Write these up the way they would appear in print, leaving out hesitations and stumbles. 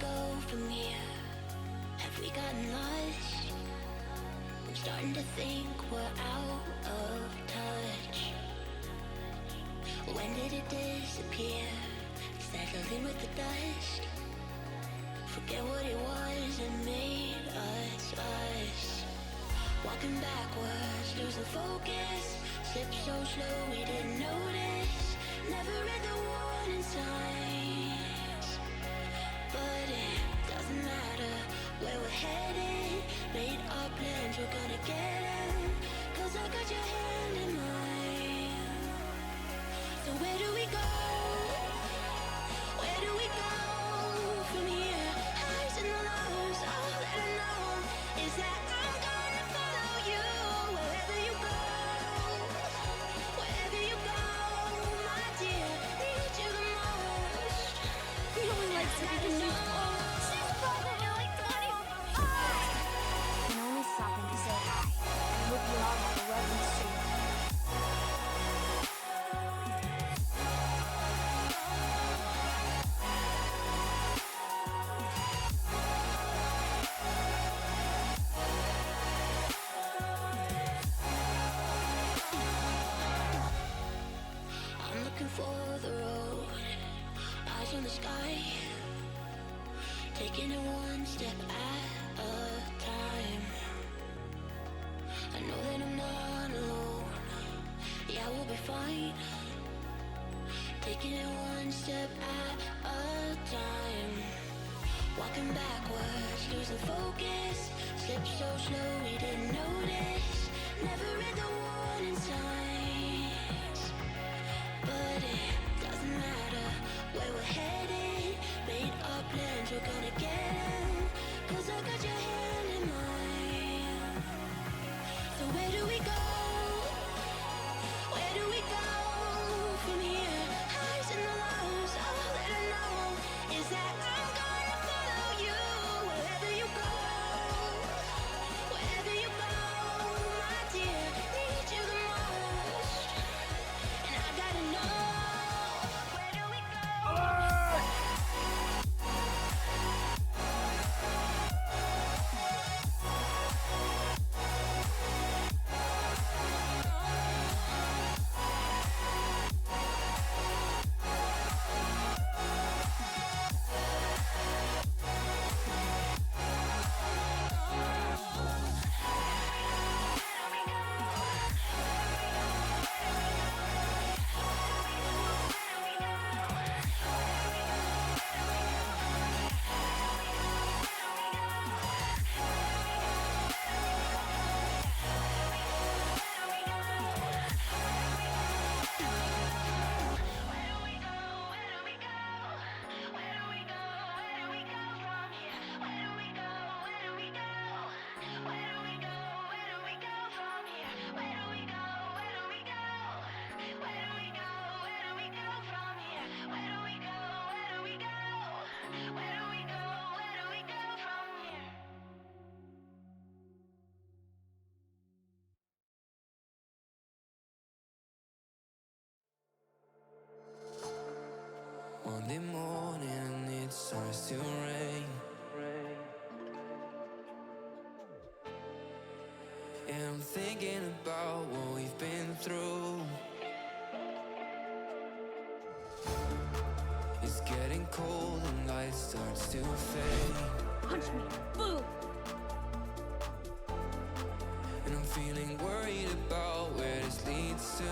go from here? Have we gotten lost? I'm starting to think we're out of touch. When did it disappear? Settled in with the dust. Forget what it was that made us us. Walking backwards, losing focus. Slip so slow we didn't notice. Never read the warning signs. But it doesn't matter where we're headed. Made our plans, we're gonna get them. Cause I got your hand in mine. So where do we go? Where do we go from here? Highs and lows, all that I know is that I'm gonna follow you. Wherever you go, wherever you go, my dear, need you the most. He only likes to be the new She's probably like 25. I can only stop in to say hi. I hope you all have a lovely street. I'm looking for the road, eyes on the sky, taking it one step at a time. I know that I'm not alone, yeah, we'll be fine. Taking it one step at a time. Walking backwards, losing focus. Slip so slow we didn't notice. Never read the warning signs. But it doesn't matter where we're headed. Made our plans, we're gonna get them. Cause I got your hand in mine. So where do we go? Where do we go from here? Highs and lows, all that I know is that I'm gonna follow you. Wherever you go, wherever you go, my dear, need you the most. And I gotta know, where do we go? Monday morning, it starts to rain. And I'm thinking about what we've been through. It's getting cold and light starts to fade. Punch me. Boo! And I'm feeling worried about where this leads to.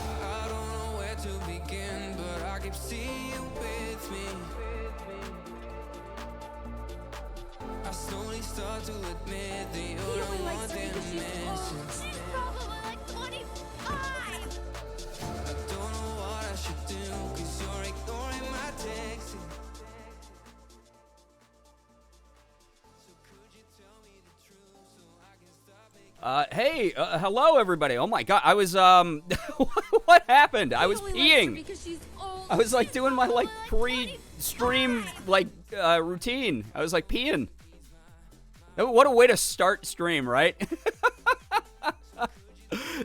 I don't know where to begin, but I keep seeing you with me. I slowly start to admit that He you're only the likes one her that because I'm she's old. missing. She's probably like 25. I don't know what I should do, cause you're ignoring my texts. So could you tell me the truth so I can stop making Hey, hello everybody. Oh my god, I was what happened? I was He only likes her peeing. because she's old. I was like She's doing my like probably pre-stream 25. like routine. I was like peeing. What a way to start stream, right?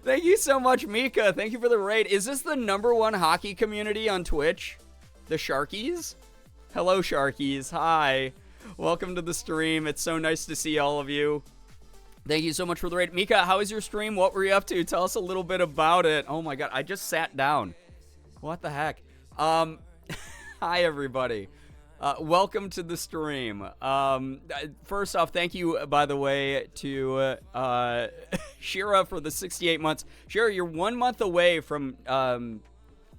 Thank you so much, Mika. Thank you for the raid. Is this the #1 hockey community on Twitch? The Sharkies? Hello, Sharkies. Hi. Welcome to the stream. It's so nice to see all of you. Thank you so much for the raid. Mika, how was your stream? What were you up to? Tell us a little bit about it. Oh my god, I just sat down. What the heck? Hi, everybody. Welcome to the stream. First off, thank you, by the way, to Shira for the 68 months. Shira, you're 1 month away from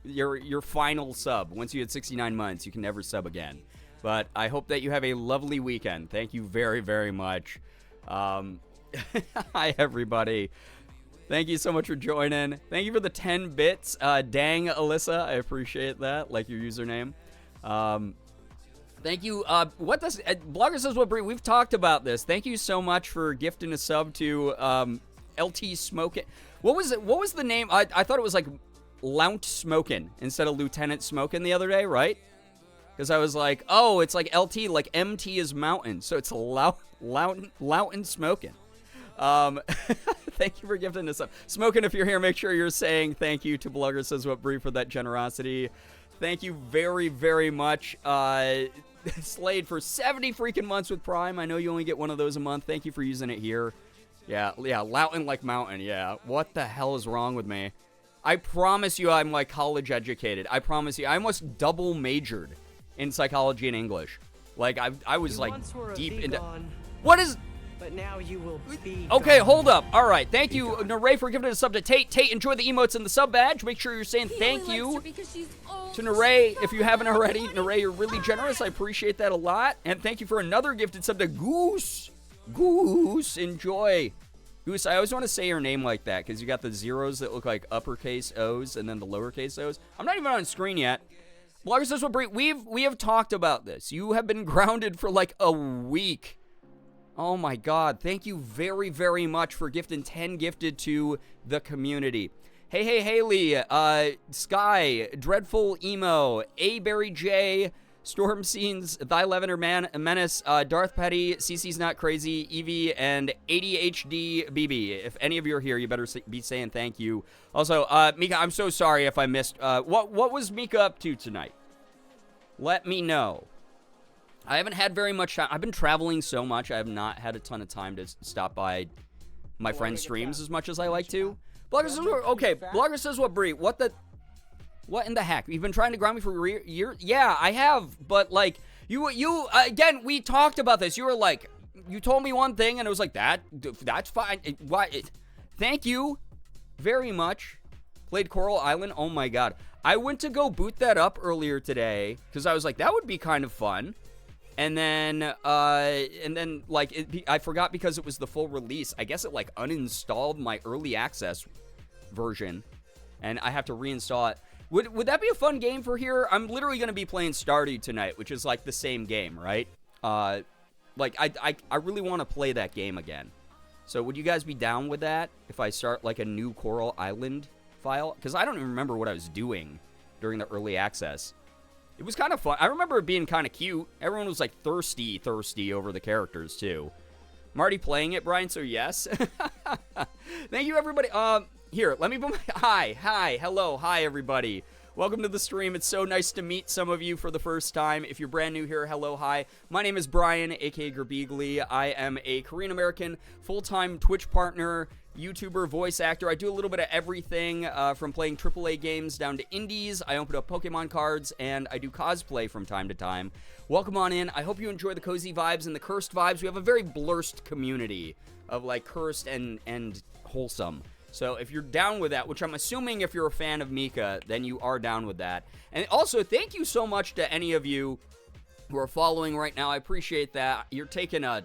your final sub. Once you hit 69 months, you can never sub again. But I hope that you have a lovely weekend. Thank you very, very much. Hi, everybody. Thank you so much for joining. Thank you for the 10 bits. Dang, Alyssa. I appreciate that. Like your username. Thank you. What does Blogger says what breed? We've talked about this. Thank you so much for gifting a sub to LT Smokin'. What was it? What was the name? I thought it was like Lount Smokin' instead of Lieutenant Smokin' the other day, right? Because I was like, oh, it's like LT, like MT is mountain, so it's Lount Smokin'. Thank you for gifting us up. Smokin', if you're here, make sure you're saying thank you to Blogger says what breed for that generosity. Thank you very, very much. Slade for 70 freaking months with Prime. I know you only get one of those a month. Thank you for using it here. Yeah, Loutin like mountain. Yeah, what the hell is wrong with me? I promise you I'm like college educated. I promise you. I almost double majored in psychology and English. Like I was like deep into... What is... But now you will be okay, gone. hold up. All right, thank you, Naray, for giving it a sub to Tate. Tate, enjoy the emotes and the sub badge. Make sure you're saying thank you to Naray if you haven't already. Naray, you're really generous. I appreciate that a lot. And thank you for another gifted sub to Goose. Goose, enjoy. Goose, I always want to say your name like that because you got the zeros that look like uppercase O's and then the lowercase O's. I'm not even on screen yet. Blogger says what breed? We have talked about this. You have been grounded for like a week. Oh my god, thank you very, very much for gifting 10 gifted to the community. Hey, Haley, Sky, Dreadful Emo, A. Barry J, Storm Scenes, Thy Leventer Man, Menace, Darth Petty, CC's Not Crazy, Evie, and ADHD BB. If any of you are here, you better be saying thank you. Also, Mika, I'm so sorry if I missed, what was Mika up to tonight? Let me know. I haven't had very much time. I've been traveling so much, I have not had a ton of time to stop by my friends' streams as much as I like to. Blogger says, okay, Blogger says what breed? What in the heck? You've been trying to grind me for a year? Yeah, I have, but like, you again, we talked about this. You were like, you told me one thing, and it was like, that's fine. Thank you very much. Played Coral Island, oh my god. I went to go boot that up earlier today, because I was like, that would be kind of fun. And then, like, I forgot because it was the full release. I guess it, like, uninstalled my early access version, and I have to reinstall it. Would that be a fun game for here? I'm literally going to be playing Stardew tonight, which is, like, the same game, right? Like, I really want to play that game again. So would you guys be down with that if I start, like, a new Coral Island file? Because I don't even remember what I was doing during the early access. It was kind of fun. I remember it being kind of cute. Everyone was like thirsty over the characters too. I'm already playing it, Brian, so yes. Thank you, everybody. Here, let me put my... Hi, hello, hi, everybody. Welcome to the stream. It's so nice to meet some of you for the first time. If you're brand new here, hello, hi. My name is Brian, aka Girbeagly. I am a Korean-American full-time Twitch partner, YouTuber, voice actor. I do a little bit of everything from playing AAA games down to indies. I open up Pokemon cards, and I do cosplay from time to time. Welcome on in. I hope you enjoy the cozy vibes and the cursed vibes. We have a very blurst community of like cursed and wholesome. So if you're down with that, which I'm assuming if you're a fan of Mika, then you are down with that. And also, thank you so much to any of you who are following right now. I appreciate that. You're taking a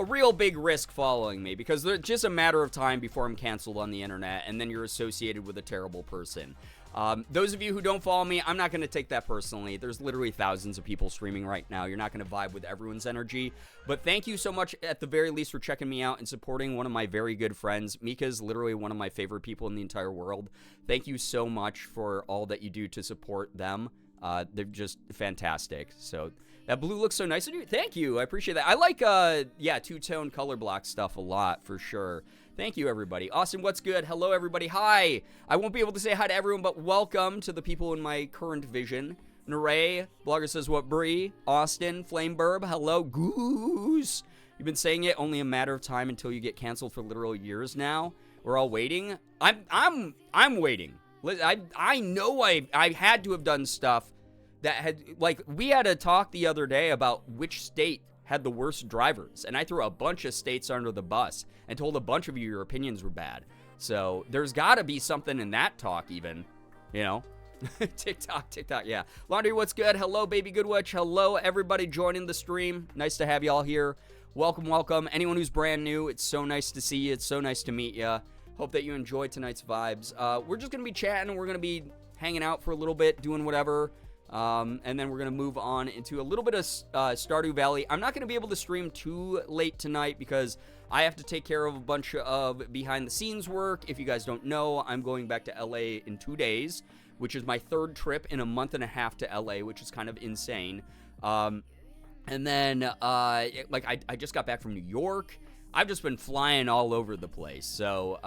real big risk following me because it's just a matter of time before I'm canceled on the internet and then you're associated with a terrible person. Those of you who don't follow me, I'm not going to take that personally. There's literally thousands of people streaming right now. You're not going to vibe with everyone's energy. But thank you so much, at the very least, for checking me out and supporting one of my very good friends. Mika's literally one of my favorite people in the entire world. Thank you so much for all that you do to support them. They're just fantastic. So that blue looks so nice on you. Thank you. I appreciate that. I like, two-tone color block stuff a lot, for sure. Thank you, everybody. Austin, what's good? Hello, everybody. Hi. I won't be able to say hi to everyone, but welcome to the people in my current vision. Naray, blogger says, what Bree? Austin, Flameburb, hello, Goose. You've been saying it, only a matter of time until you get canceled for literal years now. We're all waiting. I'm waiting. I know I had to have done stuff that had, like, we had a talk the other day about which state had the worst drivers, and I threw a bunch of states under the bus and told a bunch of you your opinions were bad. So there's got to be something in that talk even, you know. TikTok, yeah. Laundry, what's good? Hello, Baby Goodwitch. Hello, everybody joining the stream. Nice to have y'all here. Welcome. Anyone who's brand new, it's so nice to see you. It's so nice to meet you. Hope that you enjoy tonight's vibes. We're just going to be chatting. We're going to be hanging out for a little bit, doing whatever. And then we're going to move on into a little bit of Stardew Valley. I'm not going to be able to stream too late tonight because I have to take care of a bunch of behind-the-scenes work. If you guys don't know, I'm going back to LA in 2 days, which is my third trip in a month and a half to LA, which is kind of insane. And then, I just got back from New York. I've just been flying all over the place. So,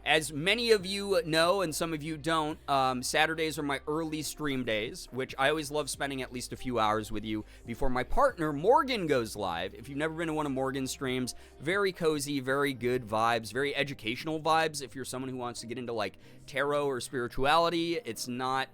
as many of you know, and some of you don't, Saturdays are my early stream days, which I always love spending at least a few hours with you before my partner, Morgan, goes live. If you've never been to one of Morgan's streams, very cozy, very good vibes, very educational vibes. If you're someone who wants to get into, like, tarot or spirituality, it's not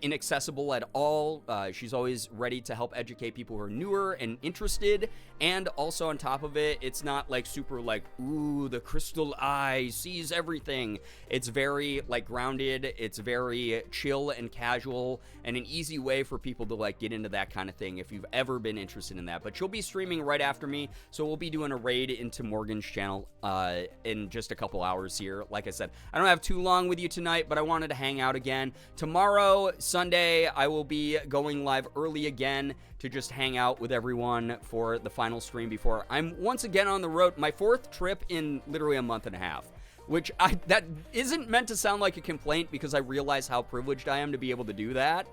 inaccessible at all. She's always ready to help educate people who are newer and interested, and also on top of it, it's not like super like, ooh, the crystal eye sees everything. It's very like grounded, it's very chill and casual, and an easy way for people to like get into that kind of thing if you've ever been interested in that. But she'll be streaming right after me, so we'll be doing a raid into Morgan's channel in just a couple hours here. Like I said, I don't have too long with you tonight, but I wanted to hang out again. Tomorrow, Sunday, I will be going live early again to just hang out with everyone for the final stream before I'm once again on the road. My 4th trip in literally a month and a half, which that isn't meant to sound like a complaint because I realize how privileged I am to be able to do that.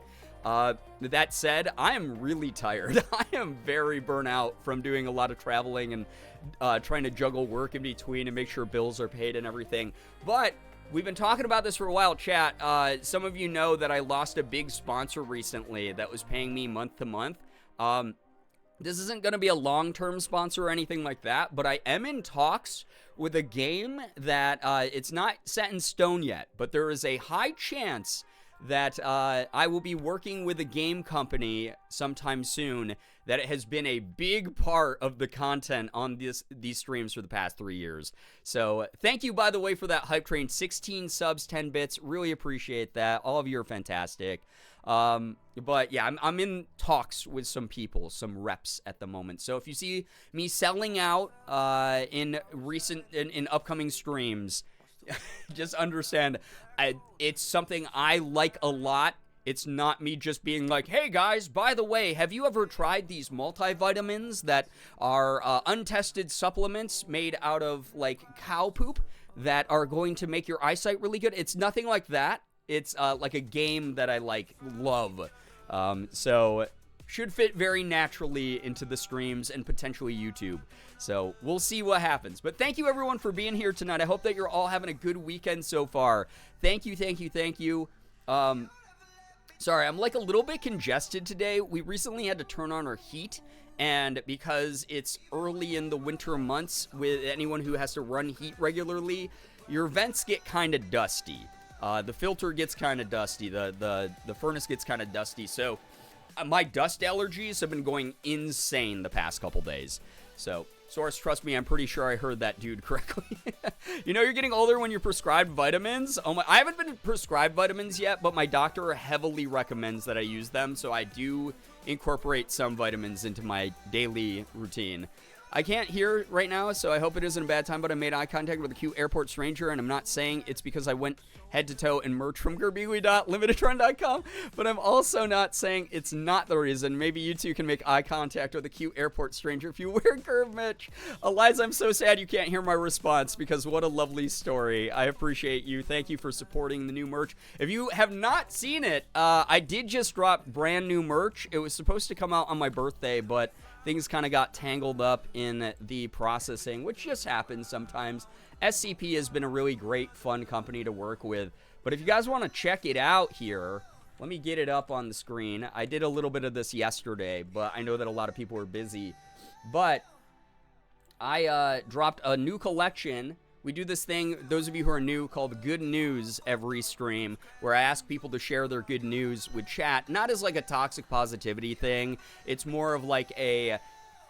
That said, I am really tired. I am very burnt out from doing a lot of traveling and trying to juggle work in between and make sure bills are paid and everything. But we've been talking about this for a while, chat. Some of you know that I lost a big sponsor recently that was paying me month to month. This isn't going to be a long-term sponsor or anything like that, but I am in talks with a game that it's not set in stone yet, but there is a high chance that I will be working with a game company sometime soon that it has been a big part of the content on these streams for the past 3 years. So thank you, by the way, for that hype train. 16 subs, 10 bits. Really appreciate that. All of you are fantastic. But yeah, I'm in talks with some people, some reps at the moment. So if you see me selling out in upcoming streams, just understand it's something I like a lot. It's not me just being like, hey guys, by the way, have you ever tried these multivitamins that are untested supplements made out of like cow poop that are going to make your eyesight really good? It's nothing like that. It's like a game that I love. So should fit very naturally into the streams and potentially YouTube. So we'll see what happens. But thank you everyone for being here tonight. I hope that you're all having a good weekend so far. Thank you. Sorry, I'm like a little bit congested today. We recently had to turn on our heat, and because it's early in the winter months, with anyone who has to run heat regularly, your vents get kind of dusty. The filter gets kind of dusty. The furnace gets kind of dusty. So my dust allergies have been going insane the past couple days. So, Source, trust me, I'm pretty sure I heard that dude correctly. You know, you're getting older when you're prescribed vitamins. Oh my, I haven't been prescribed vitamins yet, but my doctor heavily recommends that I use them, so I do incorporate some vitamins into my daily routine. I can't hear right now, so I hope it isn't a bad time, but I made eye contact with a cute airport stranger, and I'm not saying it's because I went head to toe in merch from Girbeagly.limitedrun.com, but I'm also not saying it's not the reason. Maybe you two can make eye contact with a cute airport stranger if you wear Girb Mitch. Eliza, I'm so sad you can't hear my response because what a lovely story. I appreciate you. Thank you for supporting the new merch. If you have not seen it, I did just drop brand new merch. It was supposed to come out on my birthday, but things kind of got tangled up in the processing, which just happens sometimes. SCP has been a really great, fun company to work with. But if you guys want to check it out here, Let me get it up on the screen. I did a little bit of this yesterday, but I know that a lot of people were busy. But I dropped a new collection. We do this thing, those of you who are new, called Good News every stream, where I ask people to share their good news with chat, not as like a toxic positivity thing. It's more of like a,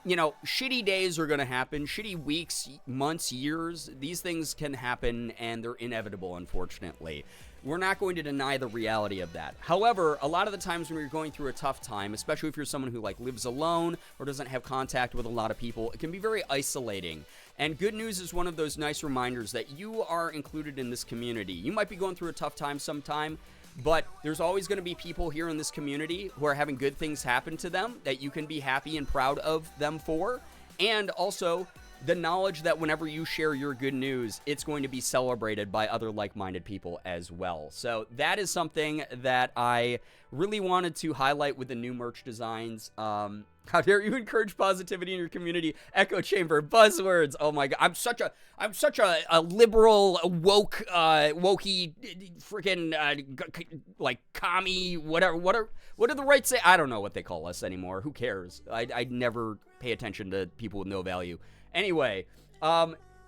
you know, shitty days are going to happen, shitty weeks, months, years. These things can happen, and they're inevitable, unfortunately. We're not going to deny the reality of that. However, a lot of the times when you're going through a tough time, especially if you're someone who like lives alone or doesn't have contact with a lot of people, it can be very isolating. And Good News is one of those nice reminders that you are included in this community. You might be going through a tough time sometime, but there's always going to be people here in this community who are having good things happen to them that you can be happy and proud of them for. And also the knowledge that whenever you share your good news, it's going to be celebrated by other like-minded people as well. So that is something that I really wanted to highlight with the new merch designs. How dare you encourage positivity in your community? Echo chamber, buzzwords. Oh my God. I'm such a liberal, woke, wokey, freaking, like, commie, whatever. What do the right say? I don't know what they call us anymore. Who cares? I never pay attention to people with no value. Anyway,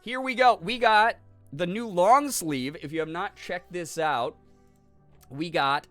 here we go. We got the new long sleeve. If you have not checked this out, we got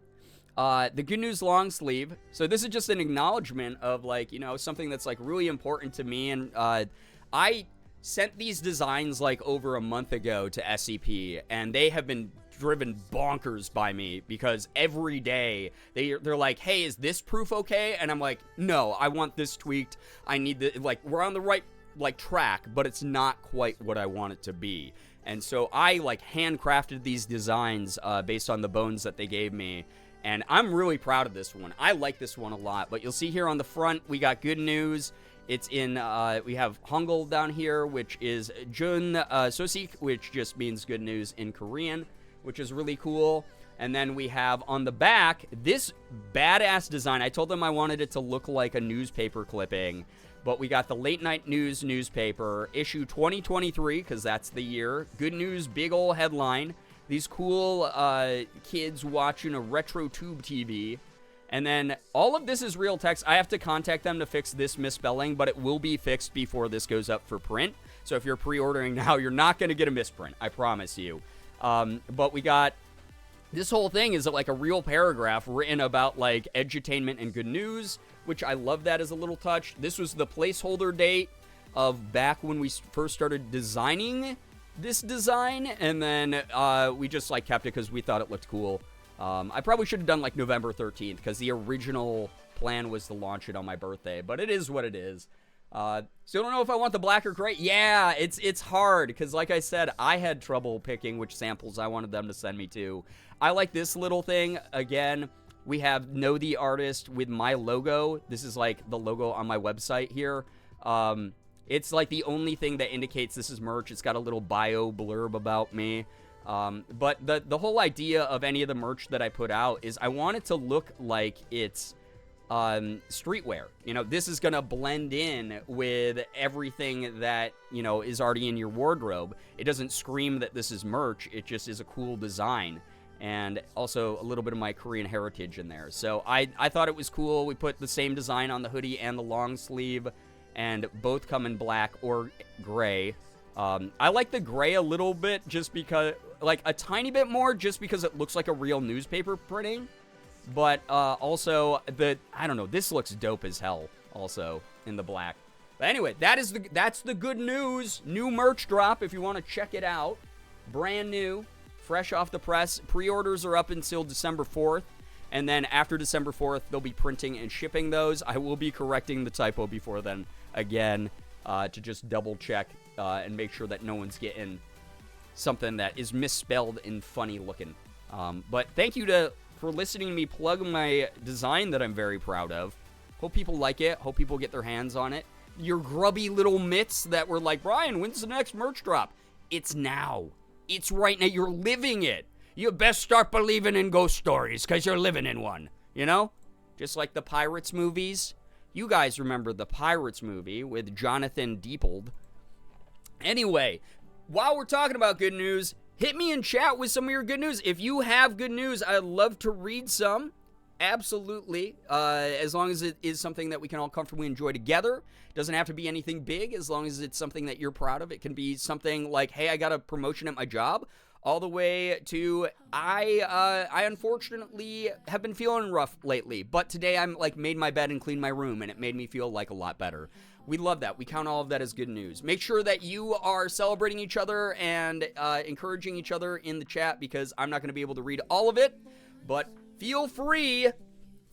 the Good News long sleeve. So this is just an acknowledgement of, like, you know, something that's like really important to me. And I sent these designs like over a month ago to SCP, and they have been driven bonkers by me because every day they're like, hey, is this proof okay? And I'm like, no, I want this tweaked. I need the, like, we're on the right like track, but it's not quite what I want it to be. And so I like handcrafted these designs based on the bones that they gave me, and I'm really proud of this one. I like this one a lot. But you'll see here on the front we got Good News. It's in we have Hangul down here, which is Jun Sosik, which just means good news in Korean, which is really cool. And then we have on the back this badass design. I told them I wanted it to look like a newspaper clipping. But we got the Late Night News newspaper, issue 2023, because that's the year. Good News, big ol' headline. These cool kids watching a retro tube TV. And then all of this is real text. I have to contact them to fix this misspelling, but it will be fixed before this goes up for print. So if you're pre-ordering now, you're not going to get a misprint. I promise you. But we got... This whole thing is like a real paragraph written about like edutainment and good news, which I love that as a little touch. This was the placeholder date of back when we first started designing this design, and then we just like kept it because we thought it looked cool. I probably should have done like November 13th because the original plan was to launch it on my birthday, but it is what it is. So I don't know if I want the black or gray. Yeah, it's hard because, like I said, I had trouble picking which samples I wanted them to send me to. I like this little thing. Again, we have Know the Artist with my logo. This is like the logo on my website here. It's like the only thing that indicates this is merch. It's got a little bio blurb about me. But the whole idea of any of the merch that I put out is I want it to look like it's streetwear. You know, this is gonna blend in with everything that, you know, is already in your wardrobe. It doesn't scream that this is merch. It just is a cool design, and also a little bit of my Korean heritage in there. So I thought it was cool. We put the same design on the hoodie and the long sleeve, and both come in black or gray. I like the gray a little bit just because, like a tiny bit more, just because it looks like a real newspaper printing. But also, I don't know, this looks dope as hell also in the black. But anyway, that's the good news. New merch drop if you want to check it out. Brand new, fresh off the press. Pre-orders are up until December 4th. And then after December 4th, they'll be printing and shipping those. I will be correcting the typo before then again to just double check and make sure that no one's getting something that is misspelled and funny looking. But thank you for listening to me plug my design that I'm very proud of. Hope people like it. Hope people get their hands on it. Your grubby little mitts that were like, Brian, when's the next merch drop? It's now. It's right now. You're living it. You best start believing in ghost stories because you're living in one. You know? Just like the Pirates movies. You guys remember the Pirates movie with Jonathan Deepold. Anyway, while we're talking about good news, hit me in chat with some of your good news. If you have good news, I'd love to read some. absolutely. As long as it is something that we can all comfortably enjoy together. Doesn't have to be anything big. As long as it's something that you're proud of. It can be something like, hey, I got a promotion at my job, all the way to I unfortunately have been feeling rough lately, but today I'm like made my bed and cleaned my room, and it made me feel like a lot better. We love that. We count all of that as good news. Make sure that you are celebrating each other and encouraging each other in the chat, because I'm not going to be able to read all of it, but feel free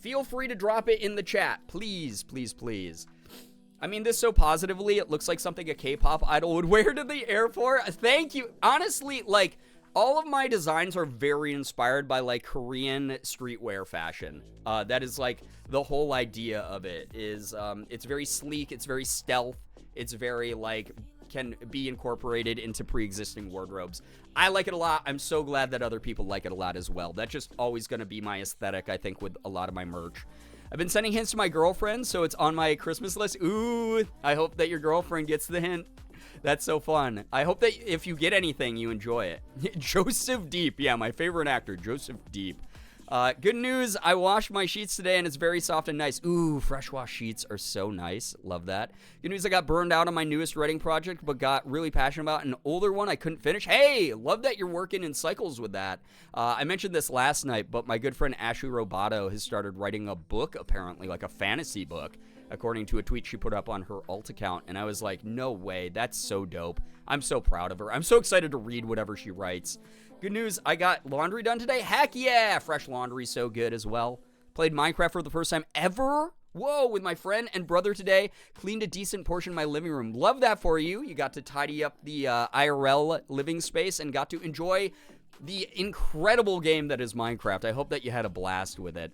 to drop it in the chat. Please, please, please. I mean this so positively, it looks like something a K-pop idol would wear to the airport. Thank you. Honestly, like, all of my designs are very inspired by, like, Korean streetwear fashion. That is, like, the whole idea of it is, it's very sleek, it's very stealth, it's very, like, can be incorporated into pre-existing wardrobes. I like it a lot. I'm so glad that other people like it a lot as well. That's just always going to be my aesthetic, I think, with a lot of my merch. I've been sending hints to my girlfriend, so it's on my Christmas list. Ooh, I hope that your girlfriend gets the hint. That's so fun. I hope that if you get anything, you enjoy it. Joseph Deep. Yeah, my favorite actor, Joseph Deep. Good news, I washed my sheets today, and it's very soft and nice. Ooh, fresh wash sheets are so nice. Love that. Good news, I got burned out on my newest writing project, but got really passionate about an older one I couldn't finish. Hey, love that you're working in cycles with that. I mentioned this last night, but my good friend Ashley Roboto has started writing a book, apparently, like a fantasy book, according to a tweet she put up on her alt account, and I was like, no way, that's so dope. I'm so proud of her. I'm so excited to read whatever she writes. Good news, I got laundry done today. Heck yeah, fresh laundry, so good as well. Played Minecraft for the first time ever. Whoa, with my friend and brother today. Cleaned a decent portion of my living room. Love that for you. You got to tidy up the IRL living space and got to enjoy the incredible game that is Minecraft. I hope that you had a blast with it.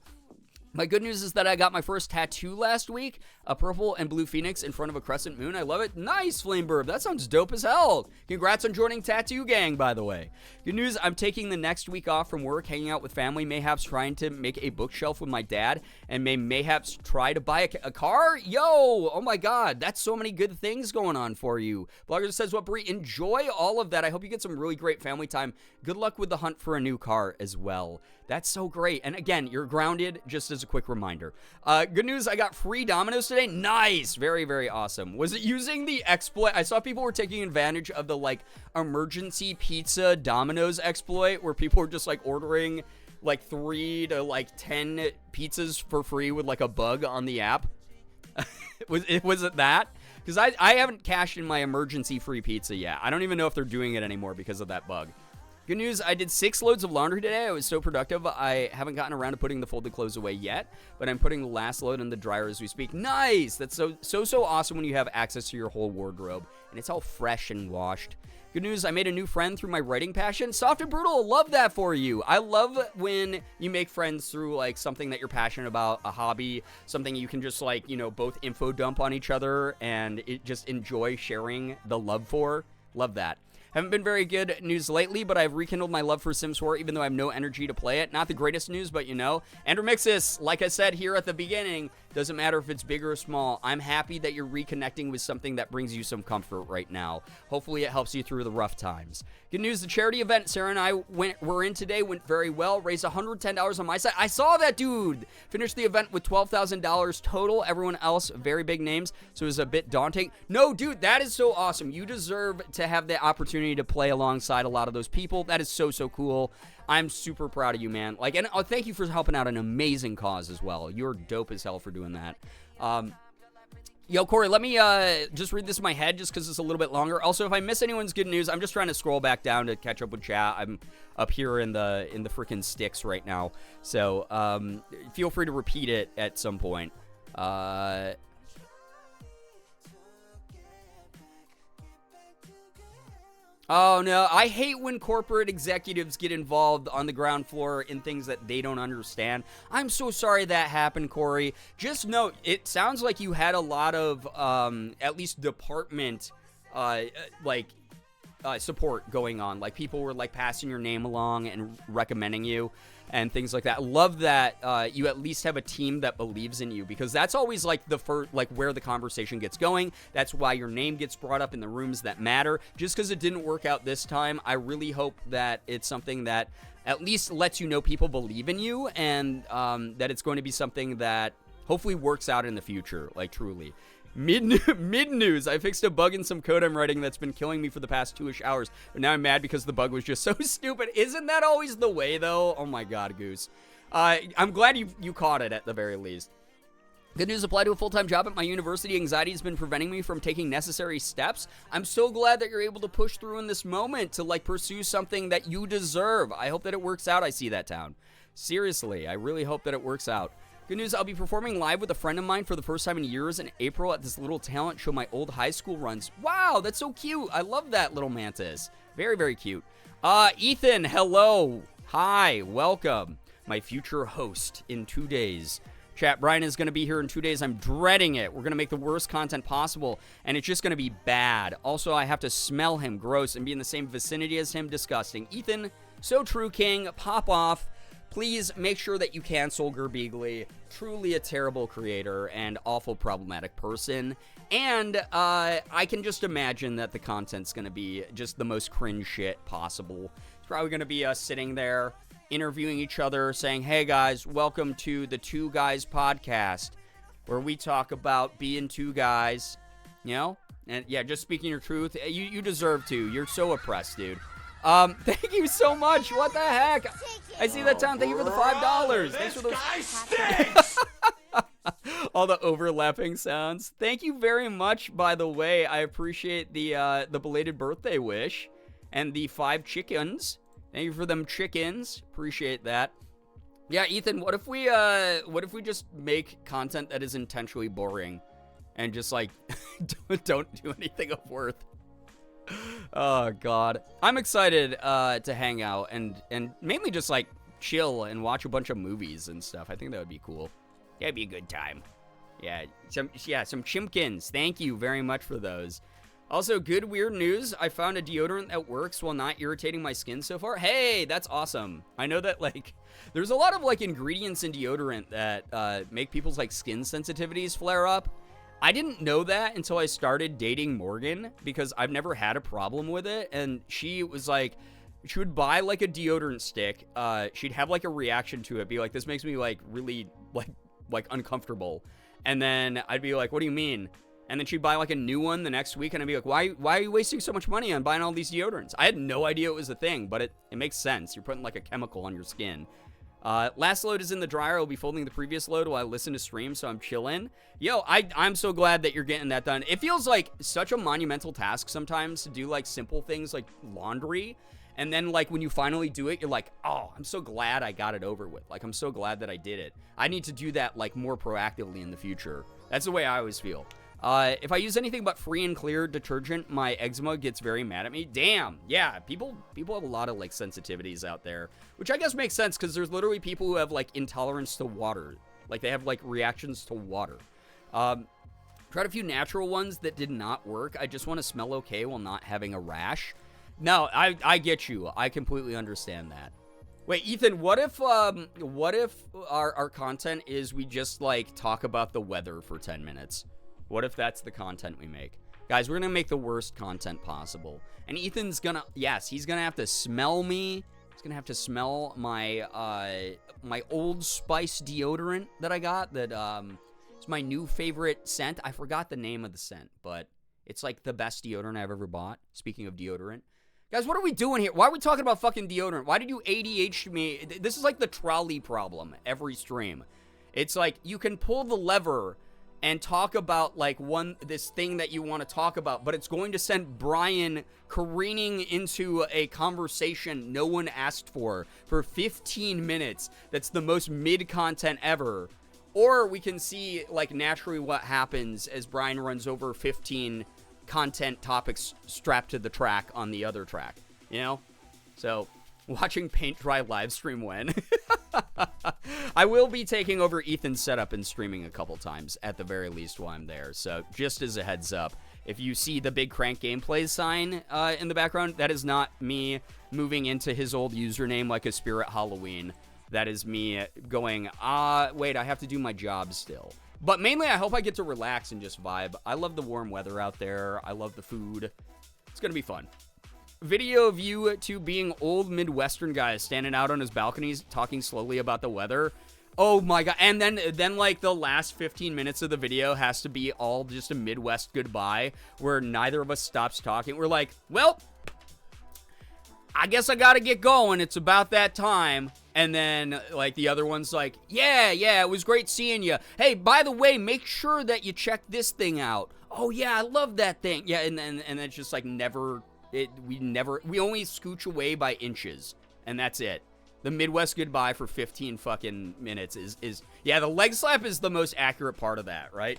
My good news is that I got my first tattoo last week, a purple and blue phoenix in front of a crescent moon. I love it. Nice, Flameburb. That sounds dope as hell. Congrats on joining Tattoo Gang, by the way. Good news, I'm taking the next week off from work, hanging out with family, mayhaps trying to make a bookshelf with my dad, and mayhaps try to buy a car. Yo, oh my God, that's so many good things going on for you. Blogger says, what, Brie? Enjoy all of that. I hope you get some really great family time. Good luck with the hunt for a new car as well. That's so great. And again, you're grounded, just as a quick reminder. Good news, I got free Domino's today. Nice. Very, very awesome. Was it using the exploit? I saw people were taking advantage of the, like, emergency pizza Domino's exploit, where people were just, like, ordering, like, 3 to, like, 10 pizzas for free with, like, a bug on the app. Was it that? Because I haven't cashed in my emergency free pizza yet. I don't even know if they're doing it anymore because of that bug. Good news, I did 6 loads of laundry today. I was so productive. I haven't gotten around to putting the folded clothes away yet, but I'm putting the last load in the dryer as we speak. Nice! That's so awesome when you have access to your whole wardrobe, and it's all fresh and washed. Good news, I made a new friend through my writing passion. Soft and Brutal, love that for you. I love when you make friends through, like, something that you're passionate about, a hobby, something you can just, like, you know, both info dump on each other and just enjoy sharing the love for. Love that. Haven't been very good news lately, but I've rekindled my love for Sims 4, even though I have no energy to play it. Not the greatest news, but you know. Andromixis, like I said here at the beginning, doesn't matter if it's big or small. I'm happy that you're reconnecting with something that brings you some comfort right now. Hopefully it helps you through the rough times. Good news, the charity event Sarah and I were in today went very well. Raised $110 on my side. I saw that, dude. Finished the event with $12,000 total. Everyone else, very big names, so it was a bit daunting. No, dude, that is so awesome. You deserve to have the opportunity to play alongside a lot of those people. That is so cool. I'm super proud of you, man. Like, and thank you for helping out an amazing cause as well. You're dope as hell for doing that. Yo, Corey, let me just read this in my head just because it's a little bit longer. Also, if I miss anyone's good news, I'm just trying to scroll back down to catch up with chat. I'm up here in the freaking sticks right now. So feel free to repeat it at some point. Oh, no. I hate when corporate executives get involved on the ground floor in things that they don't understand. I'm so sorry that happened, Corey. Just note, it sounds like you had a lot of, at least department, like, support going on. Like, people were, like, passing your name along and recommending you and things like that. Love that you at least have a team that believes in you, because that's always, like, the first, like, where the conversation gets going. That's why your name gets brought up in the rooms that matter. Just because it didn't work out this time, I really hope that it's something that at least lets you know people believe in you, and that it's going to be something that hopefully works out in the future, like, truly. Mid news, I fixed a bug in some code I'm writing that's been killing me for the past 2-ish hours, but now I'm mad because the bug was just so stupid. Isn't that always the way, though? Oh my god, Goose. I'm glad you caught it at the very least. Good news, apply to a full-time job at my university. Anxiety has been preventing me from taking necessary steps. I'm so glad that you're able to push through in this moment to, like, pursue something that you deserve. I hope that it works out. I see that, town. Seriously, I really hope that it works out. Good news, I'll be performing live with a friend of mine for the first time in years in April at this little talent show my old high school runs. Wow, that's so cute. I love that little mantis. Very, very cute. Ethan, hello. Hi, welcome. My future host in 2 days. Chat, Brian is going to be here in 2 days. I'm dreading it. We're going to make the worst content possible, and it's just going to be bad. Also, I have to smell him gross and be in the same vicinity as him. Disgusting. Ethan, so true, King. Pop off. Please make sure that you cancel Girbeagly. Truly a terrible creator and awful problematic person. And I can just imagine that the content's going to be just the most cringe shit possible. It's probably going to be us sitting there interviewing each other saying, hey guys, welcome to the Two Guys podcast, where we talk about being two guys, you know? And yeah, just speaking your truth. You deserve to. You're so oppressed, dude. Thank you so much. What the heck? I see that, Town. Thank you for the $5. Thanks for the all the overlapping sounds. Thank you very much, by the way. I appreciate the belated birthday wish and the 5 chickens. Thank you for them chickens. Appreciate that. Yeah, Ethan, what if we just make content that is intentionally boring and just, like, don't do anything of worth? Oh god, I'm excited to hang out and mainly just, like, chill and watch a bunch of movies and stuff. I think that would be cool. That'd be a good time. Yeah, some chimkins. Thank you very much for those. Also, good weird news. I found a deodorant that works while not irritating my skin so far. Hey, that's awesome. I know that, like, there's a lot of, like, ingredients in deodorant that make people's, like, skin sensitivities flare up. I didn't know that until I started dating Morgan, because I've never had a problem with it. And she was like, she would buy, like, a deodorant stick. She'd have, like, a reaction to it, be like, this makes me, like, really, like uncomfortable. And then I'd be like, what do you mean? And then she'd buy, like, a new one the next week, and I'd be like, why are you wasting so much money on buying all these deodorants? I had no idea it was a thing, but it makes sense. You're putting, like, a chemical on your skin. Last load is in the dryer. I'll be folding the previous load while I listen to stream, so I'm chilling. Yo, I'm so glad that you're getting that done. It feels like such a monumental task sometimes to do, like, simple things like laundry. And then, like, when you finally do it, you're like, oh, I'm so glad I got it over with. Like, I'm so glad that I did it. I need to do that, like, more proactively in the future. That's the way I always feel. If I use anything but free and clear detergent, my eczema gets very mad at me. Damn. Yeah, people have a lot of, like, sensitivities out there, which I guess makes sense, because there's literally people who have, like, intolerance to water. Like, they have, like, reactions to water. Tried a few natural ones that did not work. I just want to smell okay while not having a rash. No, I get you. I completely understand that. Wait, Ethan, what if our content is we just, like, talk about the weather for 10 minutes? What if that's the content we make? Guys, we're gonna make the worst content possible. And Ethan's gonna, yes, he's gonna have to smell me. He's gonna have to smell my, my Old Spice deodorant that I got. That, it's my new favorite scent. I forgot the name of the scent, but it's, like, the best deodorant I've ever bought. Speaking of deodorant. Guys, what are we doing here? Why are we talking about fucking deodorant? Why did you ADHD me? This is like the trolley problem every stream. It's like, you can pull the lever and talk about, like, this thing that you want to talk about, but it's going to send Brian careening into a conversation no one asked for 15 minutes. That's the most mid-content ever. Or we can see, like, naturally what happens as Brian runs over 15 content topics strapped to the track on the other track, you know? So, watching paint dry live stream when. I will be taking over Ethan's setup and streaming a couple times at the very least while I'm there. So just as a heads up, If you see the big Crank Gameplays sign in the background, that is not me moving into his old username like a spirit Halloween. That is me going, wait, I have to do my job still. But mainly, I hope I get to relax and just vibe. I love the warm weather out there. I love the food. It's going to be fun. Video of you two being old Midwestern guys standing out on his balconies talking slowly about the weather. Oh my god. And then like the last 15 minutes of the video has to be all just a Midwest goodbye where neither of us stops talking. We're like, well, I guess I gotta get going. It's about that time. And then, like, the other one's like, yeah, it was great seeing you. Hey, by the way, make sure that you check this thing out. Oh, yeah, I love that thing. Yeah, and it's just, like, we only scooch away by inches. And that's it. The Midwest goodbye for 15 fucking minutes is yeah, the leg slap is the most accurate part of that, right?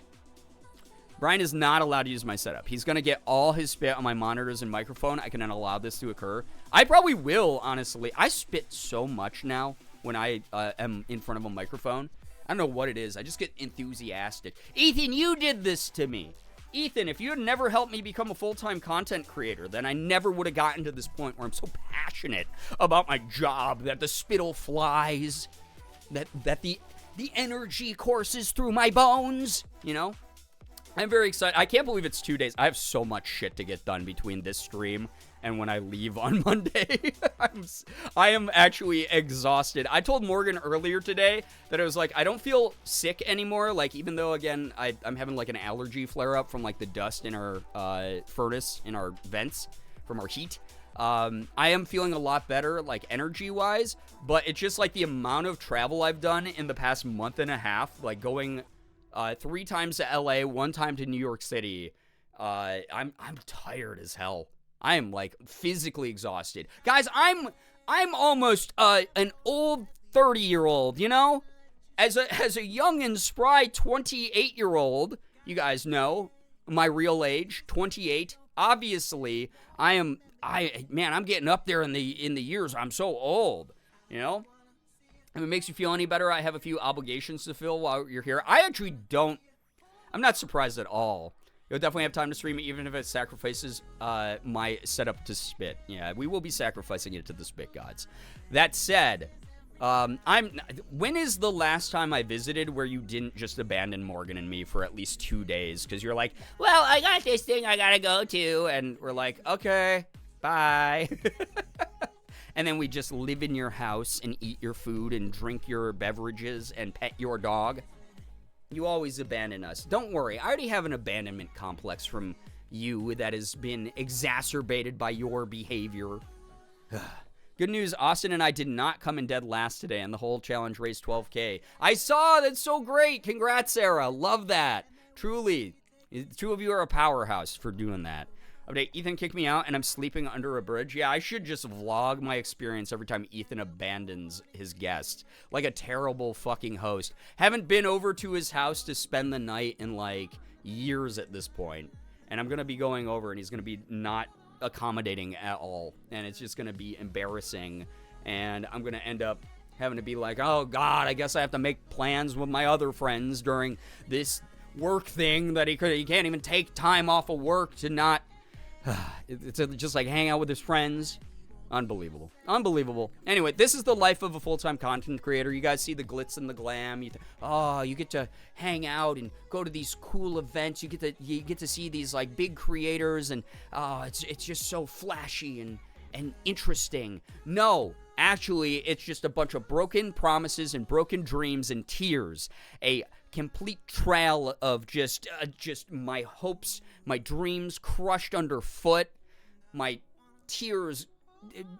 Brian is not allowed to use my setup. He's going to get all his spit on my monitors and microphone. I cannot allow this to occur. I probably will, honestly. I spit so much now when I am in front of a microphone. I don't know what it is. I just get enthusiastic. Ethan, you did this to me. Ethan, if you had never helped me become a full-time content creator, then I never would have gotten to this point where I'm so passionate about my job, that the spittle flies, that the energy courses through my bones, you know? I'm very excited. I can't believe it's 2 days. I have so much shit to get done between this stream and when I leave on Monday. I am actually exhausted. I told Morgan earlier today that I was like, I don't feel sick anymore. Like, even though, again, I'm having like an allergy flare-up from like the dust in our furnace, in our vents, from our heat. I am feeling a lot better, like, energy-wise. But it's just like the amount of travel I've done in the past month and a half, like going 3 times to LA, 1 time to New York City. I'm tired as hell. I am like physically exhausted. Guys, I'm almost an old 30-year-old, you know? As a young and spry 28-year-old, you guys know my real age, 28. Obviously, I'm getting up there in the years. I'm so old, you know? If it makes you feel any better, I have a few obligations to fill while you're here. I'm not surprised at all. You'll definitely have time to stream it, even if it sacrifices my setup to spit. Yeah, we will be sacrificing it to the spit gods. That said, when is the last time I visited where you didn't just abandon Morgan and me for at least 2 days? Because you're like, well, I got this thing I gotta go to. And we're like, okay, bye. And then we just live in your house and eat your food and drink your beverages and pet your dog. You always abandon us. Don't worry, I already have an abandonment complex from you that has been exacerbated by your behavior. Good news, Austin and I did not come in dead last today, and the whole challenge raised 12K. I saw! That's so great! Congrats, Sarah. Love that. Truly. The two of you are a powerhouse for doing that. Update, Ethan kicked me out and I'm sleeping under a bridge. Yeah, I should just vlog my experience every time Ethan abandons his guest. Like a terrible fucking host. Haven't been over to his house to spend the night in like years at this point. And I'm going to be going over and he's going to be not accommodating at all. And it's just going to be embarrassing. And I'm going to end up having to be like, oh God, I guess I have to make plans with my other friends during this work thing that he can't even take time off of work to not... It's just like hang out with his friends. Unbelievable. Unbelievable. Anyway, this is the life of a full-time content creator. You guys see the glitz and the glam. You get to hang out and go to these cool events. You get to see these like big creators and it's just so flashy and interesting. No, actually, it's just a bunch of broken promises and broken dreams and tears. A complete trail of just my hopes, my dreams crushed underfoot, my tears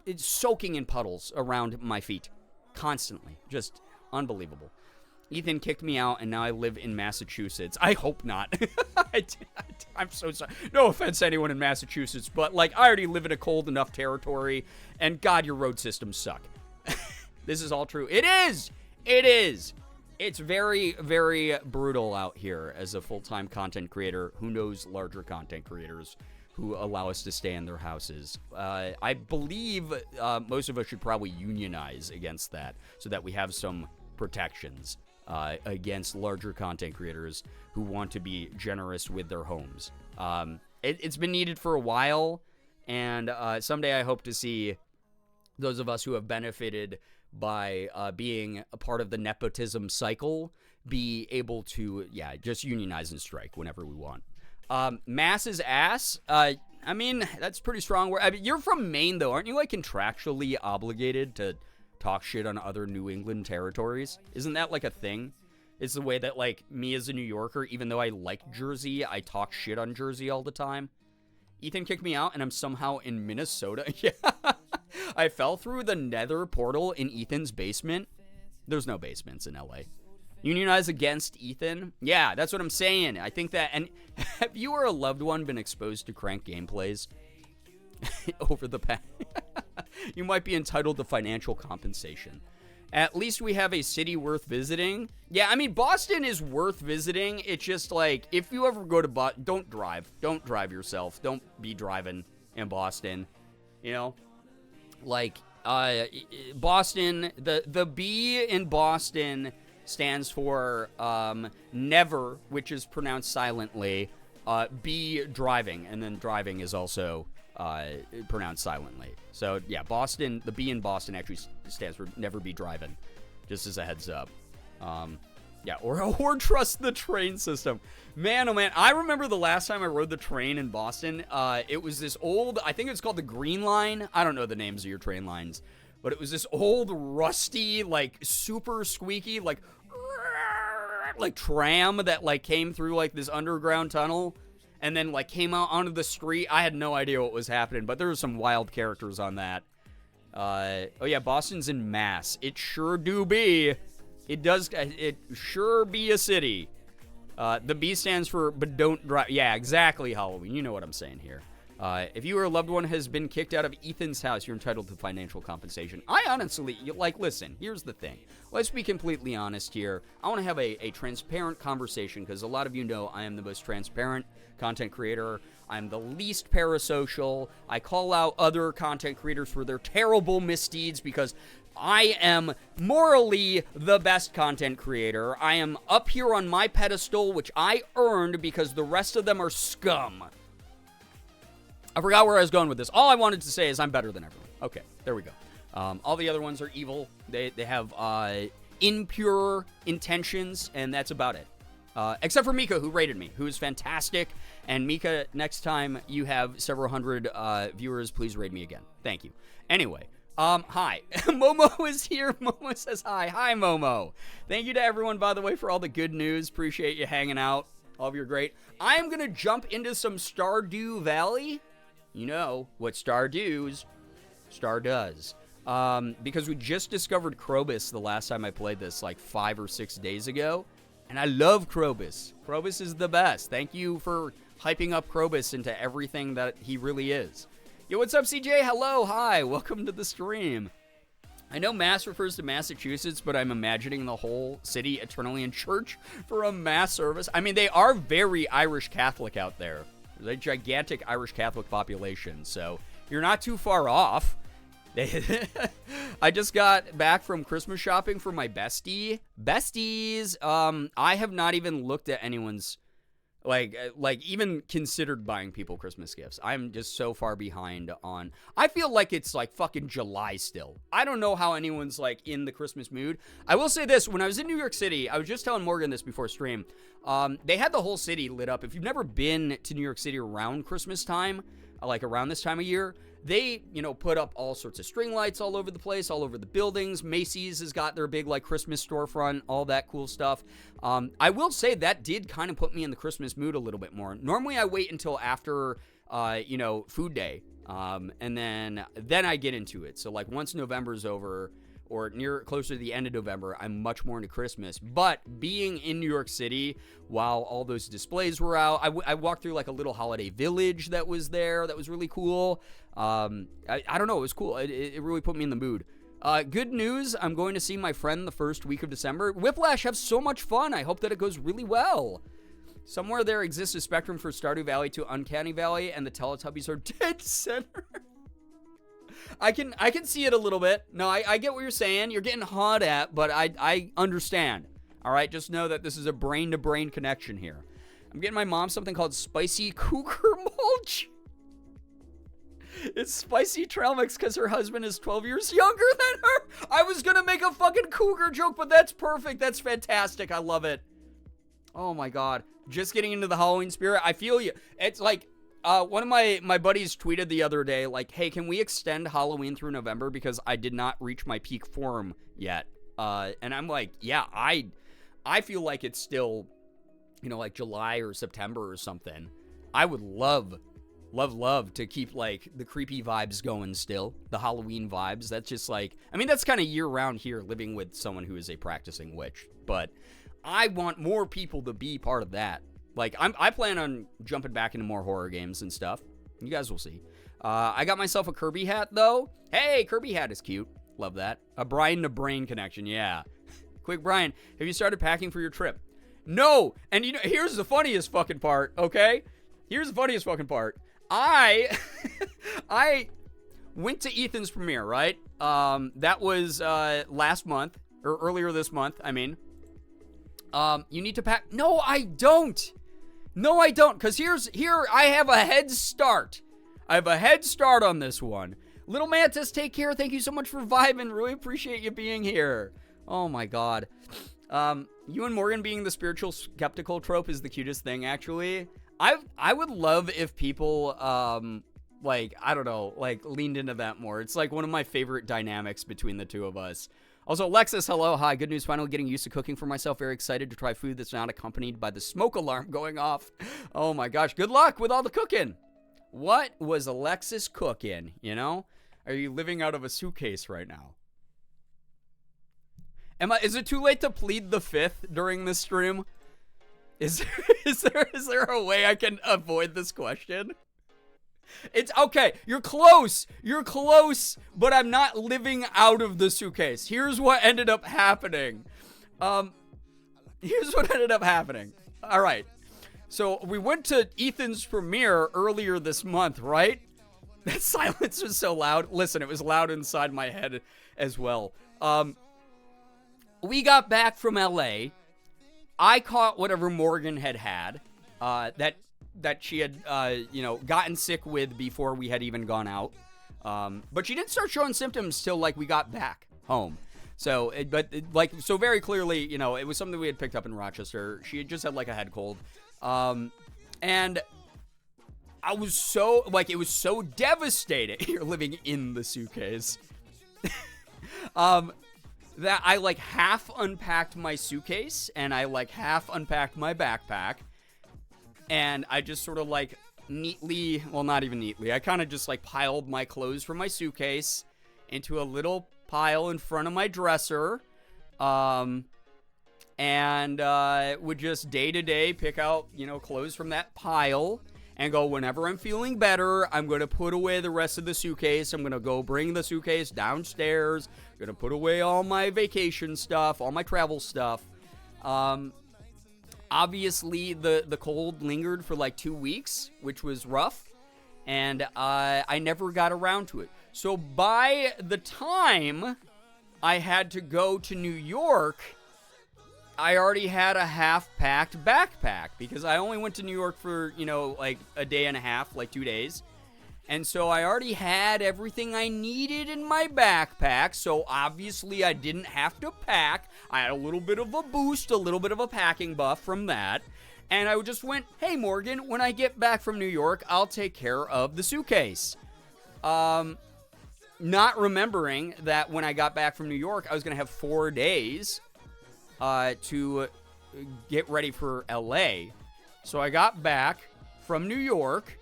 it's soaking in puddles around my feet constantly. Just unbelievable. Ethan kicked me out and now I live in Massachusetts. I hope not. I'm so sorry. No offense to anyone in Massachusetts, but like I already live in a cold enough territory and God, your road systems suck. This is all true. It is. It's very, very brutal out here as a full-time content creator who knows larger content creators who allow us to stay in their houses. I believe most of us should probably unionize against that so that we have some protections against larger content creators who want to be generous with their homes. It's been needed for a while, and someday I hope to see those of us who have benefited by being a part of the nepotism cycle be able to, just unionize and strike whenever we want. Mass's ass. I mean, that's pretty strong. I mean, you're from Maine, though. Aren't you, like, contractually obligated to talk shit on other New England territories? Isn't that, like, a thing? It's the way that, like, me as a New Yorker, even though I like Jersey, I talk shit on Jersey all the time. Ethan kicked me out, and I'm somehow in Minnesota. Yeah. I fell through the nether portal in Ethan's basement. There's no basements in LA. Unionize against Ethan? Yeah, that's what I'm saying. I think that, and have you or a loved one been exposed to crank gameplays over the past? You might be entitled to financial compensation. At least we have a city worth visiting. Yeah, I mean, Boston is worth visiting. It's just like, if you ever go to Boston, don't drive. Don't drive yourself. Don't be driving in Boston. You know? Like, Boston, the B in Boston stands for never, which is pronounced silently, B driving, and then driving is also pronounced silently. So yeah, Boston, the B in Boston actually stands for never be driving, just as a heads up. Yeah, or trust the train system. Man, oh man, I remember the last time I rode the train in Boston. It was this old, I think it's called the Green Line. I don't know the names of your train lines, but it was this old, rusty, like super squeaky, like tram that like came through like this underground tunnel and then like came out onto the street. I had no idea what was happening, but there were some wild characters on that. Oh yeah, Boston's in Mass. It sure do be. It sure be a city. The B stands for but don't drive. Yeah, exactly, Halloween. You know what I'm saying here. If you or a loved one has been kicked out of Ethan's house, you're entitled to financial compensation. I honestly, listen, here's the thing. Let's be completely honest here. I want to have a transparent conversation because a lot of you know I am the most transparent content creator. I'm the least parasocial. I call out other content creators for their terrible misdeeds because I am morally the best content creator. I am up here on my pedestal, which I earned because the rest of them are scum. I forgot where I was going with this. All I wanted to say is I'm better than everyone. Okay, there we go. All the other ones are evil. They have impure intentions, and that's about it. Except for Mika, who rated me, who is fantastic. And Mika, next time you have several hundred viewers, please rate me again. Thank you. Anyway, hi. Momo is here. Momo says hi. Hi, Momo. Thank you to everyone, by the way, for all the good news. Appreciate you hanging out. All of you are great. I am going to jump into some Stardew Valley. You know what Star does. Because we just discovered Krobus the last time I played this, like 5 or 6 days ago. And I love Krobus. Krobus is the best. Thank you for hyping up Krobus into everything that he really is. Yo, what's up, CJ? Hello, hi. Welcome to the stream. I know Mass refers to Massachusetts, but I'm imagining the whole city eternally in church for a Mass service. I mean, they are very Irish Catholic out there. There's a gigantic Irish Catholic population, so you're not too far off. I just got back from Christmas shopping for my besties. I have not even looked at anyone's, like even considered buying people Christmas gifts. I'm just so far behind on, I feel like it's like fucking July still. I don't know how anyone's like in the Christmas mood. I will say this, when I was in New York City, I was just telling Morgan this before stream, they had the whole city lit up. If you've never been to New York City around Christmas time, like around this time of year, they, put up all sorts of string lights all over the place, all over the buildings. Macy's has got their big, like, Christmas storefront, all that cool stuff. I will say that did kind of put me in the Christmas mood a little bit more. Normally, I wait until after, food day, and then I get into it. So, like, once November's over, or closer to the end of November, I'm much more into Christmas. But being in New York City while all those displays were out, I walked through like a little holiday village that was there. That was really cool. I don't know. It was cool. It really put me in the mood. Good news. I'm going to see my friend the first week of December. Whiplash, have so much fun. I hope that it goes really well. Somewhere there exists a spectrum for Stardew Valley to Uncanny Valley, and the Teletubbies are dead center. I can see it a little bit. No, I get what you're saying. You're getting hot at, but I understand. All right, just know that this is a brain-to-brain connection here. I'm getting my mom something called spicy cougar mulch. It's spicy trail mix because her husband is 12 years younger than her. I was going to make a fucking cougar joke, but that's perfect. That's fantastic. I love it. Oh my God. Just getting into the Halloween spirit. I feel you. It's like, one of my buddies tweeted the other day, like, hey, can we extend Halloween through November because I did not reach my peak form yet. And I'm like, yeah, I feel like it's still, like July or September or something. I would love to keep, like, the creepy vibes going still, the Halloween vibes. That's just, like, I mean, that's kind of year-round here, living with someone who is a practicing witch, but I want more people to be part of that. Like, I plan on jumping back into more horror games and stuff. You guys will see. I got myself a Kirby hat, though. Hey, Kirby hat is cute. Love that. A Brian to Brain connection, yeah. Quick, Brian, have you started packing for your trip? No! And, here's the funniest fucking part, okay? Here's the funniest fucking part. I went to Ethan's premiere, right? That was last month, or earlier this month, I mean. You need to pack. No, I don't. Because here I have a head start. I have a head start on this one. Little Mantis, take care. Thank you so much for vibing. Really appreciate you being here. Oh my God. You and Morgan being the spiritual skeptical trope is the cutest thing, actually. I would love if people, I don't know, like, leaned into that more. It's like one of my favorite dynamics between the two of us. Also, Alexis, hello, hi, good news, finally getting used to cooking for myself. Very excited to try food that's not accompanied by the smoke alarm going off. Oh my gosh, good luck with all the cooking. What was Alexis cooking, Are you living out of a suitcase right now? Is it too late to plead the fifth during this stream? Is there a way I can avoid this question? It's okay. You're close, but I'm not living out of the suitcase. Here's what ended up happening. All right. So we went to Ethan's premiere earlier this month, right? That silence was so loud. Listen, it was loud inside my head as well. We got back from LA. I caught whatever Morgan had, that she had, gotten sick with before we had even gone out. But she didn't start showing symptoms till, like, we got back home. So, so very clearly, it was something we had picked up in Rochester. She had just had, like, a head cold. And I was so, it was so devastating. You're living in the suitcase. That I, half unpacked my suitcase, and I, half unpacked my backpack, and I just sort of, neatly, well, not even neatly, I kind of just, piled my clothes from my suitcase into a little pile in front of my dresser, and would just day to day pick out, clothes from that pile, and go, whenever I'm feeling better, I'm going to put away the rest of the suitcase. I'm going to go bring the suitcase downstairs. I'm going to put away all my vacation stuff, all my travel stuff. Obviously, the cold lingered for 2 weeks, which was rough. And I never got around to it. So by the time I had to go to New York, I already had a half-packed backpack because I only went to New York for, a day and a half, 2 days. And so I already had everything I needed in my backpack, so obviously I didn't have to pack. I had a little bit of a boost, a little bit of a packing buff from that. And I just went, hey, Morgan, when I get back from New York, I'll take care of the suitcase. Not remembering that when I got back from New York, I was going to have 4 days to get ready for LA. So I got back from New York.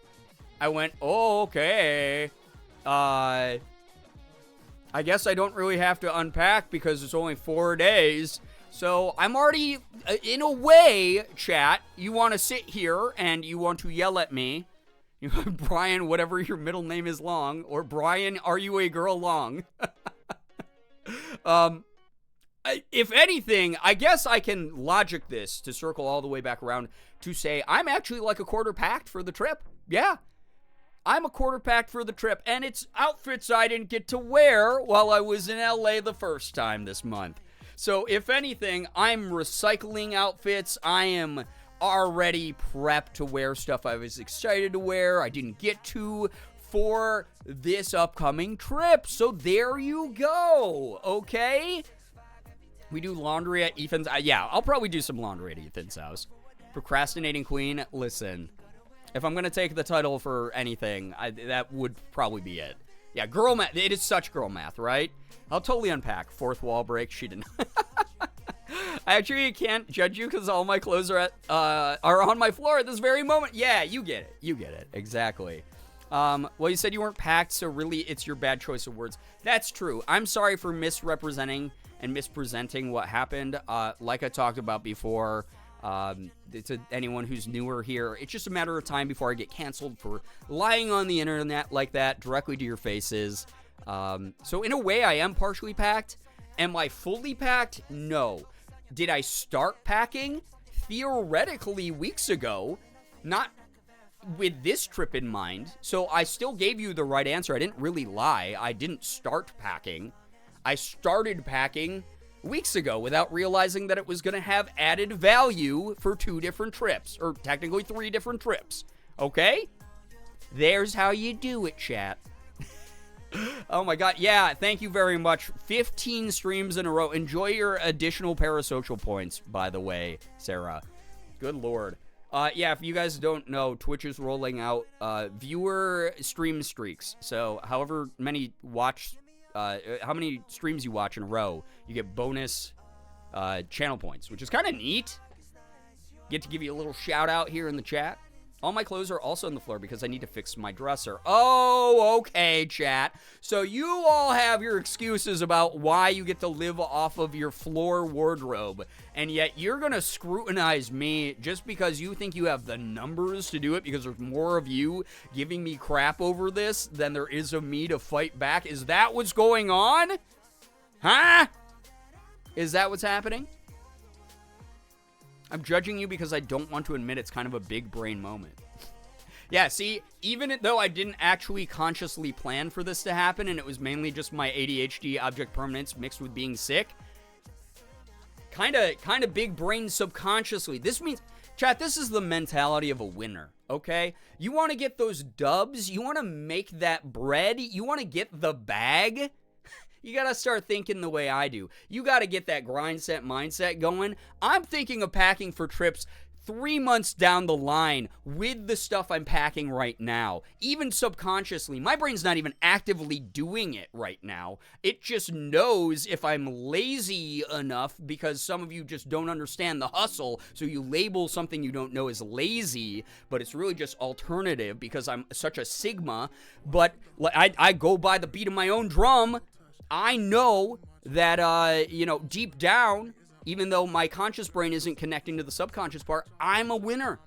I went, oh, okay. I guess I don't really have to unpack because it's only 4 days. So I'm already, in a way, chat, you want to sit here and you want to yell at me. Brian, whatever your middle name is long. Or Brian, are you a girl long? If anything, I guess I can logic this to circle all the way back around to say I'm actually a quarter packed for the trip. Yeah, I'm a quarter packed for the trip, and it's outfits I didn't get to wear while I was in LA the first time this month. So if anything, I'm recycling outfits. I am already prepped to wear stuff I was excited to wear. I didn't get to for this upcoming trip. So there you go, okay? We do laundry at Ethan's. Yeah, I'll probably do some laundry at Ethan's house. Procrastinating Queen, listen. If I'm going to take the title for anything, that would probably be it. Yeah, girl math. It is such girl math, right? I'll totally unpack. Fourth wall break. She didn't. I actually can't judge you because all my clothes are on my floor at this very moment. Yeah, you get it. You get it. Exactly. Well, you said you weren't packed, so really it's your bad choice of words. That's true. I'm sorry for misrepresenting and mispresenting what happened. Like I talked about before, to anyone who's newer here, it's just a matter of time before I get canceled for lying on the internet like that directly to your faces. So in a way, I am partially packed. Am I fully packed? No. Did I start packing? Theoretically, weeks ago. Not with this trip in mind. So I still gave you the right answer. I didn't really lie. I didn't start packing. I started packing weeks ago without realizing that it was going to have added value for 2 different trips, or technically 3 different trips. Okay? There's how you do it, chat. Oh my god, yeah, thank you very much. 15 streams in a row. Enjoy your additional parasocial points, by the way, Sarah. Good lord. Yeah, if you guys don't know, Twitch is rolling out viewer stream streaks. So however many how many streams you watch in a row, you get bonus channel points, which is kind of neat. Get to give you a little shout out here in the chat. All my clothes are also on the floor because I need to fix my dresser. Oh, okay, chat. So you all have your excuses about why you get to live off of your floor wardrobe, and yet you're going to scrutinize me just because you think you have the numbers to do it, because there's more of you giving me crap over this than there is of me to fight back. Is that what's going on? Huh? Is that what's happening? I'm judging you because I don't want to admit it's kind of a big brain moment. Yeah, see, even though I didn't actually consciously plan for this to happen, and it was mainly just my ADHD object permanence mixed with being sick, kind of big brain subconsciously. This means, chat, this is the mentality of a winner, okay? You want to get those dubs, you want to make that bread, you want to get the bag. You gotta start thinking the way I do. You gotta get that grindset mindset going. I'm thinking of packing for trips 3 months down the line with the stuff I'm packing right now. Even subconsciously. My brain's not even actively doing it right now. It just knows if I'm lazy enough, because some of you just don't understand the hustle, so you label something you don't know as lazy, but it's really just alternative because I'm such a Sigma. But I go by the beat of my own drum. I know that, deep down, even though my conscious brain isn't connecting to the subconscious part, I'm a winner.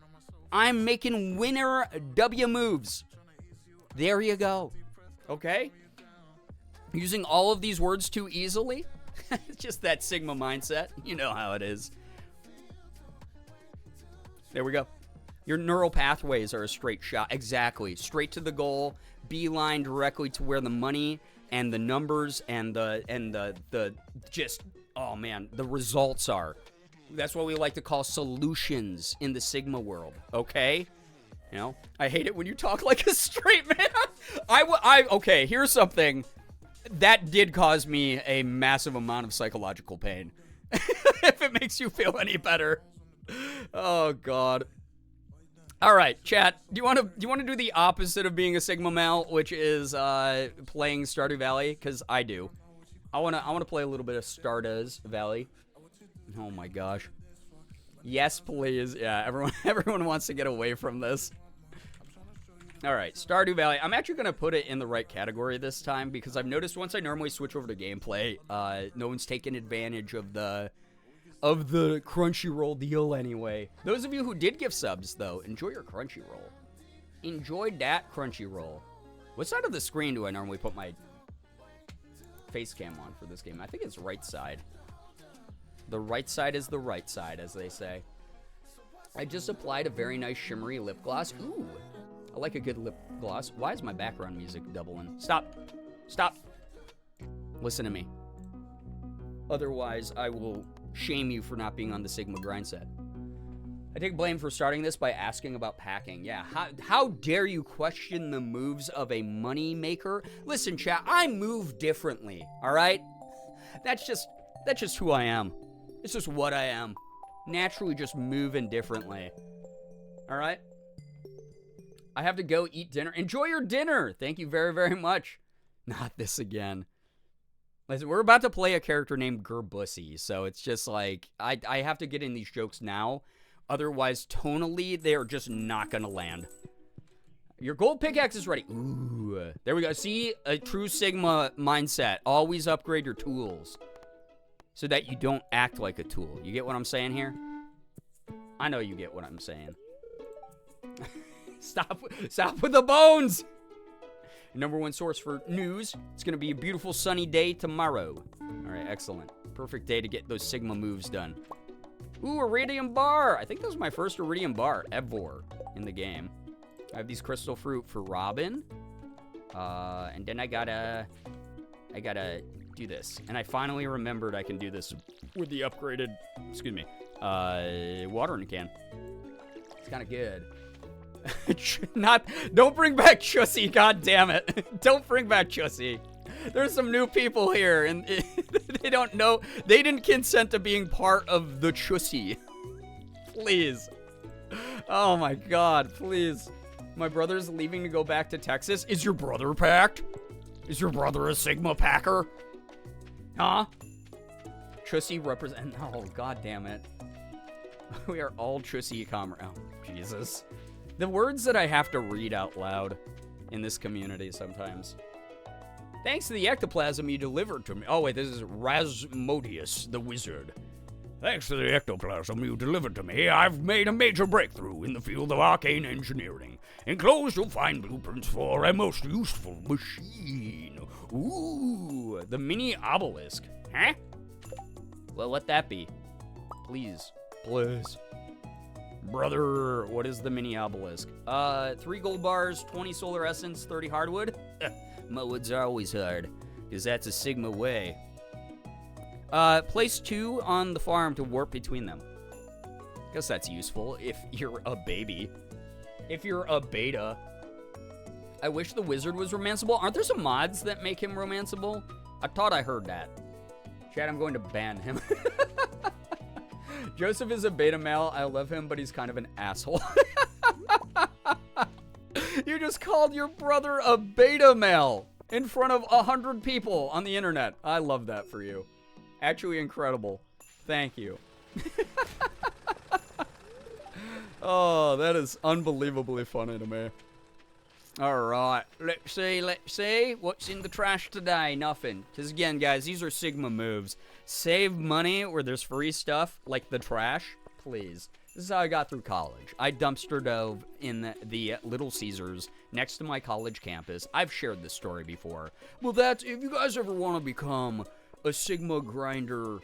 I'm making winner W moves. There you go. Okay? Using all of these words too easily? It's just that Sigma mindset. You know how it is. There we go. Your neural pathways are a straight shot. Exactly. Straight to the goal. Beeline directly to where the money and the numbers and the just, oh man, the results are. That's what we like to call solutions in the Sigma world, okay? You know, I hate it when you talk like a straight man. Okay, here's something that did cause me a massive amount of psychological pain. If it makes you feel any better. Oh God. All right, chat. Do you want to do the opposite of being a Sigma male, which is playing Stardew Valley? Because I do. I wanna play a little bit of Stardew Valley. Oh my gosh. Yes, please. Yeah, everyone wants to get away from this. All right, Stardew Valley. I'm actually gonna put it in the right category this time because I've noticed once I normally switch over to gameplay, no one's taken advantage of the Crunchyroll deal anyway. Those of you who did give subs, though, enjoy your Crunchyroll. Enjoy that Crunchyroll. What side of the screen do I normally put my face cam on for this game? I think it's right side. The right side is the right side, as they say. I just applied a very nice shimmery lip gloss. Ooh, I like a good lip gloss. Why is my background music doubling? Stop. Stop. Listen to me. Otherwise, I will shame you for not being on the Sigma grind set. I take blame for starting this by asking about packing. Yeah, how dare you question the moves of a money maker? Listen, chat, I move differently, all right? That's just who I am. It's just what I am. Naturally just moving differently. All right? I have to go eat dinner. Enjoy your dinner. Thank you very, very much. Not this again. Listen, we're about to play a character named Girbeagly, so it's just like, I have to get in these jokes now. Otherwise, tonally, they're just not going to land. Your gold pickaxe is ready. Ooh, there we go. See, a true Sigma mindset. Always upgrade your tools so that you don't act like a tool. You get what I'm saying here? I know you get what I'm saying. Stop with the bones! Your #1 source for news. It's going to be a beautiful sunny day tomorrow. All right, excellent. Perfect day to get those Sigma moves done. Ooh, Iridium bar. I think that was my first Iridium bar ever in the game. I have these crystal fruit for Robin. And then I gotta do this. And I finally remembered I can do this with the upgraded, watering can. It's kind of good. Don't bring back Chussie, god damn it. Don't bring back Chussie. There's some new people here, and they don't know. They didn't consent to being part of the Chussie. Please. Oh my god, please. My brother's leaving to go back to Texas. Is your brother packed? Is your brother a Sigma packer? Huh? Chussie represent. Oh, god damn it. We are all Chussie comrades. Oh, Jesus. The words that I have to read out loud in this community sometimes. Thanks to the ectoplasm you delivered to me. Oh, wait, this is Rasmodius, the wizard. Thanks to the ectoplasm you delivered to me, I've made a major breakthrough in the field of arcane engineering. Enclosed, you'll find blueprints for a most useful machine. Ooh, the mini obelisk. Huh? Well, let that be. Please. Please. Brother, what is the mini obelisk? 3 gold bars, 20 solar essence, 30 hardwood. My woods are always hard, because that's a Sigma way. Place 2 on the farm to warp between them. Guess that's useful if you're a baby. If you're a beta. I wish the wizard was romanceable. Aren't there some mods that make him romanceable? I thought I heard that. Chad, I'm going to ban him. Joseph is a beta male. I love him, but he's kind of an asshole. You just called your brother a beta male in front of 100 people on the internet. I love that for you. Actually incredible. Thank you. Oh, that is unbelievably funny to me. All right, let's see. What's in the trash today? Nothing. Because again, guys, these are Sigma moves. Save money where there's free stuff, like the trash, please. This is how I got through college. I dumpster dove in the Little Caesars next to my college campus. I've shared this story before. Well, that's, if you guys ever want to become a Sigma grinder,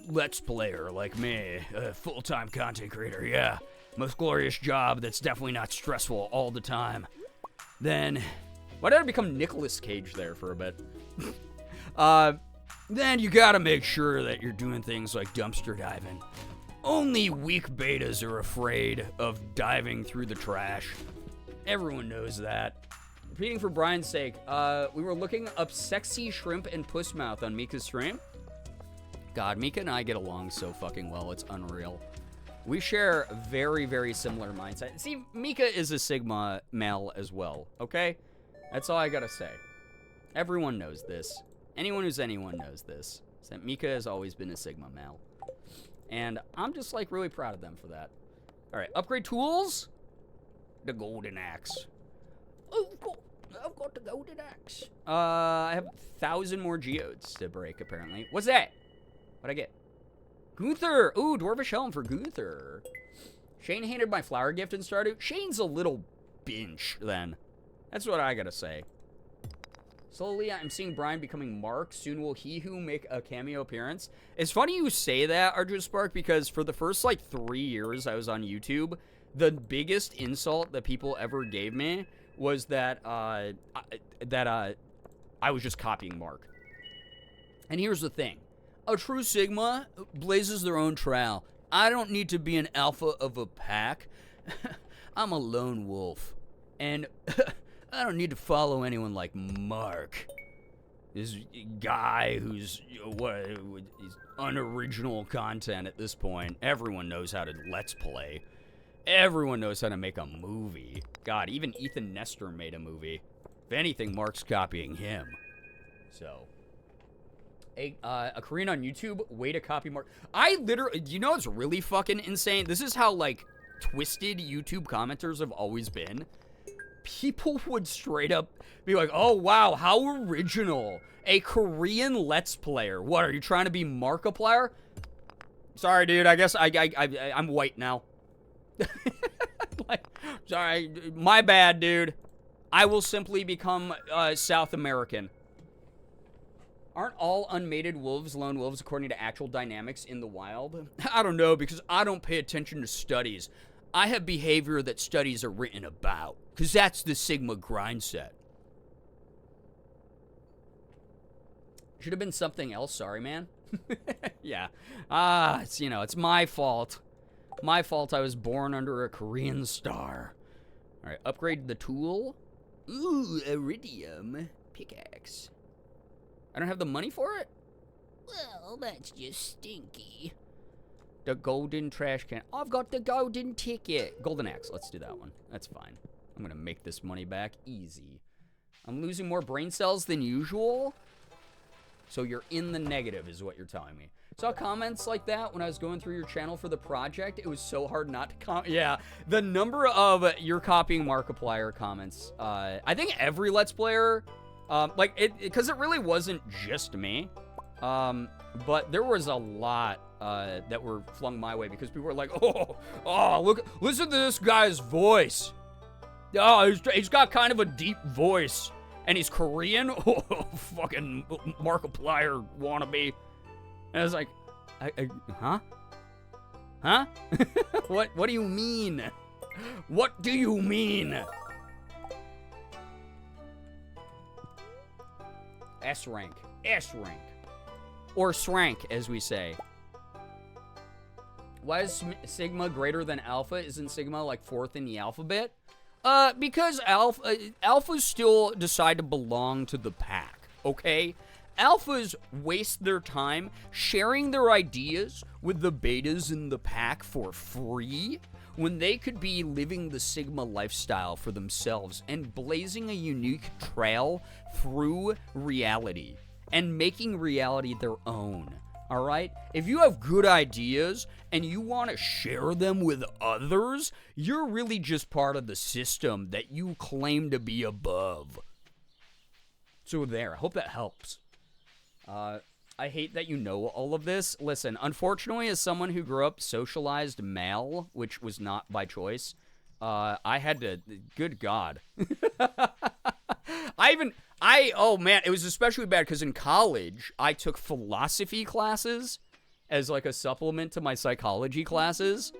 Let's Player like me, a full-time content creator, yeah. Most glorious job that's definitely not stressful all the time. Then, why did I become Nicolas Cage there for a bit? Then you gotta make sure that you're doing things like dumpster diving. Only weak betas are afraid of diving through the trash. Everyone knows that. Repeating for Brian's sake, we were looking up sexy shrimp and puss mouth on Mika's stream. God, Mika and I get along so fucking well, it's unreal. We share very, very similar mindset. See, Mika is a Sigma male as well, okay? That's all I gotta say. Everyone knows this. Anyone who's anyone knows this. That Mika has always been a Sigma male. And I'm just, like, really proud of them for that. All right, upgrade tools. The golden axe. I've got the golden axe. I have 1,000 more geodes to break, apparently. What's that? What'd I get? Gunther! Ooh, Dwarvish Helm for Gunther. Shane handed my flower gift in Stardew. Shane's a little binge, then. That's what I gotta say. Slowly, I'm seeing Brian becoming Mark. Soon will he who make a cameo appearance. It's funny you say that, Arjun Spark, because for the first, like, 3 years I was on YouTube, the biggest insult that people ever gave me was that, I was just copying Mark. And here's the thing. A true Sigma blazes their own trail. I don't need to be an alpha of a pack. I'm a lone wolf. And I don't need to follow anyone like Mark. This guy who's he's unoriginal content at this point. Everyone knows how to Let's Play. Everyone knows how to make a movie. God, even Ethan Nestor made a movie. If anything, Mark's copying him. So, a Korean on YouTube, way to copy Mark. I literally, you know what's really fucking insane? This is how, like, twisted YouTube commenters have always been. People would straight up be like, oh, wow, how original. A Korean Let's Player. What, are you trying to be Markiplier? Sorry, dude, I guess I'm white now. Like, sorry, my bad, dude. I will simply become South American. Aren't all unmated wolves lone wolves according to actual dynamics in the wild? I don't know, because I don't pay attention to studies. I have behavior that studies are written about, because that's the Sigma grindset. Should have been something else, sorry, man. Yeah. It's, you know, it's my fault. My fault I was born under a Korean star. Alright, upgrade the tool. Ooh, iridium pickaxe. I don't have the money for it? Well, that's just stinky. The golden trash can. Oh, I've got the golden ticket. Golden axe, let's do that one. That's fine. I'm gonna make this money back easy. I'm losing more brain cells than usual. So you're in the negative is what you're telling me. Saw comments like that when I was going through your channel for the project. It was so hard not to comment. Yeah, the number of you're copying Markiplier comments. I think every Let's Player, like, because it really wasn't just me. But there was a lot that were flung my way because people were like, oh, look, listen to this guy's voice. Oh, he's got kind of a deep voice. And he's Korean? Oh, fucking Markiplier wannabe. And I was like, huh? Huh? What do you mean? What do you mean? S rank. S rank. Or srank, as we say. Why is Sigma greater than Alpha? Isn't Sigma like fourth in the alphabet? Because alphas still decide to belong to the pack, okay? Alphas waste their time sharing their ideas with the betas in the pack for free when they could be living the Sigma lifestyle for themselves and blazing a unique trail through reality and making reality their own. All right? If you have good ideas and you want to share them with others, you're really just part of the system that you claim to be above. So there, I hope that helps. I hate that you know all of this. Listen, unfortunately, as someone who grew up socialized male, which was not by choice, I had to, good God. Oh man, it was especially bad because in college, I took philosophy classes as like a supplement to my psychology classes.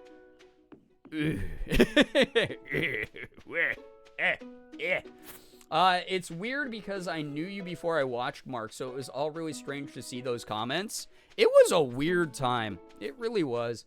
It's weird because I knew you before I watched Mark, so it was all really strange to see those comments. It was a weird time. It really was.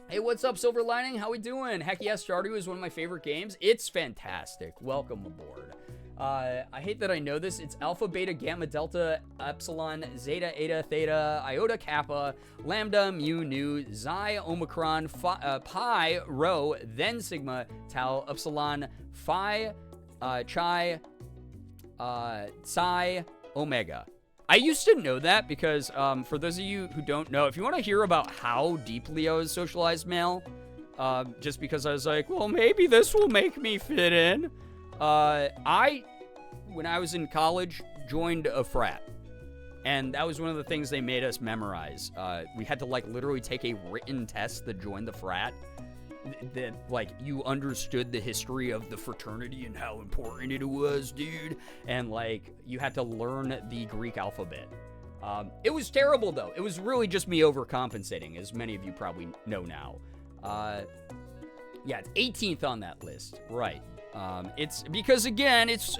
Hey, what's up, Silver Lining? How we doing? Heck yes, Stardew is one of my favorite games. It's fantastic. Welcome aboard. I hate that I know this. It's Alpha, Beta, Gamma, Delta, Epsilon, Zeta, Eta, Theta, Iota, Kappa, Lambda, Mu, Nu, Xi, Omicron, Pi, Rho, then Sigma, Tau, Epsilon, Phi, Chi, Psi, Omega. I used to know that because, for those of you who don't know, if you want to hear about how deeply I was socialized male, just because I was like, well, maybe this will make me fit in, when I was in college, joined a frat. And that was one of the things they made us memorize. We had to, like, literally take a written test to join the frat. That, like, you understood the history of the fraternity and how important it was, dude. And, like, you had to learn the Greek alphabet. It was terrible, though. It was really just me overcompensating, as many of you probably know now. Yeah, it's 18th on that list. Right. It's because, again, it's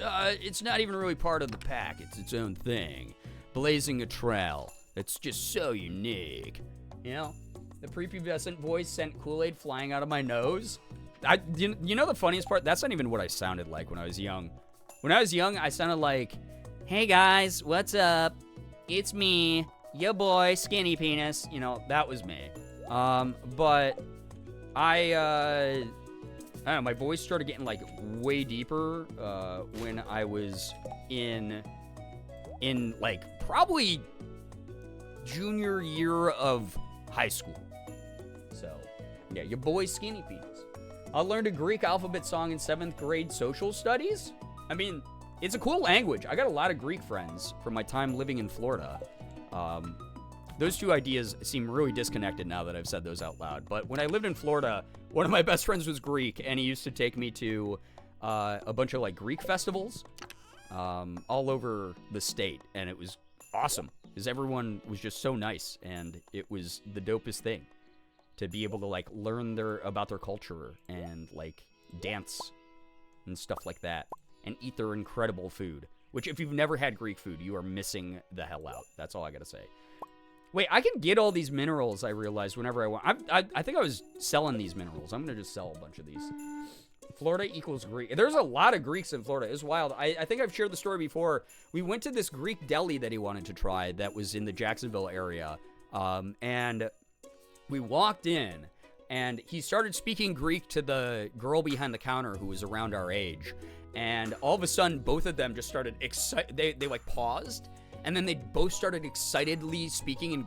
not even really part of the pack. It's its own thing. Blazing a trail. It's just so unique. You know? The prepubescent voice sent Kool-Aid flying out of my nose. You know the funniest part? That's not even what I sounded like when I was young. When I was young, I sounded like, hey guys, what's up? It's me, your boy, Skinny Penis. You know, that was me. But I don't know, my voice started getting, like, way deeper, when I was in, like, probably junior year of high school. So, yeah, your boy, Skinny Penis. I learned a Greek alphabet song in 7th grade social studies. I mean, it's a cool language. I got a lot of Greek friends from my time living in Florida. Those two ideas seem really disconnected now that I've said those out loud. But when I lived in Florida, one of my best friends was Greek, and he used to take me to a bunch of, like, Greek festivals all over the state. And it was awesome, because everyone was just so nice, and it was the dopest thing to be able to, like, learn about their culture and, like, dance and stuff like that, and eat their incredible food. Which, if you've never had Greek food, you are missing the hell out. That's all I gotta say. Wait, I can get all these minerals, I realized, whenever I want. I think I was selling these minerals. I'm gonna just sell a bunch of these. Florida equals Greek. There's a lot of Greeks in Florida. It's wild. I think I've shared the story before. We went to this Greek deli that he wanted to try that was in the Jacksonville area. And we walked in, and he started speaking Greek to the girl behind the counter who was around our age. And all of a sudden, both of them just started they like paused, and then they both started excitedly speaking in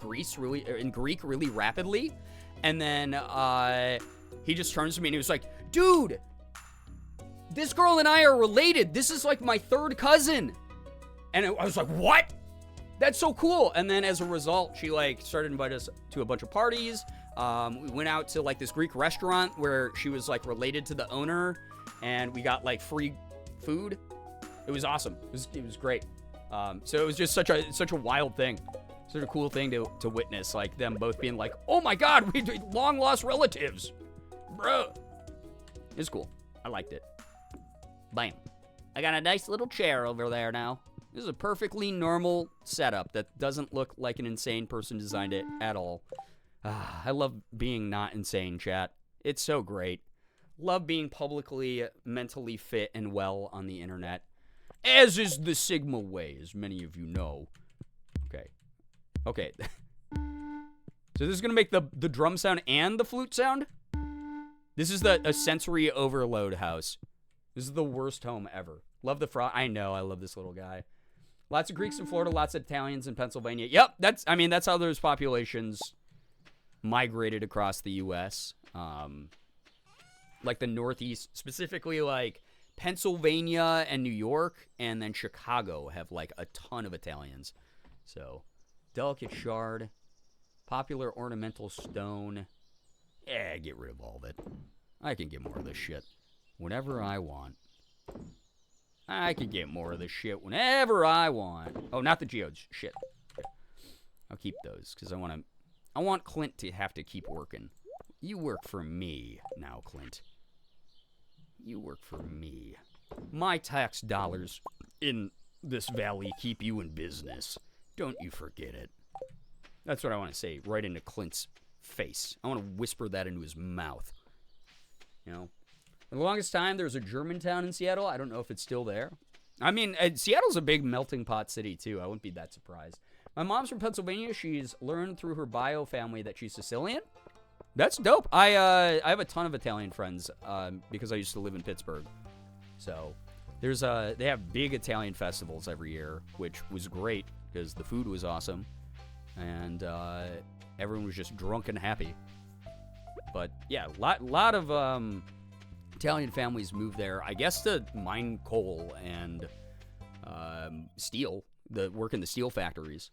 Greek really rapidly. And then he just turns to me and he was like, "Dude, this girl and I are related. This is like my third cousin." And I was like, "What? That's so cool." And then as a result, she like started inviting us to a bunch of parties. We went out to like this Greek restaurant where she was like related to the owner, and we got like free food. It was awesome. It was great. So it was just such a wild thing, such a cool thing to witness, like them both being like, "Oh my God, we long lost relatives, bro." It's cool. I liked it. Bam. I got a nice little chair over there now. This is a perfectly normal setup that doesn't look like an insane person designed it at all. I love being not insane, chat. It's so great. Love being publicly mentally fit and well on the internet. As is the Sigma way, as many of you know. Okay. So this is going to make the drum sound and the flute sound? This is a sensory overload house. This is the worst home ever. Love the frog. I know, I love this little guy. Lots of Greeks in Florida, lots of Italians in Pennsylvania. Yep, that's how those populations migrated across the U.S. Like the Northeast, specifically like Pennsylvania and New York, and then Chicago have like a ton of Italians. So, delicate shard, popular ornamental stone. Yeah, get rid of all of it. I can get more of this shit whenever I want. I can get more of this shit whenever I want. Oh, not the geodes. Shit. Okay. I'll keep those because I want Clint to have to keep working. You work for me now, Clint. You work for me. My tax dollars in this valley keep you in business. Don't you forget it. That's what I want to say right into Clint's face. I want to whisper that into his mouth. You know? For the longest time, there was a Germantown in Seattle. I don't know if it's still there. I mean, Seattle's a big melting pot city, too. I wouldn't be that surprised. My mom's from Pennsylvania. She's learned through her bio family that she's Sicilian. That's dope. I have a ton of Italian friends because I used to live in Pittsburgh. So they have big Italian festivals every year, which was great because the food was awesome. And everyone was just drunk and happy. But yeah, lot of Italian families moved there, I guess, to mine coal and steel, work in the steel factories,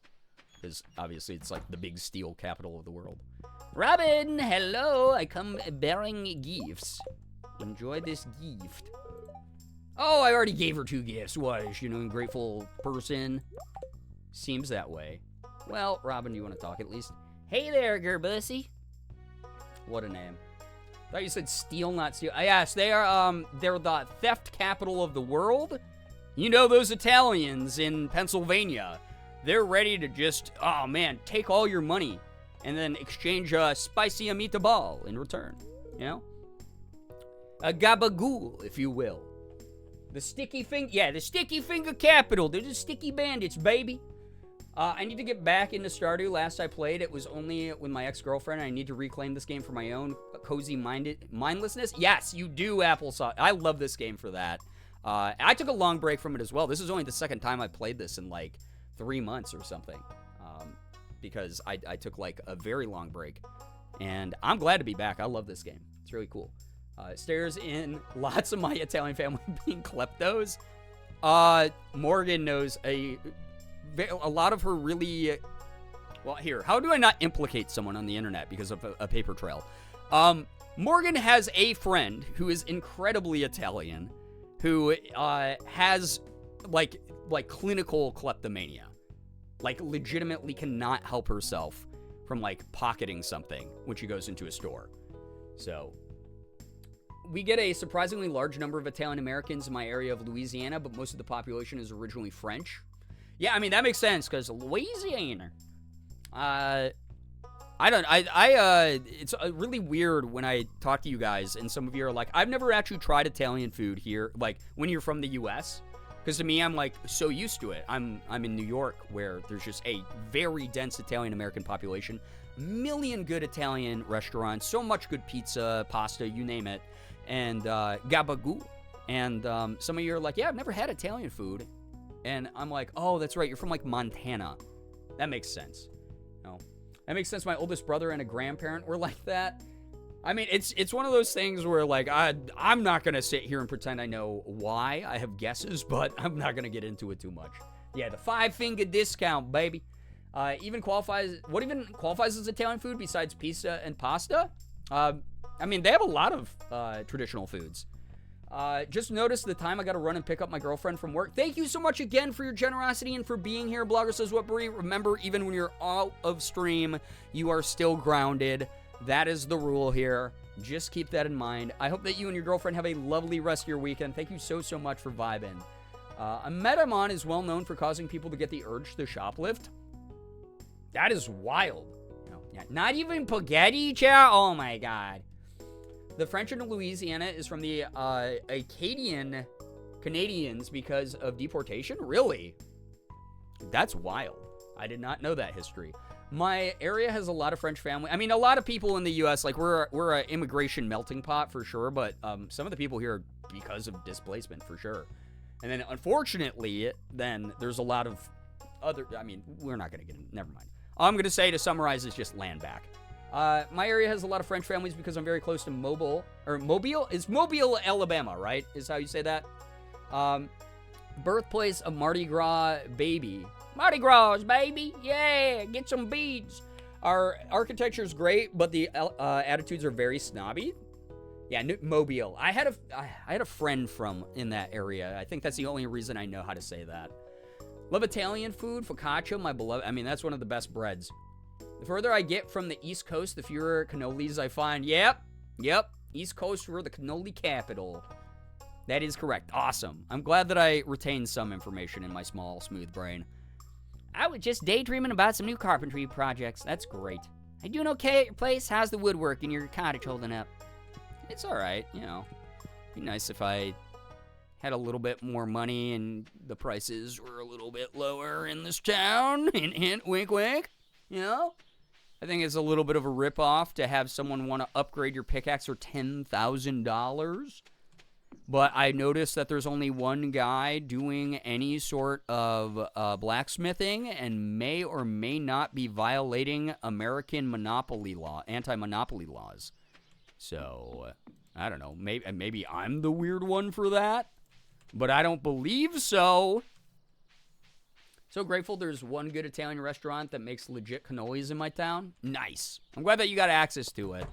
because obviously it's like the big steel capital of the world. Robin, hello, I come bearing gifts. Enjoy this gift. Oh, I already gave her 2 gifts. What, is she an ungrateful person? Seems that way. Well, Robin, you want to talk at least? Hey there, Girbeagly. What a name. I thought you said steel, not steel. Yes, they're the theft capital of the world. You know those Italians in Pennsylvania. They're ready to just, oh man, take all your money. and then exchange a spicy meatball in return. You know? A gabagool, if you will. The sticky finger, yeah, the sticky finger capital. They're the sticky bandits, baby. I need to get back into Stardew. Last I played, it was only with my ex-girlfriend. I need to reclaim this game for my own cozy mindlessness. Yes, you do, Applesauce. I love this game for that. I took a long break from it as well. This is only the second time I played this in like 3 months or something. Because I took like a very long break. And I'm glad to be back. I love this game. It's really cool. Stares in lots of my Italian family being kleptos. Morgan knows a lot of her really... Well, here, how do I not implicate someone on the internet because of a paper trail? Morgan has a friend who is incredibly Italian, who has like clinical kleptomania. Like, legitimately cannot help herself from, like, pocketing something when she goes into a store. So, we get a surprisingly large number of Italian Americans in my area of Louisiana, but most of the population is originally French. Yeah, I mean, that makes sense, because Louisiana. It's really weird when I talk to you guys, and some of you are like, I've never actually tried Italian food here, like, when you're from the U.S., because to me, I'm, like, so used to it. I'm in New York, where there's just a very dense Italian-American population, million good Italian restaurants, so much good pizza, pasta, you name it, and gabagool. And some of you are like, yeah, I've never had Italian food. And I'm like, oh, that's right, you're from, like, Montana. That makes sense. No, that makes sense. My oldest brother and a grandparent were like that. I mean, it's one of those things where, like, I'm not going to sit here and pretend I know why. I have guesses, but I'm not going to get into it too much. Yeah, the 5-finger discount, baby. What even qualifies as Italian food besides pizza and pasta? I mean, they have a lot of traditional foods. Just noticed the time I got to run and pick up my girlfriend from work. Thank you so much again for your generosity and for being here. Blogger Says What Brie. Remember, even when you're out of stream, you are still grounded. That is the rule here. Just keep that in mind. I hope that you and your girlfriend have a lovely rest of your weekend. Thank you so much for vibing. A Metamon is well known for causing people to get the urge to shoplift. That is wild. No, yeah, not even spaghetti, chow? Oh my god. The French in Louisiana is from the Acadian Canadians because of deportation? Really? That's wild. I did not know that history. My area has a lot of French family. I mean, a lot of people in the U.S., like, we're an immigration melting pot for sure, but some of the people here are because of displacement for sure. And then, unfortunately, then there's a lot of other, I mean, we're not going to get in, never mind. All I'm going to say to summarize is just land back. My area has a lot of French families because I'm very close to Mobile, is Mobile, Alabama, right? Is how you say that? Birthplace of Mardi Gras baby. Mardi Gras, baby. Yeah, get some beads. Our architecture is great, but the attitudes are very snobby. Yeah, Mobile. I had a friend from in that area. I think that's the only reason I know how to say that. Love Italian food, focaccia, my beloved. I mean, that's one of the best breads. The further I get from the East Coast, the fewer cannolis I find. Yep. East Coast, we're the cannoli capital. That is correct. Awesome. I'm glad that I retained some information in my small, smooth brain. I was just daydreaming about some new carpentry projects. That's great. Are you doing okay at your place? How's the woodwork in your cottage holding up? It's all right, you know. It'd be nice if I had a little bit more money and the prices were a little bit lower in this town. Hint, hint, wink, wink. You know? I think it's a little bit of a ripoff to have someone want to upgrade your pickaxe for $10,000. But I noticed that there's only one guy doing any sort of blacksmithing and may or may not be violating American monopoly law, anti-monopoly laws. So, I don't know. Maybe I'm the weird one for that. But I don't believe so. So grateful there's one good Italian restaurant that makes legit cannolis in my town. Nice. I'm glad that you got access to it.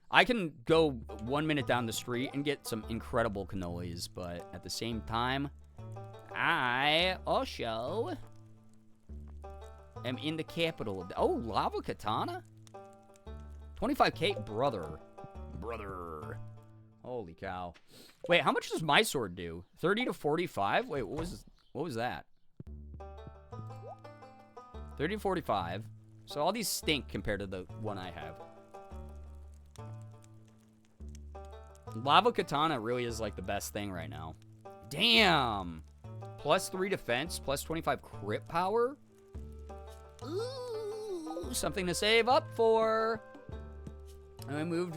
I can go 1 minute down the street and get some incredible cannolis, but at the same time, I also am in the capital. Oh, Lava Katana? 25K? Brother. Holy cow. Wait, how much does my sword do? 30 to 45? Wait, what was that? 30 to 45. So all these stink compared to the one I have. Lava Katana really is like the best thing right now. Damn. +3 defense, +25 crit power. Ooh, something to save up for. And I moved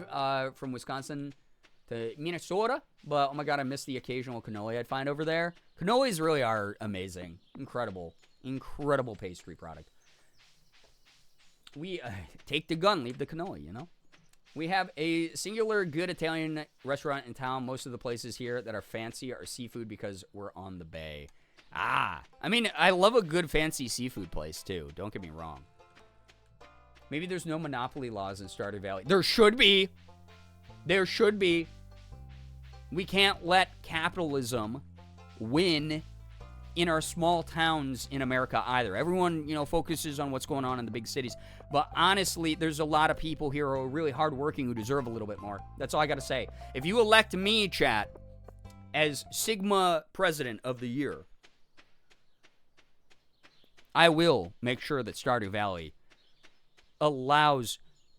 from Wisconsin to Minnesota, but oh my god, I missed the occasional cannoli I'd find over there. Cannolis really are amazing. Incredible. Incredible pastry product. We take the gun, leave the cannoli, you know? We have a singular good Italian restaurant in town. Most of the places here that are fancy are seafood because we're on the bay. Ah, I mean, I love a good fancy seafood place too. Don't get me wrong. Maybe there's no monopoly laws in Stardew Valley. There should be. There should be. We can't let capitalism win in our small towns in America either. Everyone, you know, focuses on what's going on in the big cities. But honestly, there's a lot of people here who are really hardworking who deserve a little bit more. That's all I got to say. If you elect me, chat, as Sigma President of the Year, I will make sure that Stardew Valley allows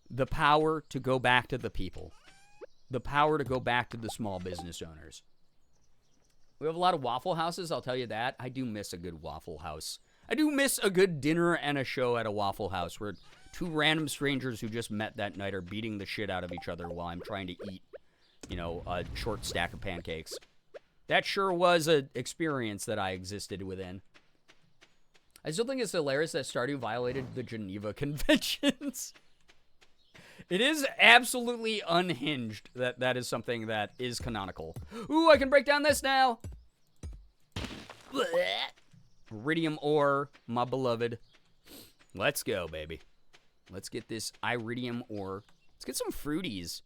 the power to go back to the people. The power to go back to the small business owners. We have a lot of Waffle Houses, I'll tell you that. I do miss a good Waffle House. I do miss a good dinner and a show at a Waffle House where two random strangers who just met that night are beating the shit out of each other while I'm trying to eat, you know, a short stack of pancakes. That sure was an experience that I existed within. I still think it's hilarious that Stardew violated the Geneva Conventions. It is absolutely unhinged that that is something that is canonical. Ooh, I can break down this now. Iridium ore, my beloved. Let's go, baby. Let's get this iridium ore. Let's get some fruities.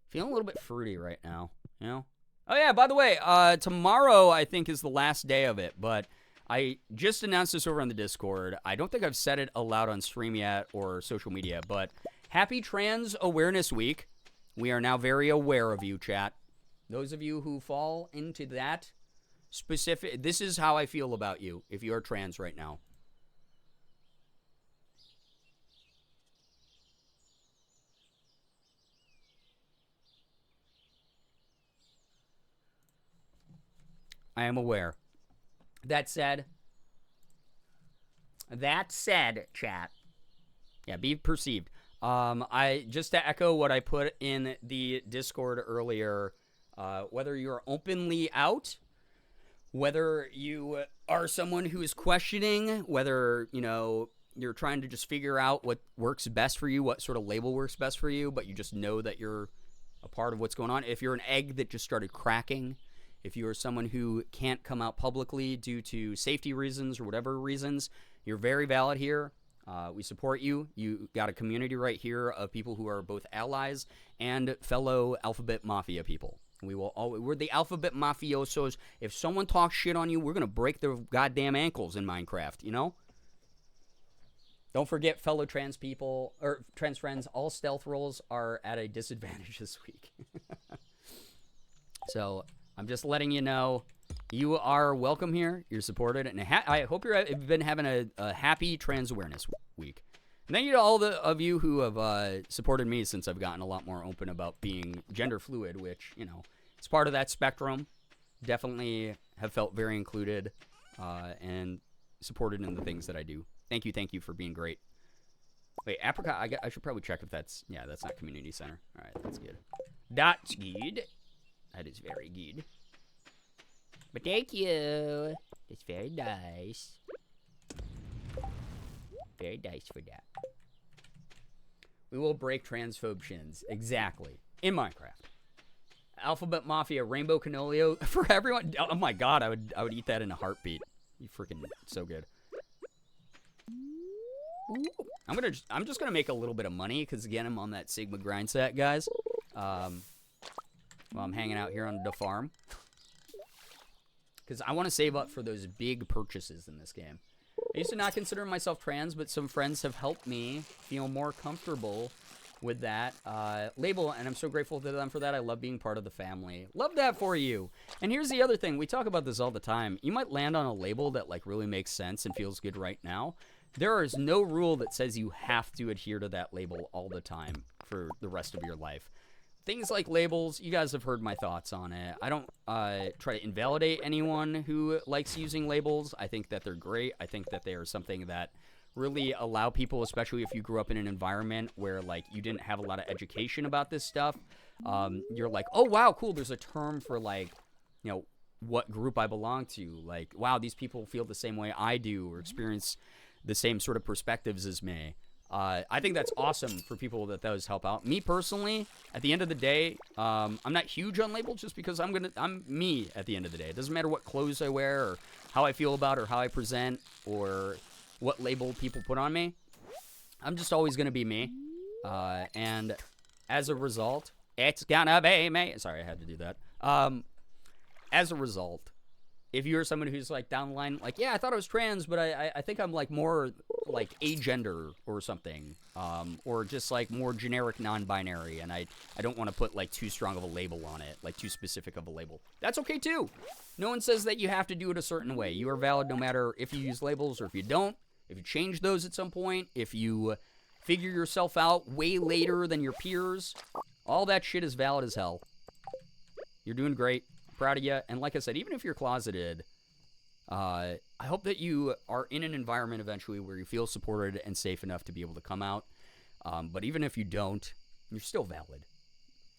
Feeling a little bit fruity right now, you know? Oh, yeah, by the way, tomorrow, I think, is the last day of it, but I just announced this over on the Discord. I don't think I've said it aloud on stream yet or social media, but happy Trans Awareness Week. We are now very aware of you, chat. Those of you who fall into that specific, this is how I feel about you if you're trans right now. I am aware. That said, chat. Yeah, be perceived. I just to echo what I put in the Discord earlier, whether you're openly out, whether you are someone who is questioning, whether, you know, you're trying to just figure out what works best for you, what sort of label works best for you, but you just know that you're a part of what's going on. If you're an egg that just started cracking, if you are someone who can't come out publicly due to safety reasons or whatever reasons, you're very valid here. We support you. You got a community right here of people who are both allies and fellow Alphabet Mafia people. We're the Alphabet Mafiosos. If someone talks shit on you, we're going to break their goddamn ankles in Minecraft, you know? Don't forget, fellow trans people, or trans friends, all stealth rolls are at a disadvantage this week. So I'm just letting you know, you are welcome here. You're supported, and I hope you've been having a happy Trans Awareness Week. And thank you to all of you who have supported me since I've gotten a lot more open about being gender fluid, which, you know, it's part of that spectrum. Definitely have felt very included and supported in the things that I do. Thank you for being great. Wait, Apricot, I should probably check if that's, yeah, that's not community center. All right, that's good. That's good. That is very good. But thank you. It's very nice. Very nice for that. We will break transphobe shins. Exactly. In Minecraft. Alphabet Mafia, Rainbow Canolio for everyone. Oh my god, I would eat that in a heartbeat. You freaking so good. I'm just gonna make a little bit of money because again I'm on that Sigma grindset, guys. While I'm hanging out here on the farm. Because I want to save up for those big purchases in this game. I used to not consider myself trans, but some friends have helped me feel more comfortable with that label, and I'm so grateful to them for that. I love being part of the family. Love that for you. And here's the other thing. We talk about this all the time. You might land on a label that like really makes sense and feels good right now. There is no rule that says you have to adhere to that label all the time for the rest of your life. Things like labels, you guys have heard my thoughts on it. I don't try to invalidate anyone who likes using labels. I think that they're great. I think that they are something that really allow people, especially if you grew up in an environment where, like, you didn't have a lot of education about this stuff. You're like, oh, wow, cool, there's a term for, like, you know, what group I belong to. Like, wow, these people feel the same way I do or experience the same sort of perspectives as me. I think that's awesome for people that those help out. Me personally, at the end of the day, I'm not huge on labels just because I'm me at the end of the day. It doesn't matter what clothes I wear or how I feel about or how I present or what label people put on me. I'm just always going to be me. And as a result, it's gonna be me. Sorry, I had to do that. As a result, if you're someone who's like down the line, like, yeah, I thought I was trans, but I think I'm like more like agender or something, or just like more generic non-binary, and I don't want to put like too strong of a label on it, like too specific of a label. That's okay too. No one says that you have to do it a certain way. You are valid no matter if you use labels or if you don't, if you change those at some point, if you figure yourself out way later than your peers. All that shit is valid as hell. You're doing great. Proud of you. And like I said, even if you're closeted, I hope that you are in an environment eventually where you feel supported and safe enough to be able to come out. But even if you don't, you're still valid.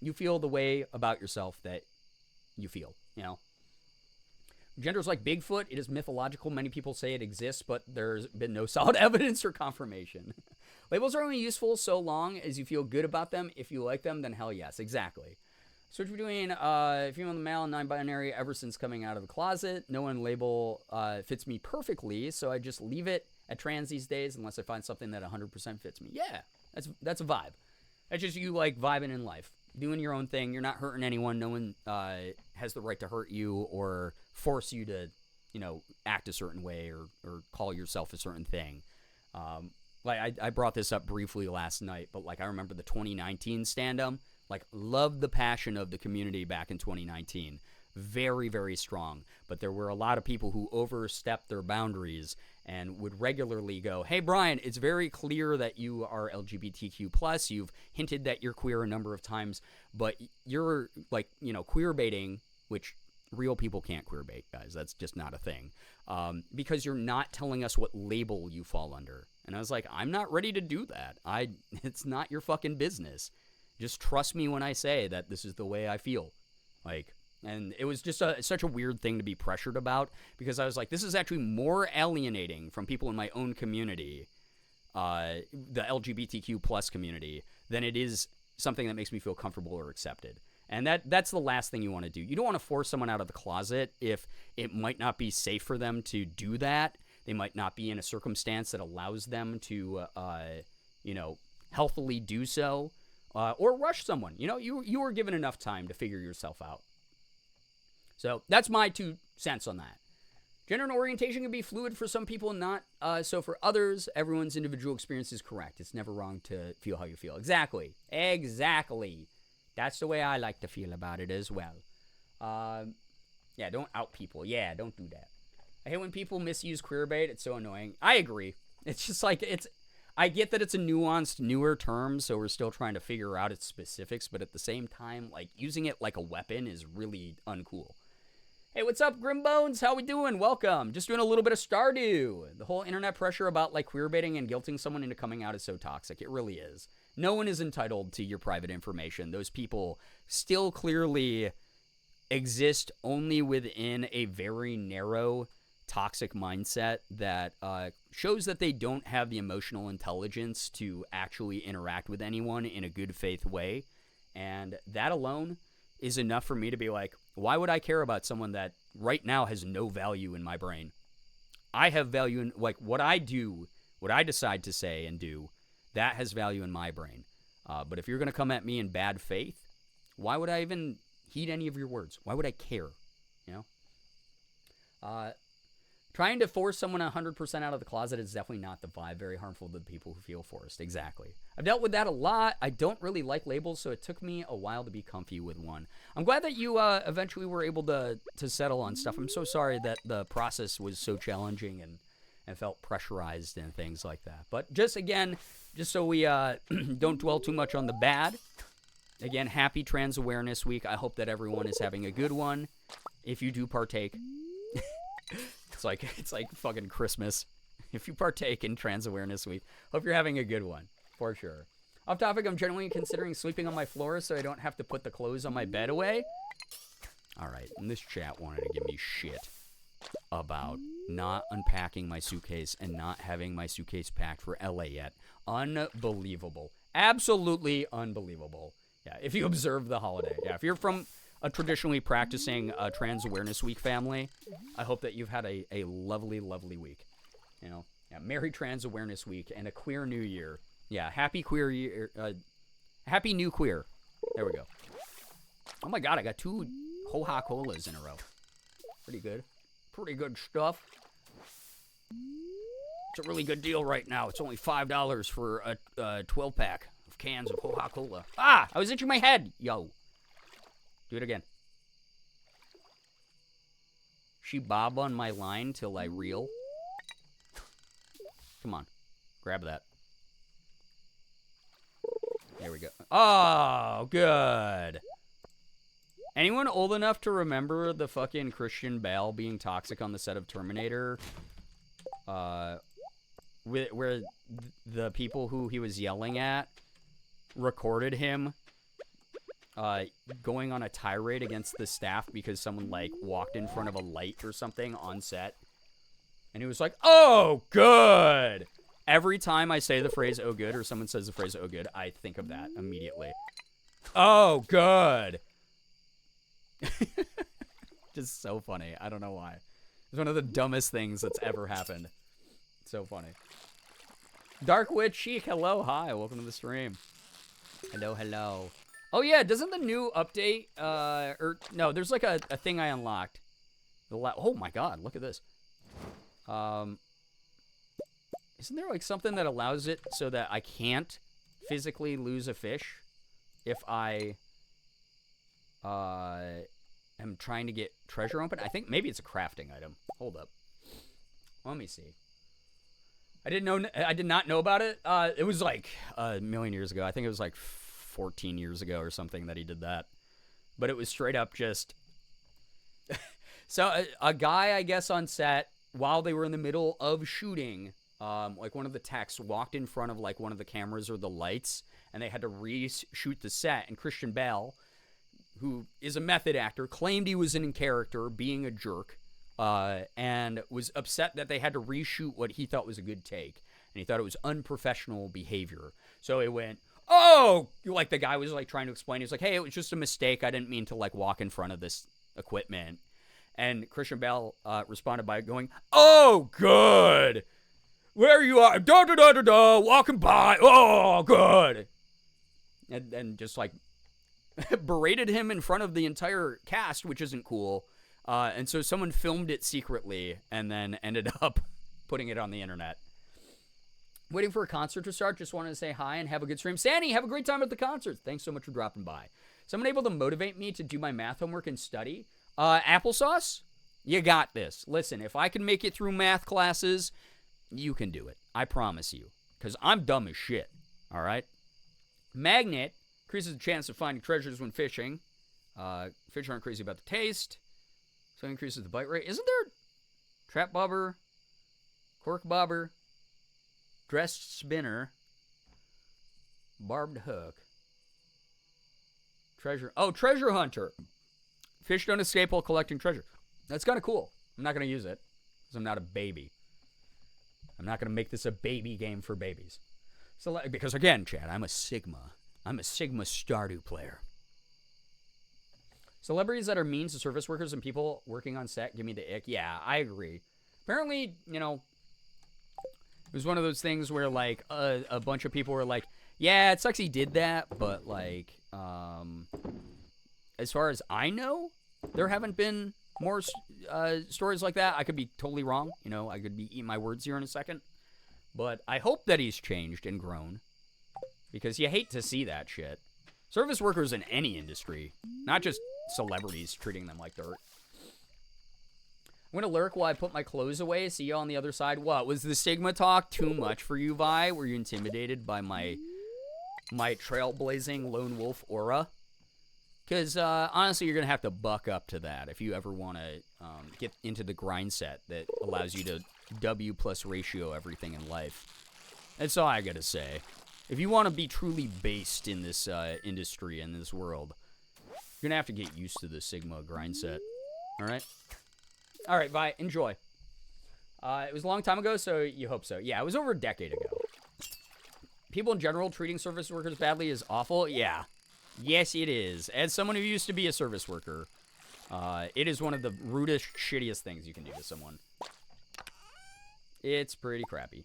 You feel the way about yourself that you feel, you know. Gender's like Bigfoot. It is mythological. Many people say it exists, but there's been no solid evidence or confirmation. Labels are only useful so long as you feel good about them. If you like them, then hell yes. Exactly. Switch between female and male and non-binary ever since coming out of the closet. No one label fits me perfectly, so I just leave it at trans these days unless I find something that 100% fits me. Yeah, that's a vibe. That's just you, like, vibing in life. Doing your own thing. You're not hurting anyone. No one has the right to hurt you or force you to, you know, act a certain way or call yourself a certain thing. Like, I brought this up briefly last night, but, like, I remember the 2019 stand-up. Like, loved the passion of the community back in 2019. Very, very strong. But there were a lot of people who overstepped their boundaries and would regularly go, hey, Brian, it's very clear that you are LGBTQ+. You've hinted that you're queer a number of times, but you're, like, you know, queer baiting, which real people can't queer bait, guys. That's just not a thing. Because you're not telling us what label you fall under. And I was like, I'm not ready to do that. It's not your fucking business. Just trust me when I say that this is the way I feel. Like, and it was just such a weird thing to be pressured about because I was like, this is actually more alienating from people in my own community, the LGBTQ plus community, than it is something that makes me feel comfortable or accepted. And that's the last thing you want to do. You don't want to force someone out of the closet if it might not be safe for them to do that. They might not be in a circumstance that allows them to, you know, healthily do so. Or rush someone. You know, you were given enough time to figure yourself out. So that's my 2 cents on that. Gender and orientation can be fluid for some people and not so for others. Everyone's individual experience is correct. It's never wrong to feel how you feel. Exactly. That's the way I like to feel about it as well. Yeah, don't out people. Yeah, don't do that. I hate when people misuse queerbait. It's so annoying. I agree. It's just like, I get that it's a nuanced, newer term, so we're still trying to figure out its specifics, but at the same time, like, using it like a weapon is really uncool. Hey, what's up, Grimbones? How we doing? Welcome. Just doing a little bit of Stardew. The whole internet pressure about, like, queerbaiting and guilting someone into coming out is so toxic. It really is. No one is entitled to your private information. Those people still clearly exist only within a very narrow, toxic mindset that shows that they don't have the emotional intelligence to actually interact with anyone in a good faith way. And that alone is enough for me to be like, why would I care about someone that right now has no value in my brain? I have value in, like, what I do, what I decide to say and do, that has value in my brain. But if you're going to come at me in bad faith, why would I even heed any of your words? Why would I care? You know? Trying to force someone 100% out of the closet is definitely not the vibe. Very harmful to the people who feel forced. Exactly. I've dealt with that a lot. I don't really like labels, so it took me a while to be comfy with one. I'm glad that you eventually were able to settle on stuff. I'm so sorry that the process was so challenging and and felt pressurized and things like that. But just again, just so we don't dwell too much on the bad, again, happy Trans Awareness Week. I hope that everyone is having a good one. If you do partake, it's like fucking Christmas. If you partake in Trans Awareness Week, hope you're having a good one, for sure. Off topic, I'm generally considering sleeping on my floor so I don't have to put the clothes on my bed away. All right, and this chat wanted to give me shit about not unpacking my suitcase and not having my suitcase packed for LA yet. Unbelievable. Absolutely unbelievable. Yeah, if you observe the holiday. Yeah, if you're from a traditionally practicing Trans Awareness Week family, I hope that you've had a lovely, lovely week. You know, yeah, Merry Trans Awareness Week and a queer new year. Yeah, happy queer year. Happy new queer. There we go. Oh my god, I got 2 Ho-Ha Colas in a row. Pretty good. Pretty good stuff. It's a really good deal right now. It's only $5 for a 12-pack of cans of Ho-Ha Cola. Ah! I was itching my head! Yo. Do it again. She bob on my line till I reel. Come on. Grab that. There we go. Oh, good. Anyone old enough to remember the fucking Christian Bale being toxic on the set of Terminator? Where the people who he was yelling at recorded him going on a tirade against the staff because someone, like, walked in front of a light or something on set. And he was like, oh, good. Every time I say the phrase, oh, good, or someone says the phrase, oh, good, I think of that immediately. Oh, good. Just so funny. I don't know why. It's one of the dumbest things that's ever happened. So funny. Dark Witch Chic, hello, hi, welcome to the stream. Hello, hello. Oh, yeah, doesn't the new update, no, there's like a thing I unlocked. Oh, my God, look at this. Isn't there like something that allows it so that I can't physically lose a fish if I am trying to get treasure open? I think maybe it's a crafting item. Hold up. Let me see. I did not know about it. It was like a million years ago. I think it was like 14 years ago or something that he did that. But it was straight up just so a guy, I guess, on set while they were in the middle of shooting, like one of the techs walked in front of like one of the cameras or the lights, and they had to reshoot the set. And Christian Bale, who is a method actor, claimed he was in character, being a jerk, and was upset that they had to reshoot what he thought was a good take, and he thought it was unprofessional behavior. So it went, oh, like the guy was like trying to explain. He was like, hey, it was just a mistake. I didn't mean to like walk in front of this equipment. And Christian Bale responded by going, oh, good. Where you are, da-da-da-da-da, walking by, oh, good. And just, like, berated him in front of the entire cast, which isn't cool. And so someone filmed it secretly and then ended up putting it on the internet. Waiting for a concert to start. Just wanted to say hi and have a good stream. Sandy, have a great time at the concert. Thanks so much for dropping by. Someone able to motivate me to do my math homework and study? Applesauce, you got this. Listen, if I can make it through math classes, you can do it. I promise you. Because I'm dumb as shit. All right? Magnet increases the chance of finding treasures when fishing. Fish aren't crazy about the taste. So it increases the bite rate. Isn't there trap bobber, cork bobber, dressed spinner, barbed hook, treasure. Oh, treasure hunter. Fish don't escape while collecting treasure. That's kind of cool. I'm not going to use it because I'm not a baby. I'm not going to make this a baby game for babies. So, because again, Chad, I'm a Sigma. I'm a Sigma Stardew player. Celebrities that are mean to service workers and people working on set give me the ick. Yeah, I agree. Apparently, you know, it was one of those things where, like, a bunch of people were like, yeah, it sucks he did that, but, like, as far as I know, there haven't been more stories like that. I could be totally wrong. You know, I could be eating my words here in a second. But I hope that he's changed and grown. Because you hate to see that shit. Service workers in any industry. Not just celebrities treating them like dirt. I'm gonna lurk while I put my clothes away. See you on the other side. What, was the Sigma talk too much for you, Vi? Were you intimidated by my trailblazing lone wolf aura? Because, honestly, you're gonna have to buck up to that if you ever want to get into the grind set that allows you to W plus ratio everything in life. That's all I gotta say. If you want to be truly based in this industry, in this world, you're gonna have to get used to the Sigma grind set. Alright? Alright, bye. Enjoy. It was a long time ago, so you hope so. Yeah, it was over a decade ago. People in general treating service workers badly is awful. Yeah. Yes, it is. As someone who used to be a service worker, it is one of the rudest, shittiest things you can do to someone. It's pretty crappy.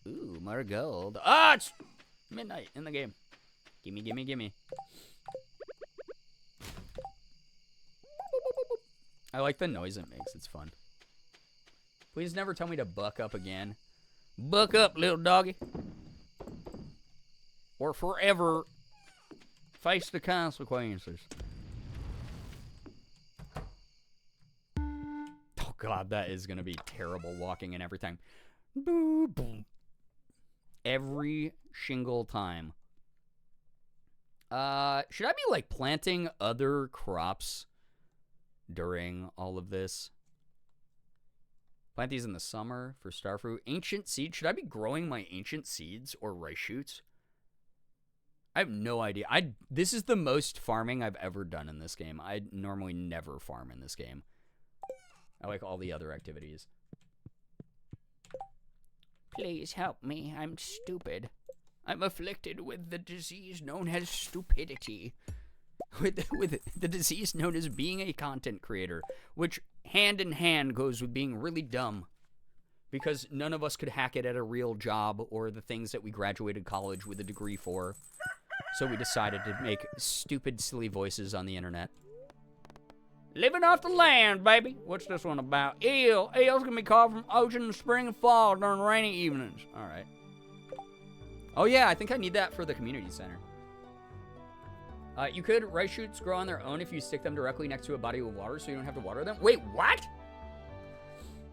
Ooh, more gold. Ah, it's midnight in the game. Gimme, gimme, gimme. I like the noise it makes. It's fun. Please never tell me to buck up again. Buck up, little doggy. Or forever face the consequences. Oh, God, that is going to be terrible walking and everything. Boom, boom. Every single time. Should I be, like, planting other crops during all of this? Plant these in the summer for starfruit. Ancient seeds. Should I be growing my ancient seeds or rice shoots? I have no idea. This is the most farming I've ever done in this game. I normally never farm in this game. I like all the other activities. Please help me. I'm stupid. I'm afflicted with the disease known as stupidity. With the disease known as being a content creator, which hand in hand goes with being really dumb. Because none of us could hack it at a real job or the things that we graduated college with a degree for. So we decided to make stupid, silly voices on the internet. Living off the land, baby. What's this one about? Eel. Eels can be caught from ocean in spring and fall during rainy evenings. All right. Oh, yeah, I think I need that for the community center. You could rice shoots grow on their own if you stick them directly next to a body of water so you don't have to water them. Wait, what?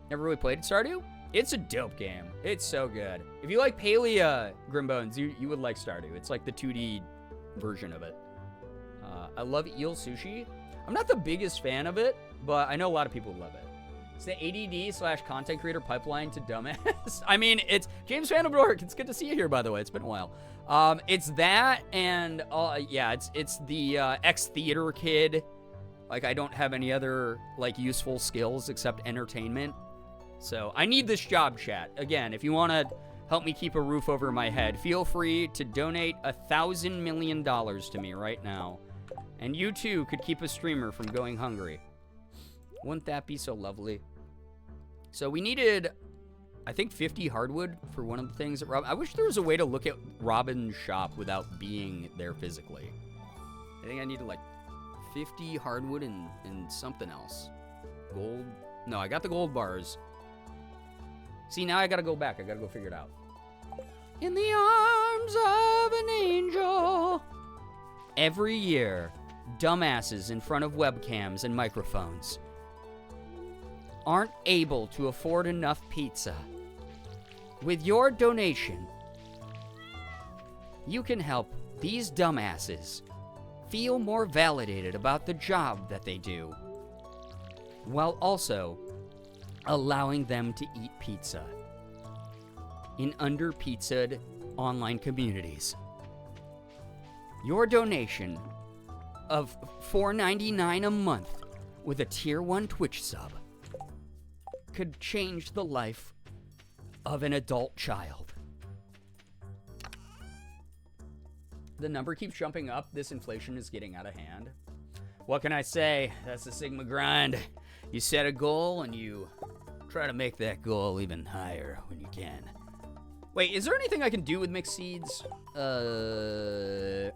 Never really played Stardew? It's a dope game. It's so good. If you like Palea, Grimbones, you would like Stardew. It's like the 2D version of it. I love eel sushi. I'm not the biggest fan of it, but I know a lot of people love it. It's the ADD/content creator pipeline to dumbass. I mean, it's James Van Dork. It's good to see you here, by the way. It's been a while. It's that, and yeah, it's the ex-theater kid. Like, I don't have any other like useful skills except entertainment. So I need this job, chat. Again, if you want to help me keep a roof over my head, feel free to donate $1,000 million to me right now. And you too could keep a streamer from going hungry. Wouldn't that be so lovely? So we needed, I think, 50 hardwood for one of the things that I wish there was a way to look at Robin's shop without being there physically. I think I needed like 50 hardwood and something else. Gold. No, I got the gold bars. See, now I gotta go back. I gotta go figure it out. In the arms of an angel. Every year, dumbasses in front of webcams and microphones aren't able to afford enough pizza. With your donation, you can help these dumbasses feel more validated about the job that they do, while also allowing them to eat pizza in under-pizzaed online communities. Your donation of $4.99 a month with a Tier 1 Twitch sub could change the life of an adult child. The number keeps jumping up. This inflation is getting out of hand. What can I say? That's the Sigma grind. You set a goal and you try to make that goal even higher when you can. Wait, is there anything I can do with mixed seeds? Is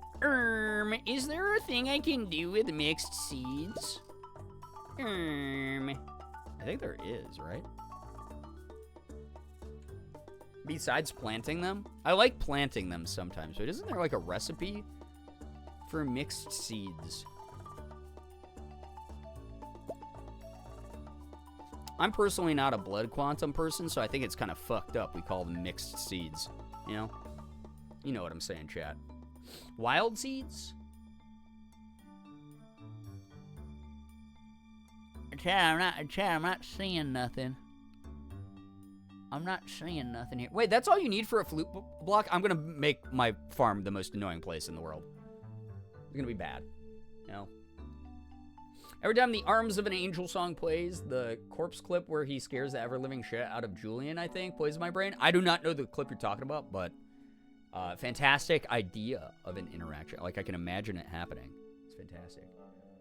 there a thing I can do with mixed seeds? I think there is, right? Besides planting them? I like planting them sometimes, but isn't there like a recipe for mixed seeds? I'm personally not a blood quantum person, so I think it's kind of fucked up. We call them mixed seeds, you know? You know what I'm saying, chat. Wild seeds? Chat, I'm not seeing nothing. I'm not seeing nothing here. Wait, that's all you need for a flute block? I'm gonna make my farm the most annoying place in the world. It's gonna be bad, you know? Every time the Arms of an Angel song plays, the corpse clip where he scares the ever-living shit out of Julian, I think, plays in my brain. I do not know the clip you're talking about, but fantastic idea of an interaction. Like, I can imagine it happening. It's fantastic.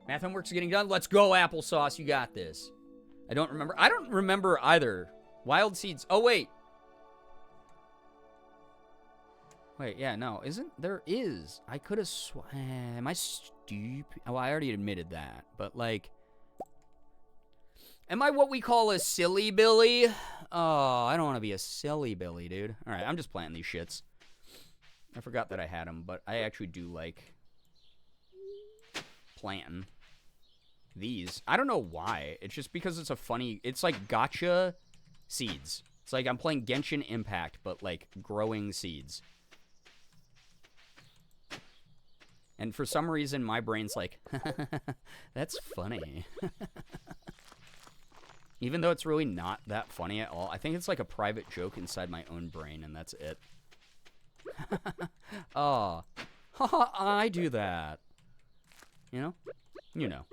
Math homework's getting done. Let's go, applesauce. You got this. I don't remember either. Wild seeds. Oh, wait. Wait, yeah, no. There is. I could have am I stupid? Oh, I already admitted that. But, like, am I what we call a silly Billy? Oh, I don't want to be a silly Billy, dude. All right, I'm just planting these shits. I forgot that I had them, but I actually do like planting these. I don't know why. It's just because it's a funny... It's like gotcha seeds. It's like I'm playing Genshin Impact, but, like, growing seeds. And for some reason, my brain's like, that's funny. Even though it's really not that funny at all. I think it's like a private joke inside my own brain, and that's it. Oh. Haha, I do that. You know? You know.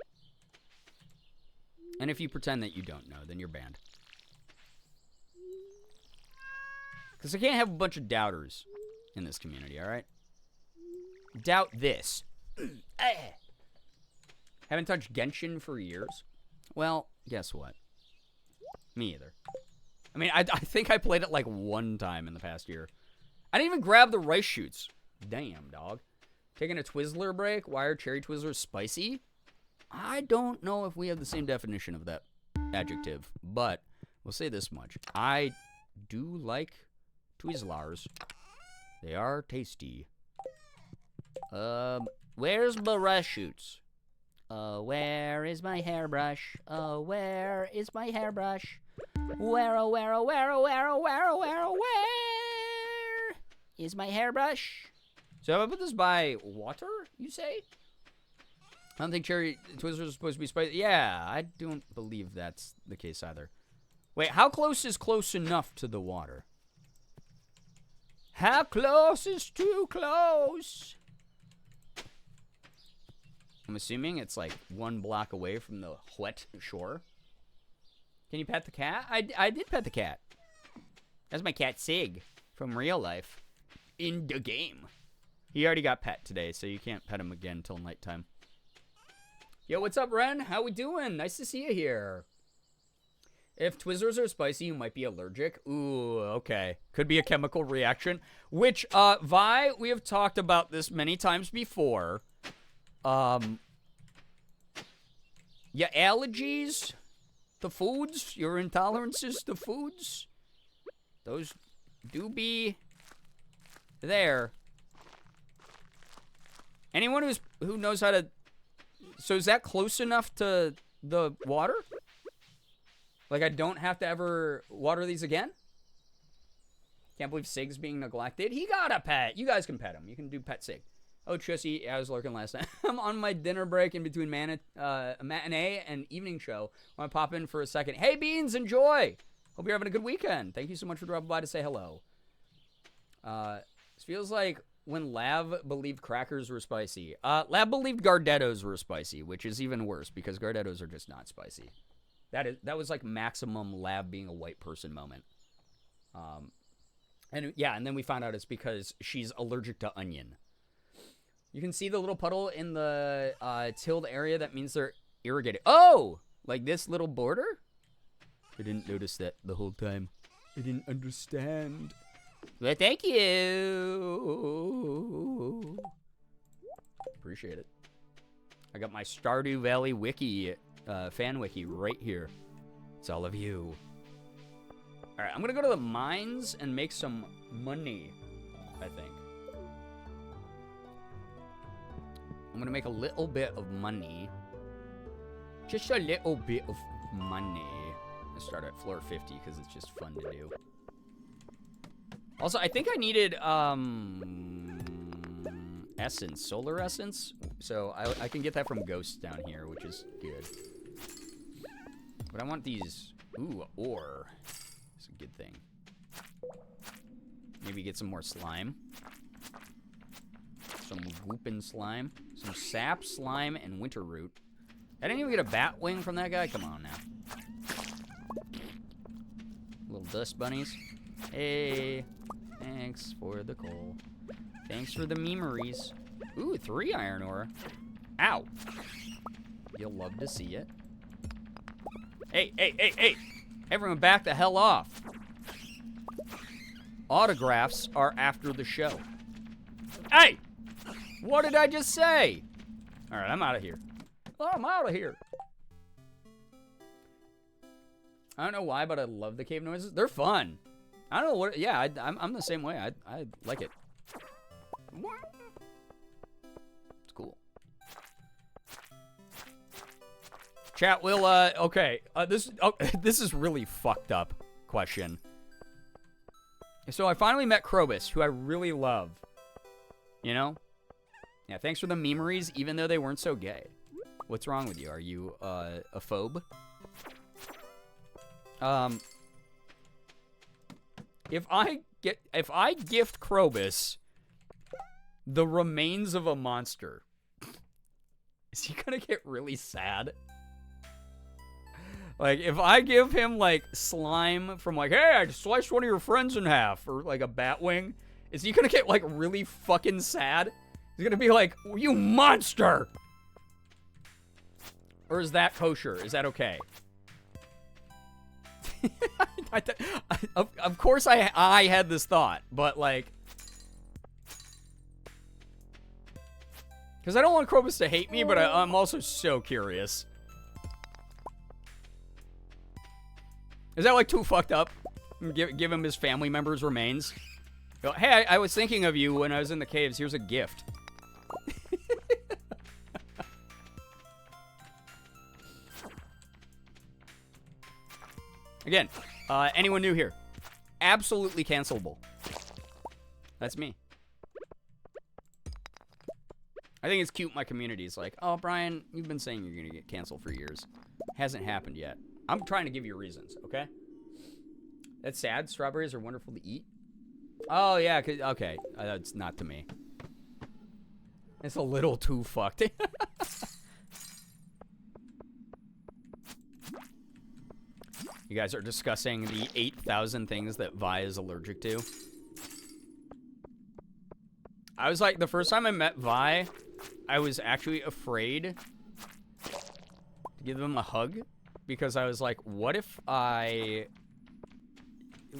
And if you pretend that you don't know, then you're banned. Because I can't have a bunch of doubters in this community, alright? Doubt this. Haven't touched Genshin for years. Well, guess what? Me either. I mean, I think I played it like one time in the past year. I didn't even grab the rice shoots. Damn, dog. Taking a Twizzler break? Why are cherry Twizzlers spicy? I don't know if we have the same definition of that adjective, but we'll say this much. I do like Twizzlers. They are tasty. Where's my rice shoots? Where is my hairbrush? Where is my hairbrush? Where, oh, where, oh, where, oh, where, oh, where, oh, where, oh, where is my hairbrush? So I put this by water, you say? I don't think cherry Twizzlers are supposed to be spicy. Yeah, I don't believe that's the case either. Wait, how close is close enough to the water? How close is too close? I'm assuming it's like 1 block away from the wet shore. Can you pet the cat? I did pet the cat. That's my cat Sig from real life. In the game. He already got pet today, so you can't pet him again until nighttime. Yo, what's up, Ren? How we doing? Nice to see you here. If Twizzlers are spicy, you might be allergic. Ooh, okay. Could be a chemical reaction. Which, Vi, we have talked about this many times before. Your allergies to foods, your intolerances to foods, those do be there. Anyone who knows how to... So is that close enough to the water? Like I don't have to ever water these again? Can't believe Sig's being neglected. He got a pet. You guys can pet him. You can do pet Sig. Oh, Trissie, I was lurking last night. I'm on my dinner break in between matinee and evening show. I want to pop in for a second. Hey, Beans, enjoy. Hope you're having a good weekend. Thank you so much for dropping by to say hello. This feels like when Lav believed crackers were spicy. Lav believed Gardettos were spicy, which is even worse because Gardettos are just not spicy. That was like maximum Lav being a white person moment. And then we found out it's because she's allergic to onion. You can see the little puddle in the tilled area. That means they're irrigated. Oh! Like this little border? I didn't notice that the whole time. I didn't understand. Well, thank you. Appreciate it. I got my Stardew Valley wiki, fan wiki right here. It's all of you. All right, I'm going to go to the mines and make some money, I think. I'm gonna make a little bit of money. Just a little bit of money. Let's start at floor 50 because it's just fun to do. Also, I think I needed essence, solar essence. So I can get that from ghosts down here, which is good. But I want these. Ooh, ore. It's a good thing. Maybe get some more slime. Some whoopin' slime. Some sap, slime, and winter root. I didn't even get a bat wing from that guy. Come on now. Little dust bunnies. Hey. Thanks for the coal. Thanks for the memories. Ooh, 3 iron ore. Ow. You'll love to see it. Hey, hey, hey, hey. Everyone back the hell off. Autographs are after the show. Hey! What did I just say? All right, I'm out of here. Oh, I'm out of here. I don't know why, but I love the cave noises. They're fun. I don't know what. Yeah, I'm the same way. I like it. It's cool. Chat will. Okay. This is really fucked up. Question. So I finally met Krobus, who I really love. You know? Yeah. Thanks for the memories, even though they weren't so gay. What's wrong with you? Are you a phobe? If I gift Krobus the remains of a monster, is he gonna get really sad? Like, if I give him, like, slime from, like, hey, I sliced one of your friends in half, or, like, a bat wing, is he gonna get, like, really fucking sad? He's gonna be like, you monster! Or is that kosher? Is that okay? Of course I had this thought, but, like... Because I don't want Krobus to hate me, but I'm also so curious. Is that, like, too fucked up? Give him his family members' remains? Go, hey, I was thinking of you when I was in the caves. Here's a gift. Again, anyone new here? Absolutely cancelable. That's me. I think it's cute my community's like, oh, Brian, you've been saying you're going to get canceled for years. Hasn't happened yet. I'm trying to give you reasons, okay? That's sad. Strawberries are wonderful to eat. Oh, yeah. Okay. That's not to me. It's a little too fucked. You guys are discussing the 8,000 things that Vi is allergic to. I was like, the first time I met Vi, I was actually afraid to give him a hug. Because I was like, what if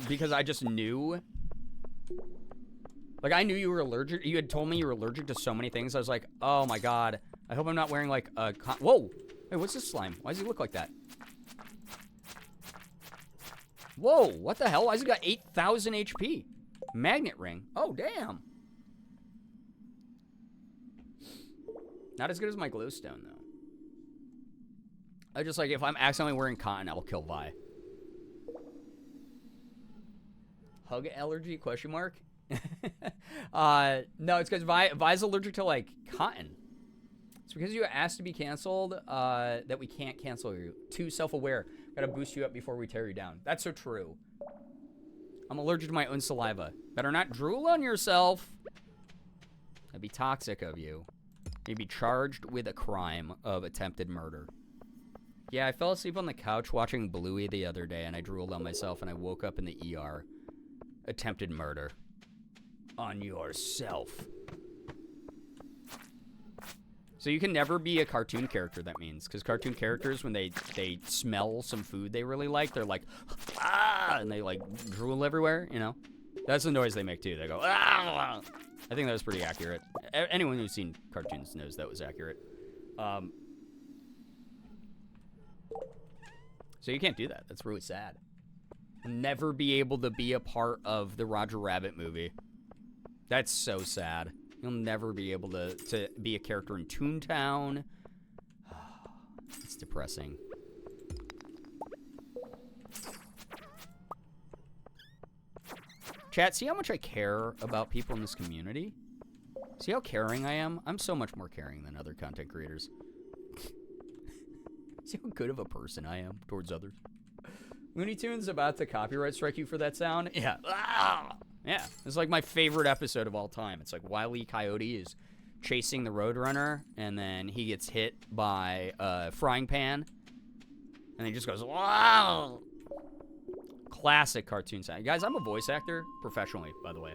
because I just knew. Like, I knew you were allergic. You had told me you were allergic to so many things. I was like, oh my god. I hope I'm not wearing, like, a... Whoa! Hey, what's this slime? Why does he look like that? Whoa, what the hell? Why has he got 8,000 HP? Magnet ring. Oh, damn. Not as good as my glowstone, though. I just, like, if I'm accidentally wearing cotton, I will kill Vi. Hug allergy, question mark? No, it's because Vi's allergic to, like, cotton. It's because you asked to be canceled that we can't cancel you. Too self-aware. Gotta boost you up before we tear you down. That's so true. I'm allergic to my own saliva. Better not drool on yourself. That'd be toxic of you. You'd be charged with a crime of attempted murder. Yeah, I fell asleep on the couch watching Bluey the other day, and I drooled on myself, and I woke up in the ER. Attempted murder. On yourself. So you can never be a cartoon character, that means. Because cartoon characters, when they smell some food they really like, they're like, ah, and they, like, drool everywhere, you know? That's the noise they make, too. They go, ah. I think that was pretty accurate. Anyone who's seen cartoons knows that was accurate. So you can't do that. That's really sad. Never be able to be a part of the Roger Rabbit movie. That's so sad. You'll never be able to be a character in Toontown. It's depressing. Chat, see how much I care about people in this community? See how caring I am? I'm so much more caring than other content creators. See how good of a person I am towards others. Looney Tunes about to copyright strike you for that sound? Yeah. Ah! Yeah. It's like my favorite episode of all time. It's like Wile E. Coyote is chasing the Roadrunner, and then he gets hit by a frying pan, and he just goes, wow! Classic cartoon sound. Guys, I'm a voice actor professionally, by the way.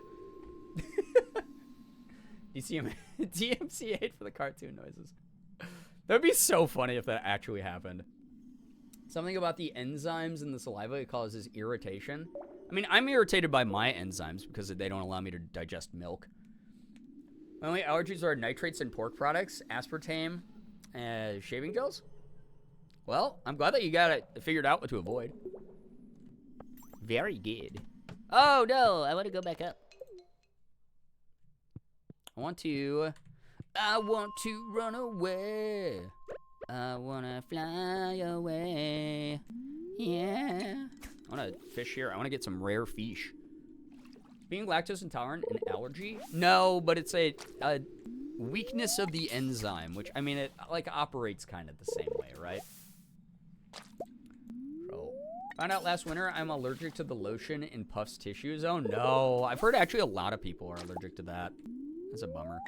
DMCA for the cartoon noises. That would be so funny if that actually happened. Something about the enzymes in the saliva, it causes irritation. I mean, I'm irritated by my enzymes because they don't allow me to digest milk. My only allergies are nitrates and pork products, aspartame, shaving gels. Well, I'm glad that you got it figured out what to avoid. Very good. Oh, no, I want to go back up. I want to run away. I want to fly away. Yeah. I want to fish here. I want to get some rare fish. Being lactose intolerant an allergy? No, but it's a weakness of the enzyme, which, I mean, it, like, operates kind of the same way, right? So, found out last winter I'm allergic to the lotion in Puff's tissues. Oh, no. I've heard actually a lot of people are allergic to that. That's a bummer.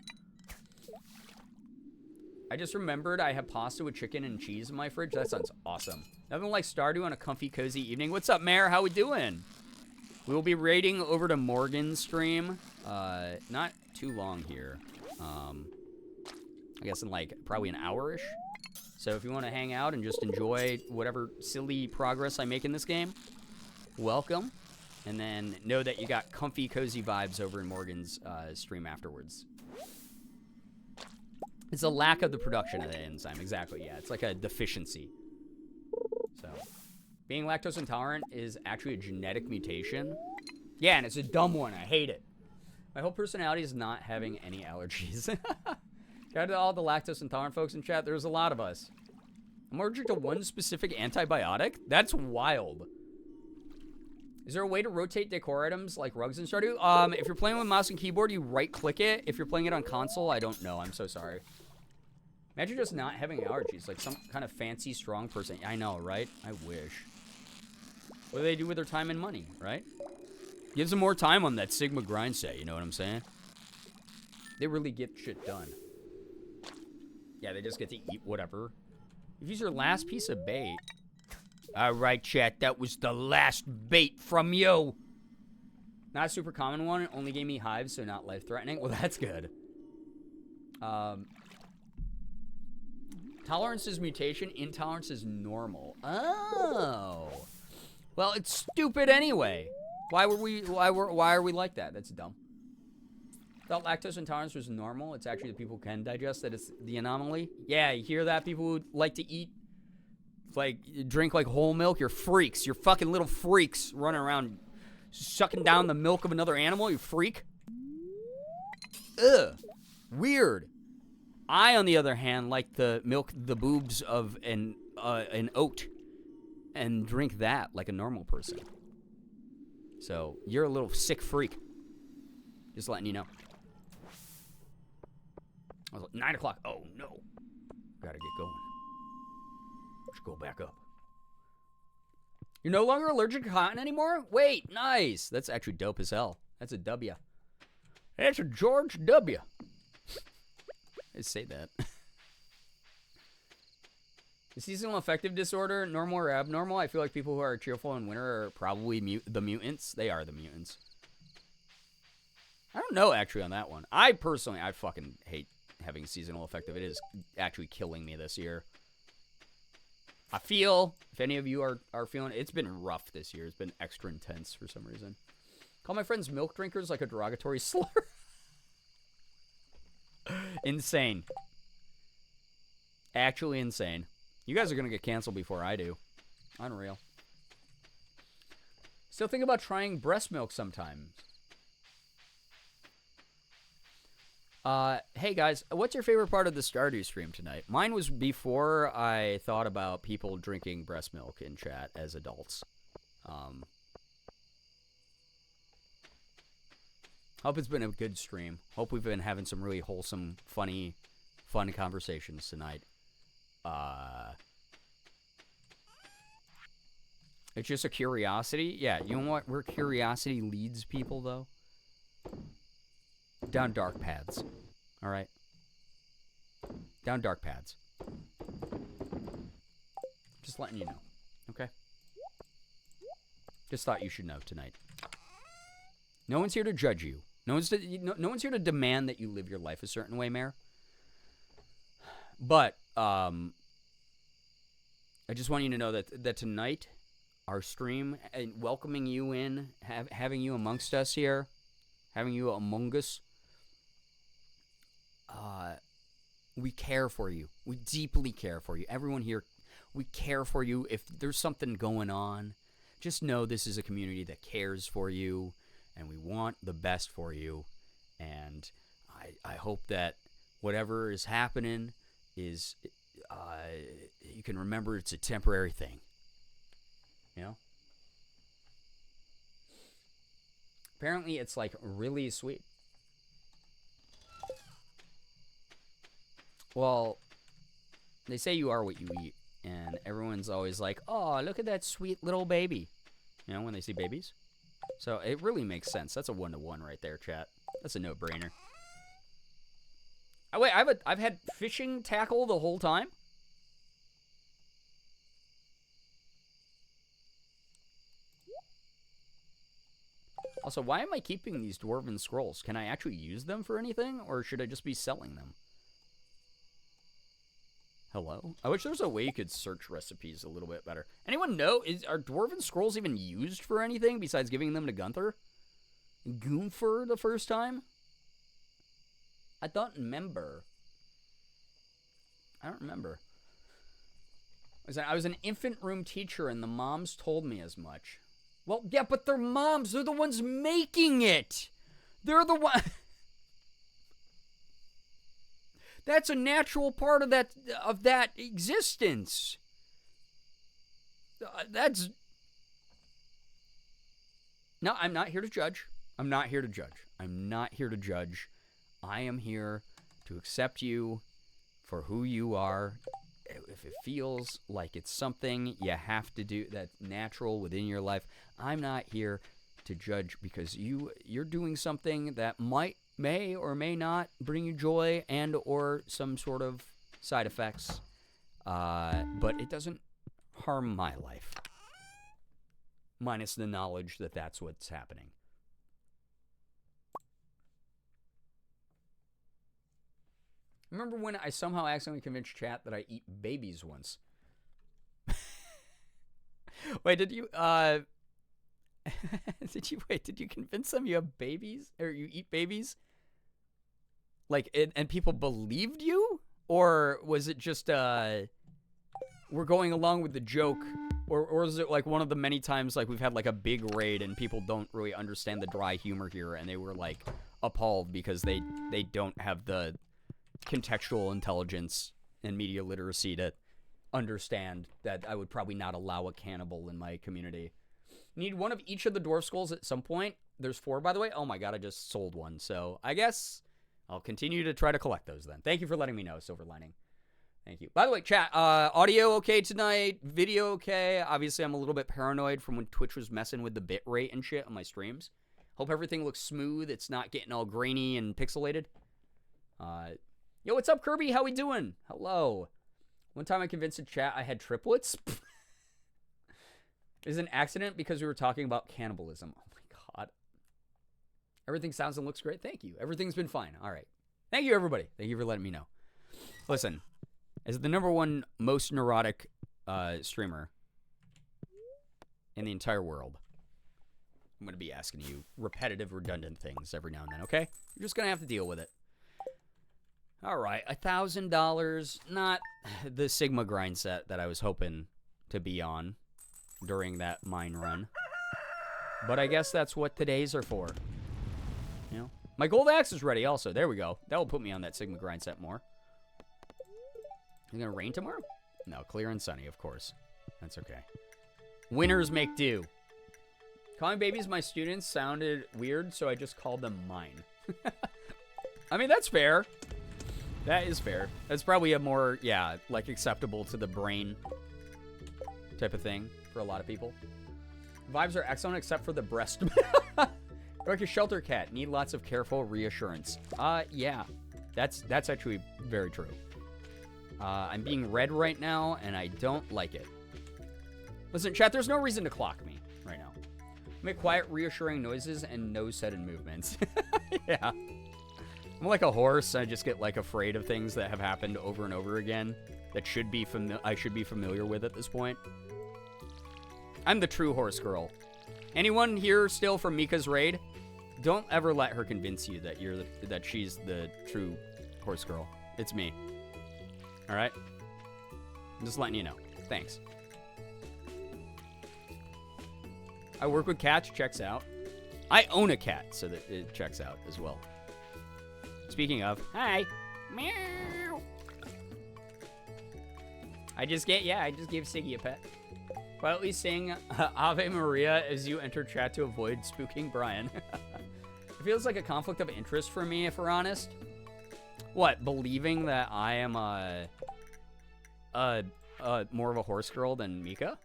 I just remembered I have pasta with chicken and cheese in my fridge. That sounds awesome. Nothing like Stardew on a comfy, cozy evening. What's up, Mayor? How we doing? We will be raiding over to Morgan's stream. Not too long here. I guess in like probably an hour-ish. So if you want to hang out and just enjoy whatever silly progress I make in this game, welcome. And then know that you got comfy, cozy vibes over in Morgan's stream afterwards. It's a lack of the production of the enzyme. Exactly, yeah. It's like a deficiency. So, being lactose intolerant is actually a genetic mutation. Yeah, and it's a dumb one. I hate it. My whole personality is not having any allergies. Shout out to all the lactose intolerant folks in chat. There's a lot of us. I'm allergic to one specific antibiotic? That's wild. Is there a way to rotate decor items like rugs in Stardew? If you're playing with mouse and keyboard, you right-click it. If you're playing it on console, I don't know. I'm so sorry. Imagine just not having allergies, like some kind of fancy, strong person. I know, right? I wish. What do they do with their time and money, right? Gives them more time on that Sigma grindset, you know what I'm saying? They really get shit done. Yeah, they just get to eat whatever. If you use your last piece of bait... Alright, chat, that was the last bait from you. Not a super common one. It only gave me hives, so not life-threatening. Well, that's good. Tolerance is mutation. Intolerance is normal. Oh. Well, it's stupid anyway. Why are we like that? That's dumb. Thought lactose intolerance was normal. It's actually the people who can digest that it's the anomaly. Yeah, you hear that? People who like to eat, like, drink like whole milk. You're freaks. You're fucking little freaks running around sucking down the milk of another animal. You freak. Ugh. Weird. I, on the other hand, like to milk the boobs of an oat and drink that like a normal person. So, you're a little sick freak. Just letting you know. I was like, 9 o'clock. Oh, no. Gotta get going. Let's go back up. You're no longer allergic to cotton anymore? Wait, nice. That's actually dope as hell. That's a W. That's a George W. I say that. The seasonal affective disorder, normal or abnormal? I feel like people who are cheerful in winter are probably the mutants. They are the mutants. I don't know, actually, on that one. I fucking hate having seasonal affective. It is actually killing me this year. I feel, if any of you are feeling it, it's been rough this year. It's been extra intense for some reason. Call my friends milk drinkers like a derogatory slur. Insane. Actually insane. You guys are going to get canceled before I do. Unreal. Still think about trying breast milk sometime. Hey guys, what's your favorite part of the Stardew stream tonight? Mine was before I thought about people drinking breast milk in chat as adults. Hope it's been a good stream. Hope we've been having some really wholesome, funny, fun conversations tonight. It's just a curiosity. Yeah, you know what? Where curiosity leads people, though? Down dark paths. All right? Down dark paths. Just letting you know. Okay? Just thought you should know tonight. No one's here to judge you. No one's here to demand that you live your life a certain way, Mayor. But I just want you to know that tonight, our stream and welcoming you in, having you amongst us here, having you among us, we care for you. We deeply care for you. Everyone here, we care for you. If there's something going on, just know this is a community that cares for you, and we want the best for you. And I hope that whatever is happening is, you can remember it's a temporary thing. You know? Apparently it's like really sweet. Well, they say you are what you eat, and everyone's always like, oh, look at that sweet little baby. You know, when they see babies. So it really makes sense. That's a 1-to-1 right there, chat. That's a no-brainer. Oh, wait, I've had fishing tackle the whole time? Also, why am I keeping these dwarven scrolls? Can I actually use them for anything, or should I just be selling them? Hello? I wish there was a way you could search recipes a little bit better. Anyone know? Are dwarven scrolls even used for anything besides giving them to Gunther? Goomfer the first time? I don't remember. I don't remember. I was an infant room teacher, and the moms told me as much. Well, yeah, but they're moms. They're the ones making it. They're the one. That's a natural part of that existence. That's. No, I'm not here to judge. I'm not here to judge. I'm not here to judge. I am here to accept you for who you are. If it feels like it's something you have to do that's natural within your life, I'm not here to judge because you're doing something that may or may not bring you joy and or some sort of side effects, but it doesn't harm my life, minus the knowledge that that's what's happening. Remember when I somehow accidentally convinced chat that I eat babies once? Wait, did you did you convince them you have babies or you eat babies? Like, and people believed you? Or was it just, we're going along with the joke? Or is it like one of the many times, like, we've had, like, a big raid and people don't really understand the dry humor here and they were, like, appalled because they don't have the contextual intelligence and media literacy to understand that I would probably not allow a cannibal in my community. Need one of each of the dwarf skulls at some point. There's 4, by the way. Oh my god, I just sold one. So I guess I'll continue to try to collect those then. Thank you for letting me know, Silver Lining. Thank you. By the way, chat, audio okay tonight? Video okay? Obviously, I'm a little bit paranoid from when Twitch was messing with the bit rate and shit on my streams. Hope everything looks smooth. It's not getting all grainy and pixelated. Yo, what's up, Kirby? How we doing? Hello. One time I convinced the chat I had triplets. It was an accident because we were talking about cannibalism. Oh my god. Everything sounds and looks great. Thank you. Everything's been fine. All right. Thank you, everybody. Thank you for letting me know. Listen, as the #1 most neurotic streamer in the entire world, I'm going to be asking you repetitive, redundant things every now and then, okay? You're just going to have to deal with it. All right, $1,000. Not the Sigma grind set that I was hoping to be on during that mine run. But I guess that's what today's are for. You know? My gold axe is ready also. There we go. That will put me on that Sigma grind set more. Is it going to rain tomorrow? No, clear and sunny, of course. That's okay. Winners make do. Calling babies my students sounded weird, so I just called them mine. I mean, that's fair. That is fair. That's probably a more, yeah, like acceptable to the brain type of thing for a lot of people. Vibes are excellent except for the breast. Like a shelter cat. Need lots of careful reassurance. Yeah. That's actually very true. I'm being read right now, and I don't like it. Listen, chat, there's no reason to clock me right now. Make quiet, reassuring noises and no sudden movements. Yeah. I'm like a horse. I just get, like, afraid of things that have happened over and over again that I should be familiar with at this point. I'm the true horse girl. Anyone here still from Mika's raid? Don't ever let her convince you that that she's the true horse girl. It's me. All right? I'm just letting you know. Thanks. I work with cats. Checks out. I own a cat, so that it checks out as well. Speaking of, hi. Meow. I just gave Siggy a pet. Quietly sing Ave Maria as you enter chat to avoid spooking Brian. It feels like a conflict of interest for me, if we're honest. What, believing that I am more of a horse girl than Mika?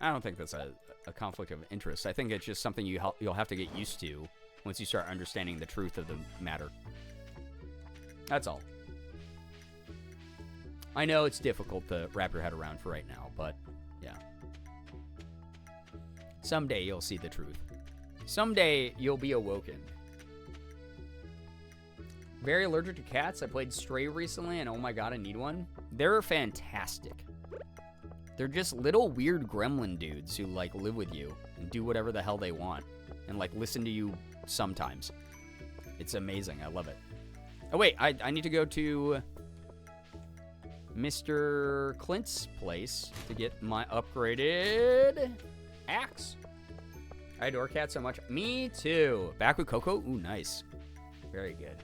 I don't think that's a conflict of interest. I think it's just something you'll have to get used to once you start understanding the truth of the matter. That's all. I know it's difficult to wrap your head around for right now, but yeah. Someday you'll see the truth. Someday you'll be awoken. Very allergic to cats. I played Stray recently, and oh my god, I need one. They're fantastic. They're just little weird gremlin dudes who, like, live with you and do whatever the hell they want and, like, listen to you sometimes. It's amazing. I love it. Oh, wait. I need to go to Mr. Clint's place to get my upgraded axe. I adore cats so much. Me too. Back with Coco? Ooh, nice. Very good.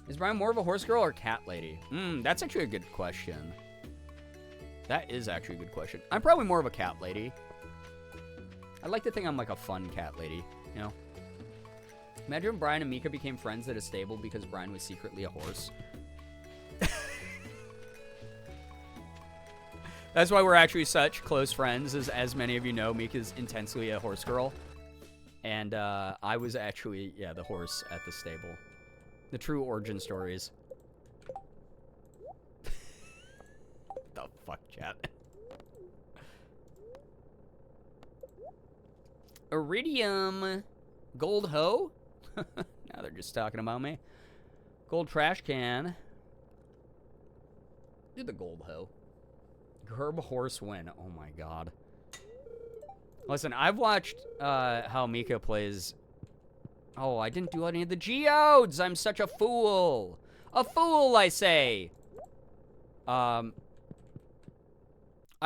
Is Brian more of a horse girl or cat lady? That's actually a good question. That is actually a good question. I'm probably more of a cat lady. I like to think I'm like a fun cat lady, you know? Imagine Brian and Mika became friends at a stable because Brian was secretly a horse. That's why we're actually such close friends, as many of you know. Mika's intensely a horse girl. And I was actually, yeah, the horse at the stable. The true origin stories. The fuck, chat? Iridium. Gold hoe? Now they're just talking about me. Gold trash can. Do the gold hoe. Herb horse win. Oh my god. Listen, I've watched how Mika plays. Oh, I didn't do any of the geodes. I'm such a fool. A fool, I say. I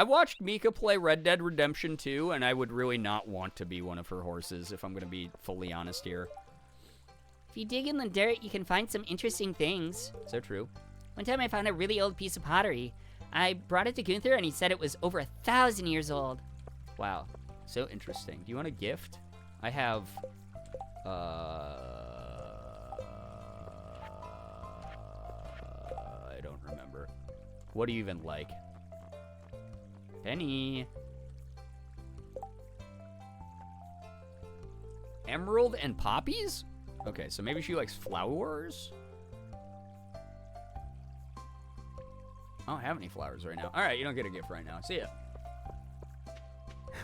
watched Mika play Red Dead Redemption 2, and I would really not want to be one of her horses, if I'm going to be fully honest here. If you dig in the dirt, you can find some interesting things. So true. One time I found a really old piece of pottery. I brought it to Gunther, and he said it was over 1,000 years old. Wow. So interesting. Do you want a gift? I have... I don't remember. What do you even like? Penny. Emerald and poppies? Okay, so maybe she likes flowers? I don't have any flowers right now. All right, you don't get a gift right now. See ya.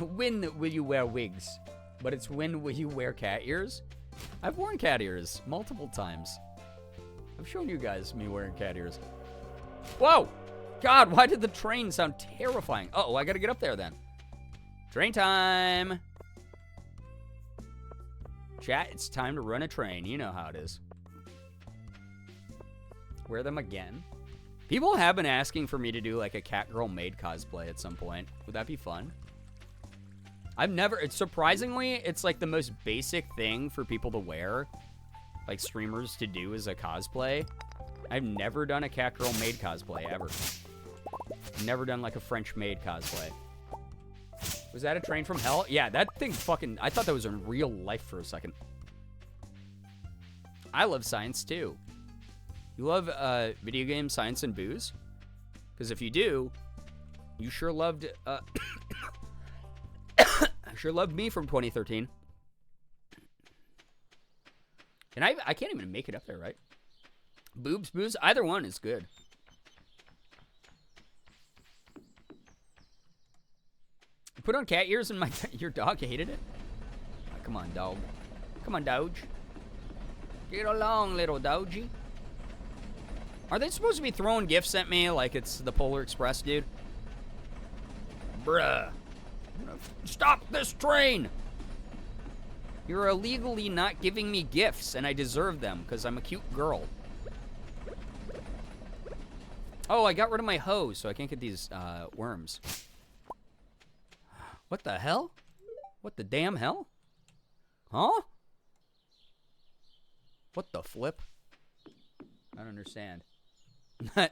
When will you wear wigs? But it's when will you wear cat ears? I've worn cat ears multiple times. I've shown you guys me wearing cat ears. Whoa! God, why did the train sound terrifying? Uh-oh, I gotta get up there then. Train time! Chat, it's time to run a train. You know how it is. Wear them again. People have been asking for me to do like a Catgirl maid cosplay at some point. Would that be fun? Surprisingly, it's like the most basic thing for people to wear, like streamers to do as a cosplay. I've never done a Catgirl maid cosplay, ever. Never done like a French maid cosplay. Was that a train from hell? Yeah, that thing fucking... I thought that was in real life for a second. I love science, too. You love video games, science, and booze? Because if you do, you sure loved... sure loved me from 2013. And I can't even make it up there, right? Boobs, booze, either one is good. Put on cat ears and your dog hated it? Oh, come on, dog. Come on, Doge. Get along, little Dogie. Are they supposed to be throwing gifts at me like it's the Polar Express, dude? Bruh. Stop this train! You're illegally not giving me gifts, and I deserve them because I'm a cute girl. Oh, I got rid of my hoe, so I can't get these worms. What the hell? What the damn hell? Huh? What the flip? I don't understand.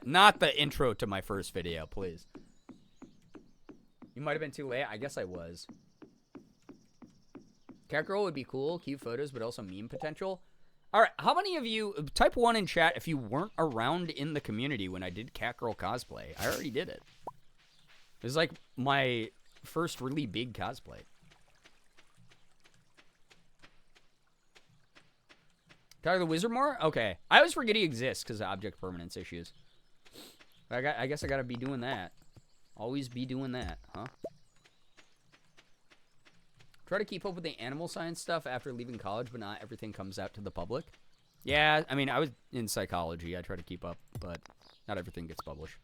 Not the intro to my first video, please. You might have been too late. I guess I was. Catgirl would be cool. Cute photos, but also meme potential. All right, how many of you... Type 1 in chat if you weren't around in the community when I did Catgirl cosplay. I already did it. It was like my first really big cosplay. Tyler the Wizard more? Okay. I always forget he exists because of object permanence issues. I guess I gotta be doing that. Always be doing that, huh? Try to keep up with the animal science stuff after leaving college, but not everything comes out to the public. Yeah, I mean, I was in psychology. I try to keep up, but not everything gets published.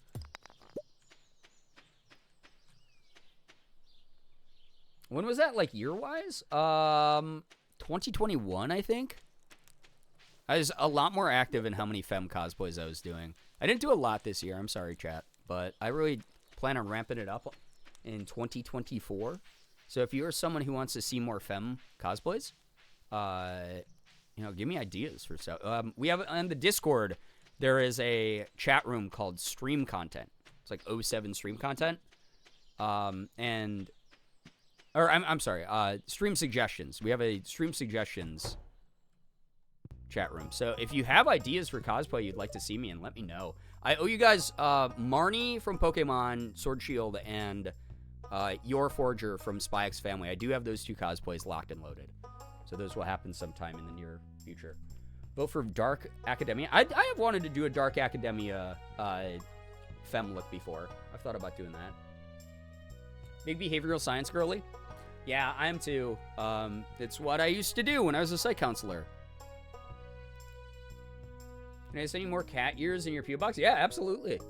When was that, like, year-wise? 2021, I think. I was a lot more active in how many femme cosplays I was doing. I didn't do a lot this year. I'm sorry, chat. But I really plan on ramping it up in 2024. So if you're someone who wants to see more femme cosplays, you know, give me ideas for stuff. We have on the Discord, there is a chat room called Stream Content. It's like 07 Stream Content. I'm sorry, Stream Suggestions. We have a Stream Suggestions chat room. So if you have ideas for cosplay you'd like to see me in, let me know. I owe you guys Marnie from Pokemon Sword Shield and Your Forger from Spy X Family. I do have those two cosplays locked and loaded. So those will happen sometime in the near future. Vote for Dark Academia. I have wanted to do a Dark Academia femme look before. I've thought about doing that. Big behavioral science girly? Yeah, I am too. It's what I used to do when I was a psych counselor. Can I send you more cat ears in your P.O. box? Yeah, absolutely.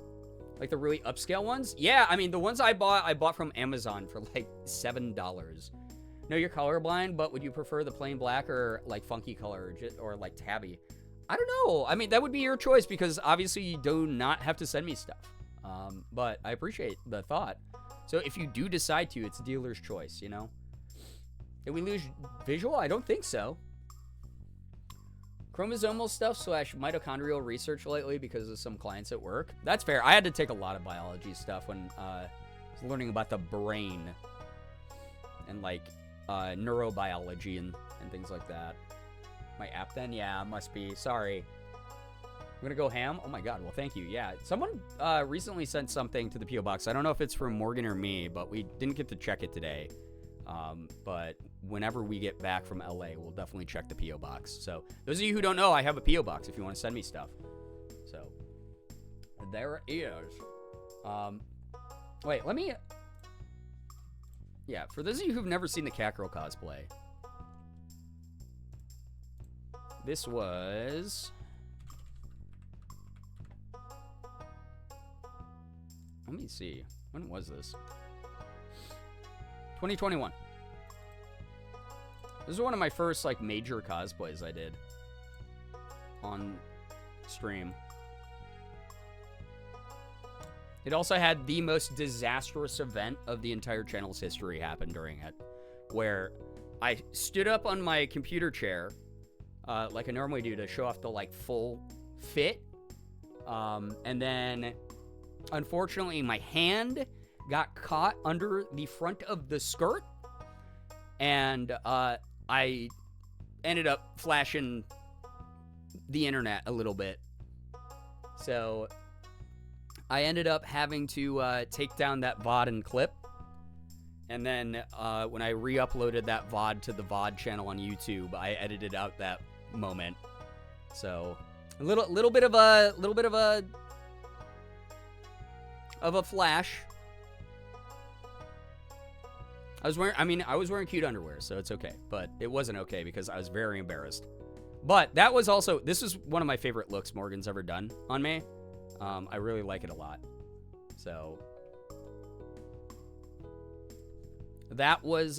Like the really upscale ones? Yeah, I mean, the ones I bought from Amazon for like $7. No, you're colorblind, but would you prefer the plain black or like funky color or like tabby? I don't know. I mean, that would be your choice because obviously you do not have to send me stuff. But I appreciate the thought. So if you do decide to, it's dealer's choice, you know? Did we lose visual? I don't think so. Chromosomal stuff / mitochondrial research lately because of some clients at work. That's fair. I had to take a lot of biology stuff when I was learning about the brain and like neurobiology and things like that. My app then? Yeah, must be. Sorry. I'm gonna go ham? Oh my god, well thank you. Yeah, someone recently sent something to the P.O. Box. I don't know if it's from Morgan or me, but we didn't get to check it today. But whenever we get back from LA, we'll definitely check the P.O. Box. So those of you who don't know, I have a P.O. Box if you want to send me stuff. So there it is. Wait, let me... Yeah, for those of you who've never seen the Catgirl cosplay, this was... Let me see. When was this? 2021. This is one of my first, like, major cosplays I did on stream. It also had the most disastrous event of the entire channel's history happen during it, where I stood up on my computer chair, like I normally do, to show off the, like, full fit, and then... Unfortunately, my hand got caught under the front of the skirt, and I ended up flashing the internet a little bit. So I ended up having to take down that VOD and clip. And then when I re-uploaded that VOD to the VOD channel on YouTube, I edited out that moment. So a little bit of a flash. I was wearing cute underwear, so it's okay. But it wasn't okay because I was very embarrassed. But that was also, this is one of my favorite looks Morgan's ever done on me. I really like it a lot. So that was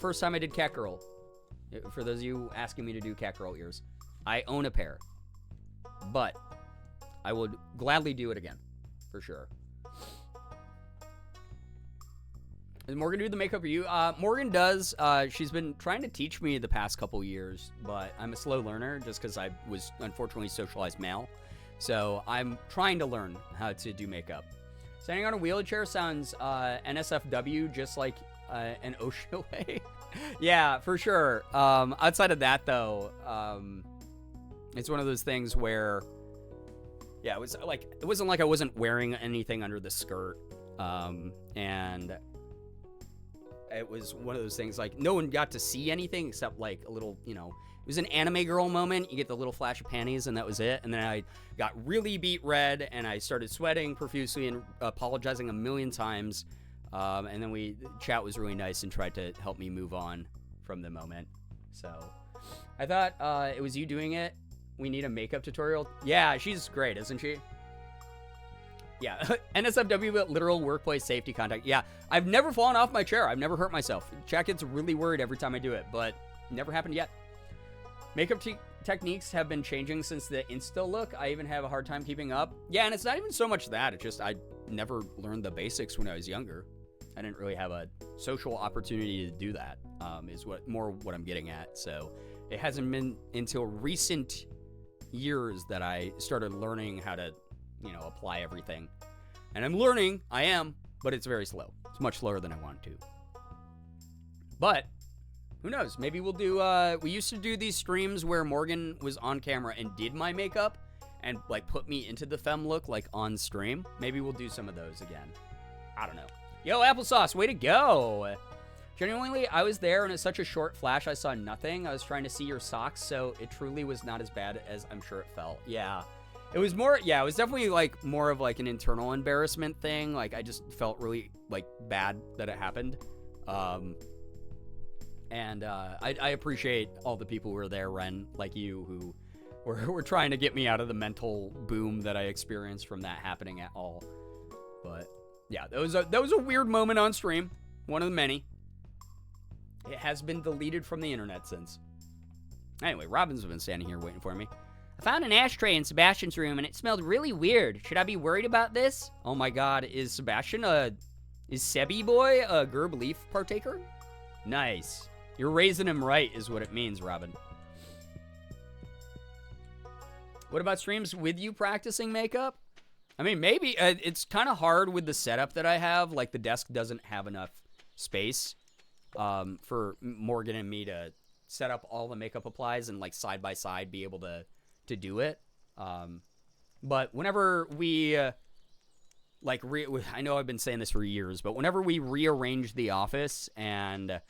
first time I did cat girl. For those of you asking me to do cat girl ears, I own a pair, but I would gladly do it again, for sure. Does Morgan do the makeup for you? Morgan does. She's been trying to teach me the past couple years, but I'm a slow learner just because I was unfortunately socialized male. So I'm trying to learn how to do makeup. Standing on a wheelchair sounds NSFW, just like an OSHA way. Yeah, for sure. Outside of that, though, it's one of those things where, yeah, it wasn't like I wasn't wearing anything under the skirt, and it was one of those things like no one got to see anything except like a little, it was an anime girl moment. You get the little flash of panties and that was it. And then I got really beat red and I started sweating profusely and apologizing a million times. And then chat was really nice and tried to help me move on from the moment. So I thought it was you doing it. We need a makeup tutorial. Yeah, she's great, isn't she? Yeah, NSFW, literal workplace safety contact. Yeah, I've never fallen off my chair. I've never hurt myself. Chat gets really worried every time I do it, but never happened yet. Makeup techniques have been changing since the Insta look. I even have a hard time keeping up. Yeah, and it's not even so much that. It's just I never learned the basics when I was younger. I didn't really have a social opportunity to do that, is what I'm getting at. So it hasn't been until recent years that I started learning how to apply everything. And I'm learning, but it's very slow. It's much slower than I want to. But who knows? Maybe we'll do, we used to do these streams where Morgan was on camera and did my makeup and like put me into the femme look like on stream. Maybe we'll do some of those again. I don't know. Yo, Applesauce, way to go. Genuinely, I was there and it's such a short flash I saw nothing. I was trying to see your socks, so it truly was not as bad as I'm sure it felt. Yeah. It was more, it was definitely like more of like an internal embarrassment thing. Like I just felt really like bad that it happened. And I appreciate all the people who were there, Ren, like you, who were trying to get me out of the mental boom that I experienced from that happening at all. But yeah, that was a weird moment on stream. One of the many. It has been deleted from the internet since. Anyway, Robin's been standing here waiting for me. I found an ashtray in Sebastian's room and it smelled really weird. Should I be worried about this? Oh my god, is Sebastian is Sebi boy a Gerb leaf partaker? Nice. You're raising him right is what it means, Robin. What about streams with you practicing makeup? I mean, maybe it's kind of hard with the setup that I have. Like the desk doesn't have enough space for Morgan and me to set up all the makeup applies and like side by side be able to do it. But whenever we I know I've been saying this for years, but whenever we rearrange the office and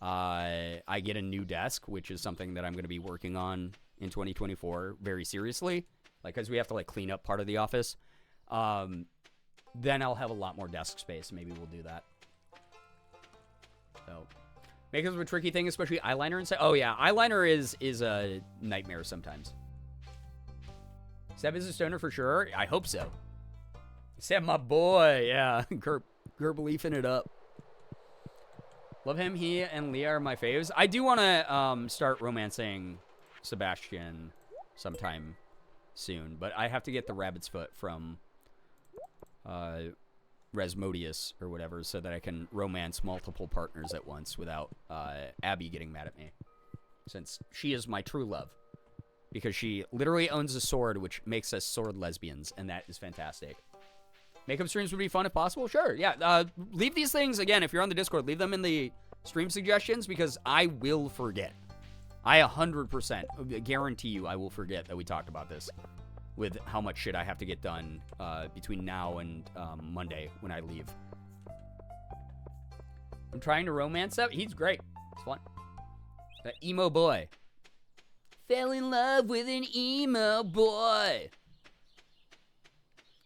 I get a new desk, which is something that I'm going to be working on in 2024 very seriously, like because we have to like clean up part of the office, then I'll have a lot more desk space. Maybe we'll do that. So makeup's a tricky thing, especially eyeliner and stuff. Oh yeah, eyeliner is a nightmare sometimes. Seb is a stoner for sure. I hope so. Seb, my boy. Yeah. Gerb leafing it up. Love him. He and Leah are my faves. I do want to start romancing Sebastian sometime soon, but I have to get the rabbit's foot from Resmodius or whatever so that I can romance multiple partners at once without Abby getting mad at me, since she is my true love. Because she literally owns a sword, which makes us sword lesbians, and that is fantastic. Makeup streams would be fun if possible. Sure, yeah. Leave these things, again, if you're on the Discord, leave them in the stream suggestions because I will forget. I 100% guarantee you I will forget that we talked about this with how much shit I have to get done between now and Monday when I leave. I'm trying to romance that. He's great. It's fun. That emo boy. Fell in love with an emo boy.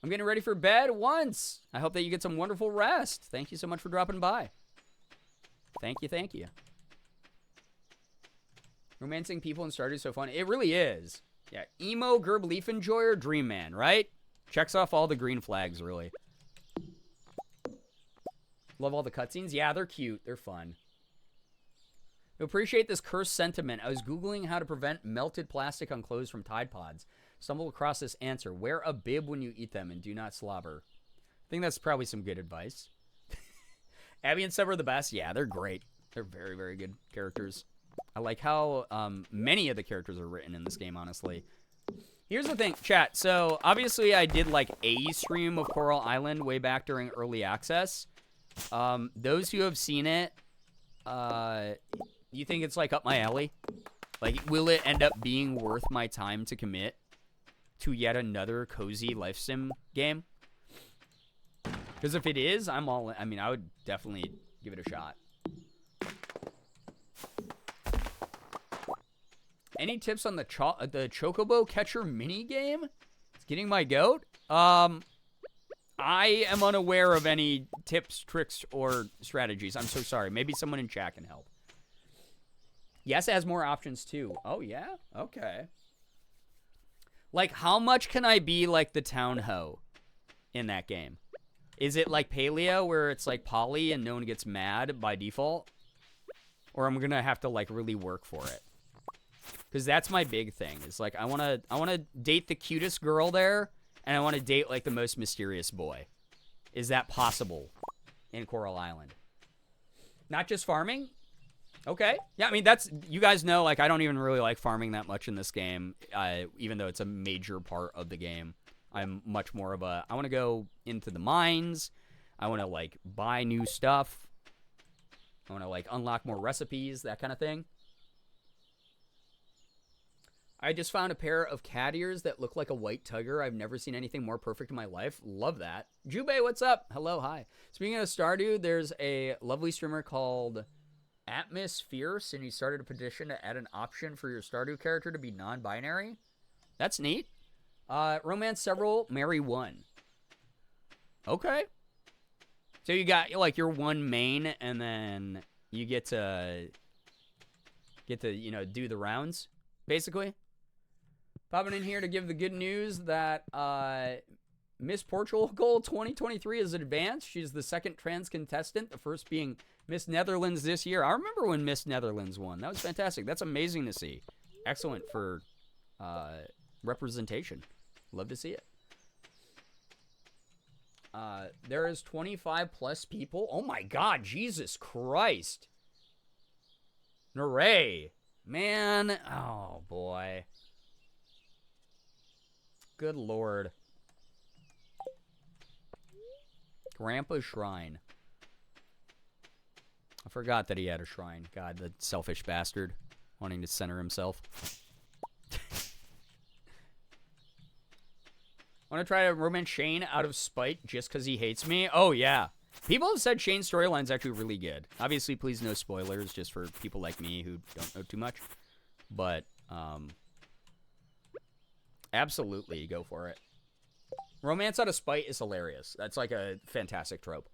I'm getting ready for bed once. I hope that you get some wonderful rest. Thank you so much for dropping by. Thank you, thank you. Romancing people in Stardew is so fun. It really is. Yeah, emo, Gerb Leaf Enjoyer, Dream Man, right? Checks off all the green flags, really. Love all the cutscenes. Yeah, they're cute. They're fun. I appreciate this cursed sentiment. I was Googling how to prevent melted plastic on clothes from Tide Pods. Stumbled across this answer. Wear a bib when you eat them and do not slobber. I think that's probably some good advice. Abby and Seb are the best. Yeah, they're great. They're very, very good characters. I like how many of the characters are written in this game, honestly. Here's the thing, chat. So, obviously, I did, like, a stream of Coral Island way back during Early Access. Those who have seen it, you think it's, like, up my alley? Like, will it end up being worth my time to commit to yet another cozy life sim game? Because if it is, I'm all in. I mean, I would definitely give it a shot. Any tips on the Chocobo Catcher mini game? It's getting my goat. I am unaware of any tips, tricks, or strategies. I'm so sorry. Maybe someone in chat can help. Yes, it has more options too. Oh yeah? Okay. Like, how much can I be like the town hoe in that game? Is it like Paleo where it's like poly and no one gets mad by default? Or I'm gonna have to like really work for it? Because that's my big thing. Is like I wanna date the cutest girl there, and I wanna date like the most mysterious boy. Is that possible in Coral Island? Not just farming? Okay. Yeah, I mean that's, you guys know, like I don't even really like farming that much in this game, even though it's a major part of the game. I'm much more of a, I want to go into the mines. I want to like buy new stuff. I want to like unlock more recipes, that kind of thing. I just found a pair of cat ears that look like a white tiger. I've never seen anything more perfect in my life. Love that. Jubei, what's up? Hello, hi. Speaking of Stardew, there's a lovely streamer called Atmosfierce, and he started a petition to add an option for your Stardew character to be non-binary. That's neat. Romance several, marry one. Okay. So you got like your one main, and then you get to you know, do the rounds, basically. Popping in here to give the good news that Miss Portugal 2023 is advanced. She's the second trans contestant, the first being Miss Netherlands this year. I remember when Miss Netherlands won. That was fantastic. That's amazing to see. Excellent for representation. Love to see it. There is 25 plus people. Oh my God, Jesus Christ. Naray. Man, oh boy. Good Lord. Grandpa's Shrine. I forgot that he had a shrine. God, the selfish bastard. Wanting to center himself. Want to try to romance Shane out of spite just because he hates me? Oh, yeah. People have said Shane's storyline's actually really good. Obviously, please no spoilers, just for people like me who don't know too much. But, absolutely, go for it. Romance out of spite is hilarious. That's like a fantastic trope.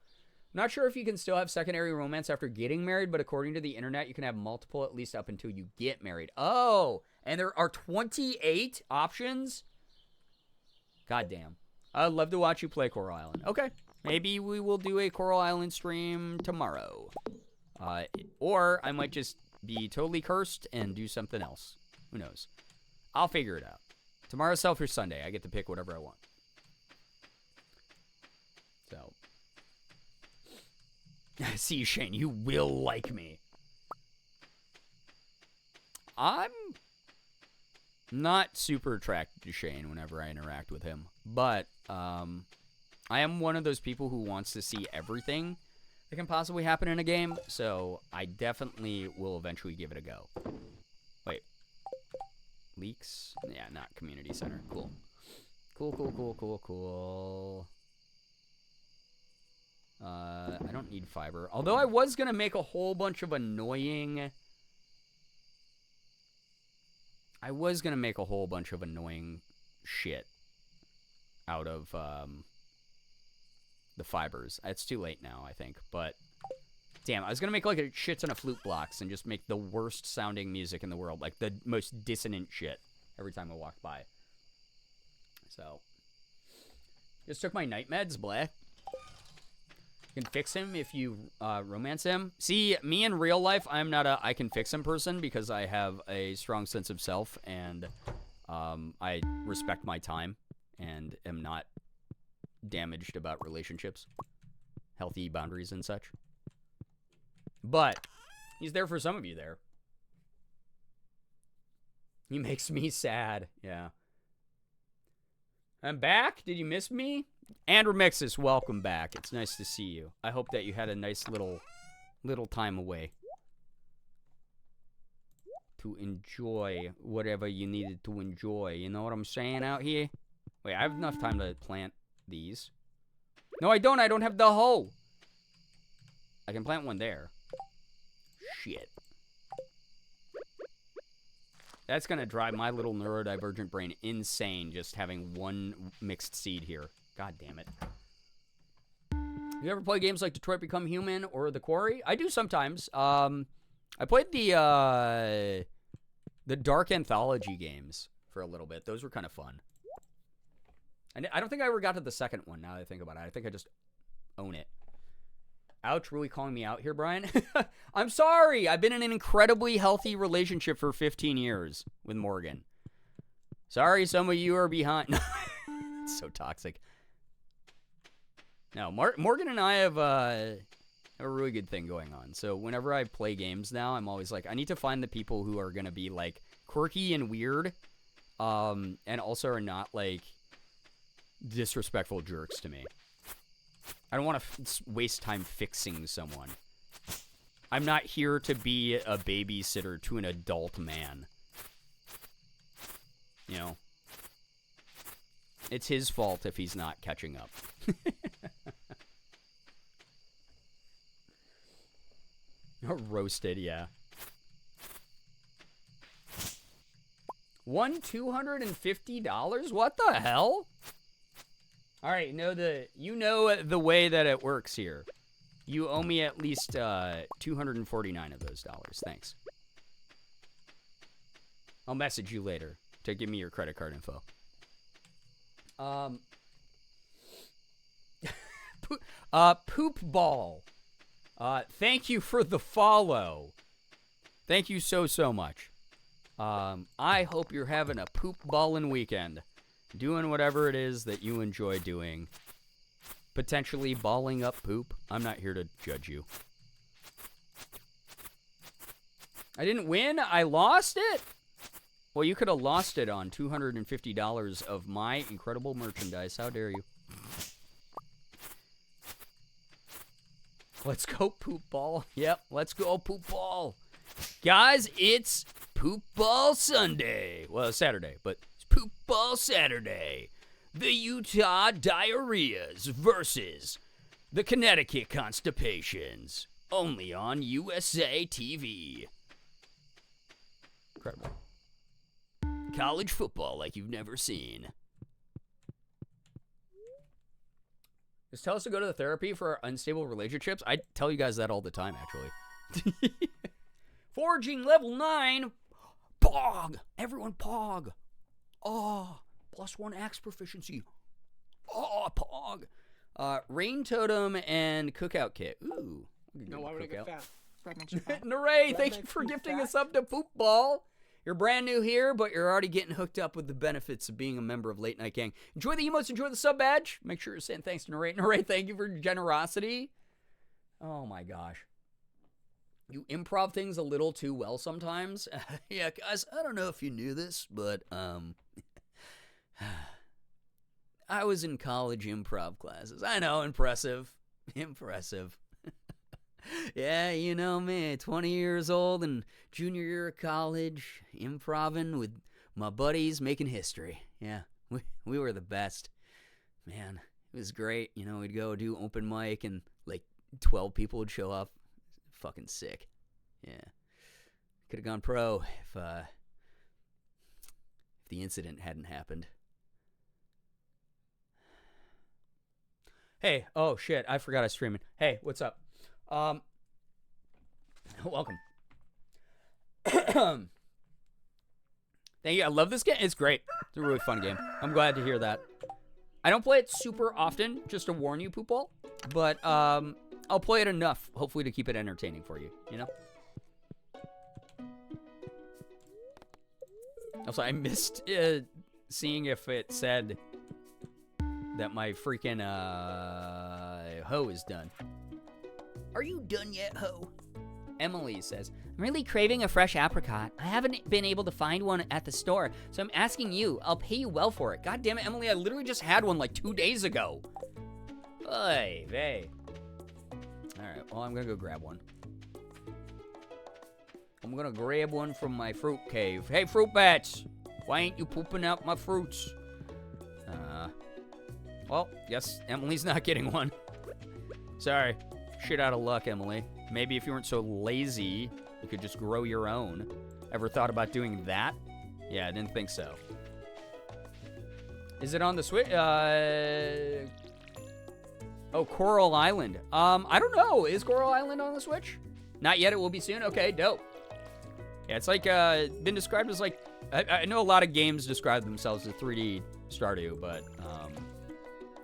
Not sure if you can still have secondary romance after getting married, but according to the internet, you can have multiple at least up until you get married. Oh, and there are 28 options? Goddamn. I'd love to watch you play Coral Island. Okay. Maybe we will do a Coral Island stream tomorrow. Or I might just be totally cursed and do something else. Who knows? I'll figure it out. Tomorrow's Selfish Sunday. I get to pick whatever I want. So. See, Shane, you will like me. I'm not super attracted to Shane whenever I interact with him. But, I am one of those people who wants to see everything that can possibly happen in a game, so I definitely will eventually give it a go. Wait. Leaks? Yeah, not community center. Cool. Cool. I don't need fiber. Although I was going to make a whole bunch of annoying... shit out of the fibers. It's too late now, I think. But, damn, I was going to make like a shit ton of flute blocks and just make the worst sounding music in the world. Like the most dissonant shit every time I walked by. So, just took my night meds, bleh. You can fix him if you romance him. See, me in real life, I'm not a I can fix him person because I have a strong sense of self and I respect my time and am not damaged about relationships, healthy boundaries and such. But he's there for some of you there. He makes me sad. Yeah. I'm back. Did you miss me? And Remixus, welcome back. It's nice to see you. I hope that you had a nice little time away to enjoy whatever you needed to enjoy. You know what I'm saying out here? Wait, I have enough time to plant these. No, I don't. I don't have the hoe. I can plant one there. Shit. That's going to drive my little neurodivergent brain insane just having one mixed seed here. God damn it. You ever play games like Detroit Become Human or The Quarry? I do sometimes. I played the Dark Anthology games for a little bit. Those were kind of fun. And I don't think I ever got to the second one now that I think about it. I think I just own it. Ouch, really calling me out here, Brian? I'm sorry. I've been in an incredibly healthy relationship for 15 years with Morgan. Sorry, some of you are behind. It's so toxic. No, Morgan and I have a really good thing going on. So whenever I play games now, I'm always like, I need to find the people who are going to be, like, quirky and weird, and also are not, like, disrespectful jerks to me. I don't want to waste time fixing someone. I'm not here to be a babysitter to an adult man. You know? It's his fault if he's not catching up. Roasted, yeah. $250? What the hell? All right, you know the way that it works here. You owe me at least 249 of those dollars. Thanks. I'll message you later to give me your credit card info. Poop ball. Thank you for the follow. Thank you so much. I hope you're having a poop ballin' weekend. Doing whatever it is that you enjoy doing. Potentially balling up poop. I'm not here to judge you. I didn't win. I lost it. Well, you could have lost it on $250 of my incredible merchandise. How dare you? Let's go, poop ball. Yep, let's go, poop ball. Guys, it's Poop Ball Sunday. Well, Saturday, but it's Poop Ball Saturday. The Utah Diarrheas versus the Connecticut Constipations. Only on USA TV. Incredible. College football like you've never seen. Just tell us to go to the therapy for our unstable relationships. I tell you guys that all the time, actually. Foraging level 9. Pog! Everyone pog! Oh, +1 axe proficiency. Oh, pog! Rain totem and cookout kit. Ooh. No, why would I get fat? Naray, thank you for gifting us up to Poop Ball. You're brand new here, but you're already getting hooked up with the benefits of being a member of Late Night Gang. Enjoy the emotes, enjoy the sub badge. Make sure you're saying thanks to Naray. Naray, thank you for your generosity. Oh my gosh. You improv things a little too well sometimes. Yeah, guys, I don't know if you knew this, but I was in college improv classes. I know, impressive. Impressive. Yeah, you know me, 20 years old and junior year of college, improving with my buddies, making history. Yeah, we were the best. Man, it was great. You know, we'd go do open mic and like 12 people would show up. Fucking sick. Yeah. Could have gone pro if the incident hadn't happened. Hey, oh shit, I forgot I was streaming. Hey, what's up? Welcome. Thank you. I love this game. It's great. It's a really fun game. I'm glad to hear that. I don't play it super often, just to warn you, Poopball. But I'll play it enough, hopefully, to keep it entertaining for you. You know. Also, I missed seeing if it said that my freaking hoe is done. Are you done yet, ho? Emily says, I'm really craving a fresh apricot. I haven't been able to find one at the store, so I'm asking you. I'll pay you well for it. God damn it, Emily, I literally just had one like 2 days ago. Oy vey. Alright, well, I'm gonna go grab one. I'm gonna grab one from my fruit cave. Hey, fruit bats! Why ain't you pooping out my fruits? Well, guess Emily's not getting one. Sorry. Shit out of luck, Emily. Maybe if you weren't so lazy, you could just grow your own. Ever thought about doing that? Yeah, I didn't think so. Is it on the Switch? Oh, Coral Island. I don't know. Is Coral Island on the Switch? Not yet. It will be soon. Okay, dope. Yeah, it's like been described as like I know a lot of games describe themselves as 3D Stardew, but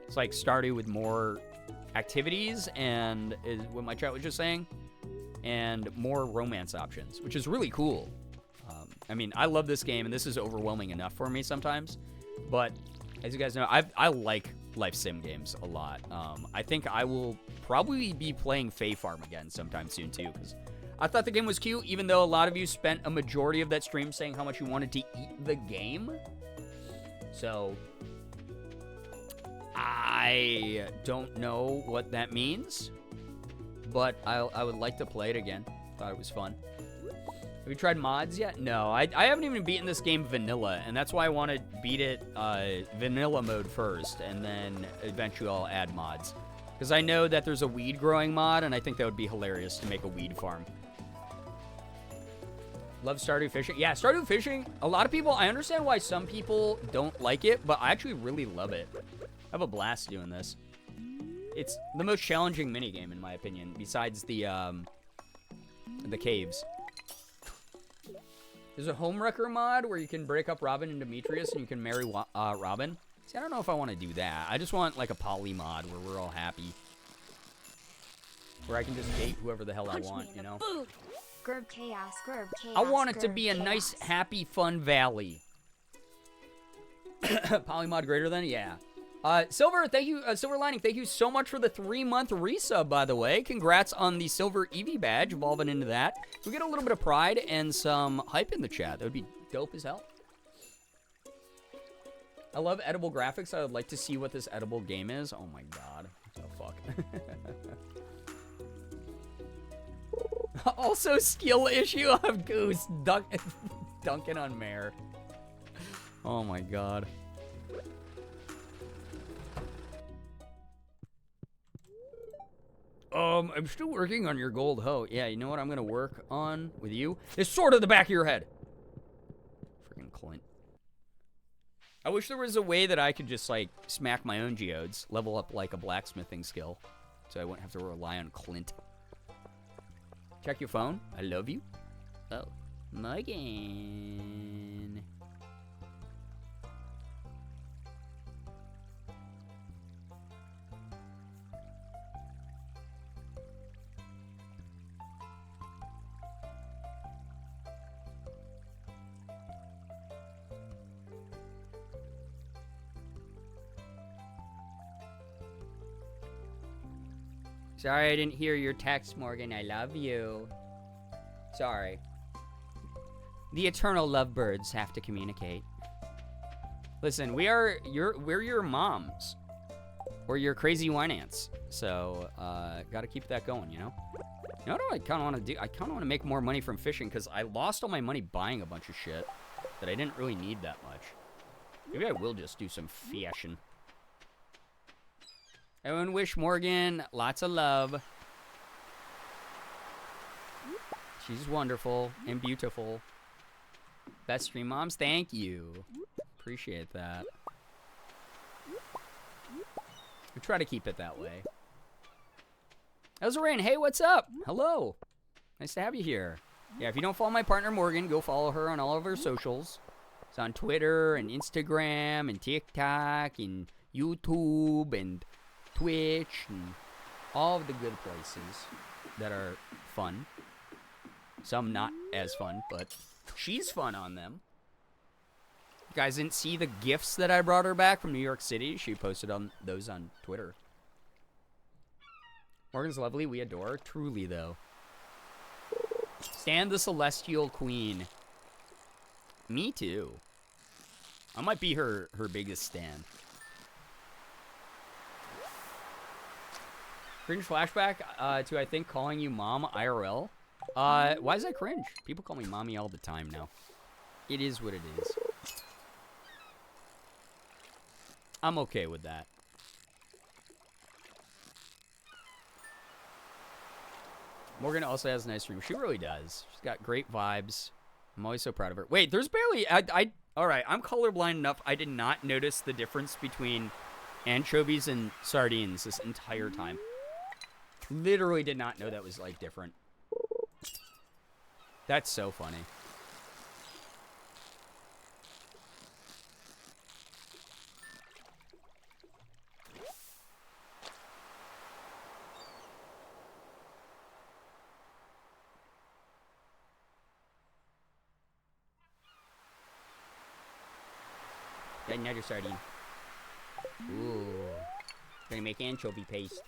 it's like Stardew with more activities and is what my chat was just saying, and more romance options, which is really cool. I mean, I love this game, and this is overwhelming enough for me sometimes. But as you guys know, I like life sim games a lot. I think I will probably be playing Fae Farm again sometime soon too, because I thought the game was cute, even though a lot of you spent a majority of that stream saying how much you wanted to eat the game. So I don't know what that means, but I would like to play it again. Thought it was fun. Have you tried mods yet? No, I haven't even beaten this game vanilla, and that's why I want to beat it vanilla mode first, and then eventually I'll add mods. Because I know that there's a weed growing mod, and I think that would be hilarious to make a weed farm. Love Stardew Fishing. Yeah, Stardew Fishing, a lot of people, I understand why some people don't like it, but I actually really love it. I have a blast doing this. It's the most challenging minigame, in my opinion, besides the caves. There's a Homewrecker mod where you can break up Robin and Demetrius and you can marry Robin. See, I don't know if I want to do that. I just want, like, a poly mod where we're all happy. Where I can just date whoever the hell I want, you know? Gerb chaos, Gerb chaos. I want it to Gerb be a chaos. nice, happy, fun valley. Polymod greater than? Yeah. Silver, thank you, Silver Lining, thank you so much for the 3-month resub, by the way. Congrats on the Silver Eevee badge, evolving into that. We get a little bit of pride and some hype in the chat. That would be dope as hell. I love edible graphics. I would like to see what this edible game is. Oh my god. Oh, fuck. Also, skill issue of Goose dunking on Mare. Oh my god. I'm still working on your gold hoe. Yeah, you know what I'm gonna work on with you? Is sword at the back of your head. Freaking Clint. I wish there was a way that I could just, like, smack my own geodes, level up, like, a blacksmithing skill, so I wouldn't have to rely on Clint. Check your phone. I love you. Oh, Megan. Sorry I didn't hear your text, Morgan. I love you. Sorry. The eternal lovebirds have to communicate. Listen, we're your moms. Or your crazy wine ants. So, gotta keep that going, you know? You know what I kind of want to do? I kind of want to make more money from fishing because I lost all my money buying a bunch of shit that I didn't really need that much. Maybe I will just do some fishing. Everyone wish Morgan lots of love. She's wonderful and beautiful. Best stream moms, thank you. Appreciate that. We try to keep it that way. How's Rain? Hey, what's up? Hello. Nice to have you here. Yeah, if you don't follow my partner Morgan, go follow her on all of her socials. It's on Twitter and Instagram and TikTok and YouTube and Twitch and all of the good places that are fun. Some not as fun, but she's fun on them. You guys didn't see the gifts that I brought her back from New York City? She posted on those on Twitter. Morgan's lovely. We adore her. Truly, though. Stan the Celestial Queen. Me too. I might be her biggest stan. Cringe flashback to, I think, calling you mom IRL. Why is that cringe? People call me mommy all the time now. It is what it is. I'm okay with that. Morgan also has a nice room. She really does. She's got great vibes. I'm always so proud of her. Wait, there's barely... all right, I'm colorblind enough. I did not notice the difference between anchovies and sardines this entire time. Literally did not know that was, like, different. That's so funny. Got another sardine. Ooh. Gonna make anchovy paste.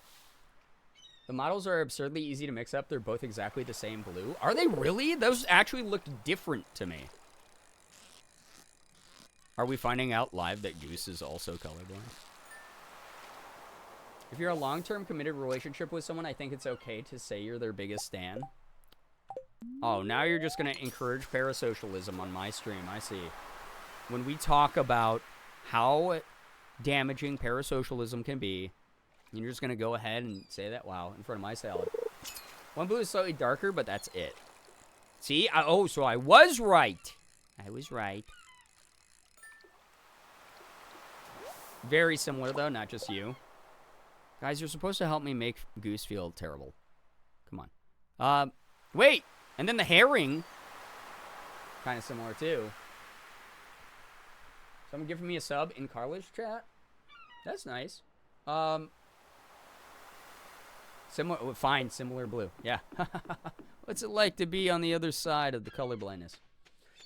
The models are absurdly easy to mix up. They're both exactly the same blue. Are they really? Those actually look different to me. Are we finding out live that Goose is also colorblind? If you're a long-term committed relationship with someone, I think it's okay to say you're their biggest stan. Oh, now you're just going to encourage parasocialism on my stream. I see. When we talk about how damaging parasocialism can be, you're just going to go ahead and say that, wow, in front of my salad. One blue is slightly darker, but that's it. See? So I was right. I was right. Very similar, though, not just you. Guys, you're supposed to help me make Goose feel terrible. Come on. Wait! And then the herring. Kind of similar, too. Someone giving me a sub in Carla's chat? That's nice. Similar blue. Yeah. What's it like to be on the other side of the color blindness?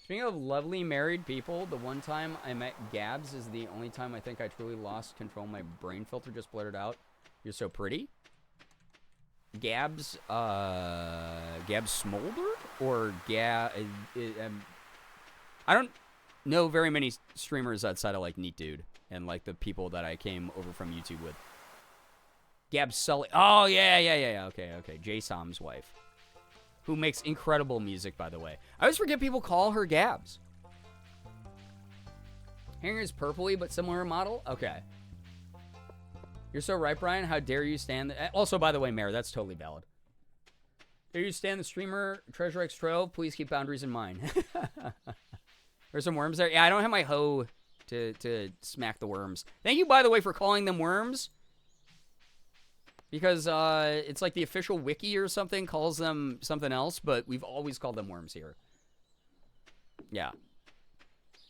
Speaking of lovely married people, the one time I met Gabs is the only time I think I truly lost control. My brain filter just blurted out. You're so pretty. Gabs Smolder? Or I don't know very many streamers outside of, like, Neat Dude and, like, the people that I came over from YouTube with. Gabs Sully. Oh, yeah. Okay. Jay Som's wife. Who makes incredible music, by the way. I always forget people call her Gabs. Hair is purpley, but similar model? Okay. You're so right, Brian. How dare you stand... Also, by the way, Mayor, that's totally valid. Dare you stand the streamer, Treasure X Trove? Please keep boundaries in mind. There's some worms there. Yeah, I don't have my hoe to smack the worms. Thank you, by the way, for calling them worms. Because it's like the official wiki or something calls them something else, but we've always called them worms here. Yeah.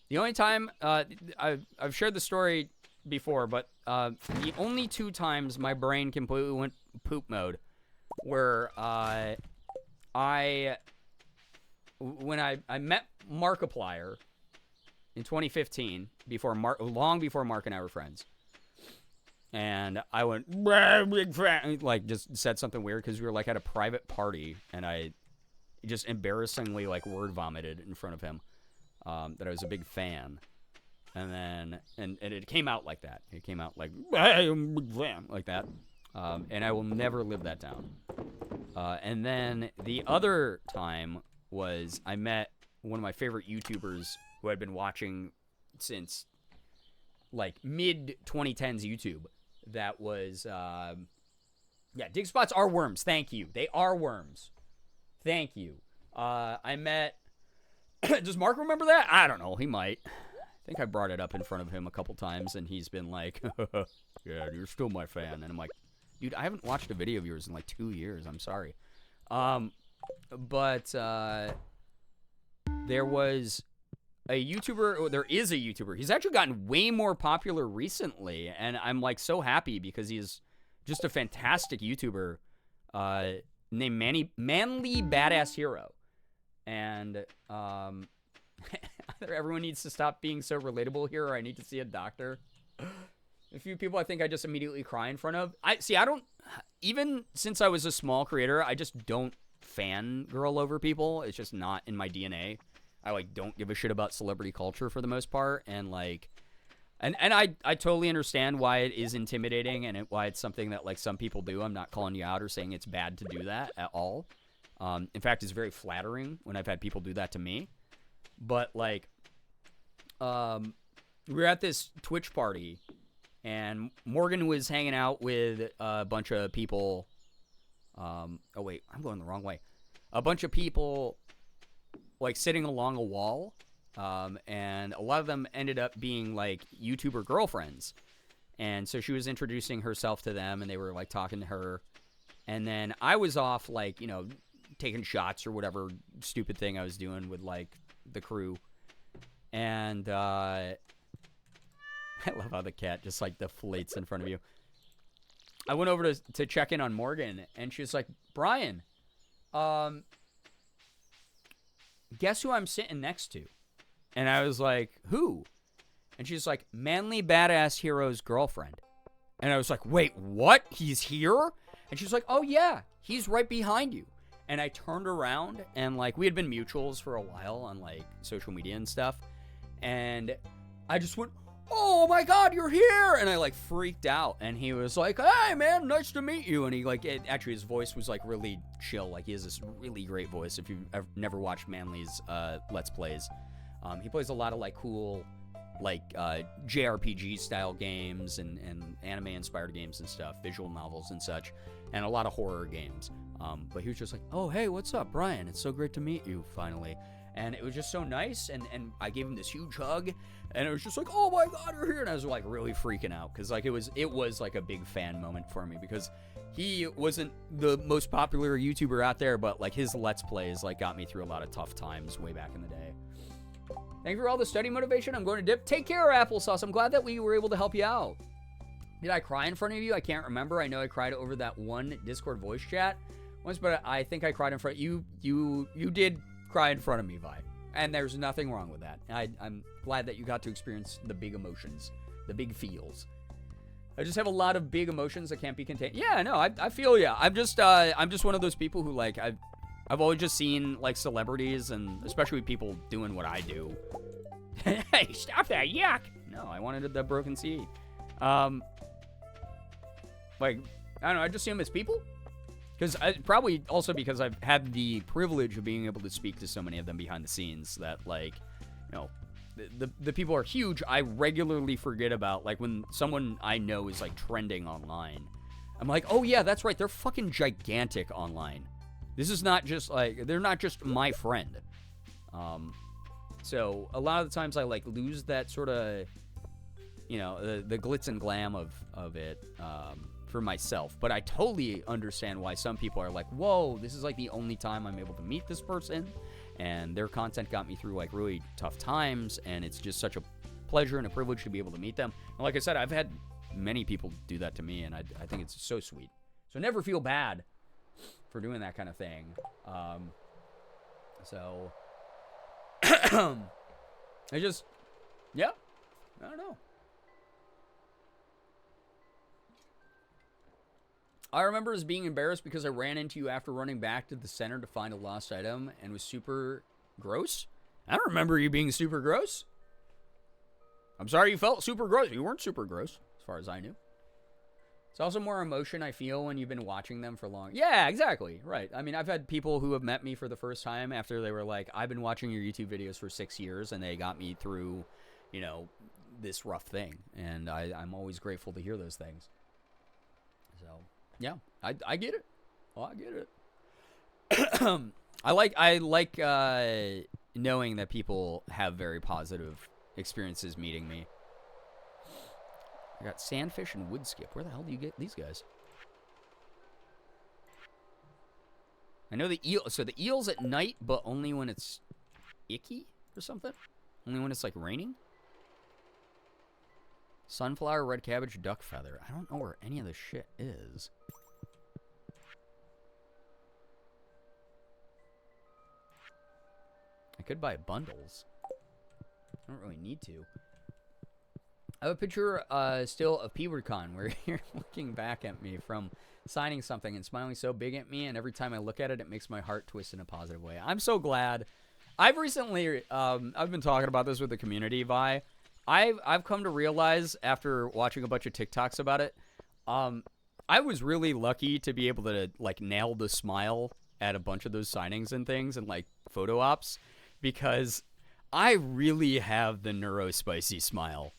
The only time, I've shared the story before, but the only 2 times my brain completely went poop mode were when I met Markiplier in 2015, long before Mark and I were friends. And I went, big fan, like, just said something weird because we were, like, at a private party, and I just embarrassingly, like, word vomited in front of him that I was a big fan. And then, and it came out like that. It came out like, like that. And I will never live that down. And then the other time was I met one of my favorite YouTubers who I'd been watching since like mid 2010s YouTube. That was, yeah, dig spots are worms. Thank you. They are worms. Thank you. I met, does Mark remember that? I don't know. He might. I think I brought it up in front of him a couple times, and he's been like, yeah, you're still my fan. And I'm like, dude, I haven't watched a video of yours in like 2 years. I'm sorry. But there was a YouTuber, or there is a YouTuber. He's actually gotten way more popular recently, and I'm like so happy because he's just a fantastic YouTuber named Manly Badass Hero. And either everyone needs to stop being so relatable here, or I need to see a doctor. A few people I think I just immediately cry in front of. I don't, even since I was a small creator, I just don't fangirl over people. It's just not in my DNA. I like don't give a shit about celebrity culture for the most part, and like, and I totally understand why it is intimidating and why it's something that like some people do. I'm not calling you out or saying it's bad to do that at all. In fact, it's very flattering when I've had people do that to me. But like, we were at this Twitch party, and Morgan was hanging out with a bunch of people. Oh wait, I'm going the wrong way. A bunch of people like sitting along a wall, and a lot of them ended up being like YouTuber girlfriends. And so she was introducing herself to them, and they were like talking to her. And then I was off like, you know, taking shots or whatever stupid thing I was doing with like the crew. And I love how the cat just like deflates in front of you. I went over to check in on Morgan, and she was like, Brian, guess who I'm sitting next to? And I was like, who? And she's like, Manly Badass Hero's girlfriend. And I was like, wait, what? He's here? And she's like, oh yeah, he's right behind you. And I turned around, and like we had been mutuals for a while on like social media and stuff. And I just went, oh my God, you're here. And I like freaked out. And he was like, hey man, nice to meet you. And he like, actually his voice was like really chill. Like he has this really great voice. If you've never watched Manly's Let's Plays, he plays a lot of like cool, like JRPG style games and anime inspired games and stuff, visual novels and such, and a lot of horror games. But he was just like, oh, hey, what's up, Brian? It's so great to meet you finally. And it was just so nice. And I gave him this huge hug, and it was just like, oh my God, you're here. And I was like really freaking out. Cause like, it was like a big fan moment for me, because he wasn't the most popular YouTuber out there, but like his Let's Plays like got me through a lot of tough times way back in the day. Thank you for all the study motivation. I'm going to dip. Take care, Applesauce. I'm glad that we were able to help you out. Did I cry in front of you? I can't remember. I know I cried over that one Discord voice chat once, but I think I cried in front of you. You did cry in front of me, Vi. And there's nothing wrong with that. I'm glad that you got to experience the big emotions, the big feels. I just have a lot of big emotions that can't be contained. Yeah, no, I feel ya. I'm just one of those people who like I've always just seen like celebrities, and especially people doing what I do. Hey, stop that, yuck! No, I wanted the broken seed. Like, I don't know, I just see them as people. Because probably also because I've had the privilege of being able to speak to so many of them behind the scenes that, like, you know, the people are huge. I regularly forget about, like, when someone I know is, like, trending online. I'm like, oh, yeah, that's right. They're fucking gigantic online. This is not just, like, they're not just my friend. So a lot of the times I, like, lose that sort of, you know, the glitz and glam of it, for myself. But I totally understand why some people are like, whoa, this is like the only time I'm able to meet this person, and their content got me through like really tough times, and it's just such a pleasure and a privilege to be able to meet them. And like I said, I've had many people do that to me, and I think it's so sweet. So never feel bad for doing that kind of thing. So I just, yeah, I don't know. I remember as being embarrassed because I ran into you after running back to the center to find a lost item and was super gross. I don't remember you being super gross. I'm sorry you felt super gross. You weren't super gross, as far as I knew. It's also more emotion I feel when you've been watching them for long. Yeah, exactly. Right. I mean, I've had people who have met me for the first time after they were like, I've been watching your YouTube videos for 6 years, and they got me through, you know, this rough thing. And I'm always grateful to hear those things. So, yeah, I get it. Oh, I get it. I like knowing that people have very positive experiences meeting me. I got sandfish and wood skip. Where the hell do you get these guys? I know the eel. So the eel's at night, but only when it's icky or something. Only when it's like raining. Sunflower, red cabbage, duck feather. I don't know where any of this shit is. I could buy bundles. I don't really need to. I have a picture still of PWordCon where you're looking back at me from signing something and smiling so big at me, and every time I look at it, it makes my heart twist in a positive way. I'm so glad. I've recently, I've been talking about this with the community, Vi. I've come to realize after watching a bunch of TikToks about it, I was really lucky to be able to like nail the smile at a bunch of those signings and things and like photo ops, because I really have the neurospicy smile.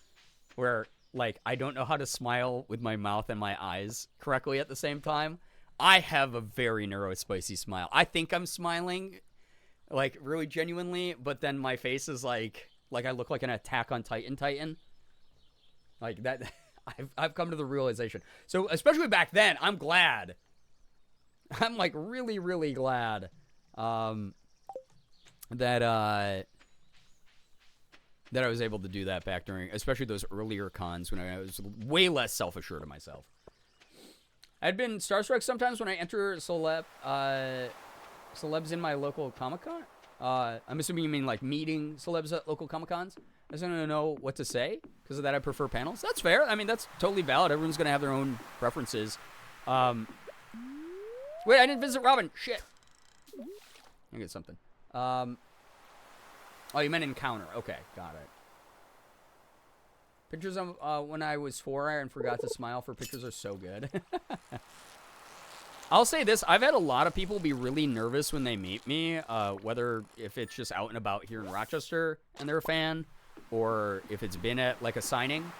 Where, like, I don't know how to smile with my mouth and my eyes correctly at the same time. I have a very neurospicy smile. I think I'm smiling, like, really genuinely, but then my face is like I look like an Attack on Titan. Like, that, I've come to the realization. So, especially back then, I'm glad. I'm, like, really, really glad that I was able to do that back during, especially those earlier cons when I was way less self-assured of myself. I'd been starstruck sometimes when I enter celebs in my local Comic-Con. I'm assuming you mean like meeting celebs at local Comic-Cons. I just don't know what to say. Because of that, I prefer panels. That's fair. I mean, that's totally valid. Everyone's going to have their own preferences. Wait, I didn't visit Robin. Shit. I get something. Oh, you meant encounter. Okay, got it. Pictures of when I was 4 and forgot to smile for pictures are so good. I'll say this. I've had a lot of people be really nervous when they meet me, whether if it's just out and about here in Rochester and they're a fan, or if it's been at like a signing.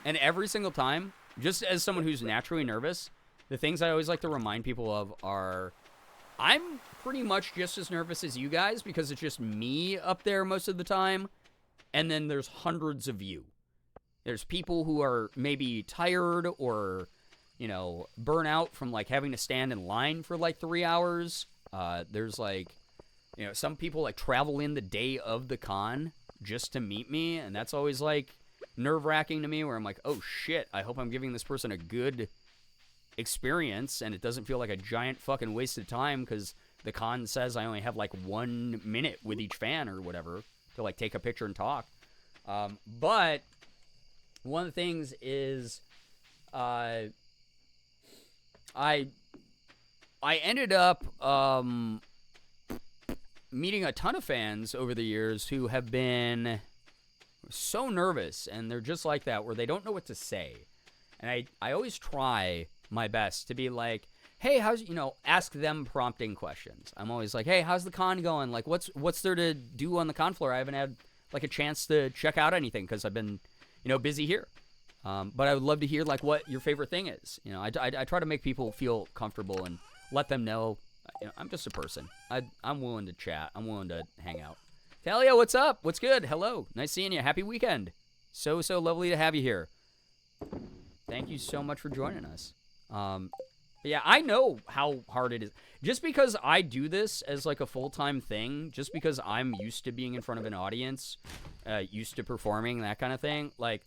And every single time, just as someone who's naturally nervous, the things I always like to remind people of are, I'm pretty much just as nervous as you guys because it's just me up there most of the time. And then there's hundreds of you. There's people who are maybe tired or, you know, burn out from like having to stand in line for like 3 hours. There's like, you know, some people like travel in the day of the con just to meet me. And that's always like nerve-wracking to me where I'm like, oh shit, I hope I'm giving this person a good experience and it doesn't feel like a giant fucking waste of time because the con says I only have like 1 minute with each fan or whatever to like take a picture and talk. But one of the things is I ended up meeting a ton of fans over the years who have been so nervous and they're just like that where they don't know what to say. And I always try my best to be like, hey, how's, you know, ask them prompting questions. I'm always like, hey, how's the con going? Like, what's there to do on the con floor? I haven't had like a chance to check out anything because I've been, you know, busy here. But I would love to hear like what your favorite thing is. You know, I try to make people feel comfortable and let them know, you know, I'm just a person. I'm willing to chat. I'm willing to hang out. Talia, what's up? What's good? Hello. Nice seeing you. Happy weekend. So lovely to have you here. Thank you so much for joining us. But yeah, I know how hard it is. Just because I do this as like a full-time thing, just because I'm used to being in front of an audience, used to performing, that kind of thing, like,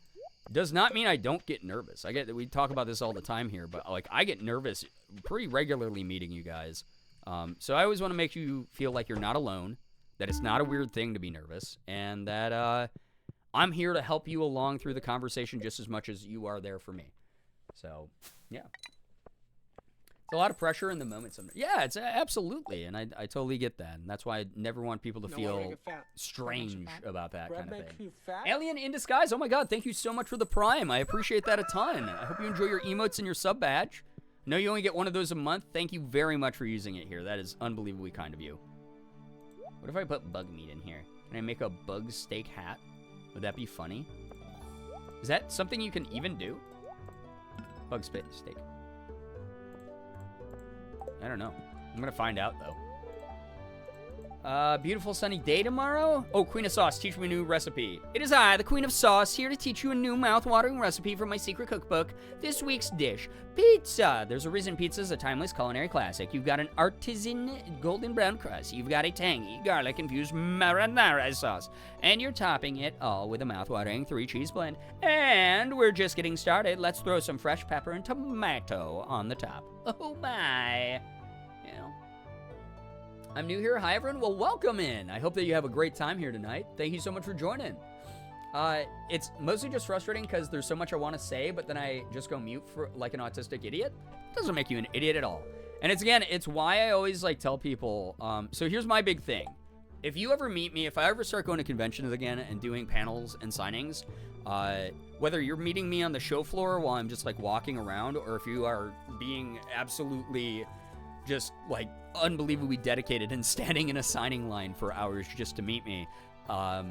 does not mean I don't get nervous. We talk about this all the time here, but like I get nervous pretty regularly meeting you guys. So I always want to make you feel like you're not alone, that it's not a weird thing to be nervous, and that I'm here to help you along through the conversation just as much as you are there for me. So, yeah. It's a lot of pressure in the moment sometimes. Yeah, it's absolutely, and I totally get that, and that's why I never want people to feel strange about that kind of thing. Alien in Disguise, oh my god, thank you so much for the Prime. I appreciate that a ton. I hope you enjoy your emotes and your sub badge. I know you only get one of those a month. Thank you very much for using it here. That is unbelievably kind of you. What if I put bug meat in here? Can I make a bug steak hat? Would that be funny? Is that something you can even do? Bug steak. I don't know. I'm gonna find out, though. Beautiful sunny day tomorrow? Oh, Queen of Sauce, teach me a new recipe. It is I, the Queen of Sauce, here to teach you a new mouth-watering recipe from my secret cookbook. This week's dish, pizza. There's a reason pizza is a timeless culinary classic. You've got an artisan golden brown crust. You've got a tangy, garlic-infused marinara sauce. And you're topping it all with a mouth-watering 3-cheese blend. And we're just getting started. Let's throw some fresh pepper and tomato on the top. Oh my. I'm new here. Hi, everyone. Well, welcome in. I hope that you have a great time here tonight. Thank you so much for joining. It's mostly just frustrating because there's so much I want to say, but then I just go mute for like an autistic idiot. It doesn't make you an idiot at all. And it's why I always like tell people, so here's my big thing. If you ever meet me, if I ever start going to conventions again and doing panels and signings, whether you're meeting me on the show floor while I'm just like walking around, or if you are being absolutely just like unbelievably dedicated and standing in a signing line for hours just to meet me, I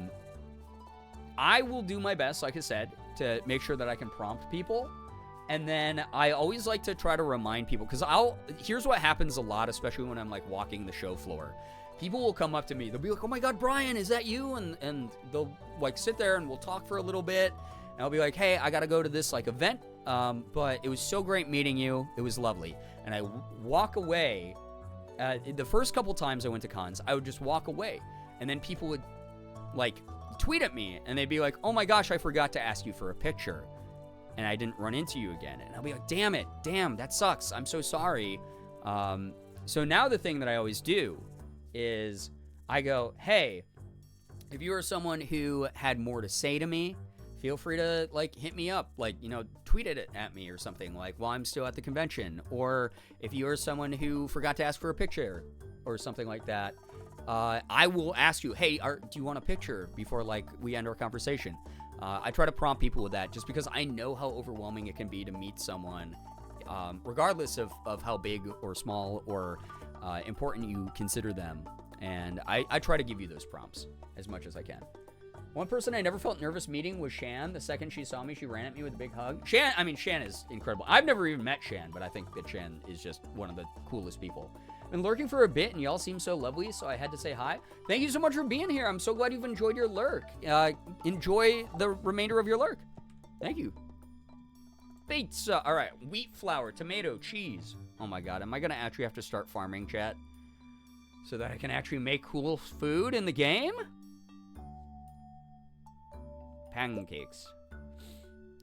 will do my best, like I said, to make sure that I can prompt people. And then I always like to try to remind people, because here's what happens a lot, especially when I'm like walking the show floor. People will come up to me, they'll be like, oh my god, Brian, is that you? And they'll like sit there and we'll talk for a little bit, and I'll be like, hey, I gotta go to this like event, but it was so great meeting you, it was lovely. And I walk away. The first couple times I went to cons, I would just walk away, and then people would like tweet at me, and they'd be like, oh my gosh, I forgot to ask you for a picture, and I didn't run into you again. And I'll be like, damn, that sucks, I'm so sorry. So now the thing that I always do is I go, hey, if you are someone who had more to say to me, feel free to like hit me up, like, tweet it at me or something, like while I'm still at the convention. Or if you are someone who forgot to ask for a picture or something like that, I will ask you, hey, do you want a picture before like we end our conversation? I try to prompt people with that just because I know how overwhelming it can be to meet someone, regardless of how big or small or important you consider them. And I try to give you those prompts as much as I can. One person I never felt nervous meeting was Shan. The second she saw me, she ran at me with a big hug. Shan is incredible. I've never even met Shan, but I think that Shan is just one of the coolest people. Been lurking for a bit, and y'all seem so lovely, so I had to say hi. Thank you so much for being here. I'm so glad you've enjoyed your lurk. Enjoy the remainder of your lurk. Thank you. Pizza. All right. Wheat flour, tomato, cheese. Oh my god, am I going to actually have to start farming, chat? So that I can actually make cool food in the game? Pancakes.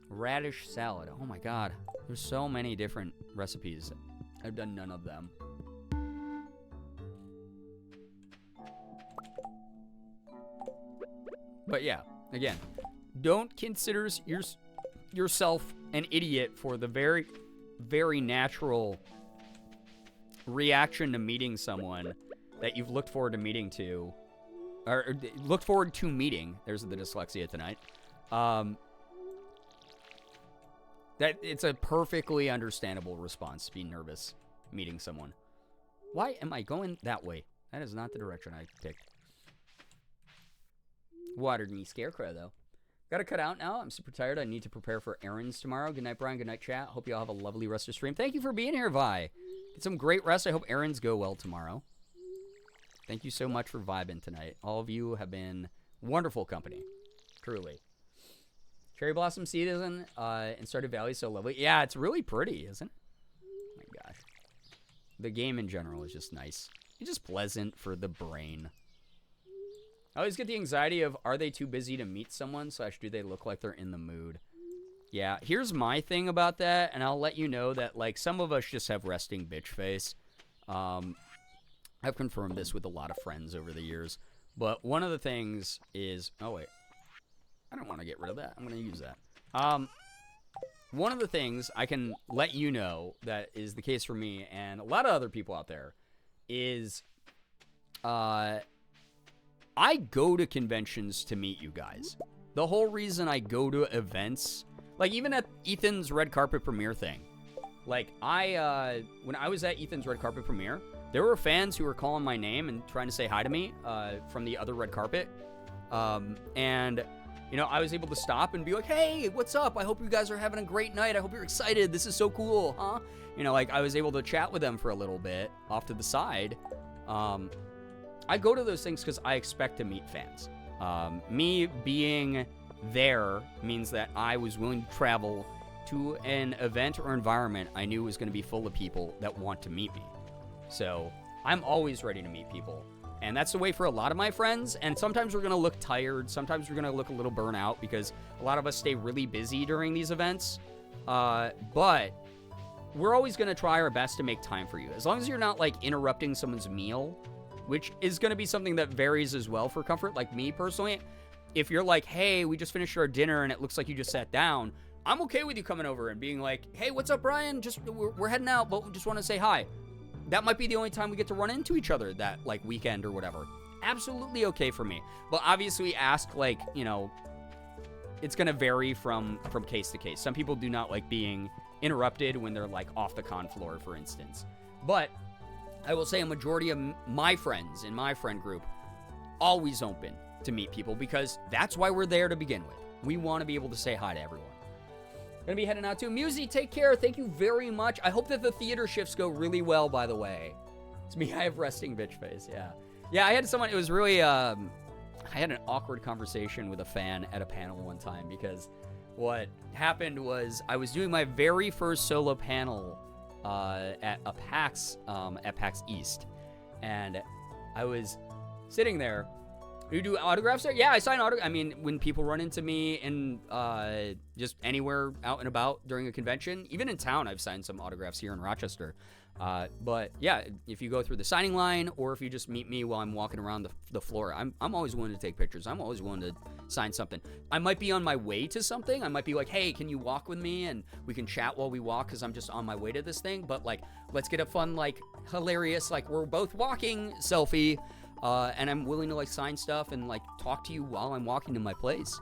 Radish salad. Oh my god. There's so many different recipes. I've done none of them. But yeah, again, don't consider yourself an idiot for the very, very natural reaction to meeting someone that you've looked forward to meeting to, or looked forward to meeting. There's the dyslexia tonight. That it's a perfectly understandable response to be nervous meeting someone. Why am I going that way? That is not the direction I picked. Watered me scarecrow, though. Gotta cut out now. I'm super tired. I need to prepare for errands tomorrow. Good night, Brian. Good night, chat. Hope you all have a lovely rest of stream. Thank you for being here, Vi. Get some great rest. I hope errands go well tomorrow. Thank you so much for vibing tonight. All of you have been wonderful company. Truly. Cherry Blossom season in Stardew Valley is so lovely. Yeah, it's really pretty, isn't it? Oh my gosh. The game in general is just nice. It's just pleasant for the brain. I always get the anxiety of, are they too busy to meet someone, / do they look like they're in the mood? Yeah, here's my thing about that, and I'll let you know that, like, some of us just have resting bitch face. I've confirmed this with a lot of friends over the years. But one of the things is... Oh, wait. I don't want to get rid of that. I'm going to use that. one of the things I can let you know that is the case for me and a lot of other people out there is I go to conventions to meet you guys. The whole reason I go to events, like even at Ethan's red carpet premiere thing, like when I was at Ethan's red carpet premiere, there were fans who were calling my name and trying to say hi to me from the other red carpet. And, you know, I was able to stop and be like, hey, what's up? I hope you guys are having a great night. I hope you're excited. This is so cool, huh? You know, like I was able to chat with them for a little bit off to the side. I go to those things because I expect to meet fans. Me being there means that I was willing to travel to an event or environment I knew was going to be full of people that want to meet me. So I'm always ready to meet people. And that's the way for a lot of my friends. And sometimes we're going to look tired. Sometimes we're going to look a little burnout because a lot of us stay really busy during these events. But we're always going to try our best to make time for you. As long as you're not like interrupting someone's meal, which is going to be something that varies as well for comfort. Like me personally, if you're like, hey, we just finished our dinner and it looks like you just sat down, I'm okay with you coming over and being like, hey, what's up, Brian? We're heading out, but we just want to say hi. That might be the only time we get to run into each other that like weekend or whatever. Absolutely okay for me. But obviously ask like, you know, it's going to vary from case to case. Some people do not like being interrupted when they're like off the con floor, for instance. But I will say a majority of my friends in my friend group always open to meet people because that's why we're there to begin with. We want to be able to say hi to everyone. Gonna be heading out to Musey. Take care. Thank you very much. I hope that the theater shifts go really well, by the way. It's me. I have resting bitch face. Yeah, I had someone, it was really, I had an awkward conversation with a fan at a panel one time because what happened was I was doing my very first solo panel at a PAX, at PAX East. And I was sitting there. You do autographs there? Yeah, I sign autographs. I mean, when people run into me in just anywhere out and about during a convention, even in town, I've signed some autographs here in Rochester. But yeah, if you go through the signing line or if you just meet me while I'm walking around the floor, I'm always willing to take pictures. I'm always willing to sign something. I might be on my way to something. I might be like, hey, can you walk with me? And we can chat while we walk because I'm just on my way to this thing. But like, let's get a fun, like hilarious, like we're both walking selfie. And I'm willing to like sign stuff and like talk to you while I'm walking to my place.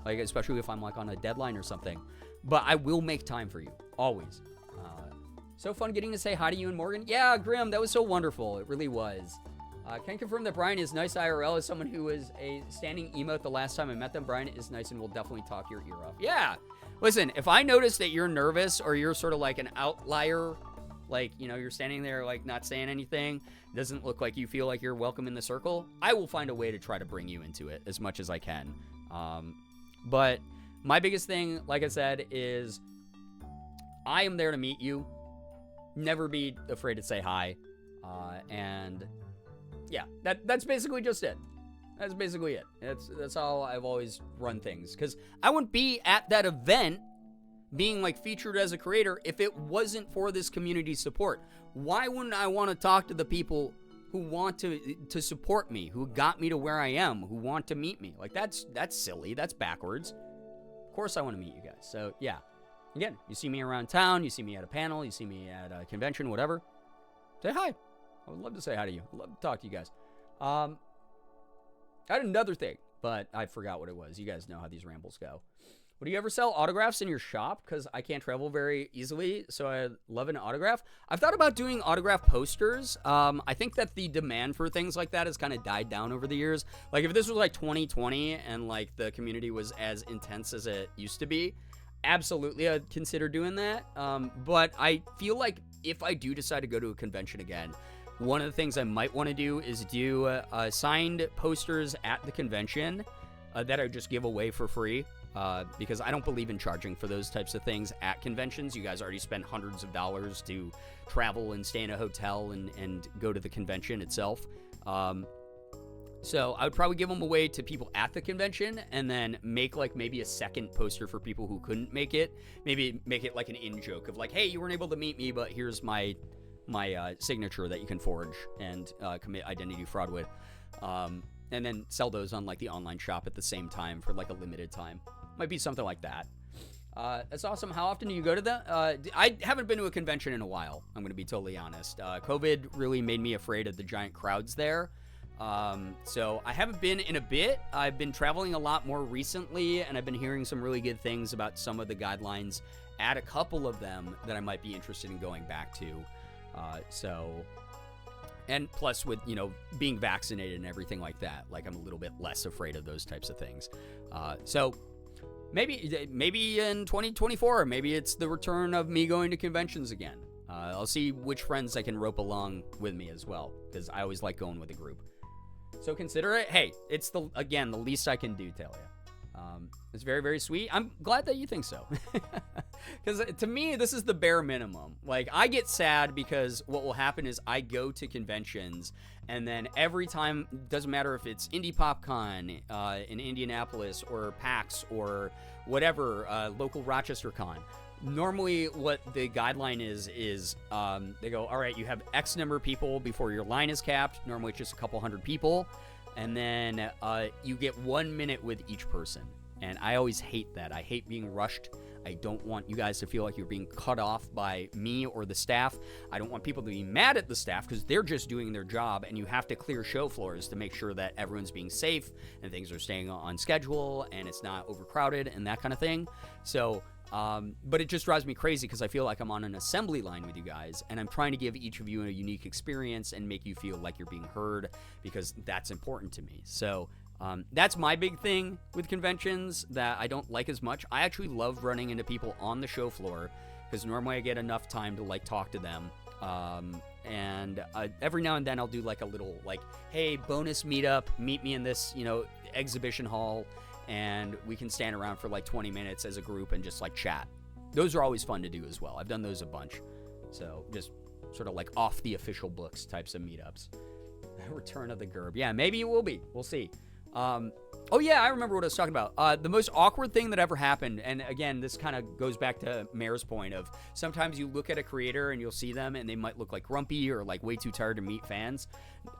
Like especially if I'm like on a deadline or something. But I will make time for you, always. So fun getting to say hi to you and Morgan. Yeah, Grim, that was so wonderful. It really was. Can confirm that Brian is nice IRL as someone who was a standing emote the last time I met them. Brian is nice and will definitely talk your ear off. Yeah. Listen, if I notice that you're nervous or you're sort of like an outlier, like, you know, you're standing there like not saying anything, doesn't look like you feel like you're welcome in the circle, I will find a way to try to bring you into it as much as I can. But my biggest thing, like I said, is I am there to meet you. Never be afraid to say hi. And yeah, that's basically just it. That's basically it. That's how I've always run things. Because I wouldn't be at that event being like featured as a creator if it wasn't for this community support. Why wouldn't I want to talk to the people who want to support me, who got me to where I am, who want to meet me? Like that's silly. That's backwards. Of course I want to meet you guys. So yeah. Again, you see me around town, you see me at a panel, you see me at a convention, whatever. Say hi. I would love to say hi to you. I'd love to talk to you guys. I had another thing, but I forgot what it was. You guys know how these rambles go. Would you ever sell autographs in your shop? Because I can't travel very easily, so I love an autograph. I've thought about doing autograph posters. I think that the demand for things like that has kind of died down over the years. Like if this was like 2020 and like the community was as intense as it used to be, absolutely I'd consider doing that. But I feel like if I do decide to go to a convention again, one of the things I might want to do is do signed posters at the convention that I just give away for free. Because I don't believe in charging for those types of things at conventions. You guys already spend hundreds of dollars to travel and stay in a hotel and go to the convention itself. So I would probably give them away to people at the convention and then make like maybe a second poster for people who couldn't make it. Maybe make it like an in-joke of like, hey, you weren't able to meet me, but here's my signature that you can forge and commit identity fraud with. And then sell those on like the online shop at the same time for like a limited time. Might be something like that. That's awesome. How often do you go to them? I haven't been to a convention in a while. I'm going to be totally honest. COVID really made me afraid of the giant crowds there. So I haven't been in a bit. I've been traveling a lot more recently, and I've been hearing some really good things about some of the guidelines at a couple of them that I might be interested in going back to. And plus with, being vaccinated and everything like that, like I'm a little bit less afraid of those types of things. So maybe in 2024, maybe it's the return of me going to conventions again. I'll see which friends I can rope along with me as well, because I always like going with a group. So consider it. Hey, it's the least I can do, Talia. It's very, very sweet. I'm glad that you think so. Because to me, this is the bare minimum. Like, I get sad because what will happen is I go to conventions, and then every time, doesn't matter if it's Indie PopCon in Indianapolis or PAX or whatever, local Rochester Con. Normally, what the guideline is they go, all right, you have X number of people before your line is capped. Normally, it's just a couple hundred people. And then you get 1 minute with each person. And I always hate that. I hate being rushed. I don't want you guys to feel like you're being cut off by me or the staff. I don't want people to be mad at the staff because they're just doing their job, and you have to clear show floors to make sure that everyone's being safe and things are staying on schedule and it's not overcrowded and that kind of thing. So, but it just drives me crazy because I feel like I'm on an assembly line with you guys, and I'm trying to give each of you a unique experience and make you feel like you're being heard, because that's important to me. So that's my big thing with conventions that I don't like as much. I actually love running into people on the show floor because normally I get enough time to like talk to them. And every now and then I'll do like a little like, hey, bonus meetup, meet me in this, exhibition hall, and we can stand around for like 20 minutes as a group and just like chat. Those are always fun to do as well. I've done those a bunch. So just sort of like off the official books types of meetups. Return of the Gerb. Yeah, maybe it will be. We'll see. Oh yeah, I remember what I was talking about. The most awkward thing that ever happened, and again, this kind of goes back to Mare's point of sometimes you look at a creator and you'll see them and they might look like grumpy or like way too tired to meet fans.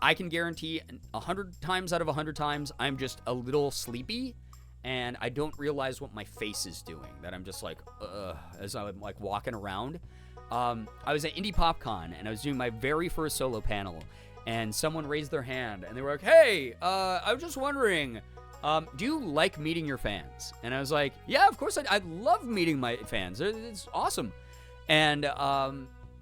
I can guarantee 100 times out of 100 times I'm just a little sleepy and I don't realize what my face is doing, that I'm just like, as I'm like walking around. I was at Indie PopCon and I was doing my very first solo panel, and someone raised their hand and they were like, hey, I was just wondering, do you like meeting your fans? And I was like, yeah, of course I love meeting my fans. It's awesome. And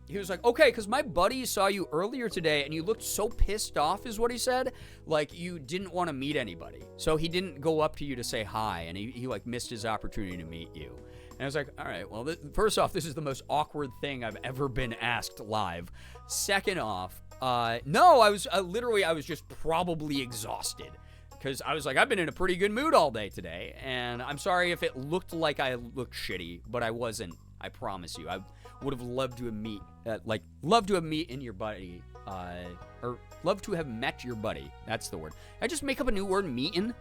he was like, okay, because my buddy saw you earlier today and you looked so pissed off, is what he said. Like you didn't want to meet anybody. So he didn't go up to you to say hi, and he like missed his opportunity to meet you. And I was like, all right, well, first off, this is the most awkward thing I've ever been asked live. Second off, no, I was just probably exhausted. Because I was like, I've been in a pretty good mood all day today, and I'm sorry if it looked like I looked shitty, but I wasn't. I promise you. I would have loved to have met your buddy, or love to have met your buddy. That's the word. I just make up a new word, meetin'.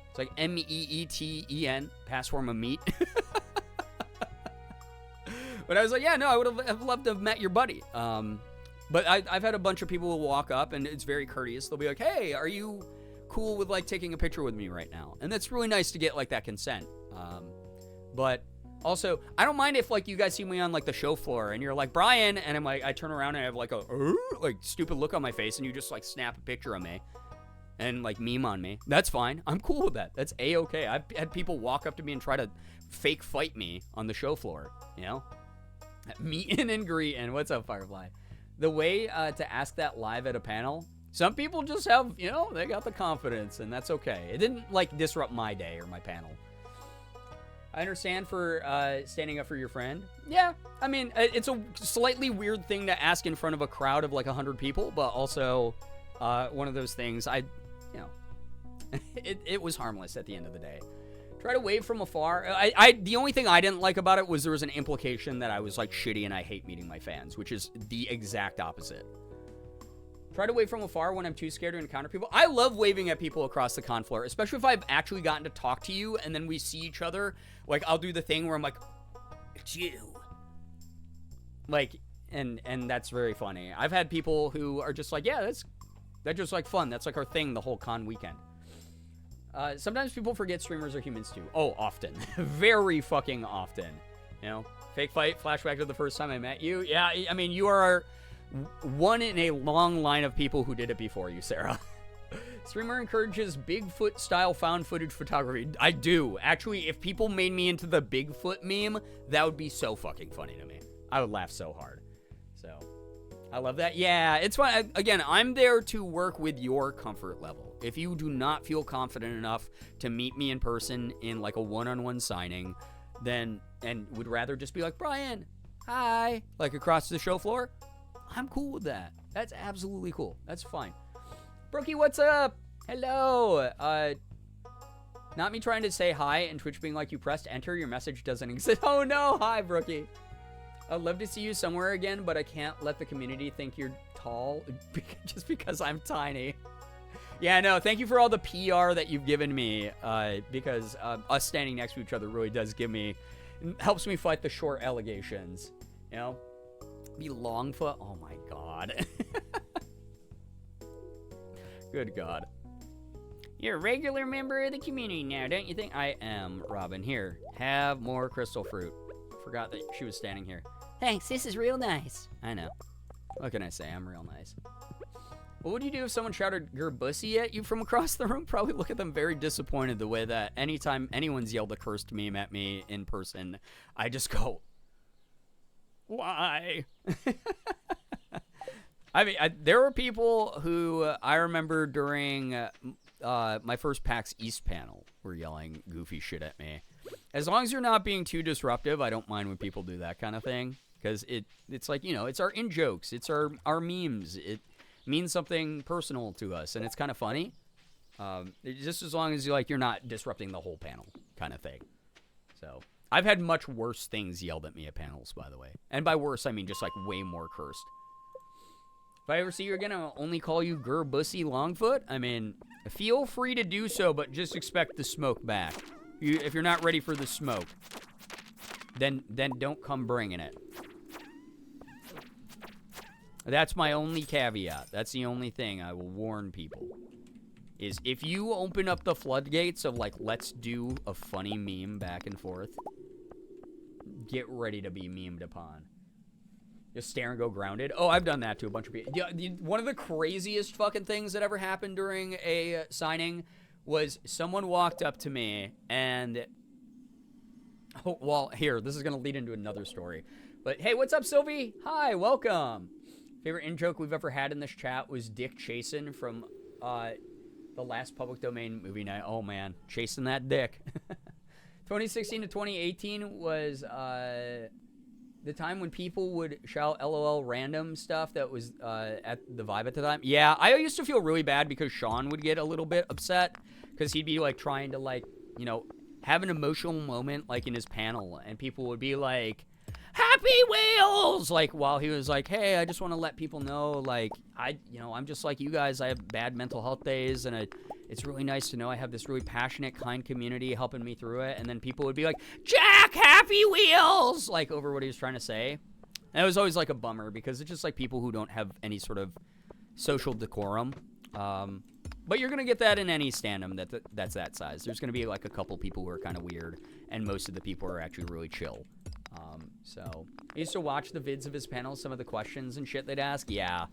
It's like meeten, past form of meat. But I was like, yeah, no, I would have loved to have met your buddy. But I've had a bunch of people who walk up, and it's very courteous. They'll be like, hey, are you cool with like taking a picture with me right now? And that's really nice to get like that consent. But also, I don't mind if like you guys see me on like the show floor and you're like, Brian, and I'm like, I turn around and I have like a like stupid look on my face, and you just like snap a picture of me and like meme on me. That's fine. I'm cool with that. That's a-okay. I've had people walk up to me and try to fake fight me on the show floor, meeting and greeting. What's up, Firefly? The way to ask that live at a panel, some people just have, they got the confidence, and that's okay. It didn't like disrupt my day or my panel. I understand for standing up for your friend. Yeah, I mean, it's a slightly weird thing to ask in front of a crowd of like 100 people, but also one of those things, it was harmless at the end of the day. Try to wave from afar. The only thing I didn't like about it was there was an implication that I was like shitty and I hate meeting my fans, which is the exact opposite. Try to wave from afar when I'm too scared to encounter people. I love waving at people across the con floor, especially if I've actually gotten to talk to you and then we see each other. Like, I'll do the thing where I'm like, it's you. Like, and that's very funny. I've had people who are just like, yeah, that's just like fun. That's like our thing the whole con weekend. Sometimes people forget streamers are humans too. Oh, often. Very fucking often. You know? Fake fight, flashback to the first time I met you. Yeah, I mean, you are one in a long line of people who did it before you, Sarah. Streamer encourages Bigfoot-style found footage photography. I do. Actually, if people made me into the Bigfoot meme, that would be so fucking funny to me. I would laugh so hard. So, I love that. Yeah, it's fine. Again, I'm there to work with your comfort level. If you do not feel confident enough to meet me in person in like a one-on-one signing, then, and would rather just be like, Brian, hi, like across the show floor, I'm cool with that. That's absolutely cool. That's fine. Brookie, what's up? Hello. Not me trying to say hi and Twitch being like, you pressed enter, your message doesn't exist. Oh no, hi Brookie. I'd love to see you somewhere again, but I can't let the community think you're tall just because I'm tiny. Yeah, no, thank you for all the PR that you've given me, because us standing next to each other really does helps me fight the short allegations, you know? Be Longfoot, oh my god. Good God. You're a regular member of the community now, don't you think? I am, Robin. Here, have more crystal fruit. Forgot that she was standing here. Thanks, this is real nice. I know. What can I say? I'm real nice. What would you do if someone shouted Girbeagly at you from across the room? Probably look at them very disappointed the way that anytime anyone's yelled a cursed meme at me in person, I just go, why? I mean, there were people who I remember during my first PAX East panel were yelling goofy shit at me. As long as you're not being too disruptive, I don't mind when people do that kind of thing. Because it's like, you know, it's our in-jokes. It's our memes. It means something personal to us, and it's kind of funny. Just as long as you're not disrupting the whole panel kind of thing. So, I've had much worse things yelled at me at panels, by the way. And by worse, I mean just like way more cursed. If I ever see you again, I'll only call you Girbeagly Longfoot. I mean, feel free to do so, but just expect the smoke back. If you're not ready for the smoke, then don't come bringing it. That's my only caveat. That's the only thing I will warn people. Is if you open up the floodgates of like, let's do a funny meme back and forth, get ready to be memed upon. Just stare and go grounded. Oh, I've done that to a bunch of people. Yeah, one of the craziest fucking things that ever happened during a signing was someone walked up to me and... Oh, well, here, this is going to lead into another story. But, hey, what's up, Sylvie? Hi, welcome. Favorite in-joke we've ever had in this chat was Dick Chasin from the last public domain movie night. Oh, man, chasing that dick. 2016 to 2018 was... the time when people would shout LOL random stuff that was at the vibe at the time. Yeah, I used to feel really bad because Sean would get a little bit upset because he'd be like trying to like, you know, have an emotional moment like in his panel and people would be like, Happy Wheels! Like while he was like, hey, I just want to let people know like, I'm just like you guys. I have bad mental health days and it's really nice to know I have this really passionate, kind community helping me through it. And then people would be like, Jack, Happy Wheels! Like, over what he was trying to say. And it was always, like, a bummer because it's just, like, people who don't have any sort of social decorum. But you're going to get that in any stand-up that's that size. There's going to be, like, a couple people who are kind of weird. And most of the people are actually really chill. So, I used to watch the vids of his panels, some of the questions and shit they'd ask. Yeah.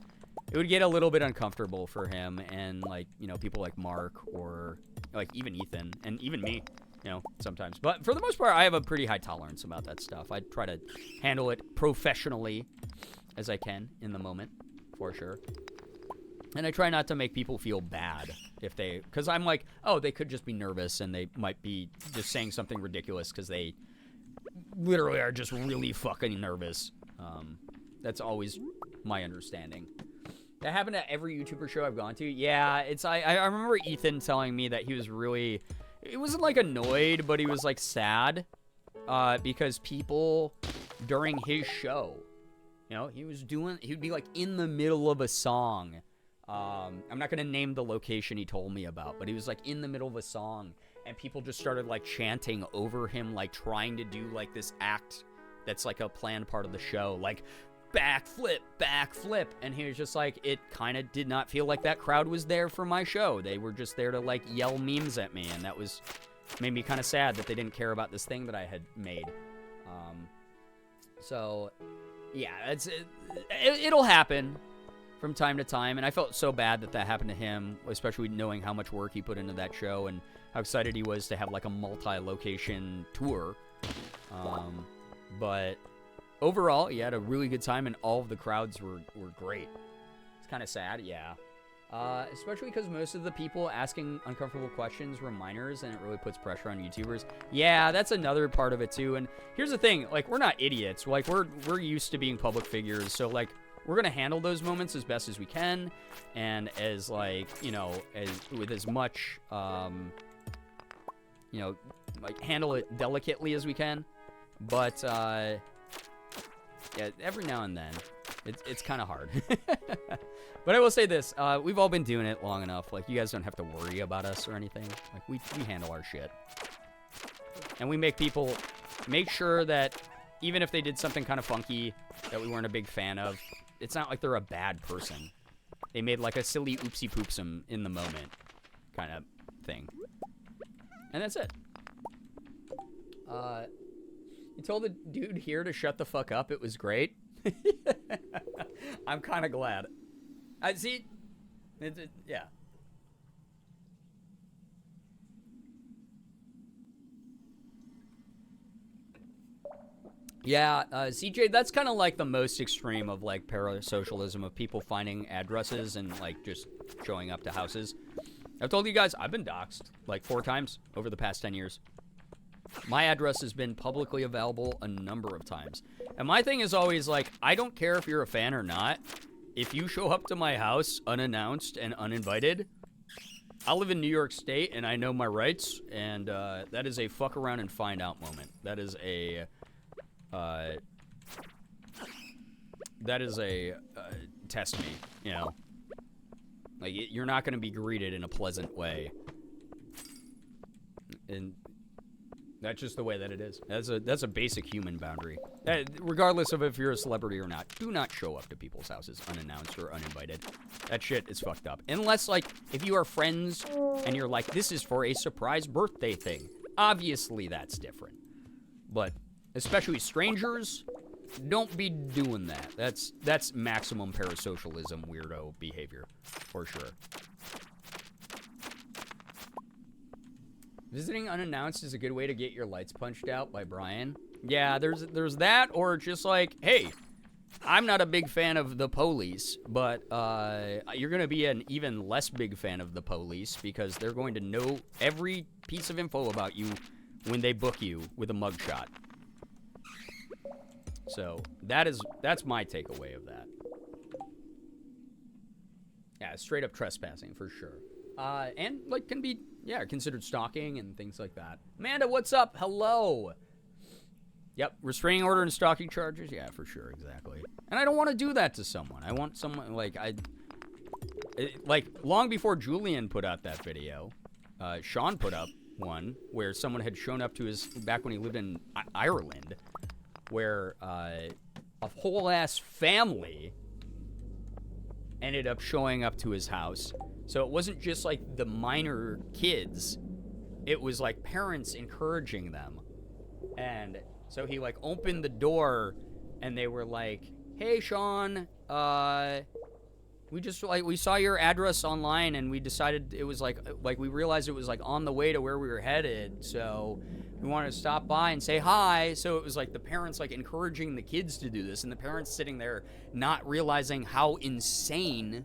It would get a little bit uncomfortable for him and, like, you know, people like Mark or, like, even Ethan and even me, you know, sometimes. But for the most part, I have a pretty high tolerance about that stuff. I try to handle it professionally as I can in the moment, for sure. And I try not to make people feel bad if they, because I'm like, oh, they could just be nervous and they might be just saying something ridiculous because they literally are just really fucking nervous. That's always my understanding. That happened at every YouTuber show I've gone to. Yeah, I remember Ethan telling me that he was really, it wasn't like annoyed, but he was like sad because people during his show, you know, he'd be like in the middle of a song. I'm not going to name the location he told me about, but he was like in the middle of a song and people just started like chanting over him, like trying to do like this act that's like a planned part of the show. Like, backflip. And he was just like, it kind of did not feel like that crowd was there for my show. They were just there to, like, yell memes at me. And that made me kind of sad that they didn't care about this thing that I had made. So, yeah, it'll happen from time to time. And I felt so bad that happened to him, especially knowing how much work he put into that show and how excited he was to have, like, a multi-location tour. But overall, he had a really good time, and all of the crowds were great. It's kind of sad, yeah. Especially because most of the people asking uncomfortable questions were minors, and it really puts pressure on YouTubers. Yeah, that's another part of it, too. And here's the thing, like, we're not idiots. Like, we're used to being public figures, so, like, we're going to handle those moments as best as we can, and as, like, you know, with as much, you know, like, handle it delicately as we can. But, yeah, every now and then, it's kind of hard. But I will say this, we've all been doing it long enough. Like, you guys don't have to worry about us or anything. Like, we handle our shit. And we make people make sure that even if they did something kind of funky that we weren't a big fan of, it's not like they're a bad person. They made, like, a silly oopsie-poopsum in the moment kind of thing. And that's it. You told the dude here to shut the fuck up. It was great. I'm kind of glad. I see. Yeah. Yeah, CJ, that's kind of like the most extreme of, like, parasocialism, of people finding addresses and, like, just showing up to houses. I've told you guys, I've been doxxed, like, 4 times over the past 10 years. My address has been publicly available a number of times. And my thing is always, like, I don't care if you're a fan or not. If you show up to my house unannounced and uninvited, I live in New York State and I know my rights, and that is a fuck around and find out moment. That is a test me, you know. Like, you're not going to be greeted in a pleasant way. And that's just the way that it is. That's a basic human boundary. Regardless of if you're a celebrity or not, do not show up to people's houses unannounced or uninvited. That shit is fucked up. Unless, like, if you are friends and you're like, this is for a surprise birthday thing. Obviously, that's different. But especially strangers, don't be doing that. That's maximum parasocialism weirdo behavior, for sure. Visiting unannounced is a good way to get your lights punched out by Brian. Yeah, there's that, or just like, hey, I'm not a big fan of the police, but you're going to be an even less big fan of the police because they're going to know every piece of info about you when they book you with a mugshot. So that's my takeaway of that. Yeah, straight up trespassing for sure. And, like, can be, yeah, considered stalking and things like that. Amanda, what's up? Hello. Yep, restraining order and stalking charges. Yeah, for sure, exactly. And I don't want to do that to someone. I want someone, like, long before Julian put out that video, Sean put up one where someone had shown up to his, back when he lived in Ireland, where a whole-ass family ended up showing up to his house. So it wasn't just, like, the minor kids. It was, like, parents encouraging them. And so he, like, opened the door, and they were like, hey, Sean, we just, like, we saw your address online, and we decided it was, like, we realized it was, like, on the way to where we were headed, so we wanted to stop by and say hi. So it was, like, the parents, like, encouraging the kids to do this, and the parents sitting there not realizing how insane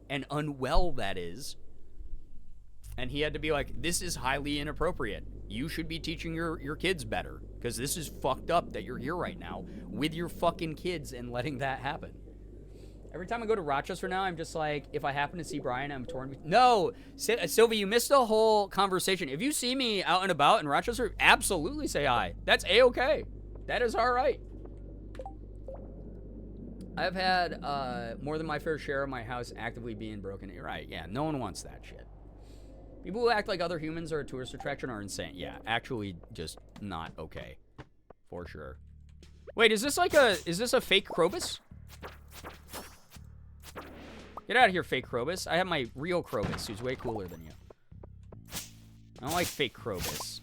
and unwell that is. And he had to be like, this is highly inappropriate. You should be teaching your kids better, because this is fucked up that you're here right now with your fucking kids and letting that happen. Every time I go to Rochester now, I'm just like, if I happen to see Brian, I'm torn. No, Sylvie, you missed the whole conversation. If you see me out and about in Rochester, absolutely say hi. That's A-okay. That is all right. I've had more than my fair share of my house actively being broken. You're right, yeah, no one wants that shit. People who act like other humans are a tourist attraction are insane. Yeah, actually just not okay. For sure. Wait, is this a fake Krobus? Get out of here, fake Krobus. I have my real Krobus, who's way cooler than you. I don't like fake Krobus.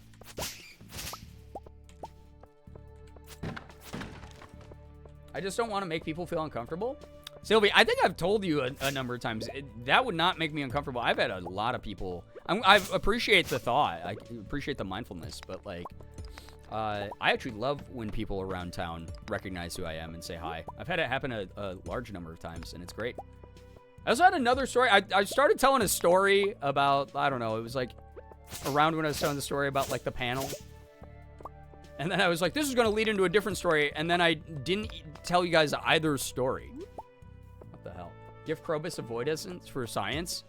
I just don't want to make people feel uncomfortable. Sylvie, I think I've told you a number of times, that would not make me uncomfortable. I've had a lot of people, I appreciate the thought, I appreciate the mindfulness, but like, I actually love when people around town recognize who I am and say hi. I've had it happen a large number of times, and it's great. I also had another story. I started telling a story about, I don't know, it was like around when I was telling the story about like the panel. And then I was like, this is going to lead into a different story. And then I didn't tell you guys either story. What the hell? Give Krobus avoidance for science?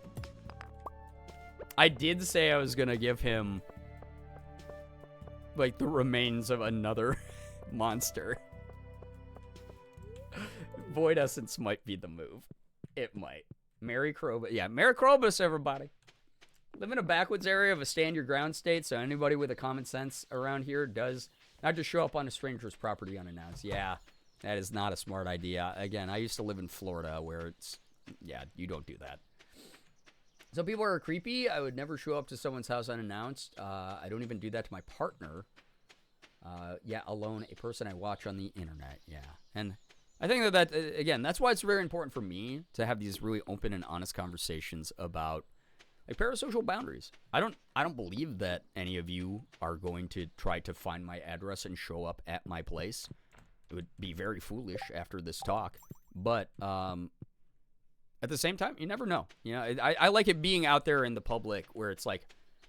I did say I was going to give him like the remains of another monster. Void essence might be the move. It might. Merry Krobus. Yeah, Merry Krobus, everybody. Live in a backwoods area of a stand-your-ground state, so anybody with a common sense around here does not just show up on a stranger's property unannounced. Yeah, that is not a smart idea. Again, I used to live in Florida where it's, yeah, you don't do that. Some people are creepy. I would never show up to someone's house unannounced. I don't even do that to my partner. Yeah, alone, a person I watch on the internet. Yeah, and I think that again, that's why it's very important for me to have these really open and honest conversations about like parasocial boundaries. I don't believe that any of you are going to try to find my address and show up at my place. It would be very foolish after this talk. But at the same time, you never know. You know, I like it being out there in the public where it's like,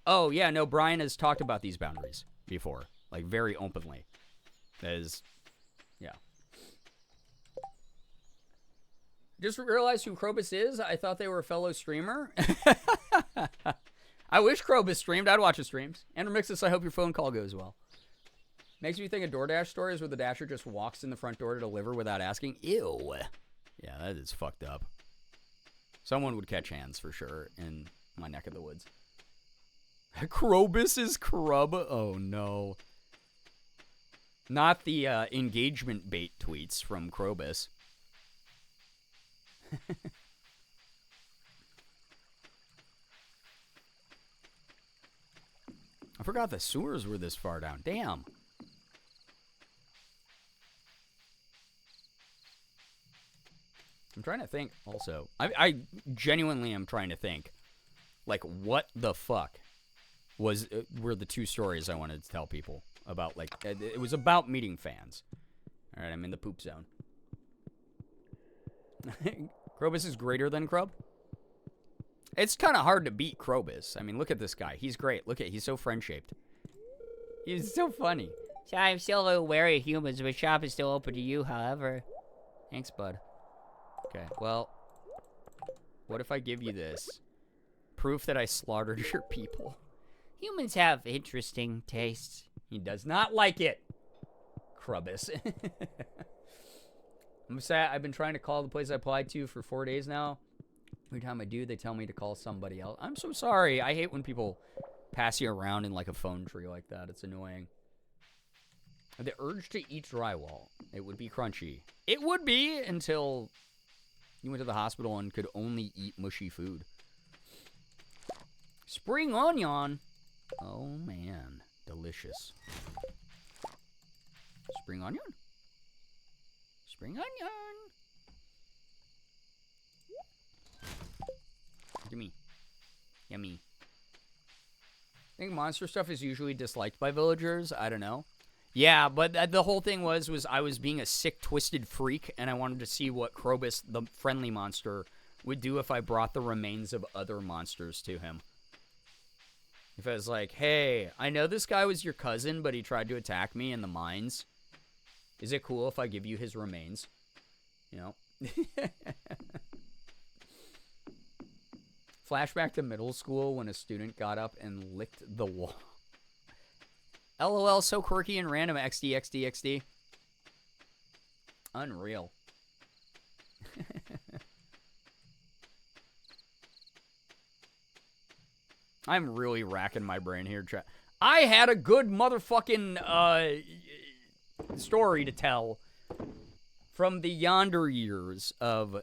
oh yeah, no, Brian has talked about these boundaries before, like very openly. That is, yeah. Just realized who Krobus is. I thought they were a fellow streamer. I wish Krobus streamed. I'd watch his streams. Andromixus, I hope your phone call goes well. Makes me think of DoorDash stories where the Dasher just walks in the front door to deliver without asking. Ew. Yeah, that is fucked up. Someone would catch hands for sure in my neck of the woods. Krobus is Krub. Oh, no. Not the engagement bait tweets from Krobus. I forgot the sewers were this far down. Damn. I'm trying to think also. I genuinely am trying to think. Like, what the fuck were the two stories I wanted to tell people about? Like, it was about meeting fans. All right, I'm in the poop zone. Krobus is greater than Krub? It's kind of hard to beat Krobus. I mean, look at this guy. He's great. Look at, he's so friend-shaped. He's so funny. So I'm still a little wary of humans, but shop is still open to you, however. Thanks, bud. Okay, well, what if I give you this? Proof that I slaughtered your people. Humans have interesting tastes. He does not like it. Krobus. I'm sad. I've been trying to call the place I applied to for 4 days now. Every time I do, they tell me to call somebody else. I'm so sorry. I hate when people pass you around in like a phone tree like that. It's annoying. The urge to eat drywall. It would be crunchy. It would be until you went to the hospital and could only eat mushy food. Spring onion. Oh, man. Delicious. Spring onion? Spring onion. Gimme. Yummy. I think monster stuff is usually disliked by villagers. I don't know. Yeah, but the whole thing was I was being a sick, twisted freak, and I wanted to see what Krobus, the friendly monster, would do if I brought the remains of other monsters to him. If I was like, hey, I know this guy was your cousin, but he tried to attack me in the mines. Is it cool if I give you his remains? You know? Flashback to middle school when a student got up and licked the wall. LOL, so quirky and random. XD, XD, XD. Unreal. I'm really racking my brain here, chat. I had a good motherfucking story to tell from the yonder years of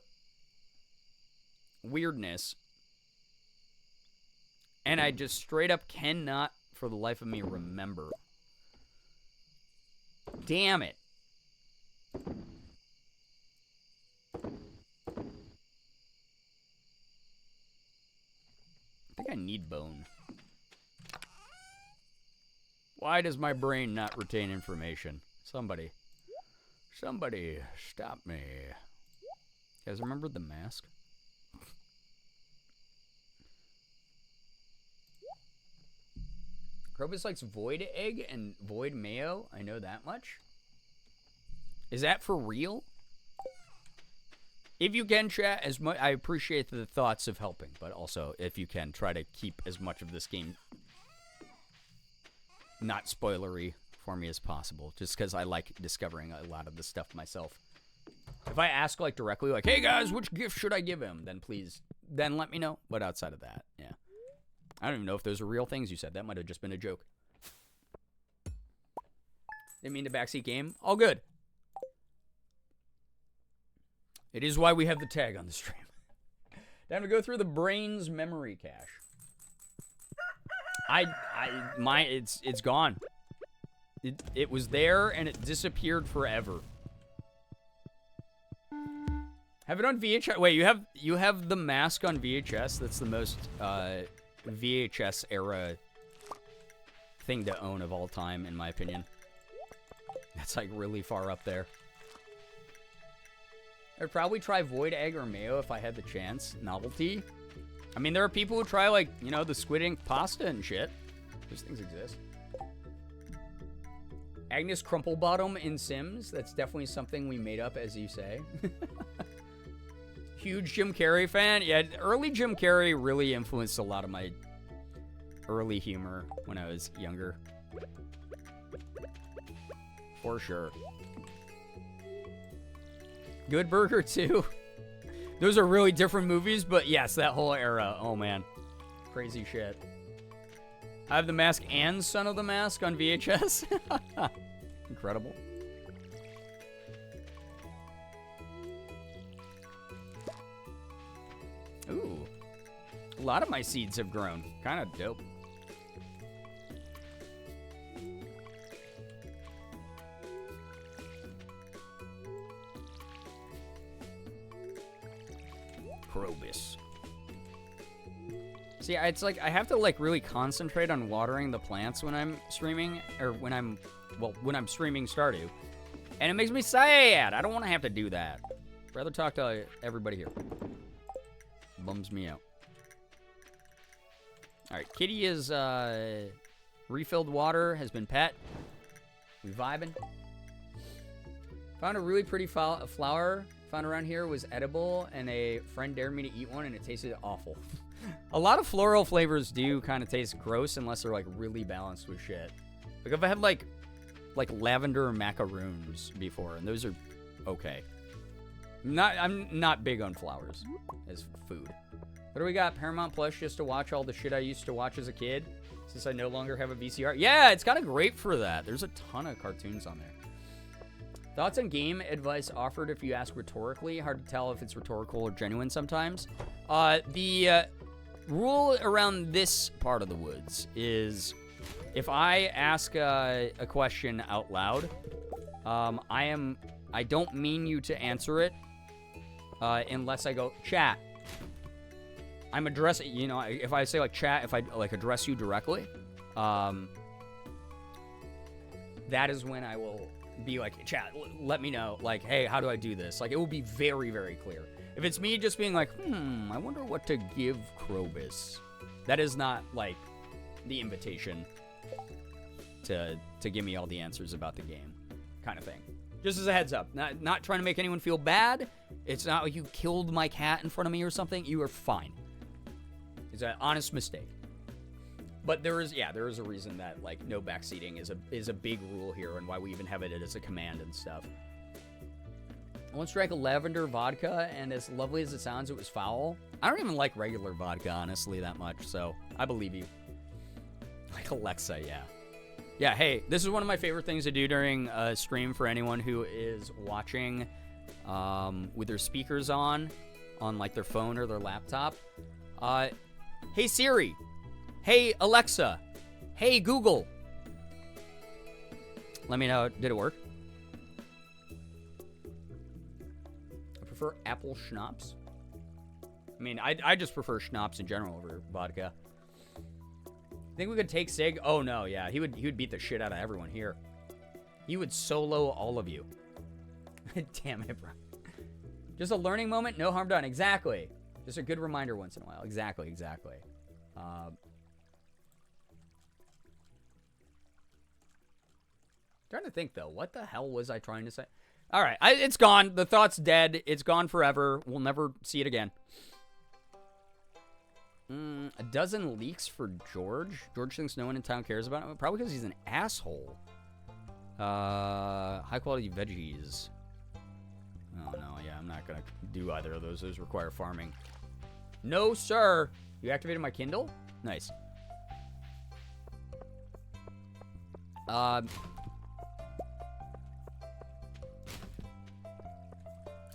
weirdness. And I just straight up cannot, for the life of me, remember. Damn it. I think I need bone. Why does my brain not retain information? Somebody stop me. You guys remember the mask? Krobus likes void egg and void mayo. I know that much. Is that for real? If you can, chat, as much, I appreciate the thoughts of helping, but also, if you can, try to keep as much of this game not spoilery for me as possible, just because I like discovering a lot of this stuff myself. If I ask, like, directly, like, hey, guys, which gift should I give him? Then please, then let me know. But outside of that, yeah. I don't even know if those are real things you said. That might have just been a joke. Didn't mean to backseat game. All good. It is why we have the tag on the stream. Time to go through the brain's memory cache. It's gone. It was there and it disappeared forever. Have it on VHS. Wait, you have the mask on VHS. That's the most VHS era thing to own of all time, in my opinion. That's like really far up there. I'd probably try void egg or mayo if I had the chance. Novelty. I mean, there are people who try, like, you know, the squid ink pasta and shit. Those things exist. Agnes Crumplebottom in Sims. That's definitely something we made up, as you say. Huge Jim Carrey fan. Yeah, early Jim Carrey really influenced a lot of my early humor when I was younger. For sure. Good Burger 2. Those are really different movies, but yes, that whole era. Oh, man. Crazy shit. I have The Mask and Son of the Mask on VHS. Incredible. Ooh. A lot of my seeds have grown. Kind of dope. Krobus. See, it's like I have to like really concentrate on watering the plants when I'm streaming, or when I'm streaming Stardew, and it makes me sad. I don't want to have to do that. I'd rather talk to everybody here. Bums me out. All right, Kitty is refilled water, has been pet. We vibing. Found a really pretty flower. Found around here was edible, and a friend dared me to eat one, and it tasted awful. A lot of floral flavors do kind of taste gross unless they're like really balanced with shit. Like if I had like lavender macaroons before, and those are okay. I'm not big on flowers as food. What do we got? Paramount Plus just to watch all the shit I used to watch as a kid, since I no longer have a VCR. Yeah, it's kind of great for that. There's a ton of cartoons on there. Thoughts on game advice offered if you ask rhetorically. Hard to tell if it's rhetorical or genuine sometimes. The rule around this part of the woods is if I ask a question out loud, I don't mean you to answer it unless I go, chat. I'm addressing, you know, if I say like chat, if I like address you directly, that is when I will be like, chat, let me know, like, hey, how do I do this? Like, it will be very, very clear. If it's me just being like, I wonder what to give Krobus, that is not, like, the invitation to give me all the answers about the game kind of thing. Just as a heads up. Not trying to make anyone feel bad. It's not like you killed my cat in front of me or something. You are fine. It's an honest mistake. But there is a reason that, like, no backseating is a big rule here, and why we even have it as a command and stuff. I once drank a lavender vodka, and as lovely as it sounds, it was foul. I don't even like regular vodka, honestly, that much, so I believe you. Like Alexa, yeah. Yeah, hey, this is one of my favorite things to do during a stream for anyone who is watching with their speakers on like their phone or their laptop. Hey Siri. Hey Alexa. Hey Google. Let me know, did it work? I prefer apple schnapps. I mean, I just prefer schnapps in general over vodka. Think we could take Sig? Oh no, yeah, he would beat the shit out of everyone here. He would solo all of you. Damn it, bro. Just a learning moment, no harm done. Exactly. Just a good reminder once in a while. Exactly. Trying to think though, what the hell was I trying to say? All right, it's gone. The thought's dead. It's gone forever. We'll never see it again. A dozen leaks for George. George thinks no one in town cares about him. Probably because he's an asshole. High quality veggies. Oh no, yeah, I'm not gonna do either of those. Those require farming. No, sir. You activated my Kindle? Nice.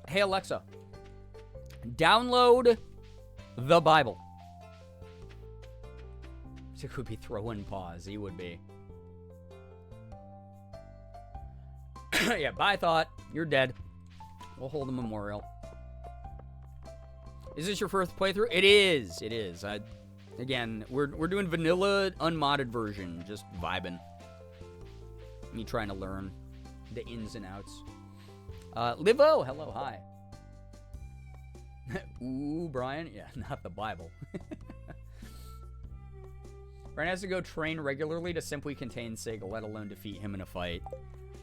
Hey Alexa, download the Bible. It would be throwing paws. He would be. Yeah, bye, Thought. You're dead. We'll hold a memorial. Is this your first playthrough? It is. It is. Again, we're doing vanilla unmodded version, just vibing. Me trying to learn the ins and outs. Livo, hello, hi. Ooh, Brian. Yeah, not the Bible. Brian has to go train regularly to simply contain Sig, let alone defeat him in a fight.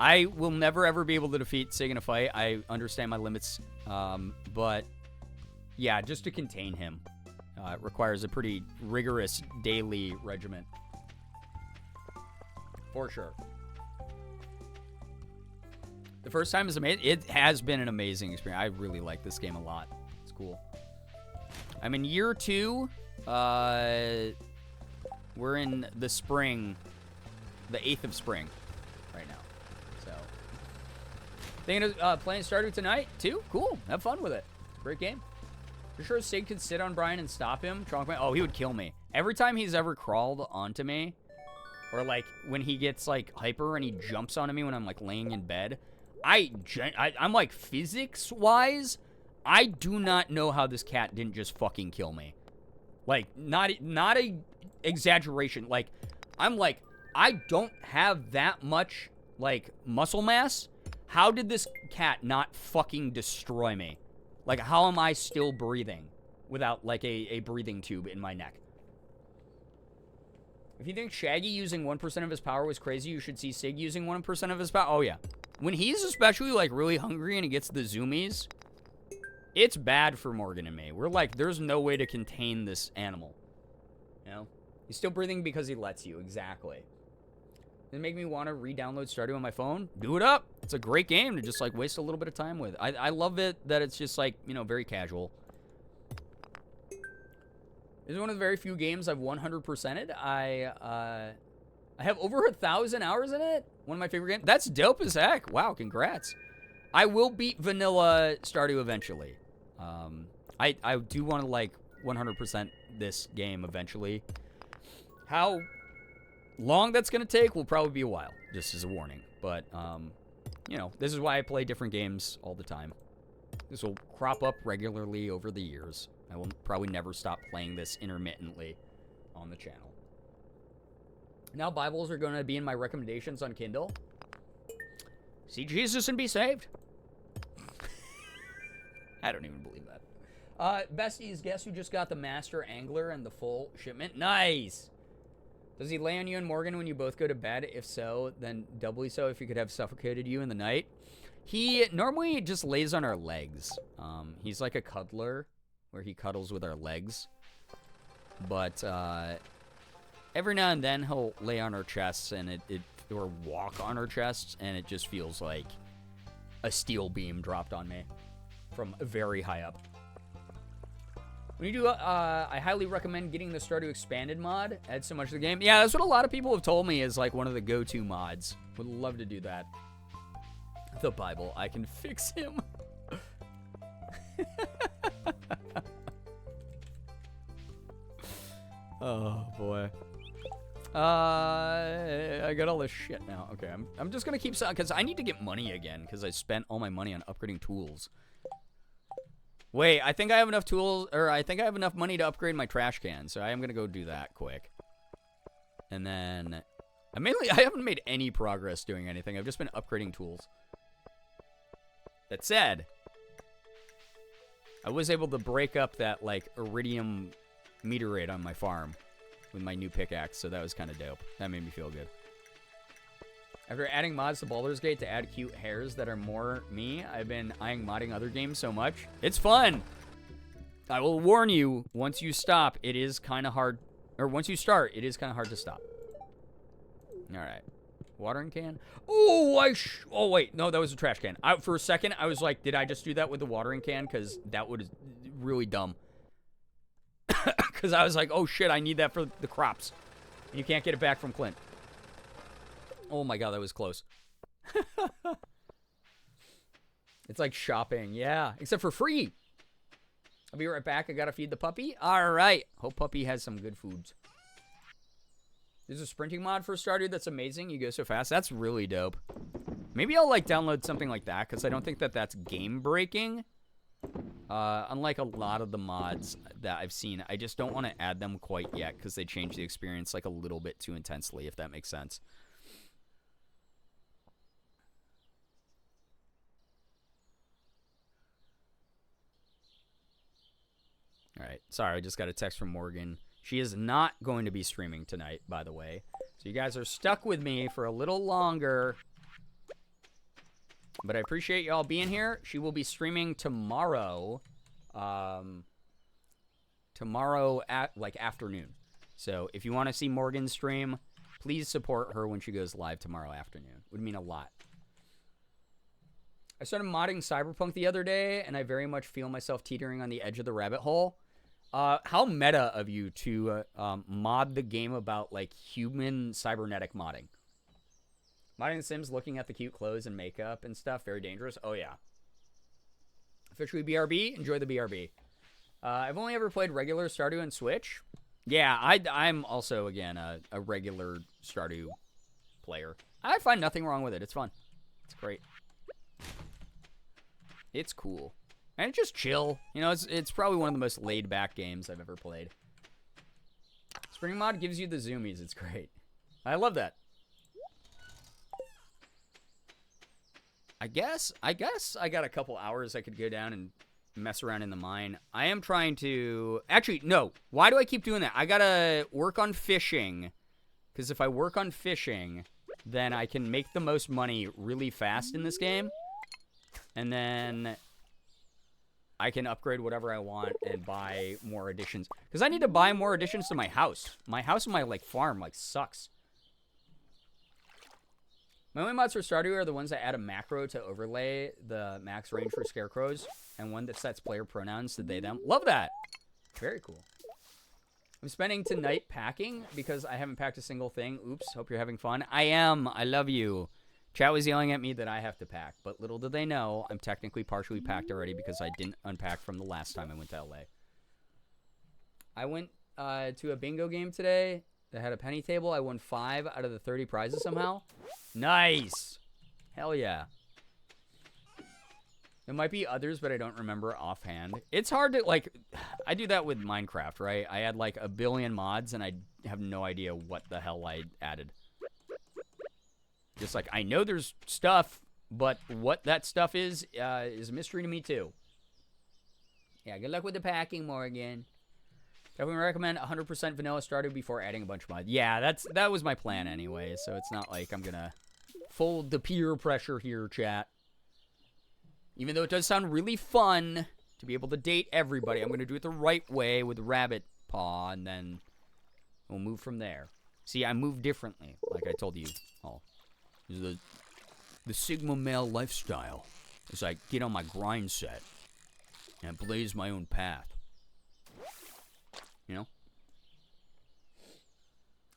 I will never, ever be able to defeat Sig in a fight. I understand my limits. But, yeah, just to contain him. It requires a pretty rigorous daily regimen. For sure. The first time is amazing. It has been an amazing experience. I really like this game a lot. It's cool. I'm in year 2. We're in the spring, the 8th of spring right now. So, thinking of playing Stardew tonight, too? Cool. Have fun with it. Great game. For sure Sig could sit on Brian and stop him. Oh, he would kill me. Every time he's ever crawled onto me, or like when he gets like hyper and he jumps onto me when I'm like laying in bed, I'm like physics-wise, I do not know how this cat didn't just fucking kill me. Like, not a exaggeration. Like, I'm like, I don't have that much, like, muscle mass. How did this cat not fucking destroy me? Like, how am I still breathing without, like, a breathing tube in my neck? If you think Shaggy using 1% of his power was crazy, you should see Sig using 1% of his power. Oh, yeah. When he's especially, like, really hungry and he gets the zoomies, it's bad for Morgan and me. We're like, there's no way to contain this animal. You know? He's still breathing because he lets you. Exactly. Does it make me want to re-download Stardew on my phone? Do it up. It's a great game to just, like, waste a little bit of time with. I love it that it's just, like, you know, very casual. This is one of the very few games I've 100%ed. I have over 1,000 hours in it. One of my favorite games. That's dope as heck. Wow, congrats. I will beat vanilla Stardew eventually. I do want to, like, 100% this game eventually. How long that's going to take will probably be a while, just as a warning. But, you know, this is why I play different games all the time. This will crop up regularly over the years. I will probably never stop playing this intermittently on the channel. Now Bibles are going to be in my recommendations on Kindle. See Jesus and be saved. I don't even believe that. Besties, guess who just got the Master Angler and the full shipment? Nice! Does he lay on you and Morgan when you both go to bed? If so, then doubly so if he could have suffocated you in the night. He normally just lays on our legs. He's like a cuddler, where he cuddles with our legs. But every now and then he'll lay on our chests and or walk on our chests, and it just feels like a steel beam dropped on me from very high up. When you do, I highly recommend getting the Stardew Expanded mod. Adds so much to the game. Yeah, that's what a lot of people have told me is like one of the go-to mods. Would love to do that. The Bible, I can fix him. Oh boy. I got all this shit now. Okay, I'm just gonna keep selling because I need to get money again because I spent all my money on upgrading tools. Wait, I think I have enough tools, or I think I have enough money to upgrade my trash can, so I am gonna go do that quick. And then I haven't made any progress doing anything. I've just been upgrading tools. That said, I was able to break up that like iridium meteorite on my farm with my new pickaxe, so that was kind of dope. That made me feel good. After adding mods to Baldur's Gate to add cute hairs that are more me, I've been eyeing modding other games so much. It's fun! I will warn you, once you stop, it is kind of hard, or once you start, it is kind of hard to stop. Alright. Watering can? Oh, oh wait, no, that was a trash can. For a second, I was like, did I just do that with the watering can? Because that would really dumb. Because I was like, oh shit, I need that for the crops. And you can't get it back from Clint. Oh my god, that was close. It's like shopping, yeah. Except for free. I'll be right back. I gotta feed the puppy. Alright. Hope puppy has some good foods. There's a sprinting mod for Stardew that's amazing. You go so fast. That's really dope. Maybe I'll like download something like that because I don't think that that's game breaking. Unlike a lot of the mods that I've seen, I just don't want to add them quite yet because they change the experience like a little bit too intensely, if that makes sense. All right. Sorry, I just got a text from Morgan. She is not going to be streaming tonight, by the way. So you guys are stuck with me for a little longer. But I appreciate y'all being here. She will be streaming tomorrow. Tomorrow at, like, afternoon. So if you want to see Morgan stream, please support her when she goes live tomorrow afternoon. Would mean a lot. I started modding Cyberpunk the other day, and I very much feel myself teetering on the edge of the rabbit hole. How meta of you to mod the game about, like, human cybernetic modding. Modding The Sims, looking at the cute clothes and makeup and stuff, very dangerous. Oh, yeah. Officially BRB, enjoy the BRB. I've only ever played regular Stardew and Switch. Yeah, I'm also, again, a regular Stardew player. I find nothing wrong with it. It's fun. It's great. It's cool. And it's just chill. You know, it's probably one of the most laid-back games I've ever played. Spring mod gives you the zoomies. It's great. I love that. I guess I got a couple hours I could go down and mess around in the mine. I am trying to... Actually, no. Why do I keep doing that? I gotta work on fishing. Because if I work on fishing, then I can make the most money really fast in this game. And then I can upgrade whatever I want and buy more additions. Because I need to buy more additions to my house. My house and my, like, farm, like, sucks. My only mods for Stardew are the ones that add a macro to overlay the max range for scarecrows, and one that sets player pronouns to they, them. Love that! Very cool. I'm spending tonight packing because I haven't packed a single thing. Oops, hope you're having fun. I am. I love you. Chat was yelling at me that I have to pack, but little did they know I'm technically partially packed already because I didn't unpack from the last time I went to LA. I went to a bingo game today that had a penny table. I won 5 out of the 30 prizes somehow. Nice! Hell yeah. There might be others, but I don't remember offhand. It's hard to, like, I do that with Minecraft, right? I add, like, a billion mods, and I have no idea what the hell I added. Just like, I know there's stuff, but what that stuff is a mystery to me, too. Yeah, good luck with the packing, Morgan. Definitely recommend 100% vanilla Stardew before adding a bunch of mods. Yeah, that was my plan anyway, so it's not like I'm gonna fold the peer pressure here, chat. Even though it does sound really fun to be able to date everybody, I'm gonna do it the right way with Rabbit Paw, and then we'll move from there. See, I move differently, like I told you all. The Sigma male lifestyle is I get on my grind set and blaze my own path. You know?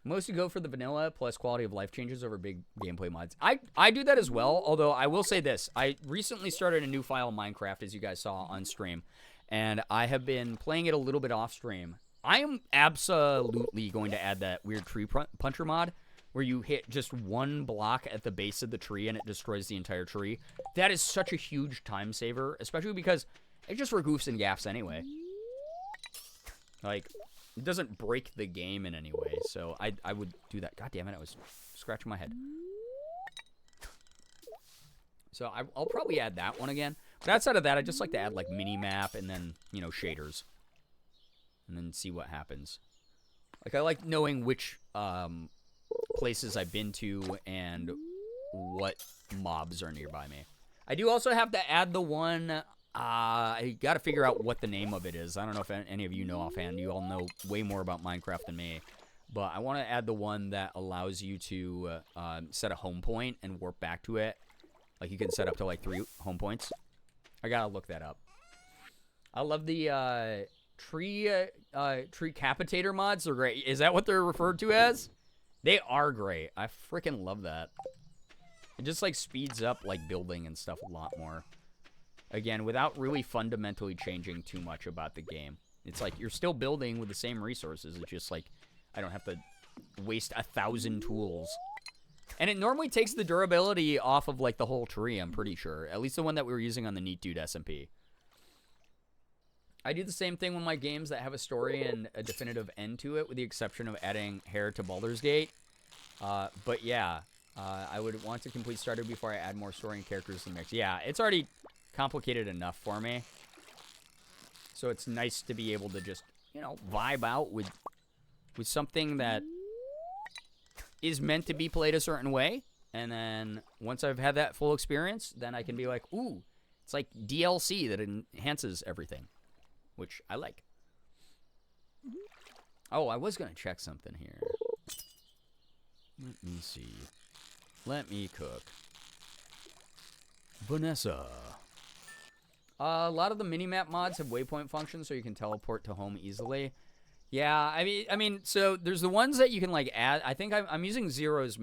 Mostly go for the vanilla plus quality of life changes over big gameplay mods. I do that as well, although I will say this. I recently started a new file of Minecraft, as you guys saw on stream, and I have been playing it a little bit off stream. I am absolutely going to add that weird tree puncher mod where you hit just one block at the base of the tree and it destroys the entire tree. That is such a huge time saver, especially because it's just for goofs and gaffs anyway. Like, it doesn't break the game in any way, so I would do that. God damn it, I was scratching my head. So I'll probably add that one again. But outside of that, I just like to add, like, mini-map and then, you know, shaders. And then see what happens. Like, I like knowing which places I've been to and what mobs are nearby me. I do also have to add the one... I gotta figure out what the name of it is. I don't know if any of you know offhand. You all know way more about Minecraft than me. But I want to add the one that allows you to set a home point and warp back to it. Like, you can set up to, like, 3 home points. I gotta look that up. I love the tree capitator mods. They're great. Is that what they're referred to as? They are great. I freaking love that. It just, like, speeds up, like, building and stuff a lot more. Again, without really fundamentally changing too much about the game. It's like, you're still building with the same resources. It's just like, I don't have to waste 1,000 tools. And it normally takes the durability off of, like, the whole tree, I'm pretty sure. At least the one that we were using on the Neat Dude SMP. I do the same thing with my games that have a story and a definitive end to it, with the exception of adding hair to Baldur's Gate. But yeah, I would want to complete Stardew before I add more story and characters in the mix. Yeah, it's already... complicated enough for me, so it's nice to be able to just, you know, vibe out with something that is meant to be played a certain way, and then once I've had that full experience, then I can be like, ooh, it's like DLC that enhances everything, which I like. Oh, I was gonna check something here. Let me see. Let me cook. Vanessa. A lot of the minimap mods have waypoint functions, so you can teleport to home easily. Yeah, I mean, so there's the ones that you can, like, add. I think I'm using Zero's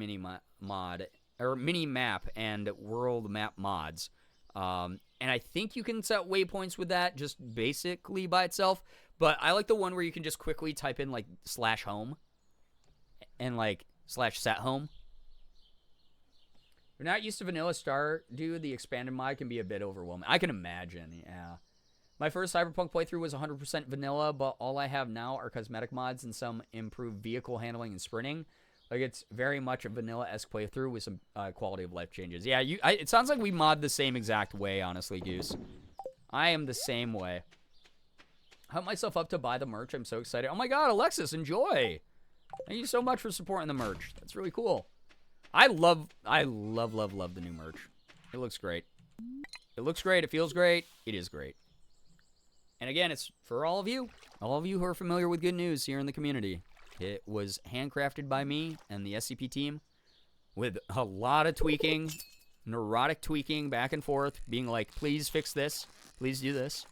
mod, or mini-map and world map mods. And I think you can set waypoints with that just basically by itself. But I like the one where you can just quickly type in, like, /home and, like, /set home. We're not used to vanilla Stardew. The expanded mod can be a bit overwhelming. I can imagine, yeah. My first Cyberpunk playthrough was 100% vanilla, but all I have now are cosmetic mods and some improved vehicle handling and sprinting. Like, it's very much a vanilla-esque playthrough with some quality of life changes. Yeah, it sounds like we mod the same exact way, honestly, Goose. I am the same way. I hooked myself up to buy the merch. I'm so excited. Oh my god, Alexis, enjoy! Thank you so much for supporting the merch. That's really cool. I love the new merch. It looks great. It looks great. It feels great. It is great. And again, it's for all of you who are familiar with good news here in the community. It was handcrafted by me and the SCP team with a lot of tweaking, neurotic tweaking back and forth, being like, please fix this, please do this,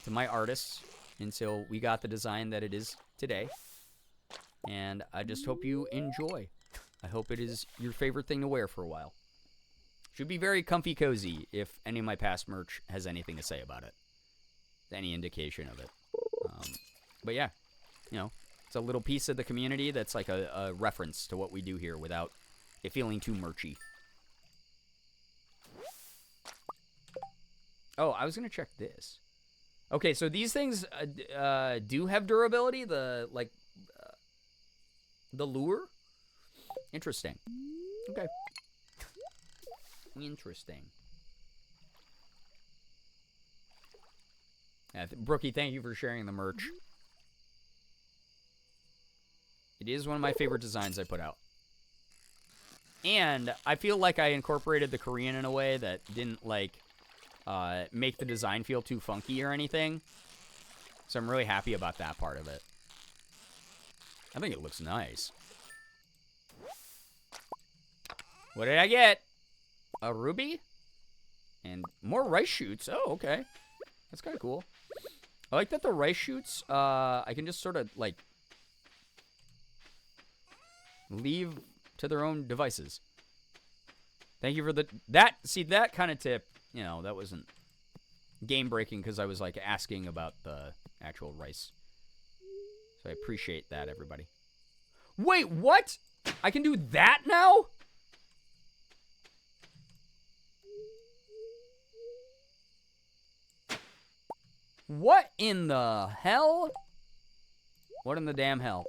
to my artists until we got the design that it is today. And I just hope you enjoy. I hope it is your favorite thing to wear for a while. Should be very comfy cozy if any of my past merch has anything to say about it. Any indication of it. But yeah, you know, it's a little piece of the community that's like a reference to what we do here without it feeling too merchy. Oh, I was going to check this. Okay, so these things do have durability, the lure. Interesting. Okay. Interesting. Brookie, thank you for sharing the merch. It is one of my favorite designs I put out. And I feel like I incorporated the Korean in a way that didn't, like, make the design feel too funky or anything. So I'm really happy about that part of it. I think it looks nice. What did I get? A ruby? And more rice shoots. Oh, okay. That's kind of cool. I like that the rice shoots, I can just sort of, like, leave to their own devices. Thank you for that kind of tip, you know, that wasn't game breaking because I was like asking about the actual rice. So I appreciate that, everybody. Wait, what? I can do that now? What in the hell? What in the damn hell?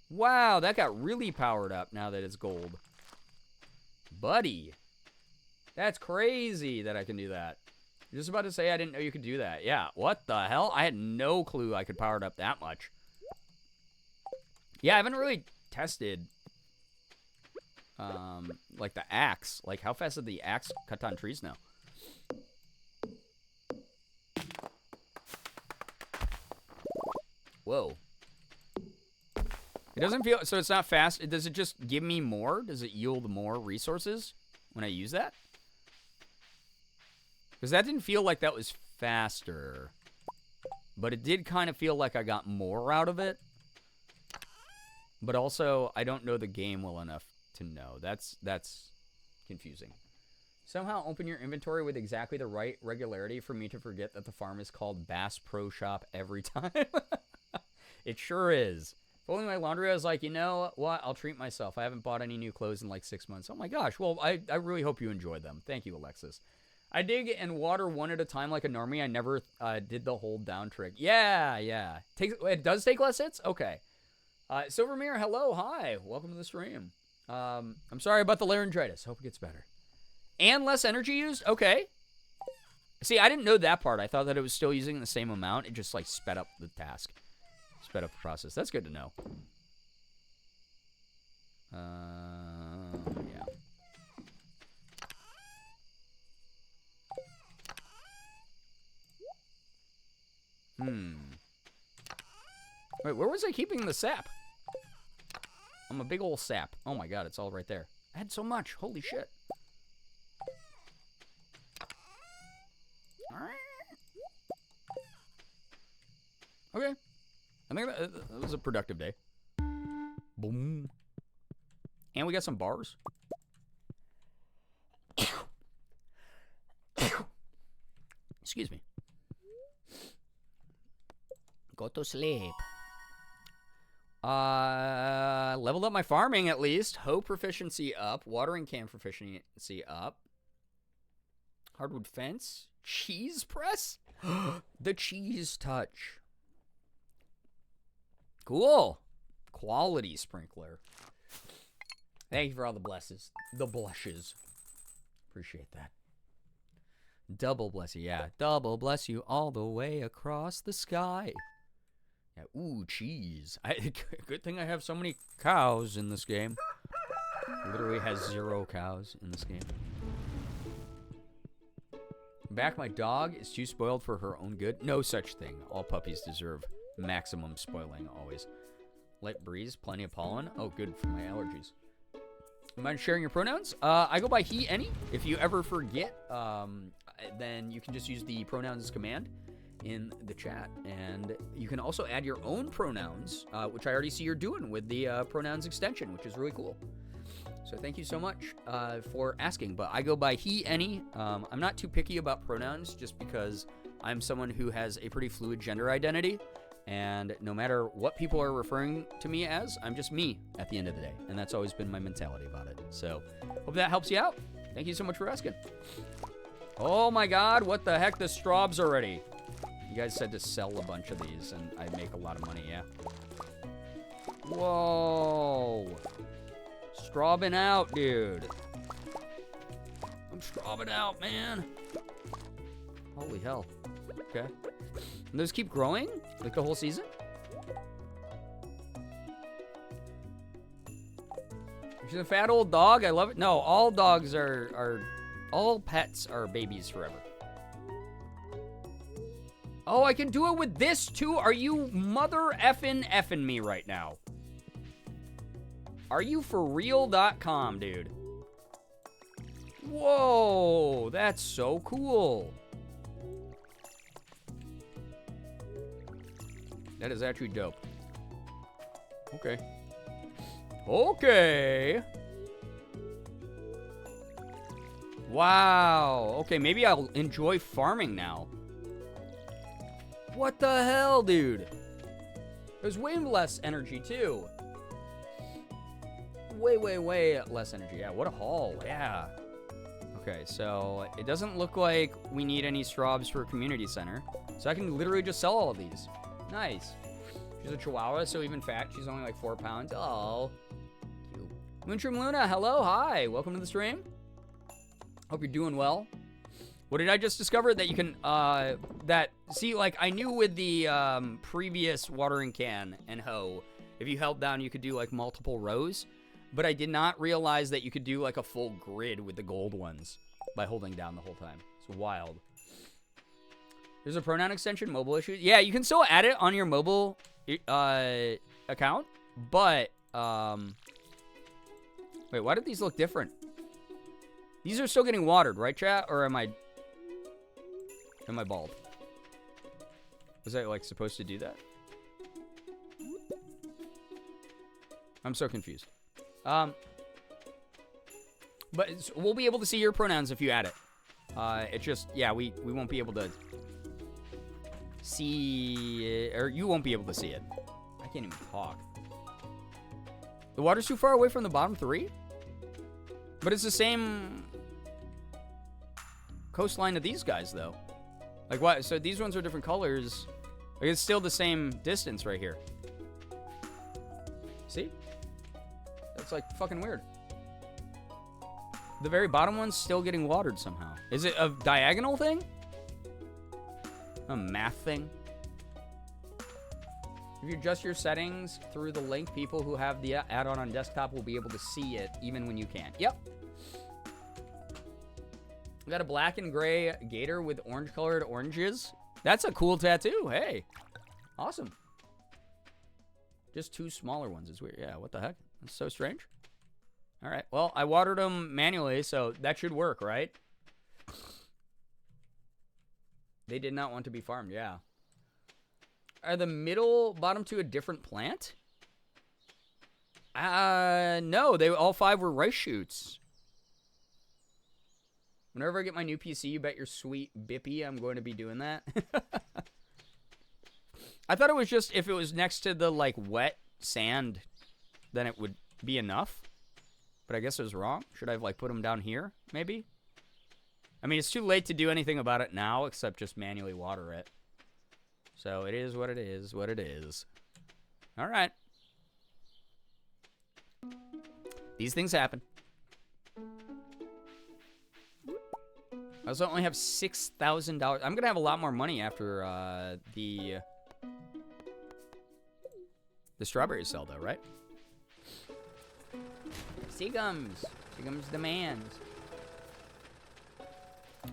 Wow, that got really powered up now that it's gold. Buddy. That's crazy that I can do that. I'm just about to say I didn't know you could do that. Yeah, what the hell? I had no clue I could power it up that much. Yeah, I haven't really tested, like the axe. Like, how fast did the axe cut down trees now? Whoa. It doesn't feel, so it's not fast. Does it just give me more? Does it yield more resources when I use that? Because that didn't feel like that was faster. But it did kind of feel like I got more out of it. But also, I don't know the game well enough to know. That's confusing. Somehow open your inventory with exactly the right regularity for me to forget that the farm is called Bass Pro Shop every time. It sure is. Folding my laundry, I was like, you know what? I'll treat myself. I haven't bought any new clothes in like 6 months. Oh my gosh. Well, I really hope you enjoyed them. Thank you, Alexis. I dig and water one at a time like a normie. I never did the hold down trick. Yeah. It does take less hits? Okay. Silvermere, hello. Hi. Welcome to the stream. I'm sorry about the laryngitis. Hope it gets better. And less energy used? Okay. See, I didn't know that part. I thought that it was still using the same amount. It just like sped up the task. Sped up the process. That's good to know. Yeah. Wait, where was I keeping the sap? I'm a big old sap. Oh my god, it's all right there. I had so much. Holy shit. Okay. I think that was a productive day. Boom. And we got some bars. Excuse me. Go to sleep. Leveled up my farming at least. Hoe proficiency up. Watering can proficiency up. Hardwood fence. Cheese press? The cheese touch. Cool. Quality sprinkler. Thank you for all the blesses. The blushes. Appreciate that. Double bless you. Yeah. Double bless you all the way across the sky. Yeah. Ooh, cheese. Good thing I have so many cows in this game. Literally has 0 cows in this game. Back, my dog is too spoiled for her own good. No such thing. All puppies deserve maximum spoiling always. Light breeze, plenty of pollen. Oh, good for my allergies. Mind sharing your pronouns? I go by he, any. If you ever forget, then you can just use the pronouns command in the chat. And you can also add your own pronouns, which I already see you're doing with the pronouns extension, which is really cool. So thank you so much for asking. But I go by he, any. I'm not too picky about pronouns just because I'm someone who has a pretty fluid gender identity. And no matter what people are referring to me as, I'm just me at the end of the day. And that's always been my mentality about it. So hope that helps you out. Thank you so much for asking. Oh my god, what the heck? The straws already. You guys said to sell a bunch of these and I'd make a lot of money, yeah. Whoa. Strawbing out, dude. I'm strawbing out, man. Holy hell. Okay. And those keep growing? Like the whole season? She's a fat old dog. I love it. No, all dogs are all pets are babies forever. Oh, I can do it with this too? Are you mother effing me right now? Are you for real.com, dude? Whoa, that's so cool. That is actually dope. Okay. Okay. Wow. Okay, maybe I'll enjoy farming now. What the hell, dude? There's way less energy, too. Way less energy. Yeah, what a haul. Yeah. Okay, so it doesn't look like we need any straws for a community center. So I can literally just sell all of these. Nice. She's a chihuahua, so even fat, she's only like 4 pounds. Oh, cute. Moonshroom Luna, hello, hi. Welcome to the stream. Hope you're doing well. What did I just discover? That you can, see, like, I knew with the previous watering can and hoe, if you held down, you could do, like, multiple rows. But I did not realize that you could do, like, a full grid with the gold ones by holding down the whole time. It's wild. There's a pronoun extension, mobile issues. Yeah, you can still add it on your mobile account. But, wait, why did these look different? These are still getting watered, right, chat? Or am I bald? Was I, like, supposed to do that? I'm so confused. But we'll be able to see your pronouns if you add it. It's just, yeah, we won't be able to see it, or you won't be able to see it. I can't even talk. The water's too far away from the bottom 3? But it's the same coastline of these guys, though. Like, what? So these ones are different colors. Like, it's still the same distance right here. See? That's, like, fucking weird. The very bottom one's still getting watered somehow. Is it a diagonal thing? A math thing? If you adjust your settings through the link, people who have the add-on on desktop will be able to see it even when you can't. Yep. We got a black and gray gator with orange-colored oranges. That's a cool tattoo. Hey. Awesome. Just 2 smaller ones is weird. Yeah, what the heck? That's so strange. All right. Well, I watered them manually, so that should work, right? They did not want to be farmed, yeah. Are the bottom 2 a different plant? No, all 5 were rice shoots. Whenever I get my new PC, you bet your sweet bippy I'm going to be doing that. I thought it was just if it was next to the, like, wet sand, then it would be enough. But I guess I was wrong. Should I have, like, put them down here, maybe? I mean, it's too late to do anything about it now except just manually water it. So it is what it is, what it is. All right. These things happen. I also only have $6,000. I'm going to have a lot more money after the strawberry sale, though, right? Seagums. Seagums demands.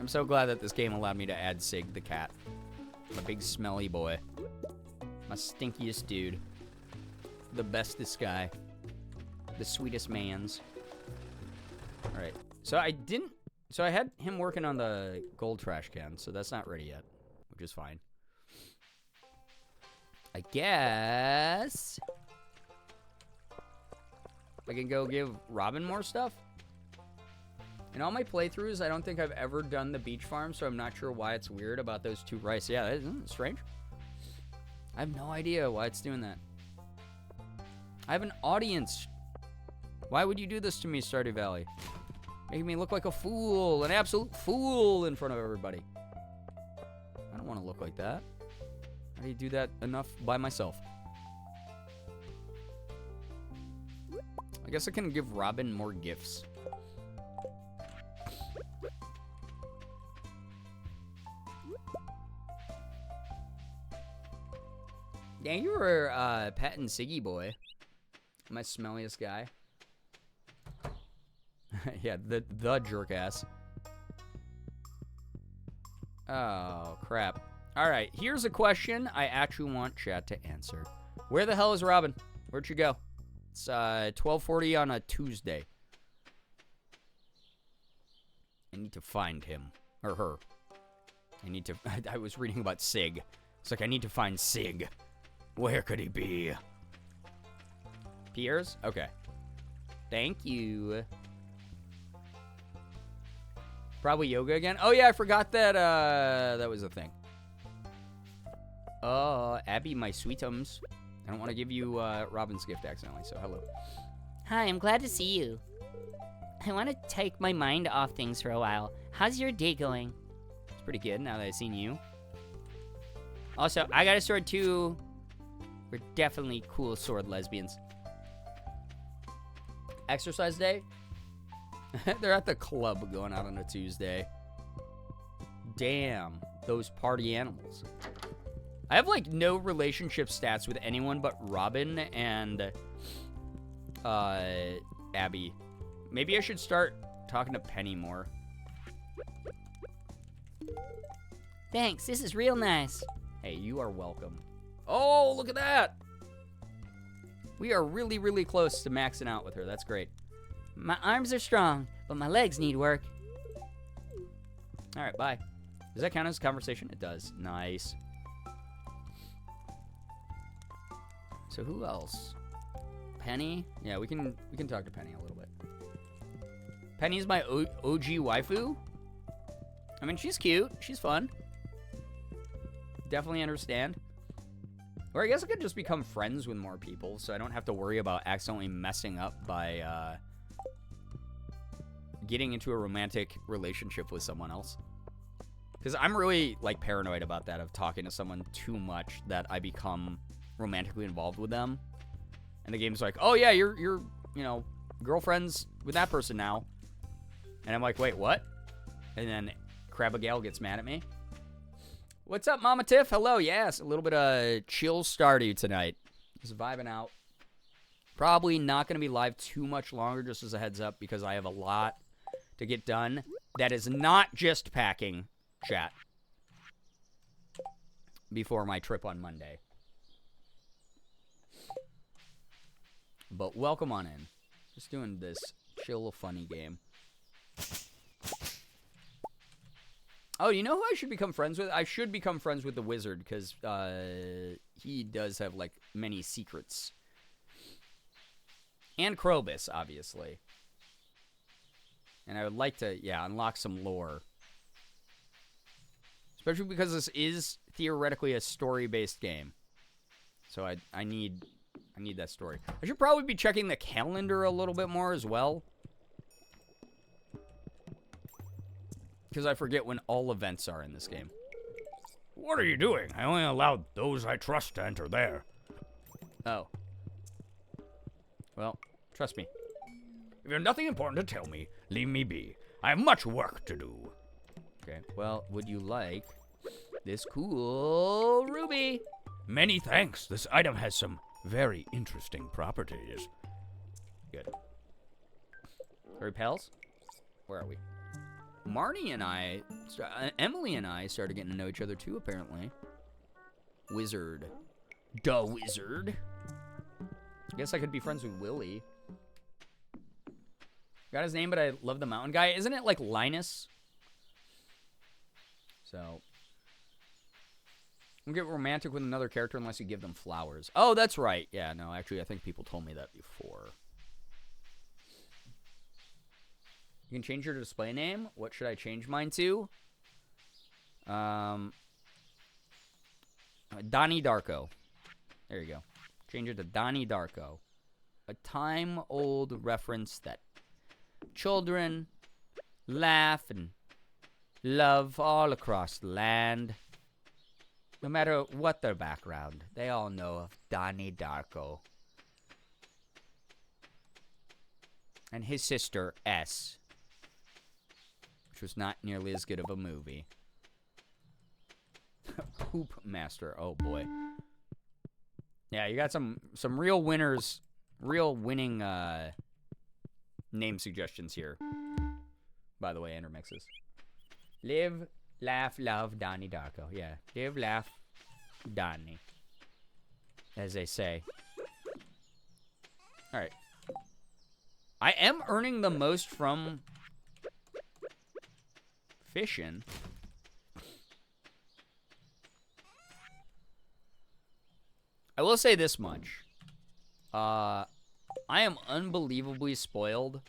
I'm so glad that this game allowed me to add Sig the cat. My big smelly boy. My stinkiest dude. The bestest guy. The sweetest mans. Alright. So I had him working on the gold trash can, so that's not ready yet. Which is fine. I guess I can go give Robin more stuff. In all my playthroughs, I don't think I've ever done the beach farm, so I'm not sure why it's weird about those 2 rice. Yeah, isn't it strange? I have no idea why it's doing that. I have an audience. Why would you do this to me, Stardew Valley? Making me look like a fool, an absolute fool in front of everybody. I don't want to look like that. How do you do that enough by myself? I guess I can give Robin more gifts. Yeah, you were petting Siggy boy. My smelliest guy. Yeah, the jerk ass. Oh, crap. All right, here's a question I actually want chat to answer. Where the hell is Robin? Where'd she go? It's 12:40 on a Tuesday. I need to find him. Or her. I need to... I was reading about Sig. It's like, I need to find Sig. Where could he be? Pierre's? Okay. Thank you. Probably yoga again. Oh, yeah, I forgot that that was a thing. Abby, my sweetums. I don't want to give you Robin's gift accidentally, so hello. Hi, I'm glad to see you. I want to take my mind off things for a while. How's your day going? It's pretty good now that I've seen you. Also, I got a sword too. We're definitely cool sword lesbians. Exercise day? They're at the club going out on a Tuesday. Damn, those party animals. I have, like, no relationship stats with anyone but Robin and, Abby. Maybe I should start talking to Penny more. Thanks, this is real nice. Hey, you are welcome. Oh, look at that! We are really, really close to maxing out with her. That's great. My arms are strong, but my legs need work. All right, bye. Does that count as a conversation? It does. Nice. So who else? Penny? Yeah, we can talk to Penny a little bit. Penny's my OG waifu. I mean, she's cute. She's fun. Definitely understand. Or I guess I could just become friends with more people, so I don't have to worry about accidentally messing up by getting into a romantic relationship with someone else. Because I'm really, like, paranoid about that, of talking to someone too much that I become romantically involved with them. And the game's like, oh yeah, you're you know, girlfriends with that person now. And I'm like, wait, what? And then Crabagale gets mad at me. What's up, Mama Tiff? Hello, yes. A little bit of chill Stardew tonight. Just vibing out. Probably not going to be live too much longer, just as a heads up, because I have a lot to get done. That is not just packing, chat. Before my trip on Monday. But welcome on in. Just doing this chill, funny game. Oh, you know who I should become friends with? I should become friends with the wizard, because he does have, like, many secrets. And Krobus, obviously. And I would like to, yeah, unlock some lore. Especially because this is theoretically a story-based game. So I need that story. I should probably be checking the calendar a little bit more as well. Because I forget when all events are in this game. What are you doing? I only allowed those I trust to enter there. Oh. Well, trust me. If you have nothing important to tell me, leave me be. I have much work to do. Okay, well, would you like this cool ruby? Many thanks. This item has some very interesting properties. Good. Are we pals? Where are we? Marnie and I, Emily and I started getting to know each other too, apparently. Wizard. Duh, wizard. I guess I could be friends with Willie. Got his name, but I love the mountain guy. Isn't it like Linus? So. Don't get romantic with another character unless you give them flowers. Oh, that's right. Yeah, no, actually, I think people told me that before. You can change your display name. What should I change mine to? Donnie Darko. There you go. Change it to Donnie Darko. A time-old reference that children laugh and love all across the land. No matter what their background, they all know of Donnie Darko. And his sister, S. Which was not nearly as good of a movie. Poop Master. Oh, boy. Yeah, you got some real winners, real winning name suggestions here. By the way, intermixes. Live, laugh, love, Donnie Darko. Yeah, live, laugh, Donnie. As they say. All right. I am earning the most from fishing. I will say this much. I am unbelievably spoiled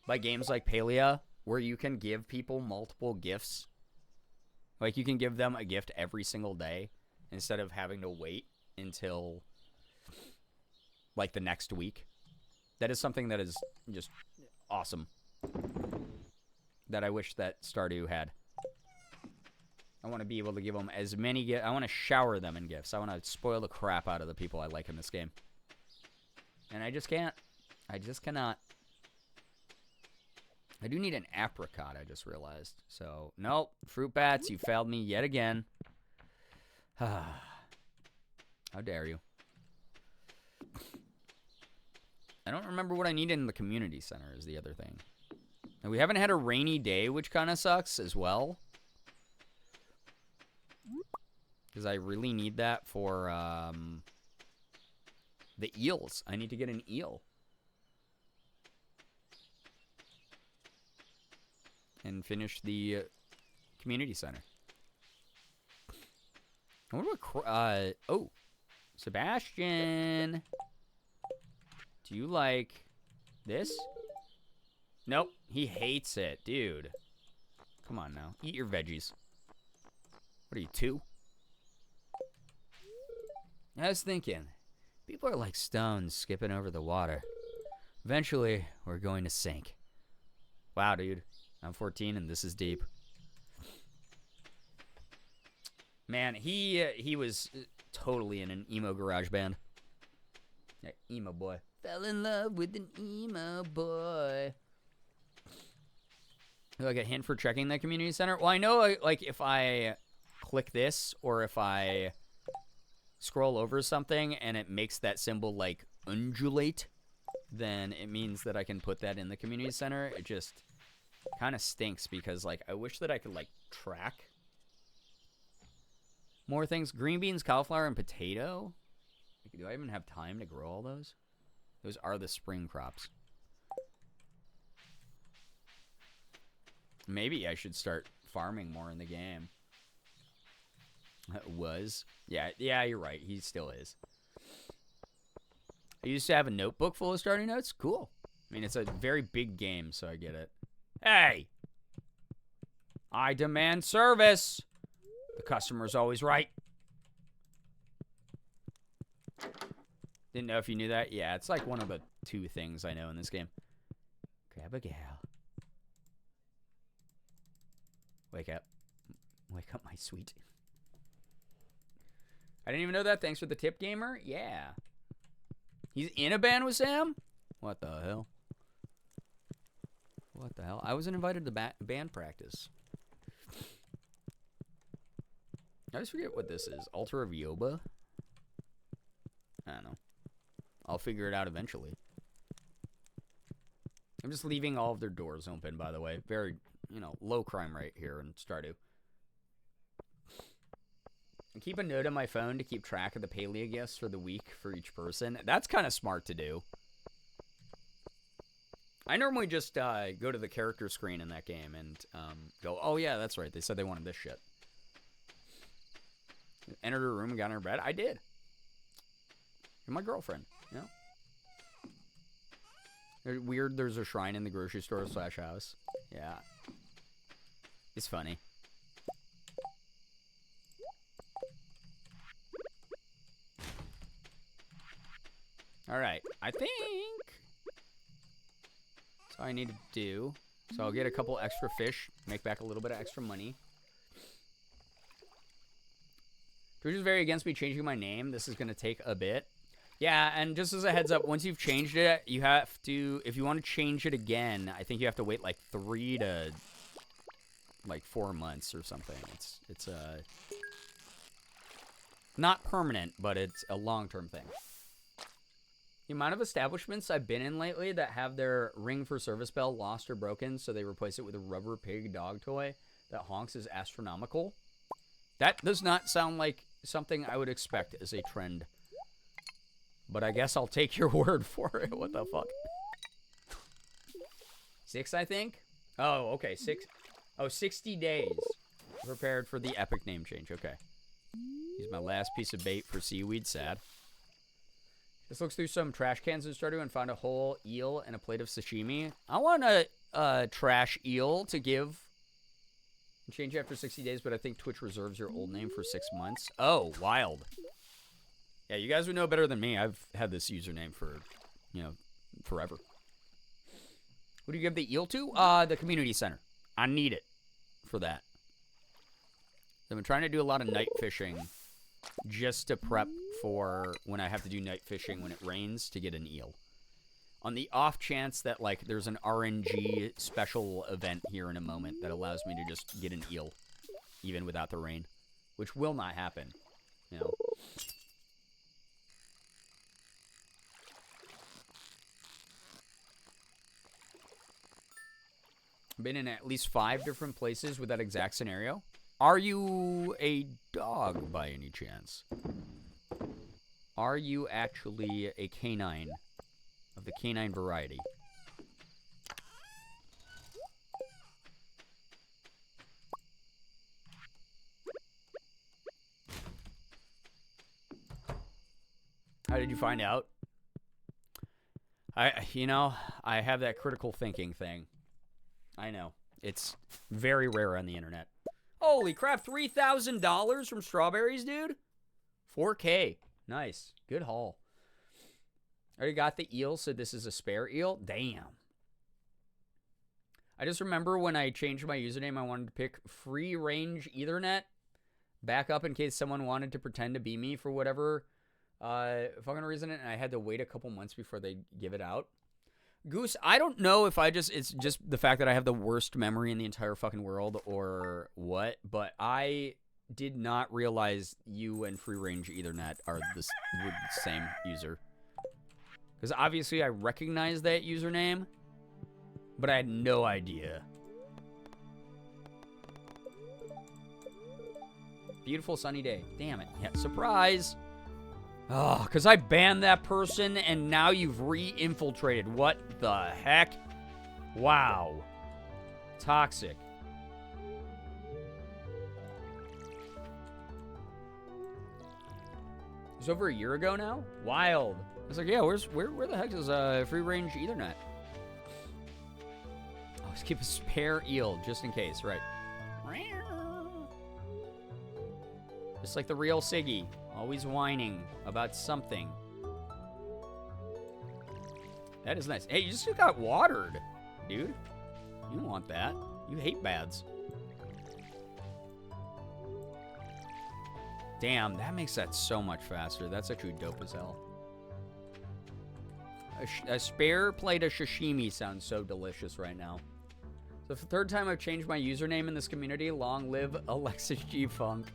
by games like Palia, where you can give people multiple gifts. Like, you can give them a gift every single day instead of having to wait until, like, the next week. That is something that is just awesome. That I wish that Stardew had. I want to be able to give them as many gifts. I want to shower them in gifts. I want to spoil the crap out of the people I like in this game. And I just can't. I just cannot. I do need an apricot, I just realized. So, nope. Fruit bats, you failed me yet again. How dare you. I don't remember what I needed in the community center is the other thing. And we haven't had a rainy day, which kind of sucks as well. Because I really need that for the eels. I need to get an eel. And finish the community center. I wonder what... oh. Sebastian. Do you like this? Nope. He hates it, dude. Come on now. Eat your veggies. What are you, 2? I was thinking, people are like stones skipping over the water. Eventually, we're going to sink. Wow, dude. I'm 14 and this is deep. Man, he was totally in an emo garage band. Yeah, emo boy. Fell in love with an emo boy. Like a hint for checking that community center? Well, I know, like, if I click this or if I scroll over something and it makes that symbol, like, undulate, then it means that I can put that in the community center. It just kind of stinks because, like, I wish that I could, like, track more things. Green beans, cauliflower, and potato? Like, do I even have time to grow all those? Those are the spring crops. Maybe I should start farming more in the game. Yeah, you're right. He still is. I used to have a notebook full of starting notes. Cool. I mean, it's a very big game, so I get it. Hey! I demand service! The customer's always right. Didn't know if you knew that. Yeah, it's like one of the 2 things I know in this game. Grab a gal. Wake up. Wake up, my sweet. I didn't even know that. Thanks for the tip, gamer. Yeah. He's in a band with Sam? What the hell? What the hell? I wasn't invited to band practice. I just forget what this is. Altar of Yoba? I don't know. I'll figure it out eventually. I'm just leaving all of their doors open, by the way. Very, low crime rate here in Stardew. And keep a note on my phone to keep track of the Palia gifts for the week for each person. That's kind of smart to do. I normally just go to the character screen in that game and go, oh yeah, that's right. They said they wanted this shit. Entered her room and got in her bed. I did. And my girlfriend, Weird, there's a shrine in the grocery store / house. Yeah. It's funny. Alright, I think that's all I need to do. So I'll get a couple extra fish, make back a little bit of extra money. Twitch is very against me changing my name. This is going to take a bit. Yeah, and just as a heads up, once you've changed it, you have to, if you want to change it again, I think you have to wait like 3 to like 4 months or something. It's not permanent, but it's a long-term thing. The amount of establishments I've been in lately that have their ring for service bell lost or broken, so they replace it with a rubber pig dog toy that honks is astronomical. That does not sound like something I would expect as a trend. But I guess I'll take your word for it. What the fuck? 6, I think? Oh, okay. 6. Oh, 60 days. Prepared for the epic name change. Okay. Use my last piece of bait for seaweed. Sad. Just looks through some trash cans in Stardew and found a whole eel and a plate of sashimi. I want a trash eel to give. Change after 60 days, but I think Twitch reserves your old name for 6 months. Oh, wild. Yeah, you guys would know better than me. I've had this username for, forever. Who do you give the eel to? The community center. I need it for that. I've been trying to do a lot of night fishing just to prep for when I have to do night fishing when it rains to get an eel. On the off chance that, like, there's an RNG special event here in a moment that allows me to just get an eel, even without the rain, which will not happen, I've been in at least 5 different places with that exact scenario. Are you a dog by any chance? Are you actually a canine of the canine variety? How did you find out? I have that critical thinking thing. I know. It's very rare on the internet. Holy crap, $3,000 from strawberries, dude? 4K. Nice. Good haul. Already got the eel, so this is a spare eel? Damn. I just remember when I changed my username, I wanted to pick free range Ethernet back up in case someone wanted to pretend to be me for whatever fucking reason, and I had to wait a couple months before they give it out. Goose, I don't know if it's just the fact that I have the worst memory in the entire fucking world or what, but I did not realize you and Free Range Ethernet are the same user. Because obviously I recognize that username, but I had no idea. Beautiful sunny day. Damn it. Yeah, surprise. Oh, because I banned that person and now you've re-infiltrated. What the heck? Wow. Toxic. It was over a year ago now? Wild. I was like, yeah, where the heck is free range Ethernet? Always keep a spare eel just in case, right? Just like the real Siggy. Always whining about something. That is nice. Hey, you just got watered, dude. You don't want that. You hate bads. Damn, that makes that so much faster. That's actually dope as hell. A spare plate of sashimi sounds so delicious right now. So for the third time I've changed my username in this community. Long live Alexis G Funk.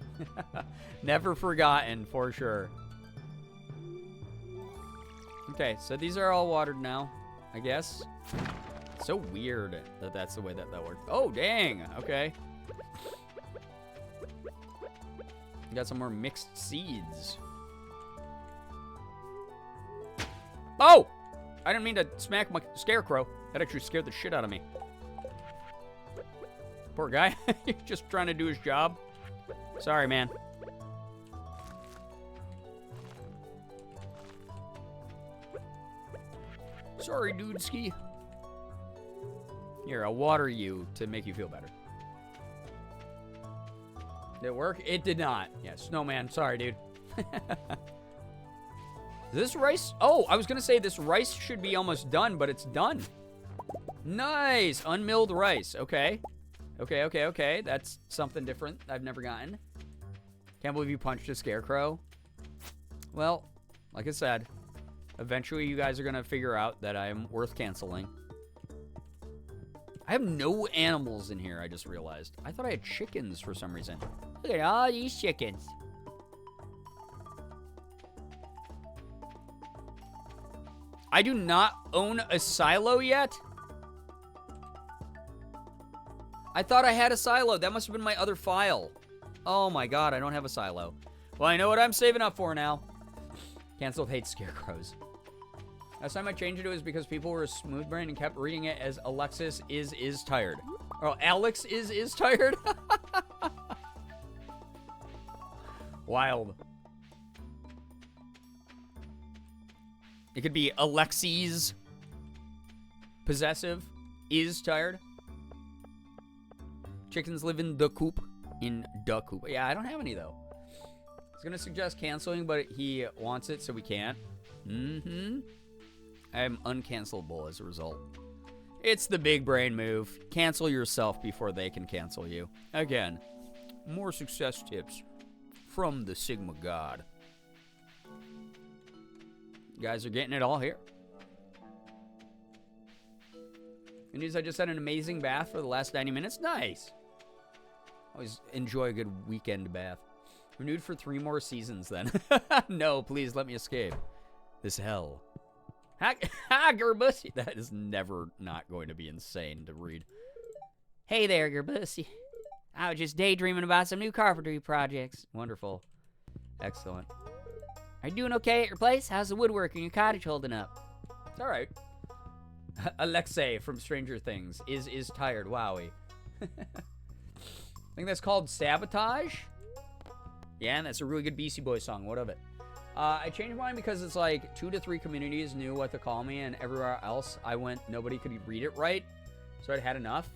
Never forgotten, for sure. Okay, so these are all watered now, I guess. It's so weird that that's the way that works. Oh, dang. Okay. Got some more mixed seeds. Oh! I didn't mean to smack my scarecrow. That actually scared the shit out of me. Poor guy. He's just trying to do his job. Sorry, man. Sorry, dudeski. Here, I'll water you to make you feel better. Did it work? It did not. Yeah, snowman. Sorry, dude. This rice... Oh, I was going to say this rice should be almost done, but it's done. Nice. Unmilled rice. Okay. Okay. That's something different I've never gotten. Can't believe you punched a scarecrow. Well, like I said, eventually you guys are going to figure out that I'm worth canceling. I have no animals in here, I just realized. I thought I had chickens for some reason. Look at all these chickens. I do not own a silo yet. I thought I had a silo. That must have been my other file. Oh my god, I don't have a silo. Well, I know what I'm saving up for now. Canceled hate scarecrows. Last time I changed it was because people were smooth brain and kept reading it as Alexis is tired. Or Alex is tired. Wild. It could be Alexis possessive, is tired. Chickens live in the coop. In the coop. Yeah, I don't have any, though. I was going to suggest canceling, but he wants it, so we can't. I'm uncancelable as a result. It's the big brain move. Cancel yourself before they can cancel you. Again, more success tips from the Sigma God. You guys are getting it all here. Good news, I just had an amazing bath for the last 90 minutes. Nice. Always enjoy a good weekend bath. Renewed for 3 more seasons then. No, please let me escape this hell. Ha, Girbeagly. That is never not going to be insane to read. Hey there, Girbeagly. I was just daydreaming about some new carpentry projects. Wonderful. Excellent. Are you doing okay at your place? How's the woodwork in your cottage holding up? It's all right. Alexei from Stranger Things is tired. Wowie. I think that's called Sabotage. Yeah, and that's a really good BC Boy song. What of it? I changed mine because it's like 2 to 3 communities knew what to call me, and everywhere else I went, nobody could read it right. So I'd had enough.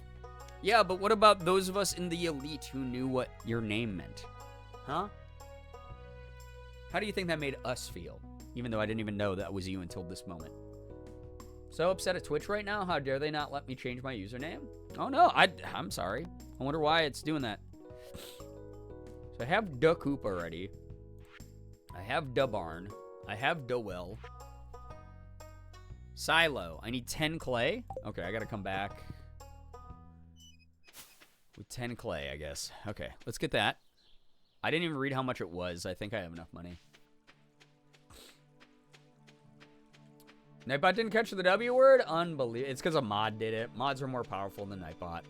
Yeah, but what about those of us in the elite who knew what your name meant? Huh? How do you think that made us feel? Even though I didn't even know that was you until this moment. So upset at Twitch right now? How dare they not let me change my username? Oh no, I'm sorry. I wonder why it's doing that. So I have Da Coop already. I have Da Barn. I have Da Well. Silo. I need 10 clay. Okay, I gotta come back with 10 clay, I guess. Okay, let's get that. I didn't even read how much it was. I think I have enough money. Nightbot didn't catch the W word? Unbelievable. It's because a mod did it. Mods are more powerful than Nightbot.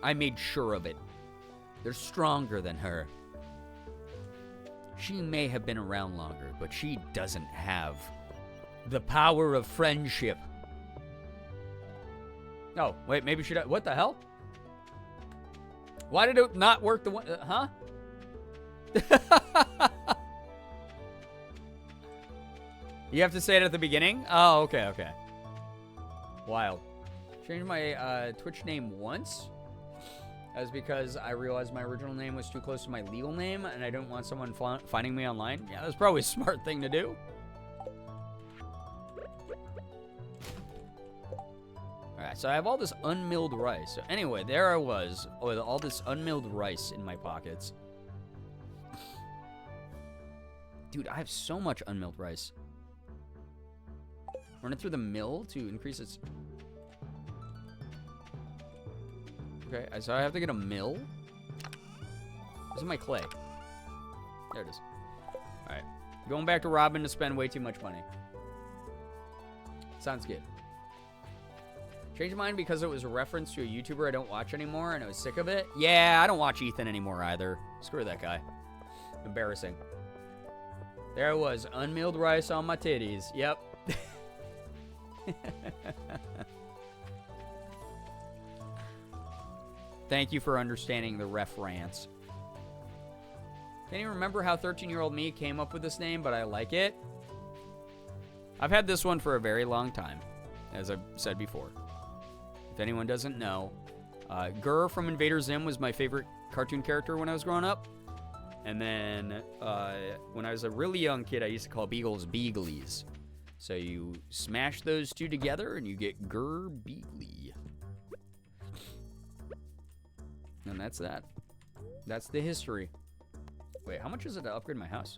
I made sure of it. They're stronger than her. She may have been around longer, but she doesn't have the power of friendship. Oh, wait, maybe she does. What the hell? Why did it not work the one? Huh? You have to say it at the beginning? Oh, okay, okay. Wild. Changed my Twitch name once. That was because I realized my original name was too close to my legal name, and I didn't want someone finding me online. Yeah, that's probably a smart thing to do. Alright, so I have all this unmilled rice. So anyway, there I was with all this unmilled rice in my pockets. Dude, I have so much unmilled rice. Run it through the mill to increase its... Okay, so I have to get a mill. This is my clay. There it is. Alright. Going back to Robin to spend way too much money. Sounds good. Changed mine because it was a reference to a YouTuber I don't watch anymore, and I was sick of it. Yeah, I don't watch Ethan anymore either. Screw that guy. Embarrassing. There it was. Unmilled rice on my titties. Yep. Thank you for understanding the reference. Can't even remember how 13-year-old me came up with this name, but I like it. I've had this one for a very long time, as I've said before. If anyone doesn't know, Gur from Invader Zim was my favorite cartoon character when I was growing up. And then when I was a really young kid, I used to call beagles Beaglies. So you smash those two together and you get Girbeagly. And that's that. That's the history. Wait, how much is it to upgrade my house?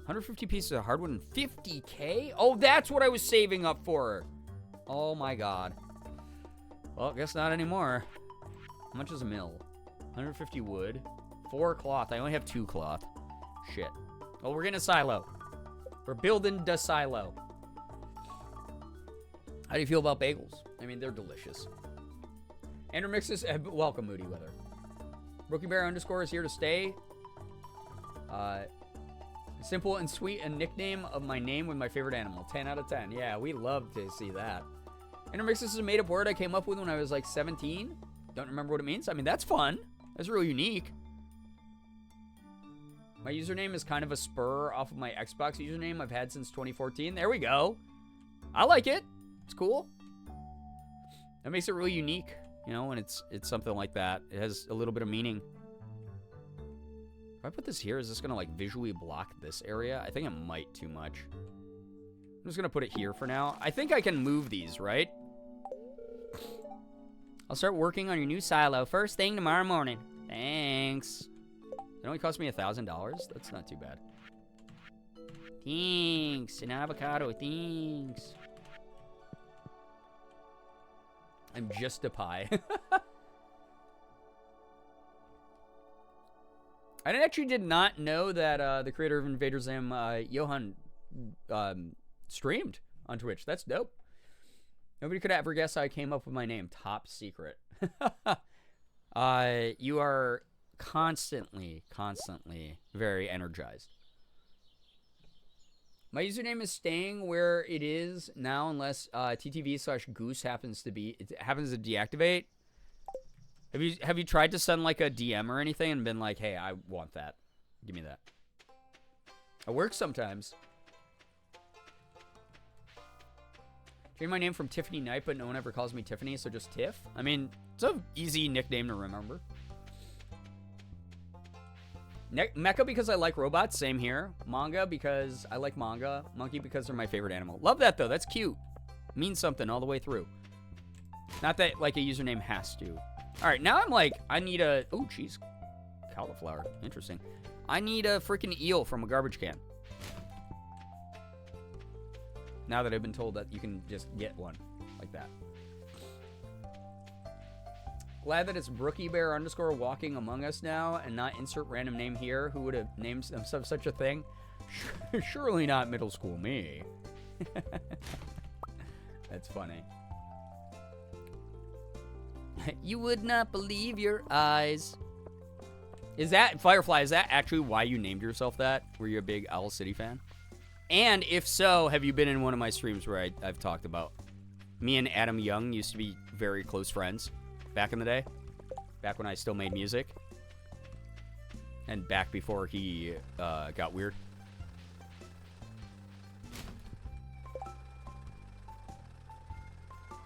150 pieces of hardwood and 50K? Oh, that's what I was saving up for. Oh my god. Well, guess not anymore. How much is a mill? 150 wood. 4 cloth. I only have 2 cloth. Shit. Well, we're getting a silo. We're building the silo. How do you feel about bagels? I mean, they're delicious. Andrew Mixes, welcome, Moody Weather. Rookie Bear _ is here to stay. Simple and sweet, a nickname of my name with my favorite animal. 10 out of 10. Yeah, we love to see that. Andrew Mixes is a made-up word I came up with when I was like 17. Don't remember what it means. I mean, that's fun. That's real unique. My username is kind of a spur off of my Xbox username I've had since 2014. There we go. I like it. It's cool. That makes it really unique, you know, when it's something like that. It has a little bit of meaning. If I put this here, is this going to, like, visually block this area? I think it might too much. I'm just going to put it here for now. I think I can move these, right? I'll start working on your new silo first thing tomorrow morning. Thanks. It only cost me $1,000. That's not too bad. Thanks. An avocado. Thanks. I'm just a pie. I actually did not know that the creator of Invader Zim, Johan, streamed on Twitch. That's dope. Nobody could ever guess how I came up with my name. Top secret. You are constantly very energized. My username is staying where it is now unless TTV/goose happens to deactivate. Have you tried to send like a DM or anything and been like, hey, I want that. Give me that. It works sometimes. Change my name from Tiffany Knight, but no one ever calls me Tiffany, so just Tiff. I mean, it's an easy nickname to remember. Mecha because I like robots, same here. Manga because I like manga. Monkey because they're my favorite animal. Love that though, that's cute. Means something all the way through. Not that like a username has to. All right, now I'm like, I need a, oh jeez, cauliflower, interesting. I need a freaking eel from a garbage can. Now that I've been told that you can just get one like that. Glad that it's Brookie Bear _ walking among us now and not insert random name here. Who would have named themselves such a thing? Surely not middle school me. That's funny. You would not believe your eyes. Is that, Firefly, is that actually why you named yourself that? Were you a big Owl City fan? And if so, have you been in one of my streams where I've talked about me and Adam Young used to be very close friends back in the day? Back when I still made music? And back before he got weird?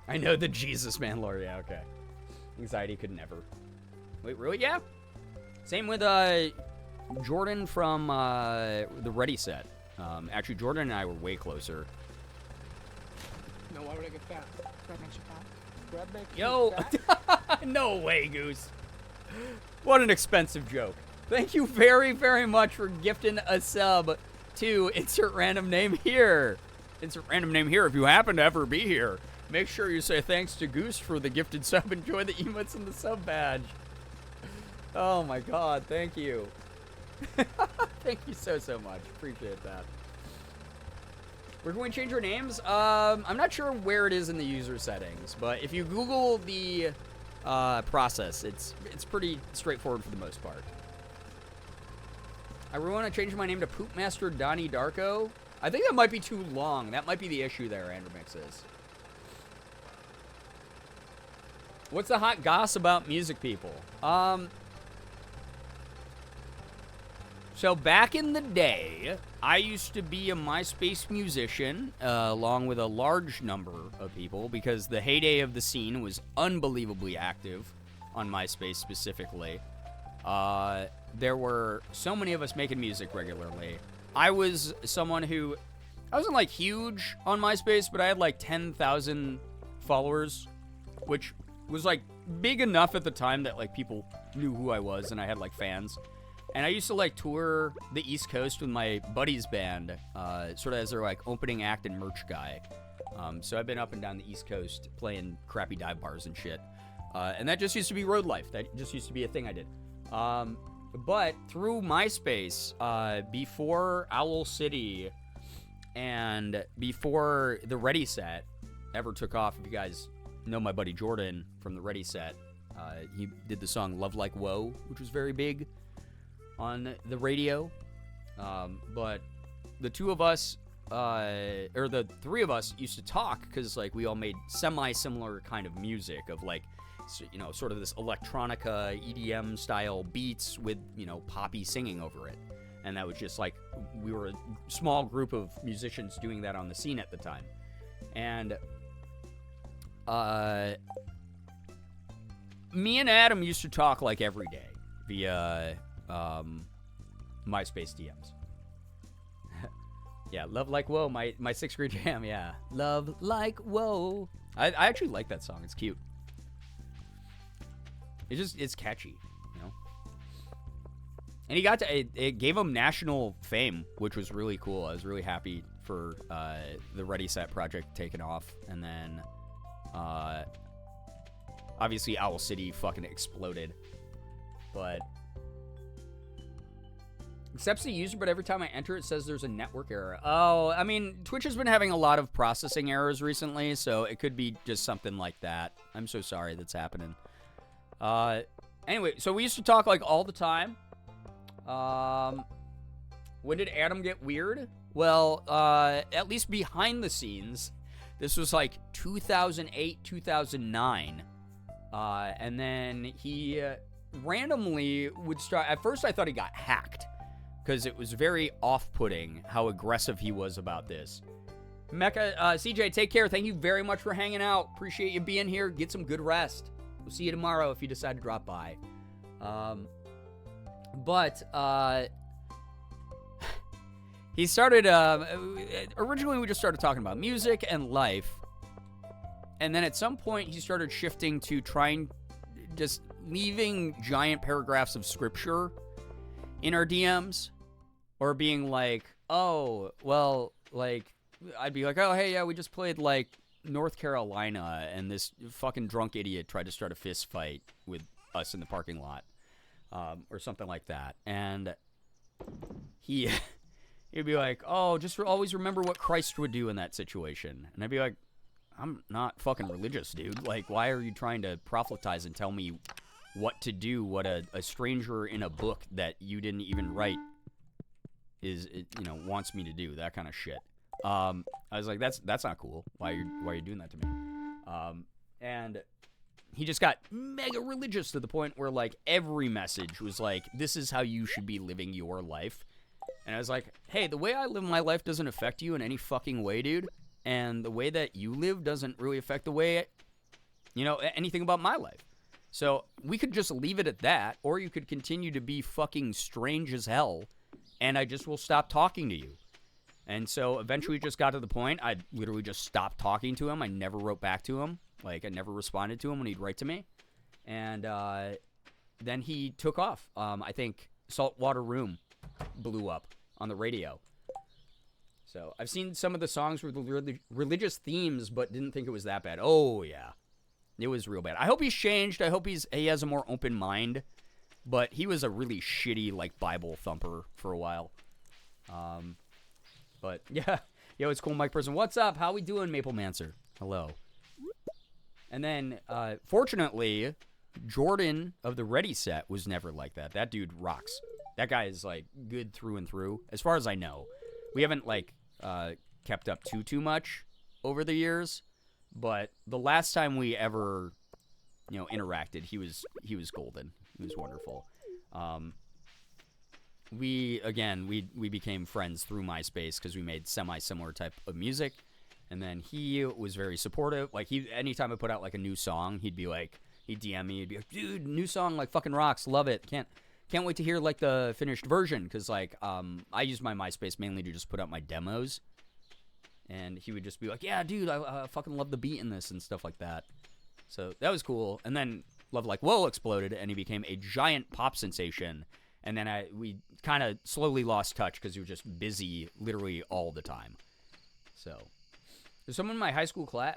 I know the Jesus Man lore, yeah, okay. Anxiety could never. Wait, really? Yeah. Same with Jordan from the Ready set. Actually, Jordan and I were way closer. No, why would I get fat? Bread makes you fat. Bread makes Yo! you fat? No way, Goose. What an expensive joke. Thank you very, very much for gifting a sub to insert random name here. Insert random name here if you happen to ever be here. Make sure you say thanks to Goose for the gifted sub. Enjoy the emotes and the sub badge. Oh my god, thank you. Thank you so much. Appreciate that. We're going to change our names. I'm not sure where it is in the user settings, but if you Google the process, it's pretty straightforward for the most part. I really want to change my name to Poopmaster Donnie Darko. I think that might be too long. That might be the issue there, Andromix is. What's the hot goss about music people? So back in the day, I used to be a MySpace musician, along with a large number of people, because the heyday of the scene was unbelievably active on MySpace specifically. There were so many of us making music regularly. I was someone who, I wasn't like huge on MySpace, but I had like 10,000 followers, which was like big enough at the time that like people knew who I was and I had like fans. And I used to like tour the East Coast with my buddy's band, sort of as their like opening act and merch guy. So I've been up and down the East Coast playing crappy dive bars and shit. And that just used to be road life. That just used to be a thing I did. But through MySpace, before Owl City and before the Ready set ever took off, if you guys know my buddy Jordan from the Ready set, he did the song Love Like Whoa, which was very big on the radio. But the two of us, or the three of us used to talk because like we all made semi-similar kind of music of like, you know, sort of this electronica EDM style beats with, you know, poppy singing over it. And that was just like, we were a small group of musicians doing that on the scene at the time. And me and Adam used to talk like every day via MySpace DMs. Yeah, Love Like Whoa, my 6th grade jam, yeah. Love Like Whoa. I actually like that song. It's cute. It's catchy, you know? And he got to, it gave him national fame, which was really cool. I was really happy for the Ready Set project taking off. And then, obviously, Owl City fucking exploded. But accepts the user, but every time I enter, it says there's a network error. Oh, I mean, Twitch has been having a lot of processing errors recently, so it could be just something like that. I'm so sorry that's happening. Anyway, so we used to talk, like, all the time. When did Adam get weird? Well, at least behind the scenes, this was, like, 2008, 2009. And then he randomly would start... At first, I thought he got hacked, because it was very off-putting how aggressive he was about this. Mecha, CJ, take care. Thank you very much for hanging out. Appreciate you being here. Get some good rest. We'll see you tomorrow if you decide to drop by. He started, originally we just started talking about music and life. And then at some point he started shifting to trying, just leaving giant paragraphs of scripture in our DMs. Or being like, oh, well, like, I'd be like, oh, hey, yeah, we just played, like, North Carolina, and this fucking drunk idiot tried to start a fist fight with us in the parking lot, or something like that. And he'd be like, oh, just always remember what Christ would do in that situation. And I'd be like, I'm not fucking religious, dude. Like, why are you trying to proselytize and tell me what to do, what a stranger in a book that you didn't even write wants me to do, that kind of shit. I was like, that's not cool. Why are you doing that to me? And he just got mega religious to the point where, like, every message was like, this is how you should be living your life. And I was like, hey, the way I live my life doesn't affect you in any fucking way, dude. And the way that you live doesn't really affect the way, anything about my life. So we could just leave it at that, or you could continue to be fucking strange as hell, and I just will stop talking to you. And so eventually it just got to the point, I literally just stopped talking to him. I never wrote back to him. Like, I never responded to him when he'd write to me. And then he took off. I think Saltwater Room blew up on the radio. So I've seen some of the songs with religious themes, but didn't think it was that bad. Oh, yeah. It was real bad. I hope he's changed. I hope he has a more open mind. But he was a really shitty, like, Bible thumper for a while. But, yeah. Yo, it's cool, Mike Person. What's up? How we doing, Maple Mancer? Hello. And then, fortunately, Jordan of the Ready Set was never like that. That dude rocks. That guy is, like, good through and through, as far as I know. We haven't, like, kept up too much over the years. But the last time we ever, interacted, he was golden. He was wonderful. We became friends through MySpace because we made semi-similar type of music. And then he was very supportive. Like, anytime I put out, like, a new song, he'd DM me, he'd be like, dude, new song, like, fucking rocks, love it. Can't wait to hear, like, the finished version. Because, like, I use my MySpace mainly to just put out my demos. And he would just be like, yeah, dude, I fucking love the beat in this and stuff like that. So that was cool. And then Love Like Whoa exploded, and he became a giant pop sensation. And then we kind of slowly lost touch because he was just busy literally all the time. So there's someone in my high school class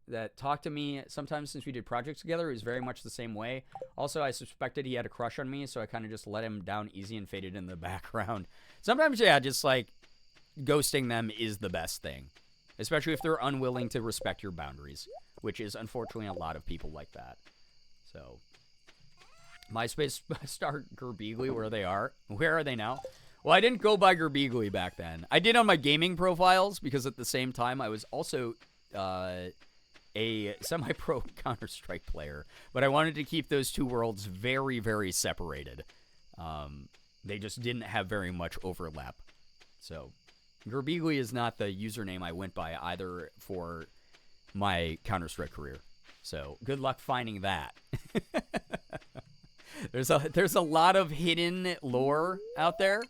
that talked to me sometimes since we did projects together. He was very much the same way. Also, I suspected he had a crush on me, so I kind of just let him down easy and faded in the background. Sometimes, yeah, just like ghosting them is the best thing, especially if they're unwilling to respect your boundaries, which is unfortunately a lot of people like that. So MySpace star Girbeagly, where are they now? Well, I didn't go by Girbeagly back then. I did on my gaming profiles because at the same time I was also a semi-pro Counter-Strike player, but I wanted to keep those two worlds very, very separated. They just didn't have very much overlap. So, Girbeagly is not the username I went by either for my Counter-Strike career. So, good luck finding that. There's a lot of hidden lore out there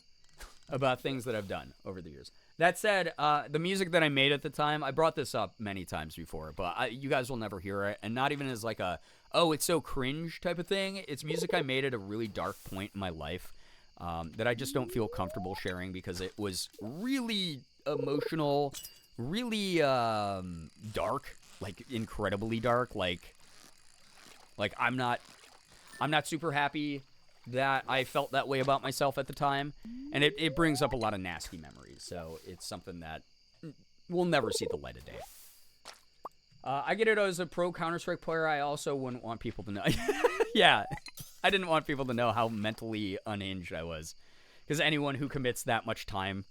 about things that I've done over the years. That said, the music that I made at the time, I brought this up many times before, but you guys will never hear it, and not even as like a, oh, it's so cringe type of thing. It's music I made at a really dark point in my life that I just don't feel comfortable sharing because it was really emotional, really dark, like incredibly dark. Like I'm not super happy that I felt that way about myself at the time, and it brings up a lot of nasty memories, so it's something that will never see the light of day. I get it as a pro Counter-Strike player. I also wouldn't want people to know. Yeah, I didn't want people to know how mentally unhinged I was, because anyone who commits that much time,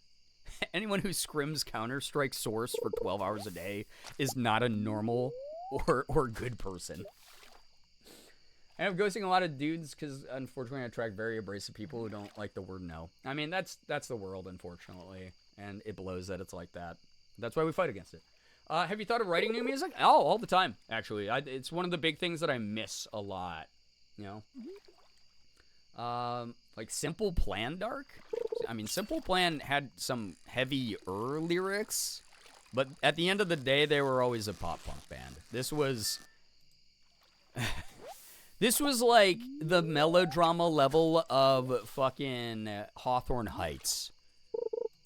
anyone who scrims Counter-Strike Source for 12 hours a day is not a normal or good person. And I'm ghosting a lot of dudes because, unfortunately, I attract very abrasive people who don't like the word no. I mean, that's the world, unfortunately, and it blows that it's like that. That's why we fight against it. Have you thought of writing new music? Oh, all the time, actually. It's one of the big things that I miss a lot, you know? Like Simple Plan Dark? I mean, Simple Plan had some heavier lyrics, but at the end of the day, they were always a pop-punk band. This was... This was like the melodrama level of fucking Hawthorne Heights.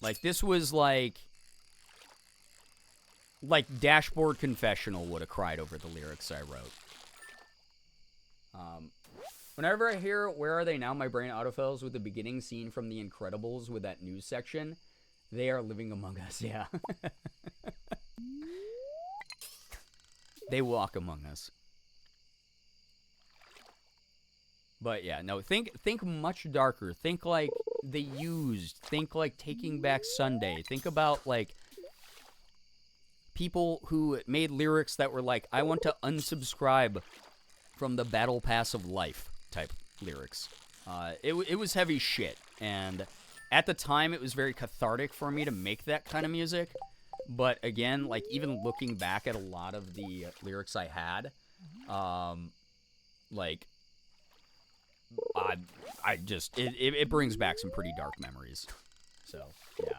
Like, this was like Dashboard Confessional would have cried over the lyrics I wrote. Whenever I hear Where Are They Now, my brain autofills with the beginning scene from The Incredibles with that news section. They are living among us, yeah. They walk among us. But yeah, no, think much darker. Think like The Used. Think like Taking Back Sunday. Think about like people who made lyrics that were like, I want to unsubscribe from the battle pass of life type lyrics. It was heavy shit. And at the time, it was very cathartic for me to make that kind of music. But again, like even looking back at a lot of the lyrics I had, like... I just it brings back some pretty dark memories. So yeah,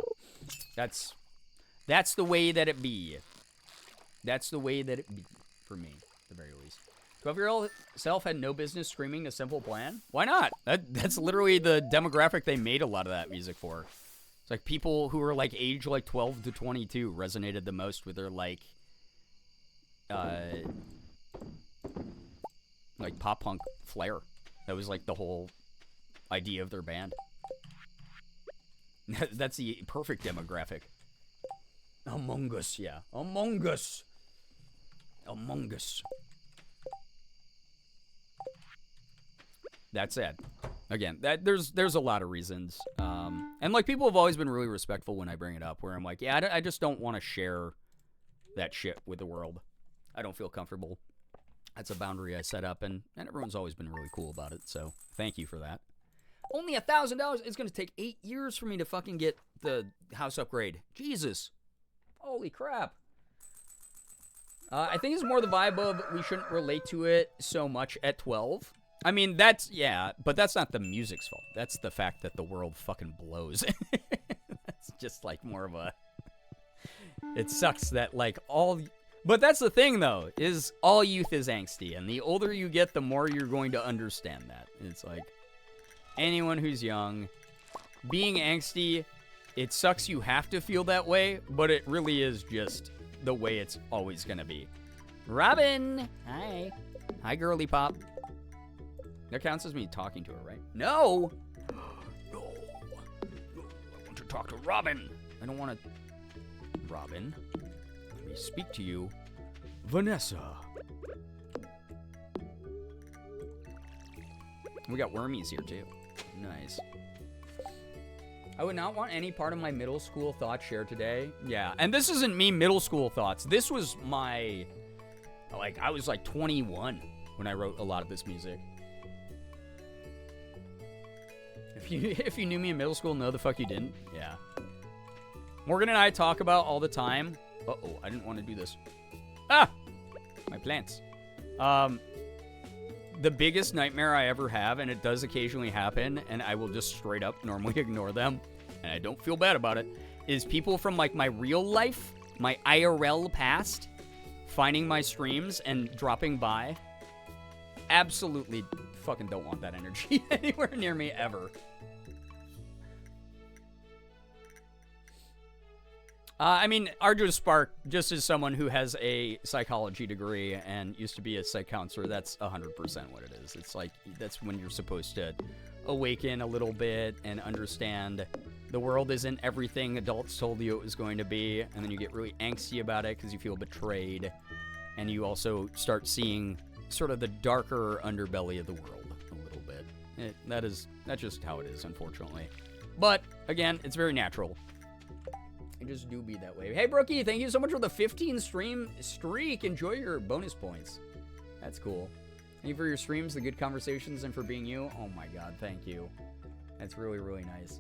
that's the way that it be. That's the way that it be for me, at the very least. 12-year-old self had no business screaming a Simple Plan. Why not? That's literally the demographic they made a lot of that music for. It's like people who were like age like 12 to 22 resonated the most with their like pop punk flair. That was like the whole idea of their band. That's the perfect demographic. Among Us, yeah. Among Us. Among Us. That said, again, there's a lot of reasons. And like people have always been really respectful when I bring it up, where I'm like, yeah, I just don't want to share that shit with the world. I don't feel comfortable. That's a boundary I set up, and everyone's always been really cool about it, so thank you for that. Only $1,000? It's going to take 8 years for me to fucking get the house upgrade. Jesus. Holy crap. I think it's more the vibe of we shouldn't relate to it so much at 12. I mean, yeah, but that's not the music's fault. That's the fact that the world fucking blows. That's just like more of a... It sucks that like all... But that's the thing, though, is all youth is angsty, and the older you get, the more you're going to understand that. It's like, anyone who's young, being angsty, it sucks you have to feel that way, but it really is just the way it's always going to be. Robin! Hi. Hi, girly pop. That counts as me talking to her, right? No! No. I want to talk to Robin. I don't want to... Robin? Speak to you, Vanessa. We got wormies here too. Nice. I would not want any part of my middle school thoughts shared today. Yeah, and this isn't me middle school thoughts. This was my, like, I was like 21 when I wrote a lot of this music. If you knew me in middle school, no, the fuck you didn't. Yeah. Morgan and I talk about all the time. Uh-oh, I didn't want to do this. Ah! My plants. The biggest nightmare I ever have, and it does occasionally happen, and I will just straight up normally ignore them, and I don't feel bad about it, is people from, like, my real life, my IRL past, finding my streams and dropping by. Absolutely fucking don't want that energy anywhere near me ever. I mean, Arduous Spark, just as someone who has a psychology degree and used to be a psych counselor, that's 100% what it is. It's like, that's when you're supposed to awaken a little bit and understand the world isn't everything adults told you it was going to be, and then you get really angsty about it because you feel betrayed, and you also start seeing sort of the darker underbelly of the world a little bit. That's just how it is, unfortunately. But, again, it's very natural. I just do be that way. Hey, Brookie, thank you so much for the 15 stream streak. Enjoy your bonus points. That's cool. Thank you for your streams, the good conversations, and for being you. Oh my god, thank you. That's really, really nice.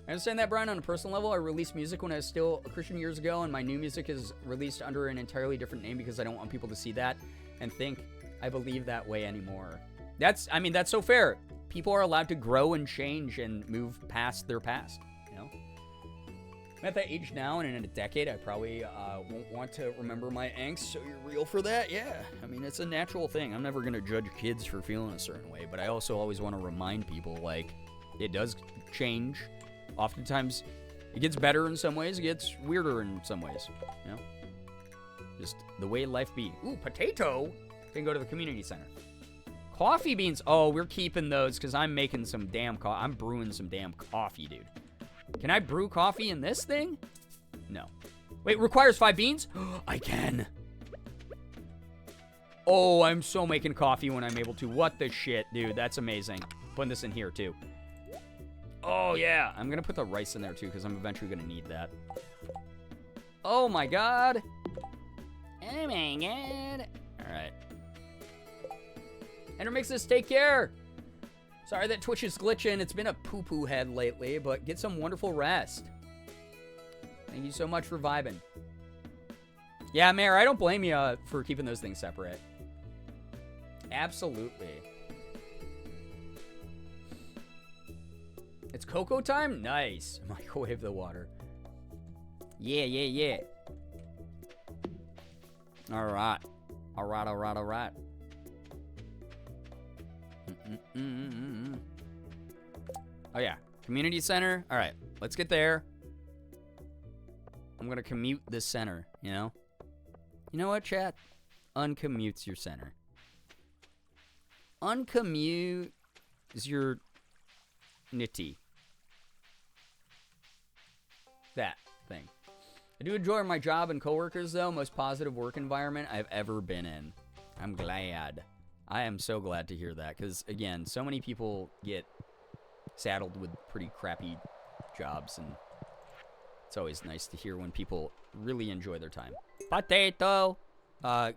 I understand that, Brian, on a personal level. I released music when I was still a Christian years ago, and my new music is released under an entirely different name because I don't want people to see that and think I believe that way anymore. That's so fair. People are allowed to grow and change and move past their past, you know? I'm at that age now, and in a decade, I probably won't want to remember my angst, so you're real for that? Yeah. I mean, it's a natural thing. I'm never going to judge kids for feeling a certain way, but I also always want to remind people, like, it does change. Oftentimes, it gets better in some ways, it gets weirder in some ways, you know? Just the way life be. Ooh, potato! Can go to the community center. Coffee beans. Oh, we're keeping those, because I'm making some damn coffee. I'm brewing some damn coffee, dude. Can I brew coffee in this thing? No. Wait, requires 5 beans? I can. Oh, I'm so making coffee when I'm able to. What the shit, dude? That's amazing. Putting this in here, too. Oh, yeah. I'm going to put the rice in there, too, because I'm eventually going to need that. Oh, my God. Oh, my God. All right. Intermixes, take care. Sorry that Twitch is glitching. It's been a poo-poo head lately, but get some wonderful rest. Thank you so much for vibing. Yeah, Mayor, I don't blame you for keeping those things separate. Absolutely. It's cocoa time? Nice. Microwave the water. Yeah, yeah, yeah. All right. All right, all right, all right. Oh, yeah. Community center. All right. Let's get there. I'm going to commute this center, you know? You know what, chat? Uncommutes your center. Uncommute is your nitty. That thing. I do enjoy my job and coworkers, though. Most positive work environment I've ever been in. I'm glad. I am so glad to hear that, because, again, so many people get saddled with pretty crappy jobs, and it's always nice to hear when people really enjoy their time. Potato!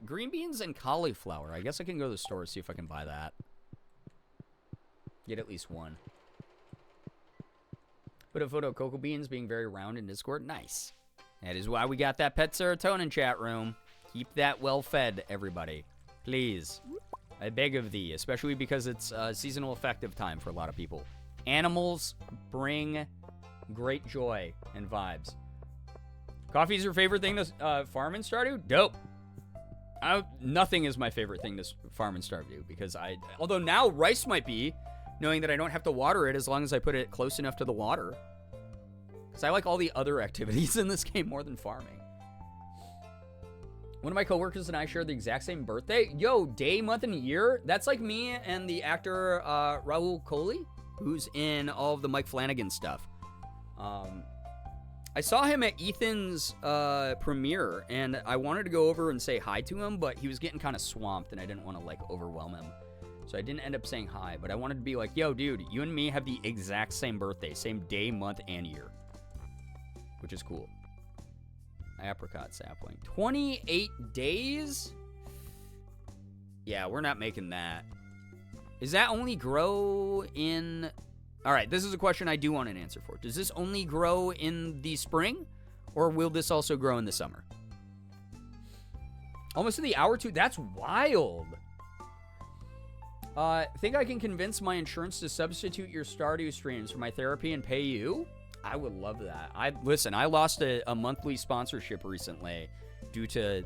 Green beans and cauliflower. I guess I can go to the store and see if I can buy that. Get at least one. Put a photo of cocoa beans being very round in Discord. Nice. That is why we got that pet serotonin chat room. Keep that well fed, everybody. Please. I beg of thee, especially because it's seasonal effective time for a lot of people. Animals bring great joy and vibes. Coffee's your favorite thing to farm in Stardew? Dope. Nothing is my favorite thing to farm in Stardew, because although now rice might be, knowing that I don't have to water it as long as I put it close enough to the water. Because I like all the other activities in this game more than farming. One of my coworkers and I share the exact same birthday. Yo, day, month, and year? That's like me and the actor Raul Coley, who's in all of the Mike Flanagan stuff. I saw him at Ethan's premiere, and I wanted to go over and say hi to him, but he was getting kind of swamped, and I didn't want to, like, overwhelm him. So I didn't end up saying hi, but I wanted to be like, yo, dude, you and me have the exact same birthday, same day, month, and year. Which is cool. Apricot sapling. 28 days? Yeah, we're not making that. Does that only grow in All right, this is a question I do want an answer for. Does this only grow in the spring, or will this also grow in the summer? Almost in the hour two. That's wild. Think I can convince my insurance to substitute your Stardew streams for my therapy and pay you? I would love that. Listen, I lost a monthly sponsorship recently due to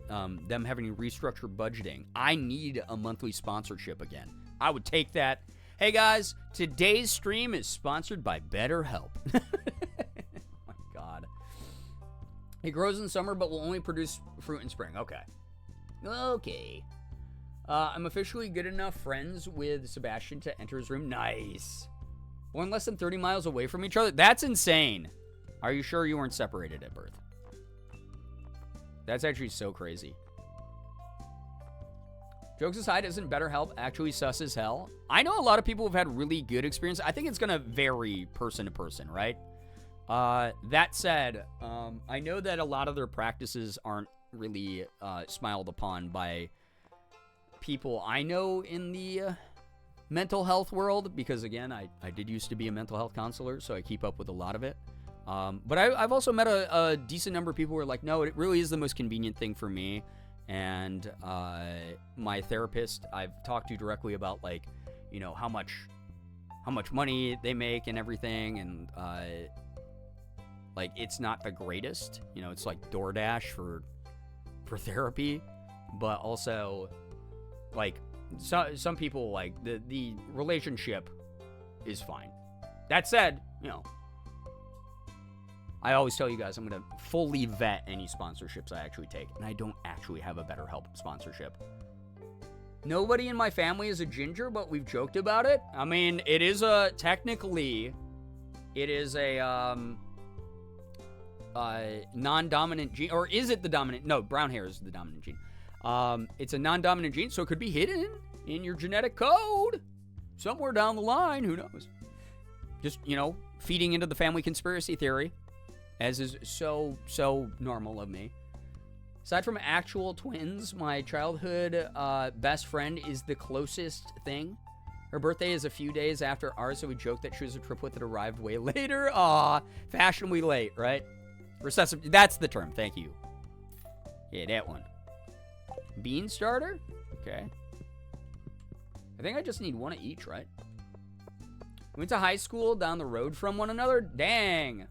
them having to restructure budgeting. I need a monthly sponsorship again. I would take that. Hey guys, today's stream is sponsored by BetterHelp. Oh my God. It grows in summer but will only produce fruit in spring. Okay. Okay. I'm officially good enough friends with Sebastian to enter his room. Nice. Born less than 30 miles away from each other. That's insane. Are you sure you weren't separated at birth? That's actually so crazy. Jokes aside, isn't BetterHelp actually sus as hell? I know a lot of people have had really good experience. I think it's going to vary person to person, right? That said, I know that a lot of their practices aren't really smiled upon by people I know in the mental health world, because again, I did used to be a mental health counselor, so I keep up with a lot of it. But I've also met a decent number of people who are like, no, it really is the most convenient thing for me. And my therapist, I've talked to directly about, like, you know, how much money they make and everything, and like, it's not the greatest. You know, it's like DoorDash for therapy, but also, like, some people, like, the relationship is fine. That said, you know, I always tell you guys I'm going to fully vet any sponsorships I actually take, and I don't actually have a BetterHelp sponsorship. Nobody in my family is a ginger, but we've joked about it. I mean, it is technically, it is a non-dominant gene, or is it the dominant? No, brown hair is the dominant gene. It's a non-dominant gene, so it could be hidden in your genetic code somewhere down the line. Who knows? Just, you know, feeding into the family conspiracy theory, as is so normal of me. Aside from actual twins, my childhood best friend is the closest thing. Her birthday is a few days after ours, so we joked that she was a triplet that arrived way later. Aw, fashionably late, right? Recessive, that's the term, thank you. Yeah, that one. Bean starter? Okay. I think I just need one of each, right? We went to high school down the road from one another? Dang.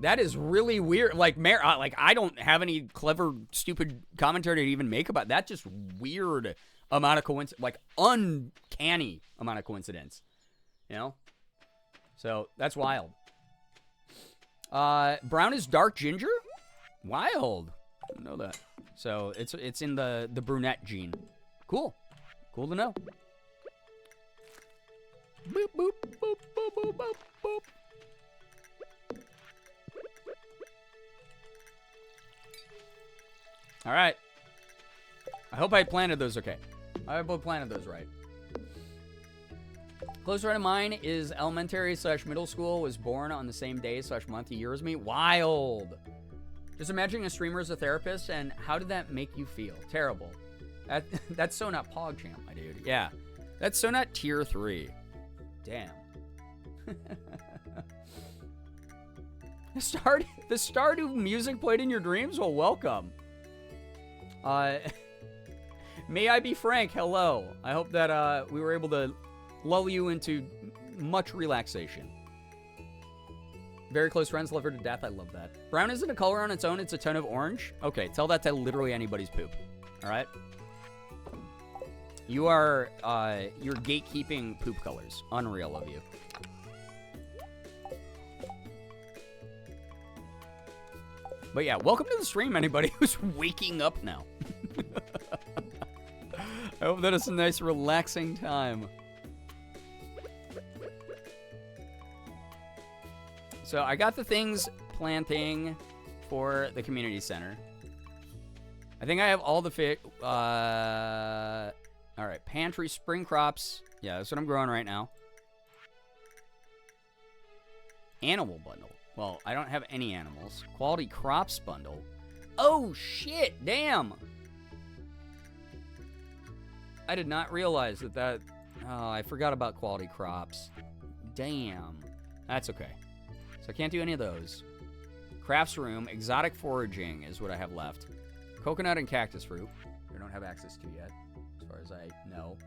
That is really weird. Like, I don't have any clever, stupid commentary to even make about it. That's just weird amount of coincidence. Like, uncanny amount of coincidence. You know? So, that's wild. Brown is dark ginger? Wild. I didn't know that. So, it's in the brunette gene. Cool. Cool to know. Boop, boop, boop, boop, boop, boop, boop. All right. I hope I planted those okay. I hope I planted those right. Close friend of mine is elementary/middle school, was born on the same day/month year as me. Wild. Just imagining a streamer as a therapist, and how did that make you feel? Terrible. That's so not PogChamp, my dude. Yeah. That's so not tier 3. Damn. The Stardew music played in your dreams? Well, welcome. May I be frank? Hello. I hope that we were able to lull you into much relaxation. Very close friends, love her to death. I love that. Brown isn't a color on its own. It's a tone of orange. Okay, tell that to literally anybody's poop. All right? You are, you're gatekeeping poop colors. Unreal of you. But yeah, welcome to the stream, anybody who's waking up now. I hope that is a nice, relaxing time. So I got the things planting for the community center. I think I have all the all right, pantry, spring crops. Yeah, that's what I'm growing right now. Animal bundle. Well, I don't have any animals. Quality crops bundle. Oh, shit. Damn. I did not realize that. Oh, I forgot about quality crops. Damn. That's okay. So I can't do any of those. Crafts room, exotic foraging is what I have left. Coconut and cactus fruit, I don't have access to yet, as far as I know.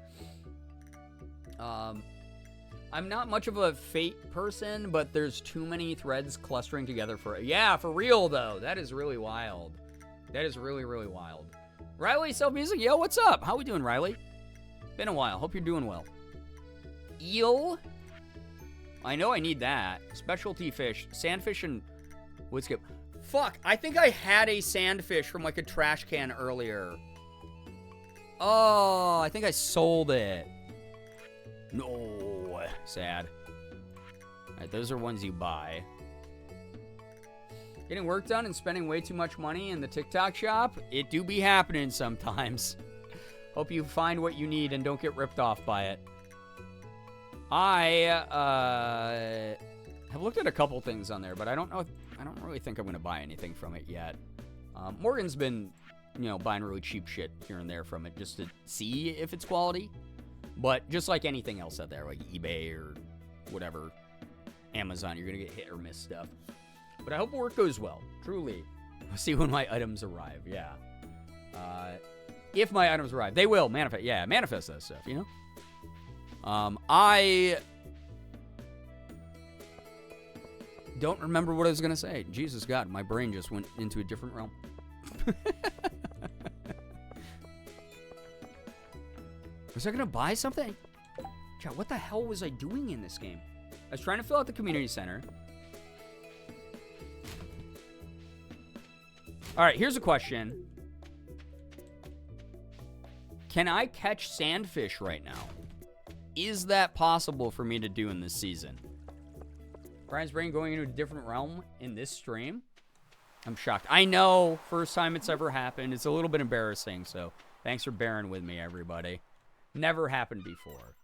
I'm not much of a fate person, but there's too many threads clustering together for it. Yeah, for real, though. That is really wild. That is really, really wild. Riley Self Music, yo, what's up? How we doing, Riley? Been a while. Hope you're doing well. Eel. I know I need that. Specialty fish. Sandfish and woodskip. Fuck, I think I had a sandfish from like a trash can earlier. Oh, I think I sold it. No. Sad. Alright, those are ones you buy. Getting work done and spending way too much money in the TikTok shop, it do be happening sometimes. Hope you find what you need and don't get ripped off by it. I have looked at a couple things on there, but I don't really think I'm going to buy anything from it yet. Morgan's been, buying really cheap shit here and there from it just to see if it's quality. But just like anything else out there, like eBay or whatever, Amazon, you're going to get hit or miss stuff. But I hope work goes well, truly. We'll see when my items arrive, yeah. If my items arrive. They will, manifest, yeah, manifest that stuff, I don't remember what I was going to say. Jesus God, my brain just went into a different realm. Was I going to buy something? Chat, what the hell was I doing in this game? I was trying to fill out the community center. All right, here's a question. Can I catch sandfish right now? Is that possible for me to do in this season? Brian's brain going into a different realm in this stream? I'm shocked. I know, first time it's ever happened. It's a little bit embarrassing, so thanks for bearing with me, everybody. Never happened before.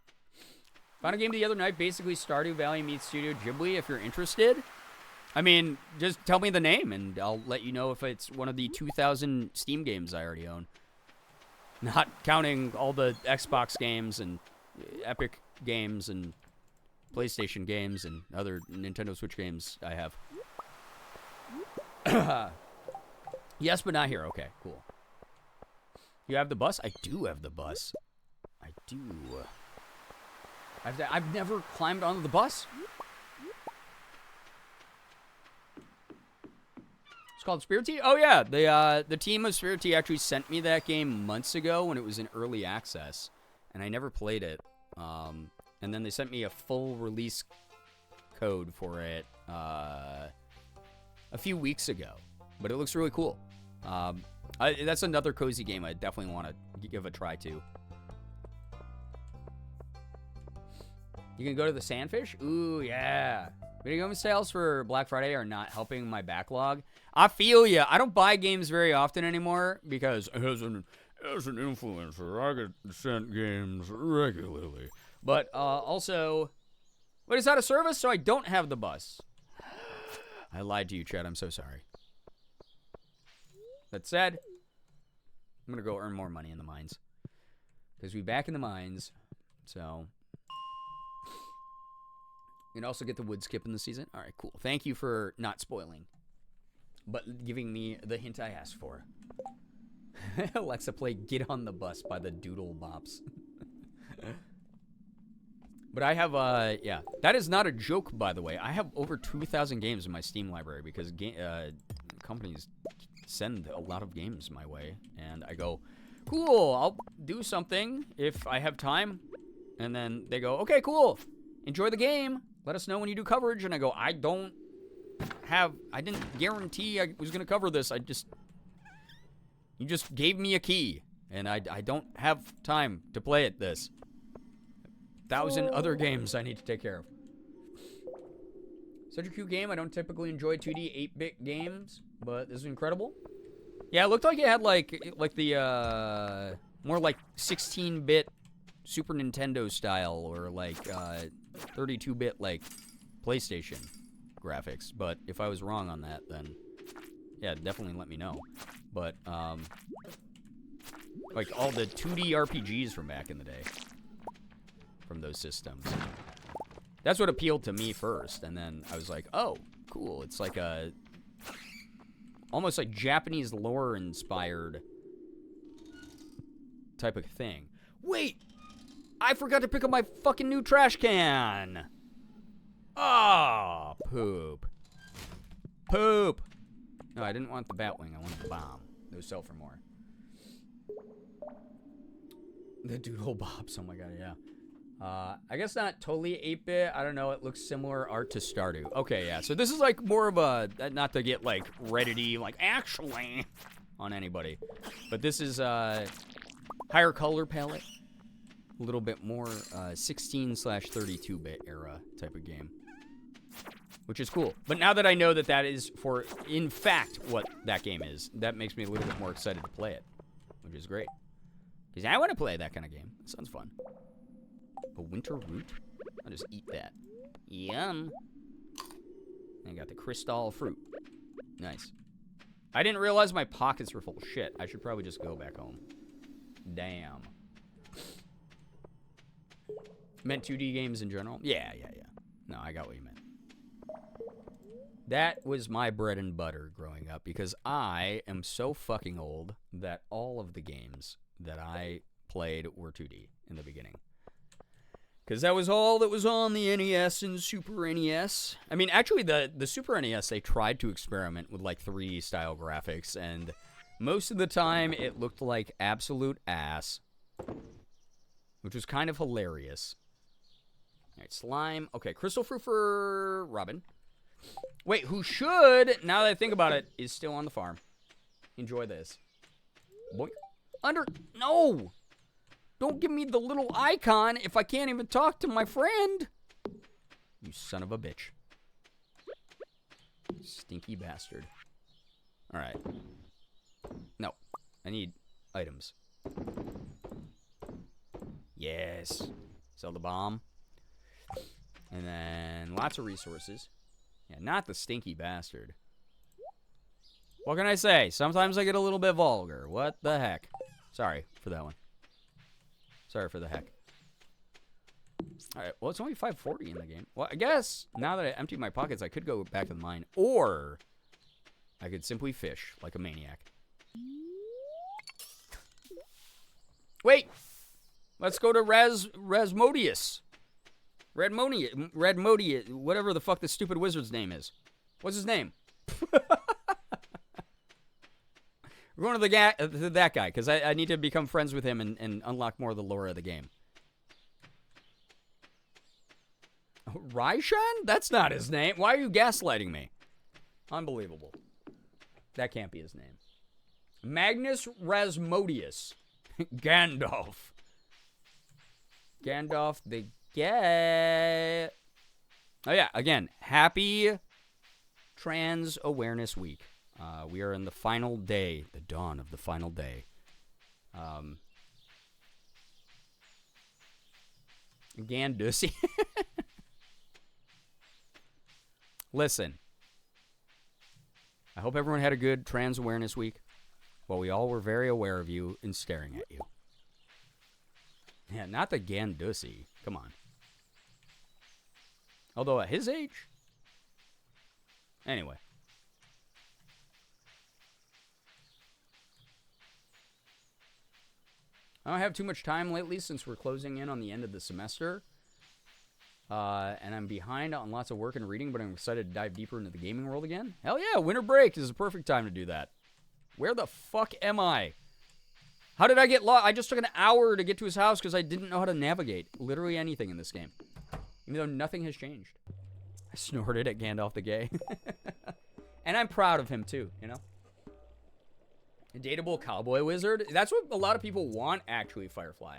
Found a game the other night, basically Stardew Valley meets Studio Ghibli, if you're interested. I mean, just tell me the name, and I'll let you know if it's one of the 2,000 Steam games I already own. Not counting all the Xbox games and Epic games and PlayStation games and other Nintendo Switch games I have. Yes, but not here. Okay, cool. You have the bus? I do have the bus. I do. I've never climbed onto the bus. It's called Spirit Tea? Oh, yeah. The team of Spirit Tea actually sent me that game months ago when it was in early access. And I never played it. And then they sent me a full release code for it a few weeks ago. But it looks really cool. That's another cozy game I definitely want to give a try to. You can go to the Sandfish? Ooh, yeah. Video game sales for Black Friday are not helping my backlog. I feel ya. I don't buy games very often anymore because as an influencer, I get sent games regularly. But also, wait, is that a service? So I don't have the bus. I lied to you, Chad. I'm so sorry. That said, I'm going to go earn more money in the mines. Because we're back in the mines. So you can also get the wood skip in the season. All right, cool. Thank you for not spoiling, but giving me the hint I asked for. Alexa, play Get on the Bus by the Doodle Bops. But I have, yeah. That is not a joke, by the way. I have over 2,000 games in my Steam library because companies send a lot of games my way. And I go, cool, I'll do something if I have time. And then they go, okay, cool. Enjoy the game. Let us know when you do coverage. And I go, I didn't guarantee I was going to cover this. You just gave me a key. And I don't have time to play it this. 1,000 other games I need to take care of. Such a cute game. I don't typically enjoy 2D 8-bit games, but this is incredible. Yeah, it looked like it had like the more like 16-bit Super Nintendo style or like 32-bit like PlayStation graphics. But if I was wrong on that, then yeah, definitely let me know. But like all the 2D RPGs from back in the day. from those systems. That's what appealed to me first, and then I was like, oh, cool. It's like a almost like Japanese lore-inspired type of thing. Wait! I forgot to pick up my fucking new trash can! Oh, poop. Poop! No, I didn't want the Batwing. I wanted the bomb. Those sell for more. The Doodle Bobs. Oh my god, yeah. I guess not totally 8-bit. I don't know. It looks similar art to Stardew. Okay, yeah. So this is like more of a, not to get like Reddity, like actually on anybody. But this is higher color palette. A little bit more 16/32-bit era type of game. Which is cool. But now that I know that that is for, in fact, what that game is, that makes me a little bit more excited to play it. Which is great. Because I want to play that kind of game. It sounds fun. A winter root? I'll just eat that. Yum. And I got the crystal fruit. Nice. I didn't realize my pockets were full of shit. I should probably just go back home. Damn. Meant 2D games in general? Yeah. No, I got what you meant. That was my bread and butter growing up because I am so fucking old that all of the games that I played were 2D in the beginning. Because that was all that was on the NES and Super NES. I mean, actually, the Super NES, they tried to experiment with, like, 3D style graphics, and most of the time, it looked like absolute ass, which was kind of hilarious. All right, slime. Okay, crystal fruit for Robin. Wait, who should, now that I think about it, is still on the farm. Enjoy this. Boink. No! Don't give me the little icon if I can't even talk to my friend. You son of a bitch. Stinky bastard. Alright. No. I need items. Yes. Sell the bomb. And then lots of resources. Yeah, not the stinky bastard. What can I say? Sometimes I get a little bit vulgar. What the heck? Sorry for that one. Sorry for the heck. Alright, well, it's only 540 in the game. Well, I guess, now that I emptied my pockets, I could go back to the mine. Or, I could simply fish like a maniac. Wait! Let's go to Rasmodius. Redmodius, whatever the fuck the stupid wizard's name is. What's his name? We're going to that guy, because I need to become friends with him and unlock more of the lore of the game. Raishan? That's not his name. Why are you gaslighting me? Unbelievable. That can't be his name. Magnus Rasmodius. Gandalf. Gandalf the Get. Oh yeah, again, happy Trans Awareness Week. We are in the final day, the dawn of the final day. Gandussy. Listen, I hope everyone had a good Trans Awareness Week. Well, we all were very aware of you and staring at you. Yeah, not the Gandussy. Come on. Although at his age. Anyway. I don't have too much time lately since we're closing in on the end of the semester. And I'm behind on lots of work and reading, but I'm excited to dive deeper into the gaming world again. Hell yeah, winter break is the perfect time to do that. Where the fuck am I? How did I get lost? I just took an hour to get to his house because I didn't know how to navigate literally anything in this game. Even though nothing has changed. I snorted at Gandalf the Gay. And I'm proud of him too, you know? A dateable cowboy wizard? That's what a lot of people want, actually, Firefly.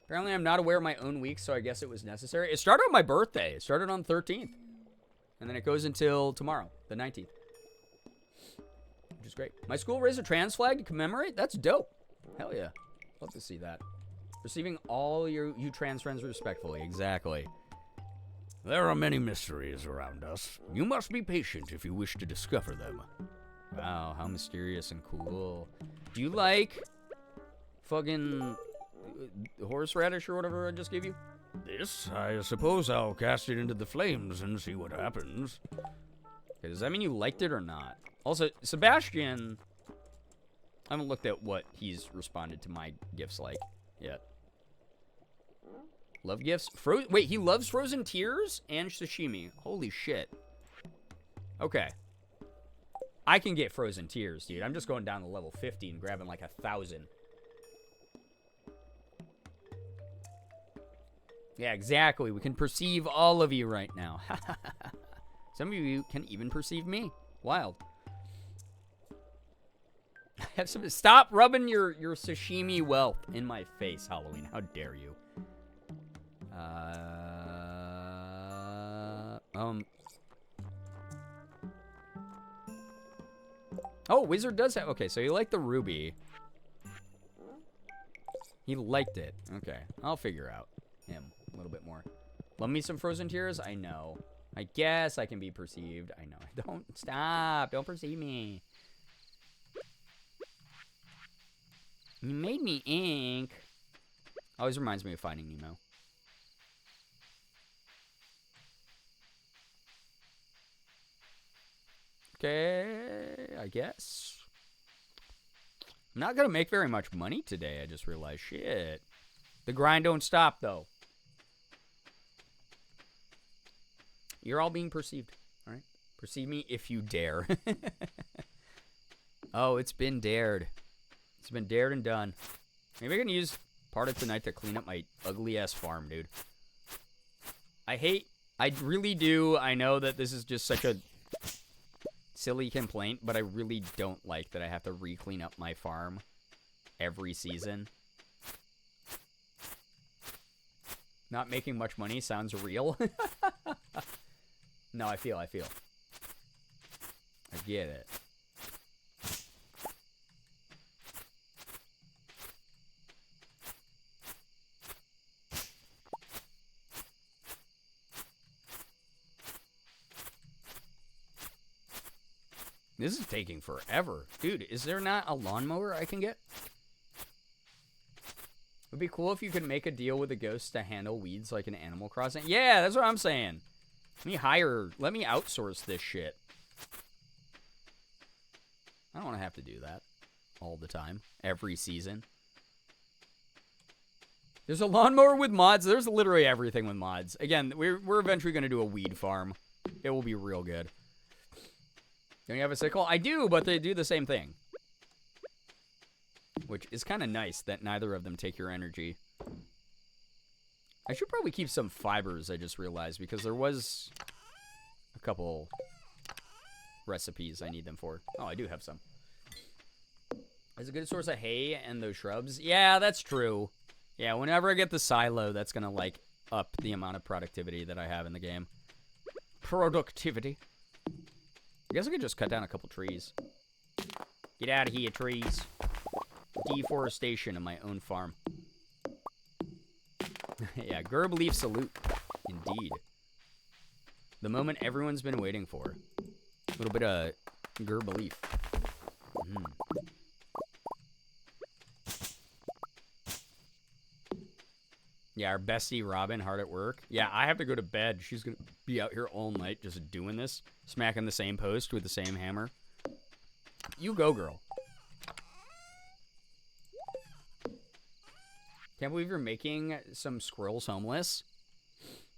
Apparently I'm not aware of my own week, so I guess it was necessary. It started on my birthday. It started on the 13th. And then it goes until tomorrow, the 19th. Which is great. My school raised a trans flag to commemorate? That's dope. Hell yeah. Love to see that. Receiving all you trans friends respectfully. Exactly. There are many mysteries around us. You must be patient if you wish to discover them. Wow, how mysterious and cool. Do you like fucking horseradish or whatever I just gave you? This, I suppose I'll cast it into the flames and see what happens. Okay, does that mean you liked it or not? Also, Sebastian, I haven't looked at what he's responded to my gifts like yet. Love gifts? Wait, he loves frozen tears and sashimi. Holy shit. Okay. I can get frozen tears, dude. I'm just going down to level 50 and grabbing like 1,000. Yeah, exactly. We can perceive all of you right now. Some of you can even perceive me. Wild. Have some. Stop rubbing your sashimi wealth in my face, Halloween. How dare you? Oh, Wizard does have. Okay, so you like the ruby. He liked it. Okay, I'll figure out him a little bit more. Love me some frozen tears? I know. I guess I can be perceived. I know. Don't stop. Don't perceive me. You made me ink. Always reminds me of Finding Nemo. Okay, I guess. I'm not gonna make very much money today, I just realized. Shit. The grind don't stop, though. You're all being perceived, all right? Perceive me if you dare. Oh, it's been dared. It's been dared and done. Maybe I can use part of tonight to clean up my ugly-ass farm, dude. I really do. I know that this is just such a silly complaint, but I really don't like that I have to re-clean up my farm every season. Not making much money sounds real. No, I feel. I get it. This is taking forever. Dude, is there not a lawnmower I can get? It would be cool if you could make a deal with a ghost to handle weeds like in Animal Crossing. Yeah, that's what I'm saying. Let me outsource this shit. I don't want to have to do that all the time, every season. There's a lawnmower with mods. There's literally everything with mods. Again, we're eventually going to do a weed farm. It will be real good. Don't you have a sickle? I do, but they do the same thing. Which is kind of nice that neither of them take your energy. I should probably keep some fibers, I just realized, because there was a couple recipes I need them for. Oh, I do have some. It's a good source of hay and those shrubs. Yeah, that's true. Yeah, whenever I get the silo, that's going to, like, up the amount of productivity that I have in the game. Productivity. I guess I could just cut down a couple trees. Get out of here, trees. Deforestation of my own farm. Yeah, Girbeagly salute. Indeed. The moment everyone's been waiting for. A little bit of Girbeagly. Yeah, our bestie Robin hard at work. Yeah, I have to go to bed. She's going to be out here all night just doing this. Smacking the same post with the same hammer. You go, girl. Can't believe you're making some squirrels homeless.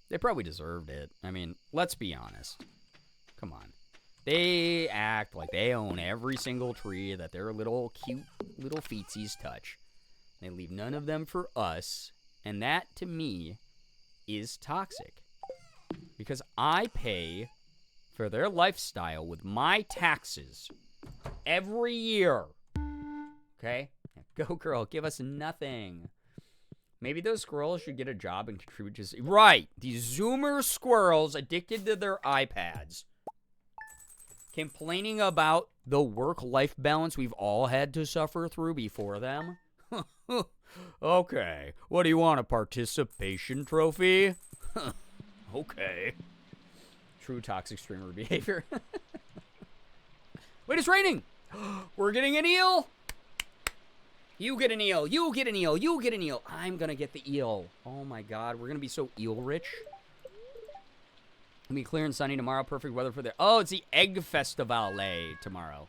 They probably deserved it. I mean, let's be honest. Come on. They act like they own every single tree that their little cute little feetsies touch. They leave none of them for us. And that, to me, is toxic. Because I pay for their lifestyle with my taxes every year. Okay? Go, girl. Give us nothing. Maybe those squirrels should get a job and contribute to... Right. These Zoomer squirrels addicted to their iPads. Complaining about the work-life balance we've all had to suffer through before them. Okay. What do you want, a participation trophy? Okay. True toxic streamer behavior. Wait, it's raining! We're getting an eel! You get an eel. You get an eel. You get an eel. I'm going to get the eel. Oh, my God. We're going to be so eel-rich. It'll be clear and sunny tomorrow. Perfect weather for the... Oh, it's the Egg Festivale tomorrow.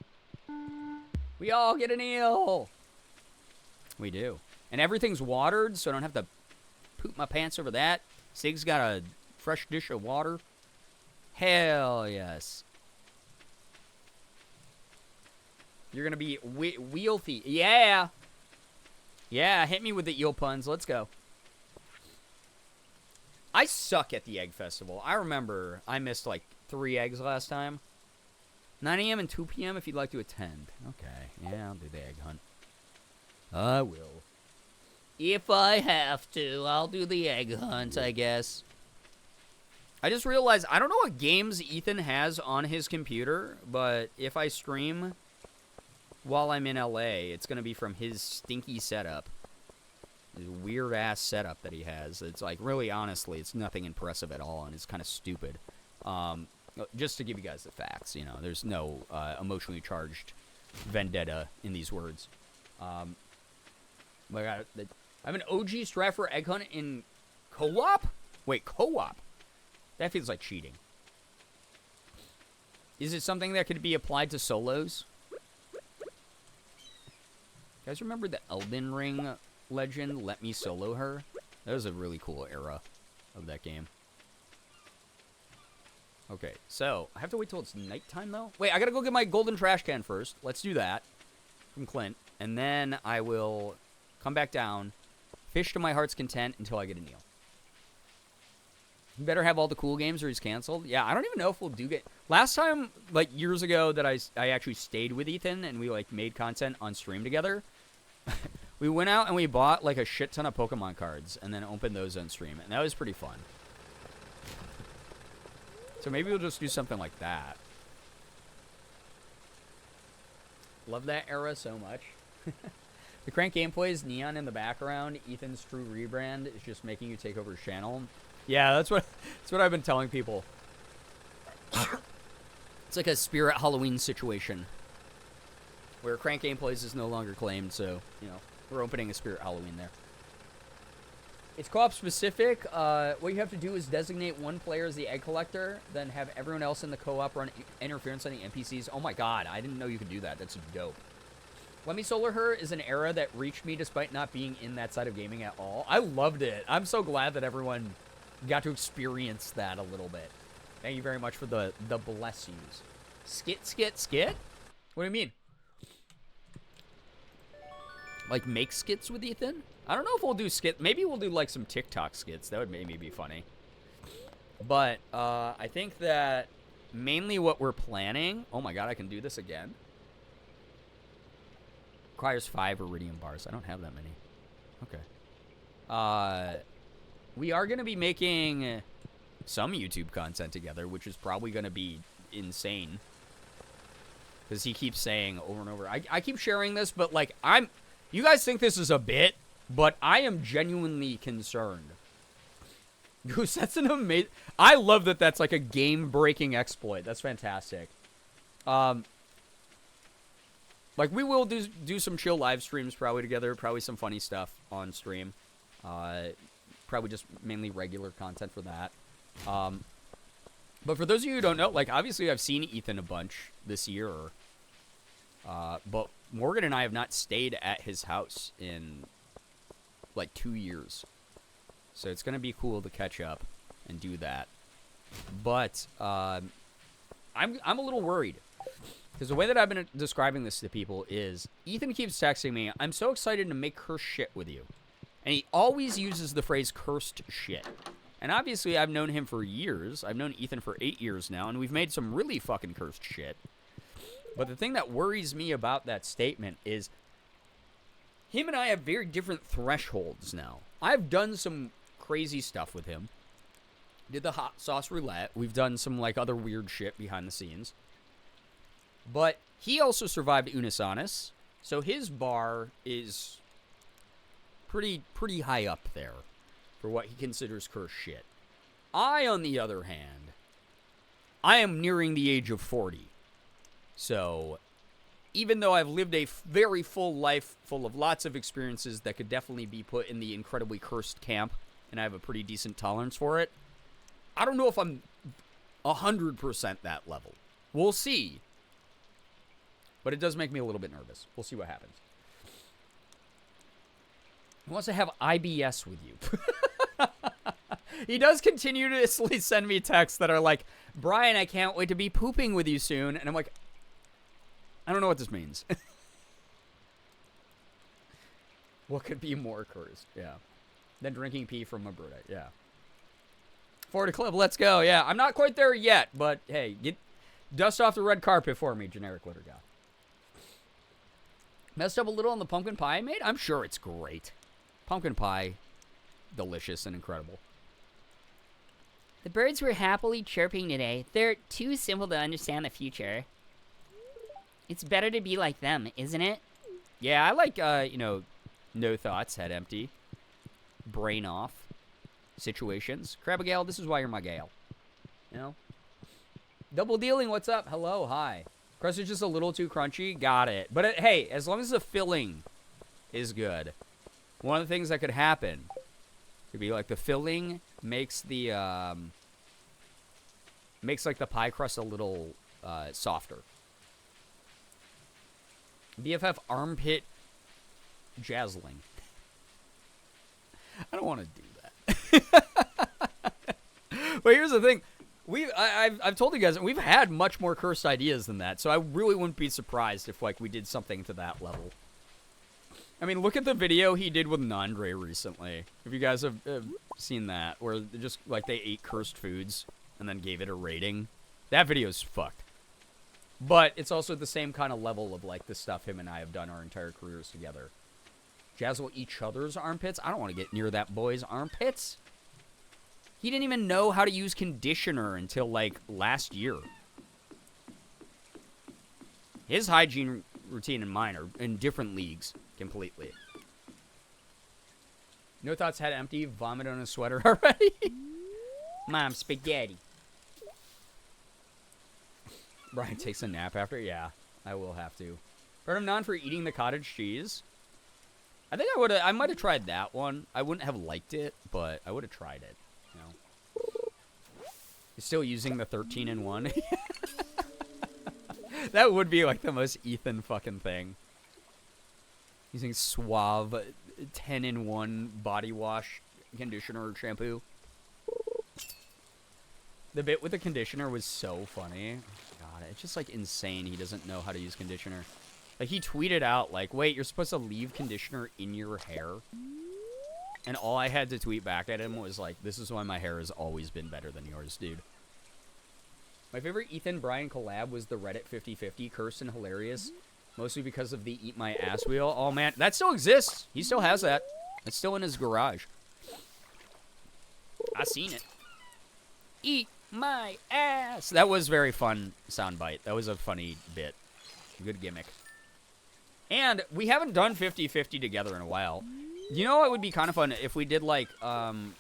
We all get an eel. We do. And everything's watered, so I don't have to poop my pants over that. Sig's got a fresh dish of water. Hell yes. You're going to be wealthy. Yeah. Yeah, hit me with the eel puns. Let's go. I suck at the egg festival. I remember I missed like 3 eggs last time. 9 a.m. and 2 p.m. if you'd like to attend. Okay. Yeah, I'll do the egg hunt. I will. If I have to, I'll do the egg hunt, I guess. I just realized, I don't know what games Ethan has on his computer, but if I stream while I'm in LA, it's going to be from his stinky setup. His weird-ass setup that he has. It's like, really, honestly, it's nothing impressive at all, and it's kind of stupid. Just to give you guys the facts, you know, there's no emotionally charged vendetta in these words. But I have an OG strat for egg hunt in co-op? Wait, co-op? That feels like cheating. Is it something that could be applied to solos? You guys remember the Elden Ring legend, Let Me Solo Her? That was a really cool era of that game. Okay, so, I have to wait till it's nighttime, though? Wait, I gotta go get my golden trash can first. Let's do that. From Clint. And then I will come back down, fish to my heart's content until I get a meal. You better have all the cool games or he's canceled. Yeah, I don't even know if we'll do get... Last time, like, years ago that I actually stayed with Ethan and we, like, made content on stream together, we went out and we bought, like, a shit ton of Pokemon cards and then opened those on stream. And that was pretty fun. So maybe we'll just do something like that. Love that era so much. The Crank gameplay is neon in the background. Ethan's true rebrand is just making you take over his channel. Yeah, that's what I've been telling people. It's like a Spirit Halloween situation where Crank Gameplays is no longer claimed, so, you know, we're opening a Spirit Halloween there. It's co-op specific. What you have to do is designate one player as the egg collector, then have everyone else in the co-op run interference on the NPCs. Oh my god, I didn't know you could do that. That's dope. Let Me Solar Her is an era that reached me despite not being in that side of gaming at all. I loved it. I'm so glad that everyone got to experience that a little bit. Thank you very much for the bless yous. Skit? What do you mean? Like make skits with Ethan? I don't know if we'll do skit. Maybe we'll do like some TikTok skits. That would maybe be funny. But I think that mainly what we're planning... Oh my god, I can do this again. Requires 5 Iridium bars. I don't have that many. Okay. We are going to be making some YouTube content together, which is probably going to be insane. Because he keeps saying over and over. I keep sharing this, but like you guys think this is a bit, but I am genuinely concerned. Goose, that's an amazing... I love that that's like a game-breaking exploit. That's fantastic. Like, we will do some chill live streams probably together. Probably some funny stuff on stream. Probably just mainly regular content for that. But for those of you who don't know, like, obviously I've seen Ethan a bunch this year. But Morgan and I have not stayed at his house in, like, 2 years. So it's going to be cool to catch up and do that. But I'm a little worried. Because the way that I've been describing this to people is, Ethan keeps texting me, I'm so excited to make cursed shit with you. And he always uses the phrase cursed shit. And obviously I've known him for years. I've known Ethan for 8 years now, and we've made some really fucking cursed shit. But the thing that worries me about that statement is, him and I have very different thresholds now. I've done some crazy stuff with him. Did the hot sauce roulette. We've done some, like, other weird shit behind the scenes. But he also survived Unisanis, so his bar is pretty high up there for what he considers cursed shit. I, on the other hand, I am nearing the age of 40. So, even though I've lived a very full life full of lots of experiences that could definitely be put in the incredibly cursed camp, and I have a pretty decent tolerance for it, I don't know if I'm 100% that level. We'll see. But it does make me a little bit nervous. We'll see what happens. He wants to have IBS with you. He does continuously send me texts that are like, Brian, I can't wait to be pooping with you soon. And I'm like, I don't know what this means. What could be more cursed? Yeah. Than drinking pee from a broodite. Yeah. Florida Club, let's go. Yeah, I'm not quite there yet, but hey, get dust off the red carpet for me, generic litter guy. Messed up a little on the pumpkin pie I made? I'm sure it's great. Pumpkin pie, delicious and incredible. The birds were happily chirping today. They're too simple to understand the future. It's better to be like them, isn't it? Yeah, I like, no thoughts, head empty, brain off situations. Crabagale, this is why you're my gal. You know? Double dealing, what's up? Hello, hi. Crust is just a little too crunchy. Got it. But hey, as long as the filling is good, one of the things that could happen could be like the filling makes the like the pie crust a little softer. BFF armpit jazzling. I don't want to do that. But here's the thing. I've told you guys, we've had much more cursed ideas than that, so I really wouldn't be surprised if, like, we did something to that level. I mean, look at the video he did with Nandre recently. If you guys have seen that, where just, like, they ate cursed foods and then gave it a rating. That video's fucked. But it's also the same kind of level of, like, the stuff him and I have done our entire careers together. Jazzle each other's armpits? I don't want to get near that boy's armpits. He didn't even know how to use conditioner until, like, last year. His hygiene routine and mine are in different leagues completely. No thoughts, head empty, vomit on a sweater already. Mom, spaghetti. Brian takes a nap after? Yeah, I will have to. Heard him non for eating the cottage cheese. I think I might have tried that one. I wouldn't have liked it, but I would have tried it. You know? You're still using the 13-in-1? That would be like the most Ethan fucking thing. Using Suave 10-in-1 body wash, conditioner, shampoo. The bit with the conditioner was so funny. God, it's just like insane he doesn't know how to use conditioner. Like he tweeted out like, wait, you're supposed to leave conditioner in your hair? And all I had to tweet back at him was like, this is why my hair has always been better than yours, dude. My favorite Ethan Brian collab was the Reddit 50/50, cursed and hilarious. Mostly because of the Eat My Ass wheel. Oh man, that still exists. He still has that. It's still in his garage. I seen it. Eat my ass. That was very fun soundbite. That was a funny bit. Good gimmick. And we haven't done 50/50 together in a while. You know what would be kind of fun if we did like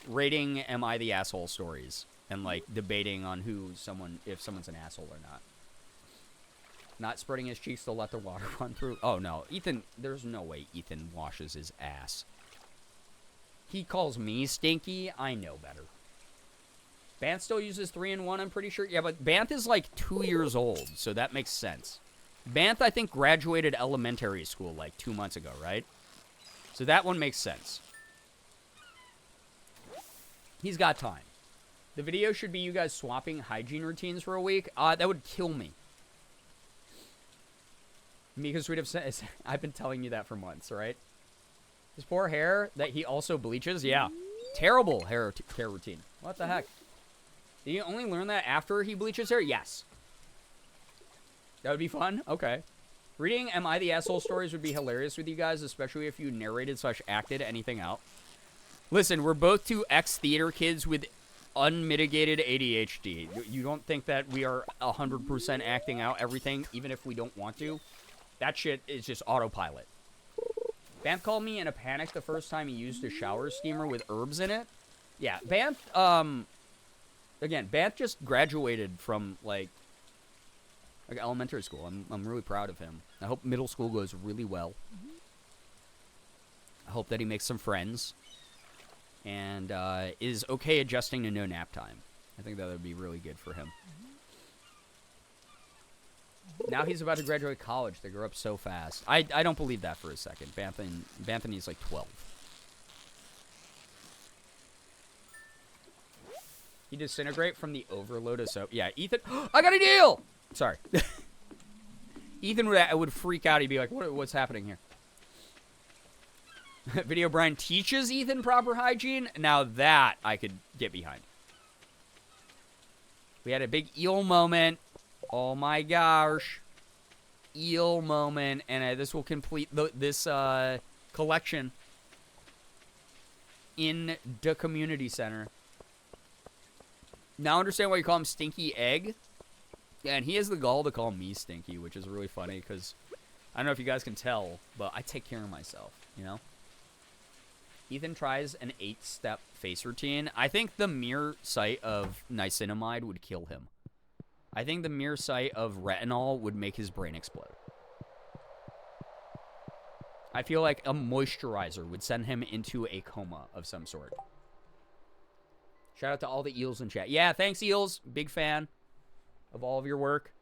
rating Am I the Asshole stories and like debating on if someone's an asshole or not. Not spreading his cheeks to let the water run through. Oh no, Ethan, there's no way Ethan washes his ass. He calls me stinky. I know better. Banth still uses 3-in-1, I'm pretty sure. Yeah, but Banth is like 2 years old, so that makes sense. Banth, I think, graduated elementary school like 2 months ago, right? So that one makes sense. He's got time. The video should be you guys swapping hygiene routines for a week. That would kill me. Mika Sweet says, I've been telling you that for months, right? His poor hair that he also bleaches? Yeah. Terrible hair care routine. What the heck? Did you only learn that after he bleaches hair? Yes. That would be fun? Okay. Reading Am I the Asshole stories would be hilarious with you guys, especially if you narrated/acted anything out. Listen, we're both two ex-theater kids with unmitigated ADHD. You don't think that we are 100% acting out everything, even if we don't want to? That shit is just autopilot. Banth called me in a panic the first time he used a shower steamer with herbs in it. Yeah, Banth, again, Banth just graduated from, like elementary school. I'm really proud of him. I hope middle school goes really well. I hope that he makes some friends and is okay adjusting to no nap time. I think that would be really good for him. Now he's about to graduate college. They grow up so fast. I don't believe that for a second. Banthany's like 12. He disintegrate from the overload of soap. Yeah, Ethan. I got a deal! Sorry. Ethan would freak out. He'd be like, what's happening here? Video Brian teaches Ethan proper hygiene. Now that I could get behind. We had a big eel moment. Oh my gosh. Eel moment. And this will complete this collection in the community center. Now I understand why you call him Stinky Egg. Yeah, and he has the gall to call me Stinky, which is really funny because I don't know if you guys can tell, but I take care of myself, you know? Ethan tries an 8-step face routine. I think the mere sight of niacinamide would kill him. I think the mere sight of retinol would make his brain explode. I feel like a moisturizer would send him into a coma of some sort. Shout out to all the eels in chat. Yeah, thanks, eels. Big fan of all of your work.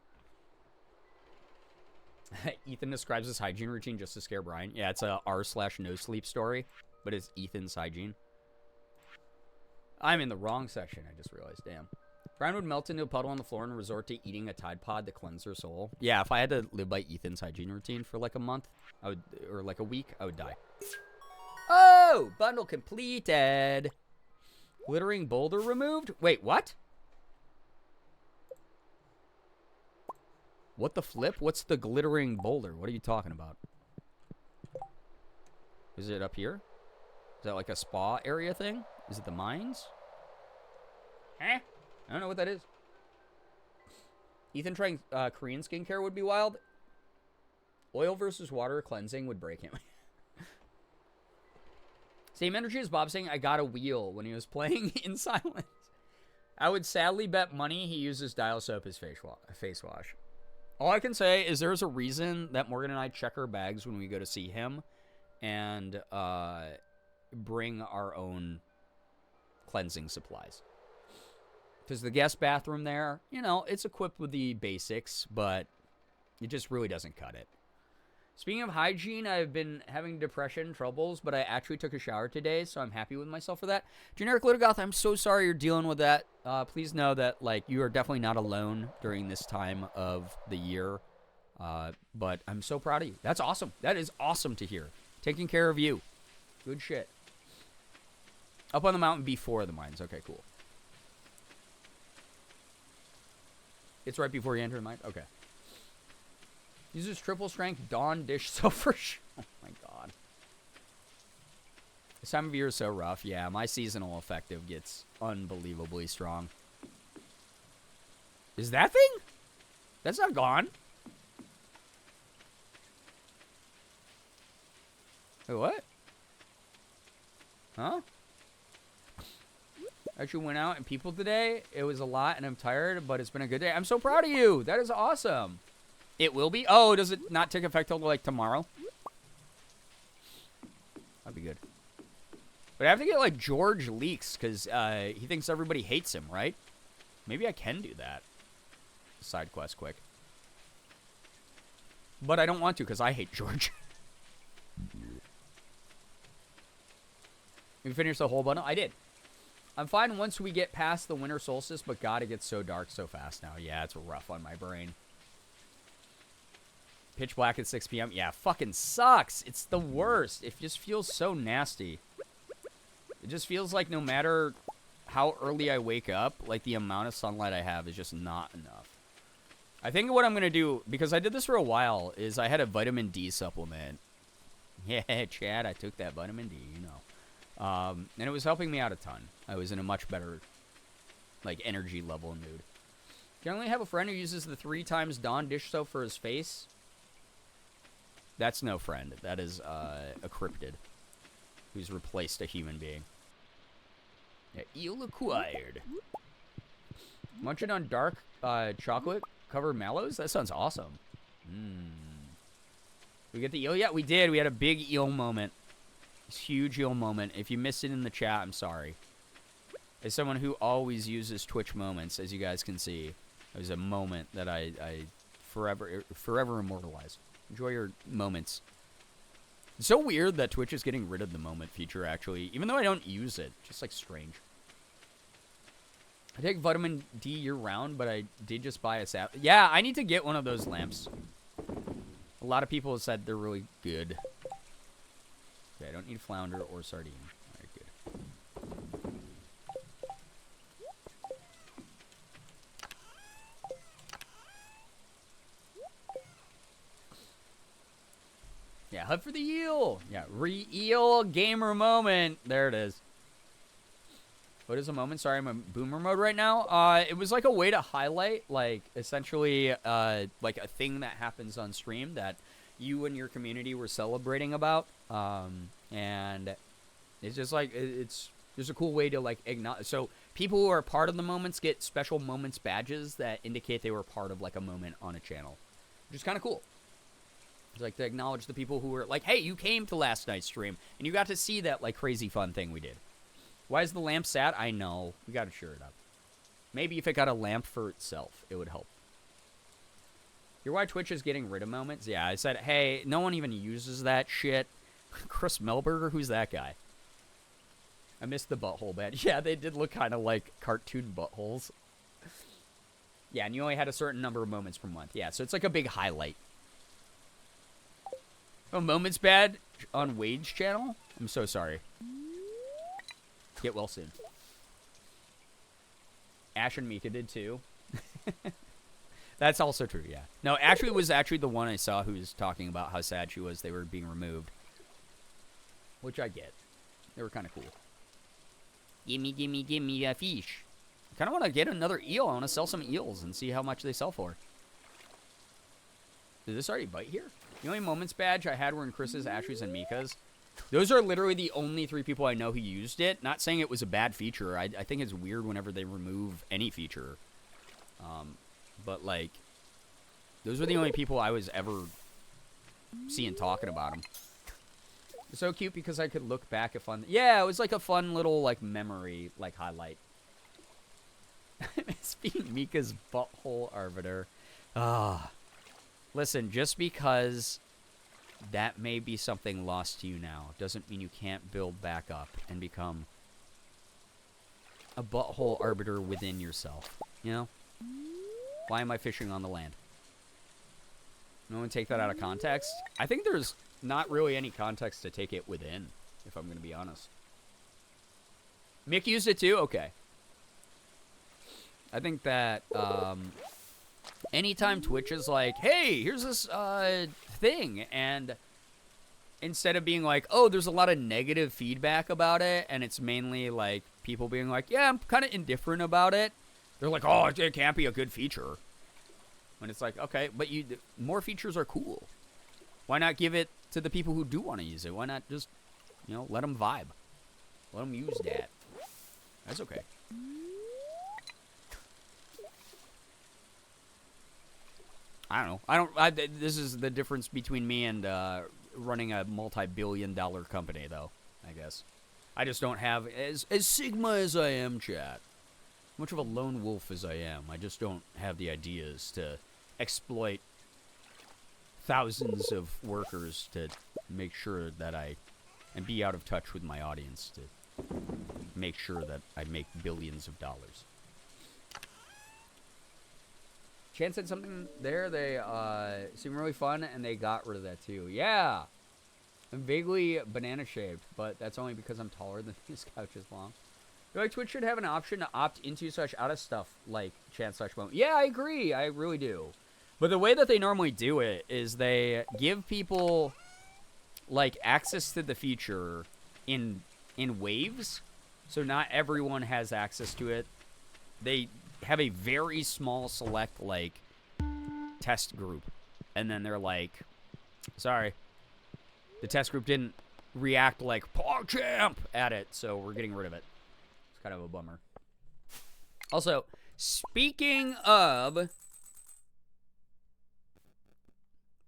Ethan describes his hygiene routine just to scare Brian. Yeah, it's a r/no sleep story, but it's Ethan's hygiene. I'm in the wrong section, I just realized. Damn. Brian would melt into a puddle on the floor and resort to eating a Tide Pod to cleanse her soul. Yeah, if I had to live by Ethan's hygiene routine for like a month, or like a week, I would die. Oh! Bundle completed. Glittering boulder removed? Wait, what? What the flip? What's the glittering boulder? What are you talking about? Is it up here? Is that like a spa area thing? Is it the mines? Huh? I don't know what that is. Ethan trying Korean skincare would be wild. Oil versus water cleansing would break him. Same energy as Bob saying I got a wheel when he was playing in silence. I would sadly bet money he uses dial soap as face wash. All I can say is there's a reason that Morgan and I check our bags when we go to see him and bring our own cleansing supplies. Because the guest bathroom there, you know, it's equipped with the basics, but it just really doesn't cut it. Speaking of hygiene, I've been having depression troubles, but I actually took a shower today, so I'm happy with myself for that. Generic Litogoth, I'm so sorry you're dealing with that. Please know that, like, you are definitely not alone during this time of the year. But I'm so proud of you. That's awesome. That is awesome to hear. Taking care of you. Good shit. Up on the mountain before the mines. Okay, cool. It's right before you enter the mine? Okay. Uses triple strength Dawn dish soap for sure. Oh my god. This time of year is so rough. Yeah, my seasonal effective gets unbelievably strong. Is that thing? That's not gone. Wait, what? Huh? I actually went out and people today. It was a lot and I'm tired, but it's been a good day. I'm so proud of you. That is awesome. It will be? Oh, does it not take effect till like tomorrow? That'd be good. But I have to get like George Leaks because he thinks everybody hates him, right? Maybe I can do that. Side quest quick. But I don't want to because I hate George. You finished the whole bundle? I did. I'm fine once we get past the winter solstice, but God, it gets so dark so fast now. Yeah, it's rough on my brain. Pitch black at 6 p.m. Yeah, fucking sucks. It's the worst. It just feels so nasty. It just feels like no matter how early I wake up, like the amount of sunlight I have is just not enough. I think what I'm going to do, because I did this for a while, is I had a vitamin D supplement. Yeah, Chad, I took that vitamin D, you know. And it was helping me out a ton. I was in a much better, like, energy level and mood. Generally have a friend who uses the 3 times Dawn dish soap for his face. That's no friend. That is a cryptid who's replaced a human being. Yeah, eel acquired. Munching on dark chocolate covered mallows? That sounds awesome. We get the eel? Yeah, we did. We had a big eel moment. This huge eel moment. If you missed it in the chat, I'm sorry. As someone who always uses Twitch moments, as you guys can see, it was a moment that I forever immortalize. Enjoy your moments. It's so weird that Twitch is getting rid of the moment feature, actually. Even though I don't use it. Just, like, strange. I take vitamin D year-round, but I did just buy a sap. Yeah, I need to get one of those lamps. A lot of people have said they're really good. Okay, I don't need flounder or sardine. All right, good. Yeah, hunt for the eel. Yeah, re-eel gamer moment. There it is. What is a moment? Sorry, I'm in boomer mode right now. It was like a way to highlight, like, essentially, like a thing that happens on stream that you and your community were celebrating about. And it's just like, it's just a cool way to, like, acknowledge. So people who are part of the moments get special moments badges that indicate they were part of, like, a moment on a channel, which is kind of cool. It's like to acknowledge the people who were like, hey, you came to last night's stream and you got to see that, like, crazy fun thing we did. Why is the lamp sad? I know. We got to cheer it up. Maybe if it got a lamp for itself, it would help. Hear why Twitch is getting rid of moments? Yeah, I said, hey, no one even uses that shit. Chris Melberger? Who's that guy? I missed the butthole badge. Yeah, they did look kind of like cartoon buttholes. Yeah, and you only had a certain number of moments per month. Yeah, so it's like a big highlight. Oh, moments bad on Wade's channel? I'm so sorry. Get well soon. Ash and Mika did too. That's also true, yeah. No, Ashley was actually the one I saw who was talking about how sad she was they were being removed. Which I get. They were kind of cool. Gimme a fish. I kind of want to get another eel. I want to sell some eels and see how much they sell for. Did this already bite here? The only moments badge I had were in Chris's, Ashley's, and Mika's. Those are literally the only 3 people I know who used it. Not saying it was a bad feature. I think it's weird whenever they remove any feature. But, like, those were the only people I was ever seeing talking about them. It's so cute because I could look back at fun. Yeah, it was like a fun little, like, memory, like, highlight. It's being Mika's butthole arbiter. Ah. Listen, just because that may be something lost to you now doesn't mean you can't build back up and become a butthole arbiter within yourself. You know? Why am I fishing on the land? No one take that out of context? I think there's not really any context to take it within, if I'm going to be honest. Mick used it too? Okay. I think that, anytime Twitch is like, hey, here's this thing, and instead of being like, oh, there's a lot of negative feedback about it, and it's mainly like people being like, yeah, I'm kind of indifferent about it, they're like, oh, it can't be a good feature. When it's like, okay, but more features are cool. Why not give it to the people who do want to use it? Why not just, you know, let them vibe? Let them use that. That's okay. I don't know. This is the difference between me and running a multi-billion-dollar company, though, I guess. I just don't have, as Sigma as I am, chat, much of a lone wolf as I am, I just don't have the ideas to exploit thousands of workers to make sure that and be out of touch with my audience to make sure that I make billions of dollars. Chan said something there. They seem really fun, and they got rid of that too. Yeah, I'm vaguely banana-shaped, but that's only because I'm taller than this couch is long. I feel like Twitch should have an option to opt into / out of stuff like chat / moment. Yeah, I agree. I really do. But the way that they normally do it is they give people like access to the feature in waves, so not everyone has access to it. They have a very small select like test group, and then they're like, sorry, the test group didn't react like PogChamp at it, so we're getting rid of it. It's kind of a bummer. Also, speaking of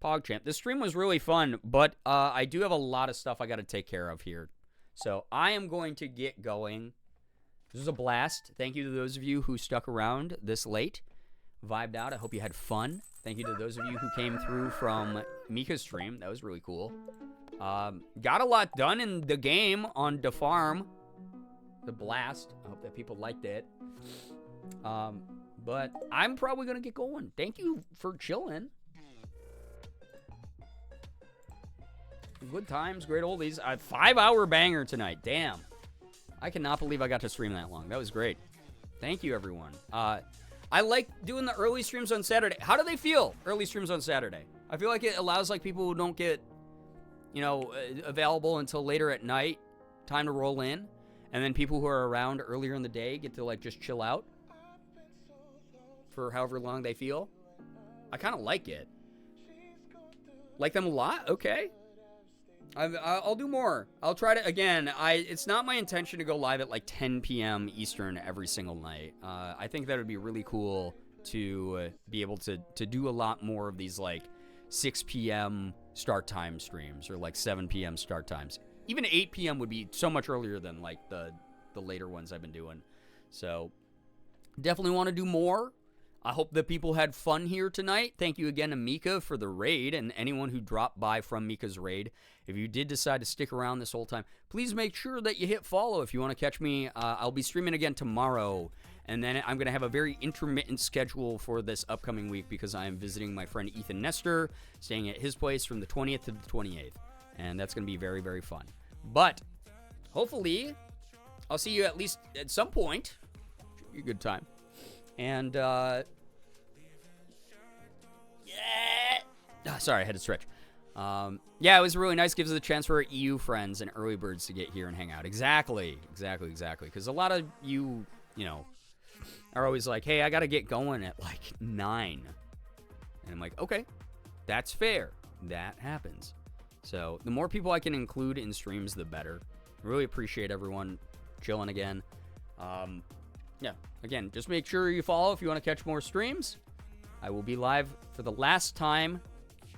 PogChamp. This stream was really fun, but I do have a lot of stuff I got to take care of here. So I am going to get going. This was a blast. Thank you to those of you who stuck around this late, vibed out. I hope you had fun. Thank you to those of you who came through from Mika's stream. That was really cool. Got a lot done in the game on the farm. The blast. I hope that people liked it. But I'm probably going to get going. Thank you for chilling. Good times, great oldies. A 5-hour banger tonight. Damn. I cannot believe I got to stream that long. That was great. Thank you, everyone. I like doing the early streams on Saturday. How do they feel, early streams on Saturday? I feel like it allows like people who don't get, you know, available until later at night, time to roll in. And then people who are around earlier in the day get to like just chill out for however long they feel. I kind of like it. Like them a lot? Okay. I'll do more. I'll try to, again, it's not my intention to go live at like 10 p.m. Eastern every single night. I think that would be really cool to be able to do a lot more of these like 6 p.m. start time streams or like 7 p.m. start times. Even 8 p.m. would be so much earlier than like the later ones I've been doing. So definitely want to do more. I hope that people had fun here tonight. Thank you again to Mika for the raid and anyone who dropped by from Mika's raid. If you did decide to stick around this whole time, please make sure that you hit follow if you want to catch me. I'll be streaming again tomorrow, and then I'm going to have a very intermittent schedule for this upcoming week because I am visiting my friend Ethan Nestor, staying at his place from the 20th to the 28th, and that's going to be very, very fun. But hopefully, I'll see you at least at some point. Should be a good time. And, yeah. Sorry, I had to stretch. Yeah, it was really nice. Gives us a chance for our EU friends and early birds to get here and hang out. Exactly. Because a lot of you know, are always like, hey, I got to get going at like 9. And I'm like, okay, that's fair. That happens. So the more people I can include in streams, the better. Really appreciate everyone chilling again. Yeah, again, just make sure you follow if you want to catch more streams. I will be live for the last time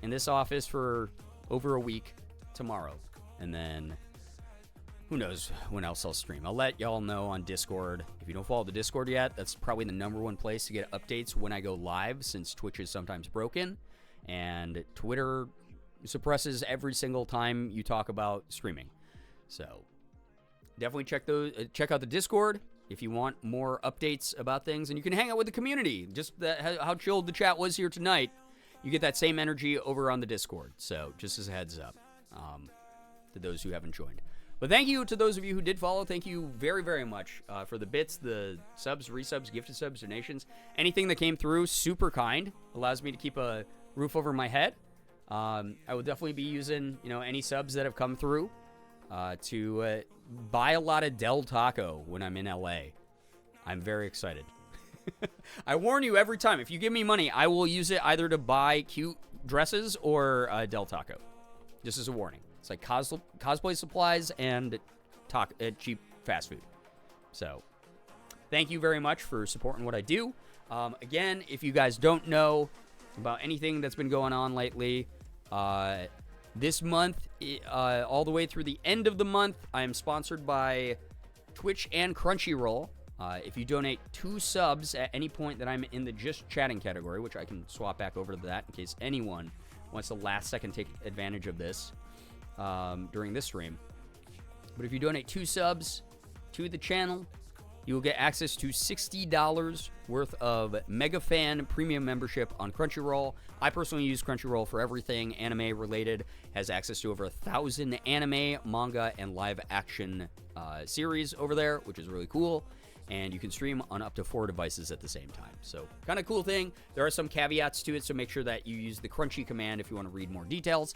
in this office for over a week tomorrow. And then who knows when else I'll stream. I'll let y'all know on Discord. If you don't follow the Discord yet, that's probably the #1 place to get updates when I go live, since Twitch is sometimes broken. And Twitter suppresses every single time you talk about streaming. So definitely check out the Discord if you want more updates about things, and you can hang out with the community. Just how chilled the chat was here tonight, you get that same energy over on the Discord. So just as a heads up to those who haven't joined. But thank you to those of you who did follow. Thank you very, very much for the bits, the subs, resubs, gifted subs, donations. Anything that came through, super kind. Allows me to keep a roof over my head. I will definitely be using, any subs that have come through to buy a lot of Del Taco when I'm in LA. I'm very excited. I warn you every time, if you give me money, I will use it either to buy cute dresses or Del Taco. Just as a warning. It's like cosplay supplies and cheap fast food. So, thank you very much for supporting what I do. Again, if you guys don't know about anything that's been going on lately, this month, all the way through the end of the month, I am sponsored by Twitch and Crunchyroll. If you donate 2 subs at any point that I'm in the just chatting category, which I can swap back over to that in case anyone wants to last second take advantage of this during this stream. But if you donate 2 subs to the channel, you will get access to $60 worth of Mega Fan Premium membership on Crunchyroll. I personally use Crunchyroll for everything anime related. Has access to over 1,000 anime, manga, and live action series over there, which is really cool. And you can stream on up to 4 devices at the same time. So, kind of cool thing. There are some caveats to it, so make sure that you use the Crunchy command if you want to read more details.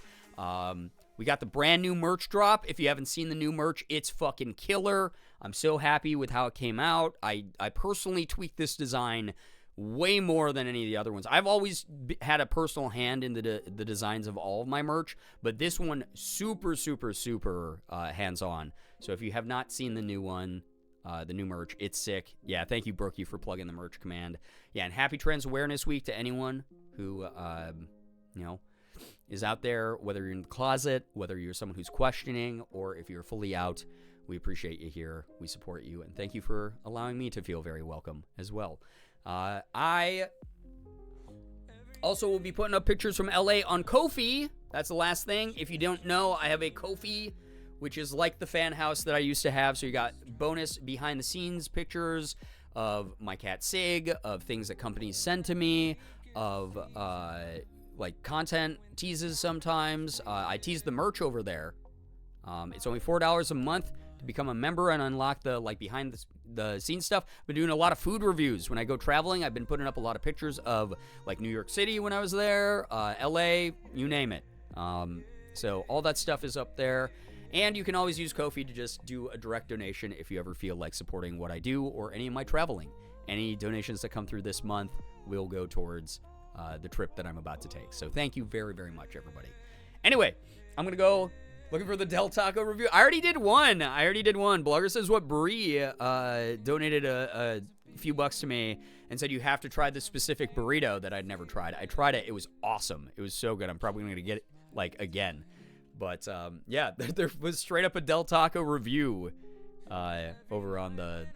We got the brand new merch drop. If you haven't seen the new merch, it's fucking killer. I'm so happy with how it came out. I personally tweaked this design way more than any of the other ones. I've always had a personal hand in the designs of all of my merch, but this one, super, super, super hands-on. So if you have not seen the new one, the new merch, it's sick. Yeah, thank you, Brookie, for plugging the merch command. Yeah, and happy Trans Awareness Week to anyone who, is out there, whether you're in the closet, whether you're someone who's questioning, or if you're fully out. We appreciate you here. We support you. And thank you for allowing me to feel very welcome as well. I also will be putting up pictures from LA on Ko-fi. That's the last thing. If you don't know, I have a Ko-fi, which is like the fan house that I used to have. So you got bonus behind the scenes pictures of my cat Sig, of things that companies send to me, of like content teases sometimes. I tease the merch over there. It's only $4 a month to become a member and unlock the like behind the scenes stuff. I've been doing a lot of food reviews. When I go traveling, I've been putting up a lot of pictures of like New York City when I was there, LA, you name it. So all that stuff is up there. And you can always use Ko-fi to just do a direct donation if you ever feel like supporting what I do or any of my traveling. Any donations that come through this month will go towards the trip that I'm about to take. So thank you very, very much, everybody. Anyway, I'm going to go looking for the Del Taco review. I already did one. Blogger Says What Brie donated a few bucks to me and said you have to try this specific burrito that I'd never tried. I tried it. It was awesome. It was so good. I'm probably going to get it like again. But yeah, there was straight up a Del Taco review over on the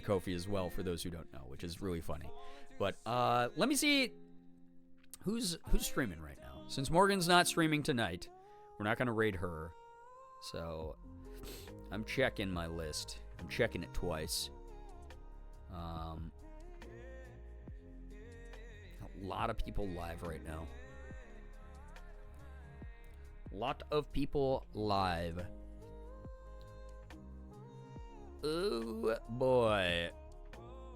Ko-fi as well, for those who don't know, which is really funny. But let me see who's streaming right now. Since Morgan's not streaming tonight, we're not going to raid her. So I'm checking my list. I'm checking it twice. A lot of people live right now. Lot of people live. Oh boy.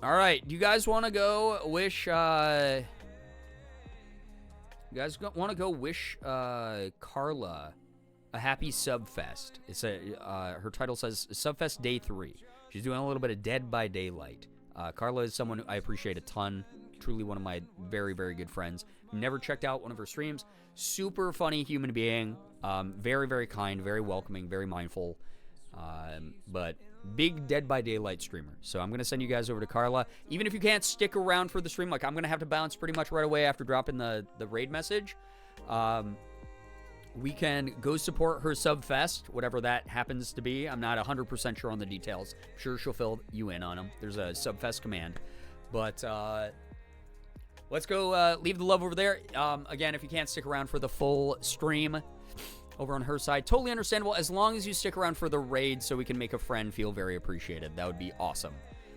All right, do you guys want to go wish Carla a happy Subfest? It's her title says Subfest Day 3. She's doing a little bit of Dead by Daylight. Carla is someone I appreciate a ton. Truly one of my very, very good friends. Never checked out one of her streams. Super funny human being. Very, very kind, very welcoming, very mindful. But big Dead by Daylight streamer. So I'm going to send you guys over to Carla. Even if you can't stick around for the stream, like I'm going to have to bounce pretty much right away after dropping the raid message. We can go support her Subfest, whatever that happens to be. I'm not 100% sure on the details. I'm sure she'll fill you in on them. There's a Subfest command. But let's go leave the love over there. Again, if you can't stick around for the full stream over on her side, totally understandable. As long as you stick around for the raid so we can make a friend feel very appreciated. That would be awesome.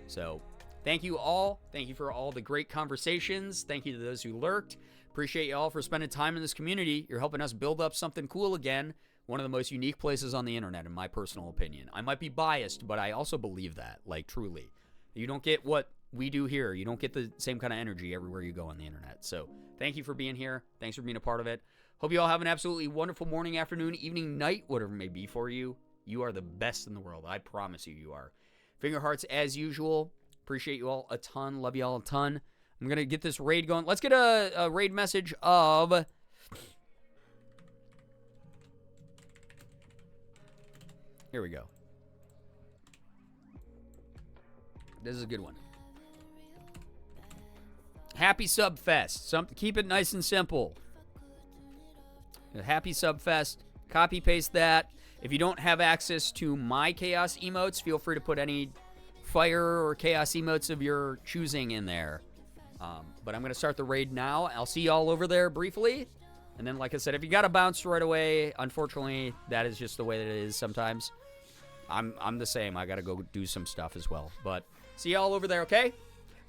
So thank you all. Thank you for all the great conversations. Thank you to those who lurked. Appreciate you all for spending time in this community. You're helping us build up something cool again. One of the most unique places on the internet, in my personal opinion. I might be biased, but I also believe that, like, truly. You don't get what we do here. You don't get the same kind of energy everywhere you go on the internet. So thank you for being here. Thanks for being a part of it. Hope you all have an absolutely wonderful morning, afternoon, evening, night, whatever it may be for you. You are the best in the world. I promise you, you are. Finger hearts as usual. Appreciate you all a ton. Love you all a ton. I'm going to get this raid going. Let's get a raid message of... Here we go. This is a good one. Happy Subfest. Keep it nice and simple. Happy Subfest. Copy paste that. If you don't have access to my chaos emotes, feel free to put any fire or chaos emotes of your choosing in there. But I'm going to start the raid now. I'll see y'all over there briefly. And then, like I said, if you got to bounce right away, unfortunately, that is just the way that it is sometimes. I'm the same. I got to go do some stuff as well. But see y'all over there, okay?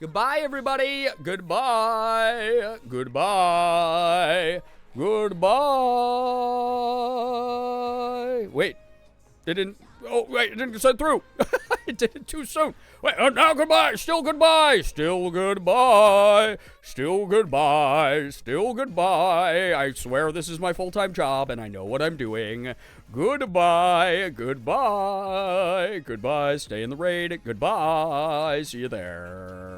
Goodbye, everybody. Goodbye. Goodbye. Goodbye. Wait. It didn't. Oh, wait. It didn't send through. It did it too soon. Wait. Now goodbye. Still goodbye. Still goodbye. Still goodbye. Still goodbye. I swear this is my full-time job and I know what I'm doing. Goodbye. Goodbye. Goodbye. Stay in the raid. Goodbye. See you there.